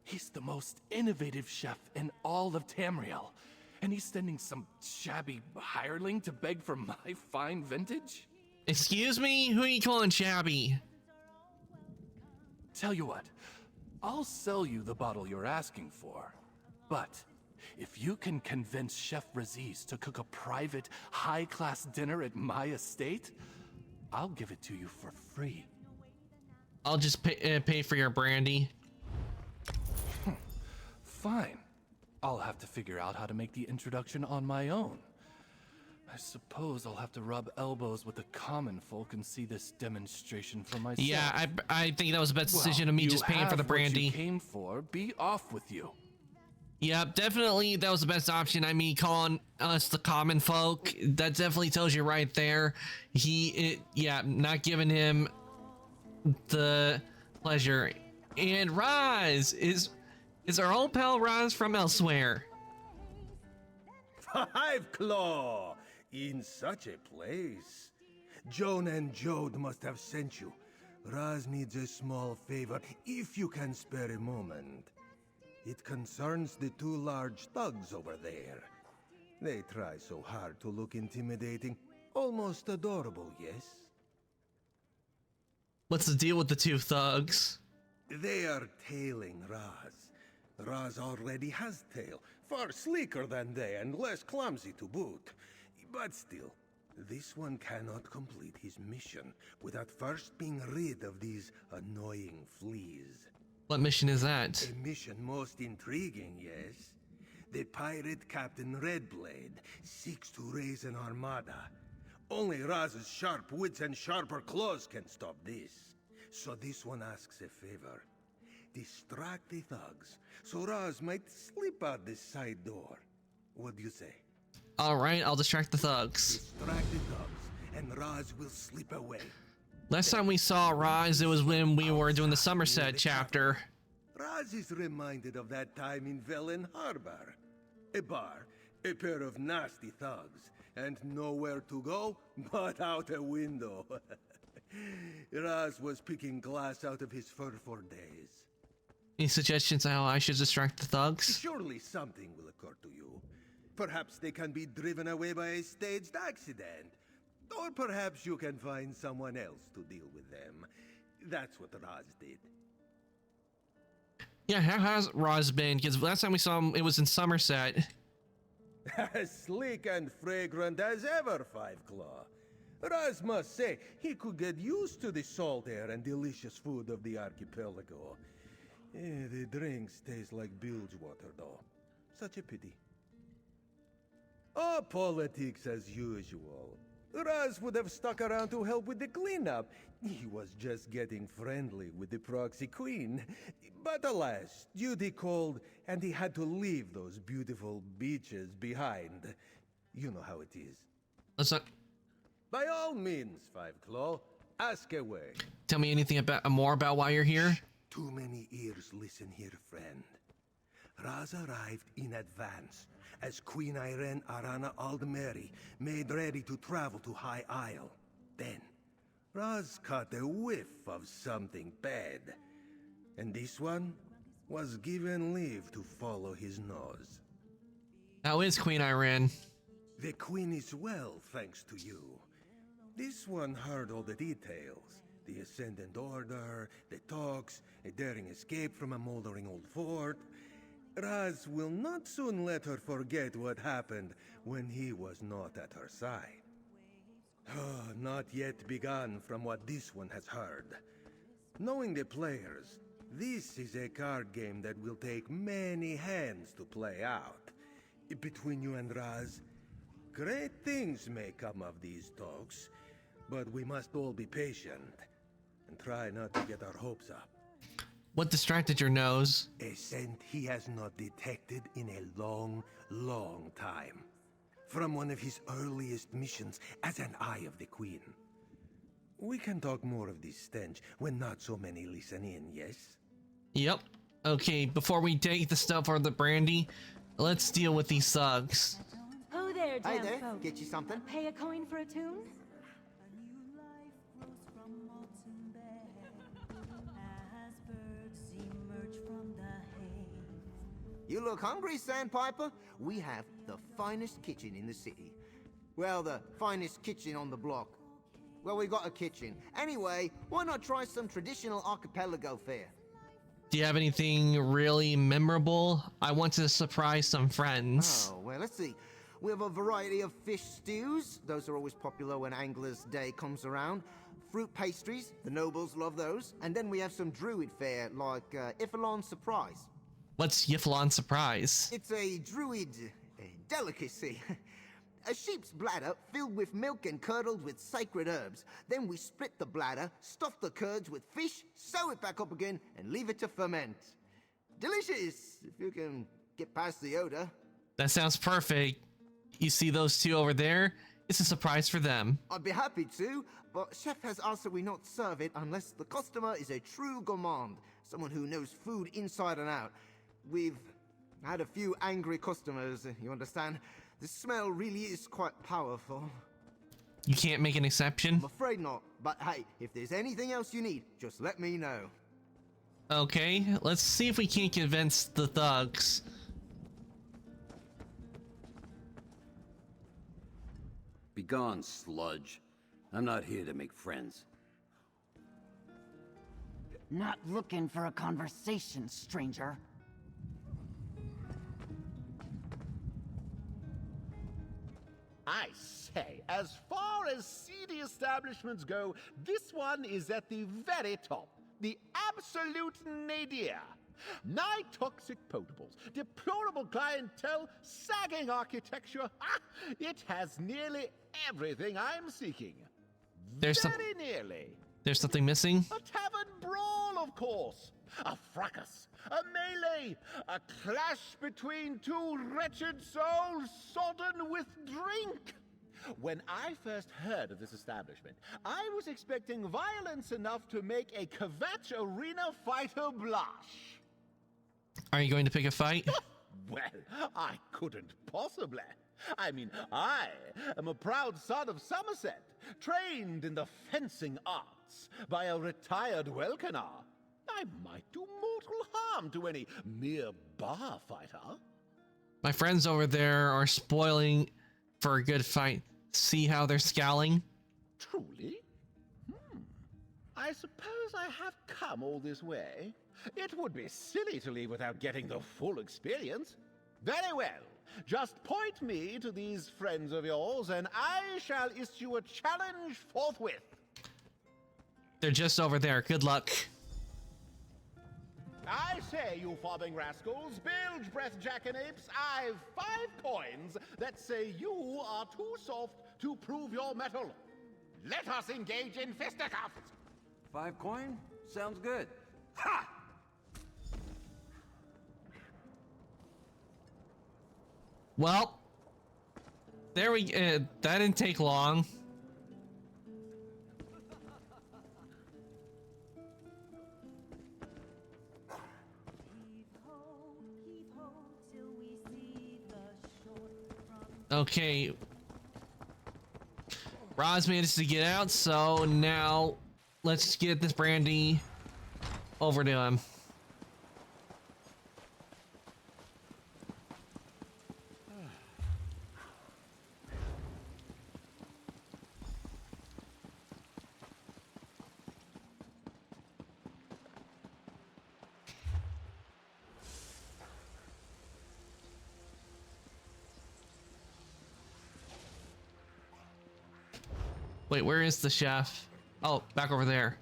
He's the most innovative chef in all of Tamriel. And he's sending some shabby hireling to beg for my fine vintage? Excuse me? Who are you calling shabby? Tell you what, I'll sell you the bottle you're asking for. But if you can convince Chef Raziz to cook a private, high-class dinner at my estate, I'll give it to you for free. I'll just pay for your brandy. Fine. I'll have to figure out how to make the introduction on my own. I suppose I'll have to rub elbows with the common folk and see this demonstration for myself. Yeah, I think that was the best decision of me just paying for the brandy. What you came for. Be off with you. Yeah, definitely that was the best option. I mean, calling us the common folk, that definitely tells you right there. Not giving him the pleasure. And Raz is our old pal Raz from elsewhere. Five Claw! In such a place. Joan and Jode must have sent you. Raz needs a small favor, if you can spare a moment. It concerns the two large thugs over there. They try so hard to look intimidating. Almost adorable, yes? What's the deal with the two thugs? They are tailing Raz. Raz already has tail, far sleeker than they and less clumsy to boot. But still, this one cannot complete his mission without first being rid of these annoying fleas. What mission is that? A mission most intriguing, yes? The pirate Captain Redblade seeks to raise an armada. Only Raz's sharp wits and sharper claws can stop this. So this one asks a favor. Distract the thugs, so Raz might slip out this side door. What do you say? Alright, I'll distract the thugs. Distract the thugs, and Raz will slip away. Last time we saw Raz, it was when we were doing the Somerset chapter. Raz is reminded of that time in Velen Harbor. A bar, a pair of nasty thugs, and nowhere to go but out a window. Raz was picking glass out of his fur for days. Any suggestions on how I should distract the thugs? Surely something will occur to you. Perhaps they can be driven away by a staged accident. Or perhaps you can find someone else to deal with them. That's what Raz did. Yeah, how has Raz been? Because last time we saw him, it was in Somerset. As sleek and fragrant as ever, Five Claw. Raz must say he could get used to the salt air and delicious food of the archipelago. The drinks taste like bilge water, though. Such a pity. Oh, politics as usual. Raz would have stuck around to help with the cleanup. He was just getting friendly with the proxy queen. But alas, duty called, and he had to leave those beautiful beaches behind. You know how it is. Let's not... By all means, Five Claw, ask away. Tell me anything more about why you're here? Shh. Too many ears listen here, friend. Raz arrived in advance, as Queen Irene Arana Aldmeri made ready to travel to High Isle. then, Raz caught a whiff of something bad. And this one was given leave to follow his nose. How is Queen Iran? The Queen is well, thanks to you. This one heard all the details. The Ascendant Order, the talks, a daring escape from a moldering old fort. Raz will not soon let her forget what happened when he was not at her side. Oh, not yet begun from what this one has heard. Knowing the players, this is a card game that will take many hands to play out. Between you and Raz, great things may come of these talks, but we must all be patient and try not to get our hopes up. What distracted your nose? A scent he has not detected in a long, long time. From one of his earliest missions as an Eye of the Queen. We can talk more of this stench when not so many listen in, yes? Yep. Okay, before we take the stuff for the brandy, let's deal with these thugs. Oh there, Hey damn there, folk. get you something? Pay a coin for a tune? You look hungry, Sandpiper? We have the finest kitchen in the city. Well, the finest kitchen on the block. Well, we got a kitchen. Anyway, why not try some traditional archipelago fare? Do you have anything really memorable? I want to surprise some friends. Oh, well, let's see. We have a variety of fish stews. Those are always popular when Angler's Day comes around. Fruit pastries, the nobles love those. And then we have some druid fare, like Ifalon Surprise. What's Yiflon Surprise? It's a druid delicacy. A sheep's bladder filled with milk and curdled with sacred herbs. Then we split the bladder, stuff the curds with fish, sew it back up again, and leave it to ferment. Delicious, if you can get past the odor. That sounds perfect. You see those two over there? It's a surprise for them. I'd be happy to, but Chef has asked that we not serve it unless the customer is a true gourmand, someone who knows food inside and out. We've had a few angry customers, you understand? The smell really is quite powerful. You can't make an exception? I'm afraid not, but hey, if there's anything else you need, just let me know. Okay, let's see if we can't convince the thugs. Begone, sludge. I'm not here to make friends. Not looking for a conversation, stranger. I say, as far as seedy establishments go, this one is at the very top. The absolute nadir. Nigh toxic potables, deplorable clientele, sagging architecture. It has nearly everything I'm seeking. There's Very nearly. There's something missing? A tavern brawl, of course. A fracas, a melee, a clash between two wretched souls sodden with drink. When I first heard of this establishment, I was expecting violence enough to make a Kvatch arena fighter blush. Are you going to pick a fight? Well, I couldn't possibly. I mean, I am a proud son of Somerset, trained in the fencing arts by a retired Welkenar. I might do mortal harm to any mere bar fighter. My friends over there are spoiling for a good fight. See how they're scowling? Truly? I suppose I have come all this way. It would be silly to leave without getting the full experience. Very well. Just point me to these friends of yours, and I shall issue a challenge forthwith. They're just over there. Good luck. I say, you fobbing rascals, bilge breath jackanapes, I've 5 coins that say you are too soft to prove your mettle. Let us engage in fisticuffs. 5 coin? Sounds good. Ha! Well, there we that didn't take long. Okay. Roz managed to get out, so now let's get this brandy over to him. Wait, where is the chef? Oh, back over there.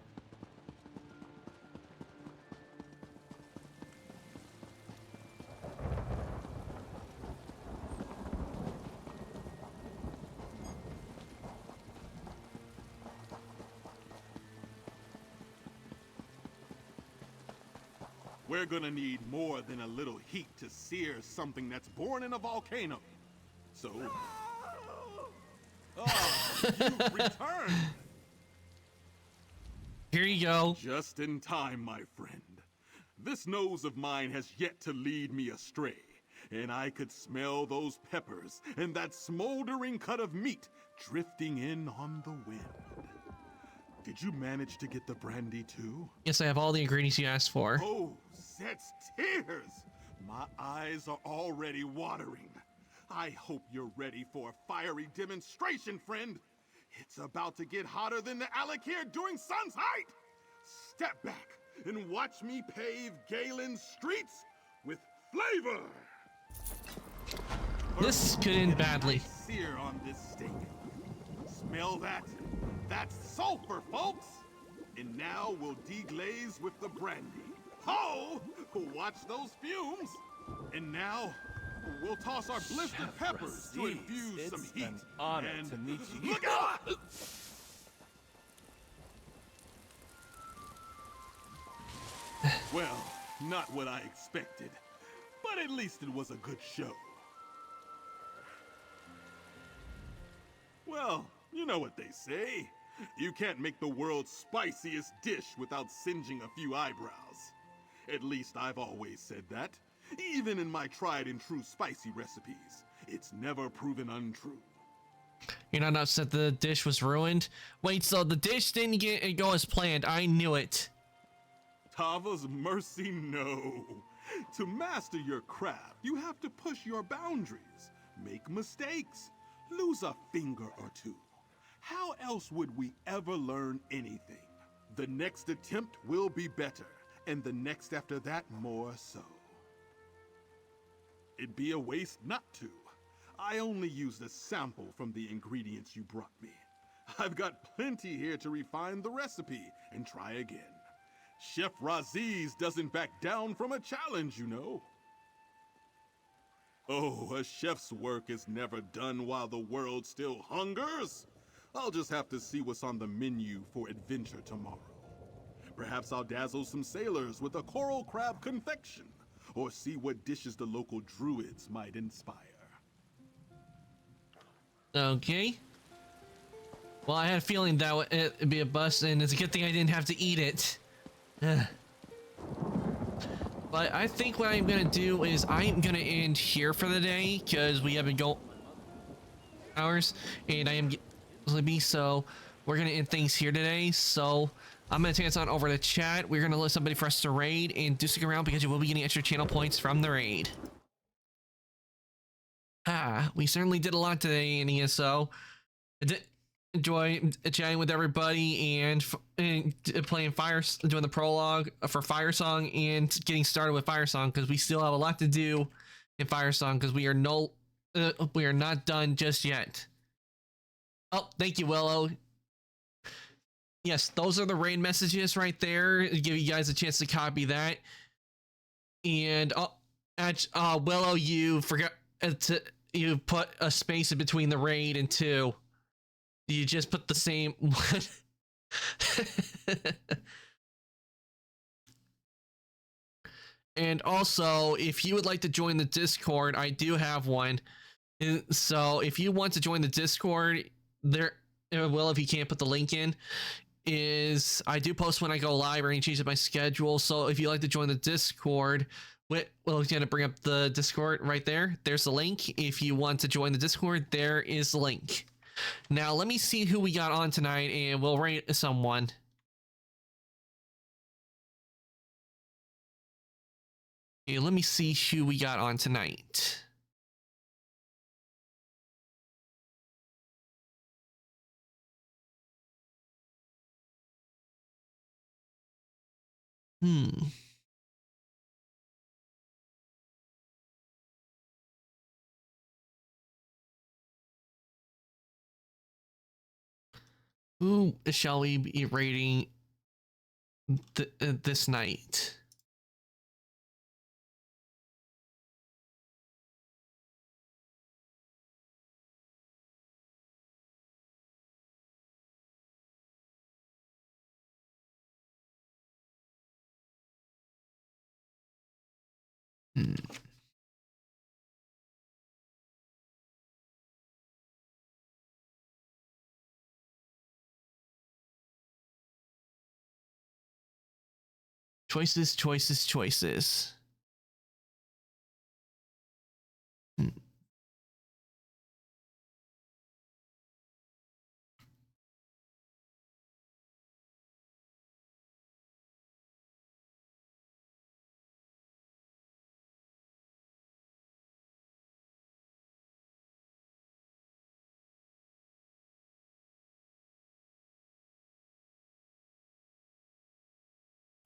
We're gonna need more than a little heat to sear something that's born in a volcano. So... Oh, you've returned! Here you go. Just in time, my friend. This nose of mine has yet to lead me astray, and I could smell those peppers and that smoldering cut of meat drifting in on the wind. Did you manage to get the brandy too? Yes, I have all the ingredients you asked for. Oh, that's tears! My eyes are already watering. I hope you're ready for a fiery demonstration, friend. It's about to get hotter than the Alakir during sun's height. Step back and watch me pave Galen's streets with flavor. This could end badly. Sear on this steak. Smell that? That's sulfur, folks. And now we'll deglaze with the brandy. Oh, watch those fumes. And now we'll toss our blistered peppers to infuse some heat. An honor and to meet you. Look out! Well, not what I expected, but at least it was a good show. Well, you know what they say. You can't make the world's spiciest dish without singeing a few eyebrows. At least I've always said that. Even in my tried and true spicy recipes, it's never proven untrue. You're not upset the dish was ruined? Wait, so the dish didn't go as planned. I knew it. Tava's mercy, no. To master your craft, you have to push your boundaries, make mistakes, lose a finger or two. How else would we ever learn anything? The next attempt will be better, and the next after that more so. It'd be a waste not to. I only used a sample from the ingredients you brought me. I've got plenty here to refine the recipe and try again. Chef Raziz doesn't back down from a challenge, you know. Oh, a chef's work is never done while the world still hungers. I'll just have to see what's on the menu for adventure tomorrow. Perhaps I'll dazzle some sailors with a coral crab confection, or see what dishes the local druids might inspire. Okay. Well, I had a feeling that it'd be a bust, and it's a good thing I didn't have to eat it. But I think what I'm gonna do is I'm gonna end here for the day, because we haven't go hours, and I am sleepy, so we're gonna end things here today. So I'm gonna take us on over to chat. We're gonna list somebody for us to raid, and do stick around because you will be getting extra channel points from the raid. We certainly did a lot today in ESO. I did enjoy chatting with everybody and playing doing the prologue for Firesong and getting started with Firesong, because we still have a lot to do in Firesong, because we are not done just yet. Oh, thank you, Willow. Yes, those are the raid messages right there. Give you guys a chance to copy that. And Willow, you forgot you put a space in between the raid and 2. You just put the same one. And also, if you would like to join the Discord, I do have one. So if you want to join the Discord, there, well, if you can't put the link in, is I do post when I go live or any change in my schedule. So if you like to join the Discord, well, it's going to bring up the Discord right there. There's the link. If you want to join the Discord, there is the link. Now, let me see who we got on tonight, and we'll rate someone. Okay, let me see who we got on tonight. Who shall we be rating this night? Choices, choices, choices.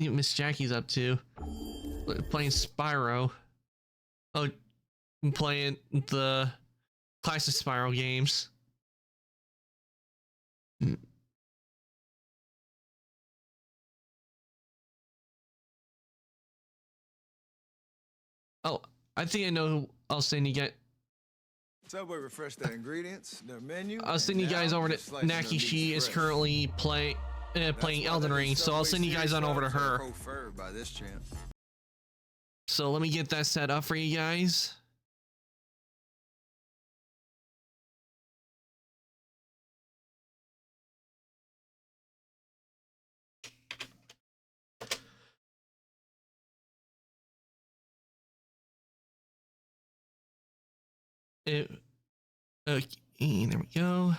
Miss Jackie's up to playing Spyro. Oh, playing the classic Spyro games. Oh, I think I know who else saying you get. Subway refreshed their ingredients, their menu. I'll send you guys over to Naki. She is currently playing Elden Ring, so I'll send you guys on over to her. By this champ. So let me get that set up for you guys. Okay, there we go.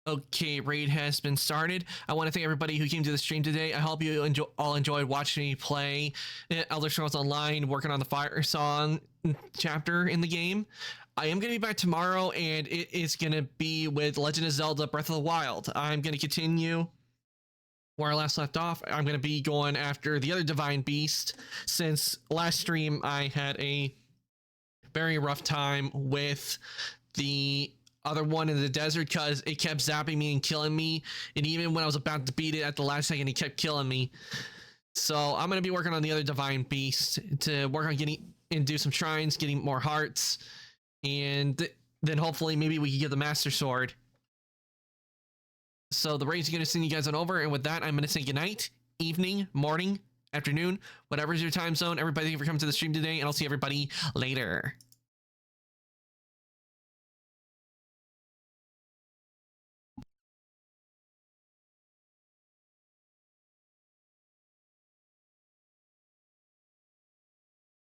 Okay, raid has been started. I want to thank everybody who came to the stream today. I hope you all enjoyed watching me play Elder Scrolls Online, working on the Fire Song chapter in the game. I am going to be back tomorrow, and it is going to be with Legend of Zelda Breath of the Wild. I'm going to continue where I last left off. I'm going to be going after the other Divine Beast. Since last stream, I had a very rough time with the other one in the desert because it kept zapping me and killing me, and even when I was about to beat it at the last second, it kept killing me. So I'm going to be working on the other Divine Beast to work on getting and do some shrines, getting more hearts, and then hopefully maybe we can get the Master Sword. So the raid's going to send you guys on over, and with that, I'm going to say goodnight, evening, morning, afternoon, whatever's your time zone. Everybody, thank you for coming to the stream today, and I'll see everybody later.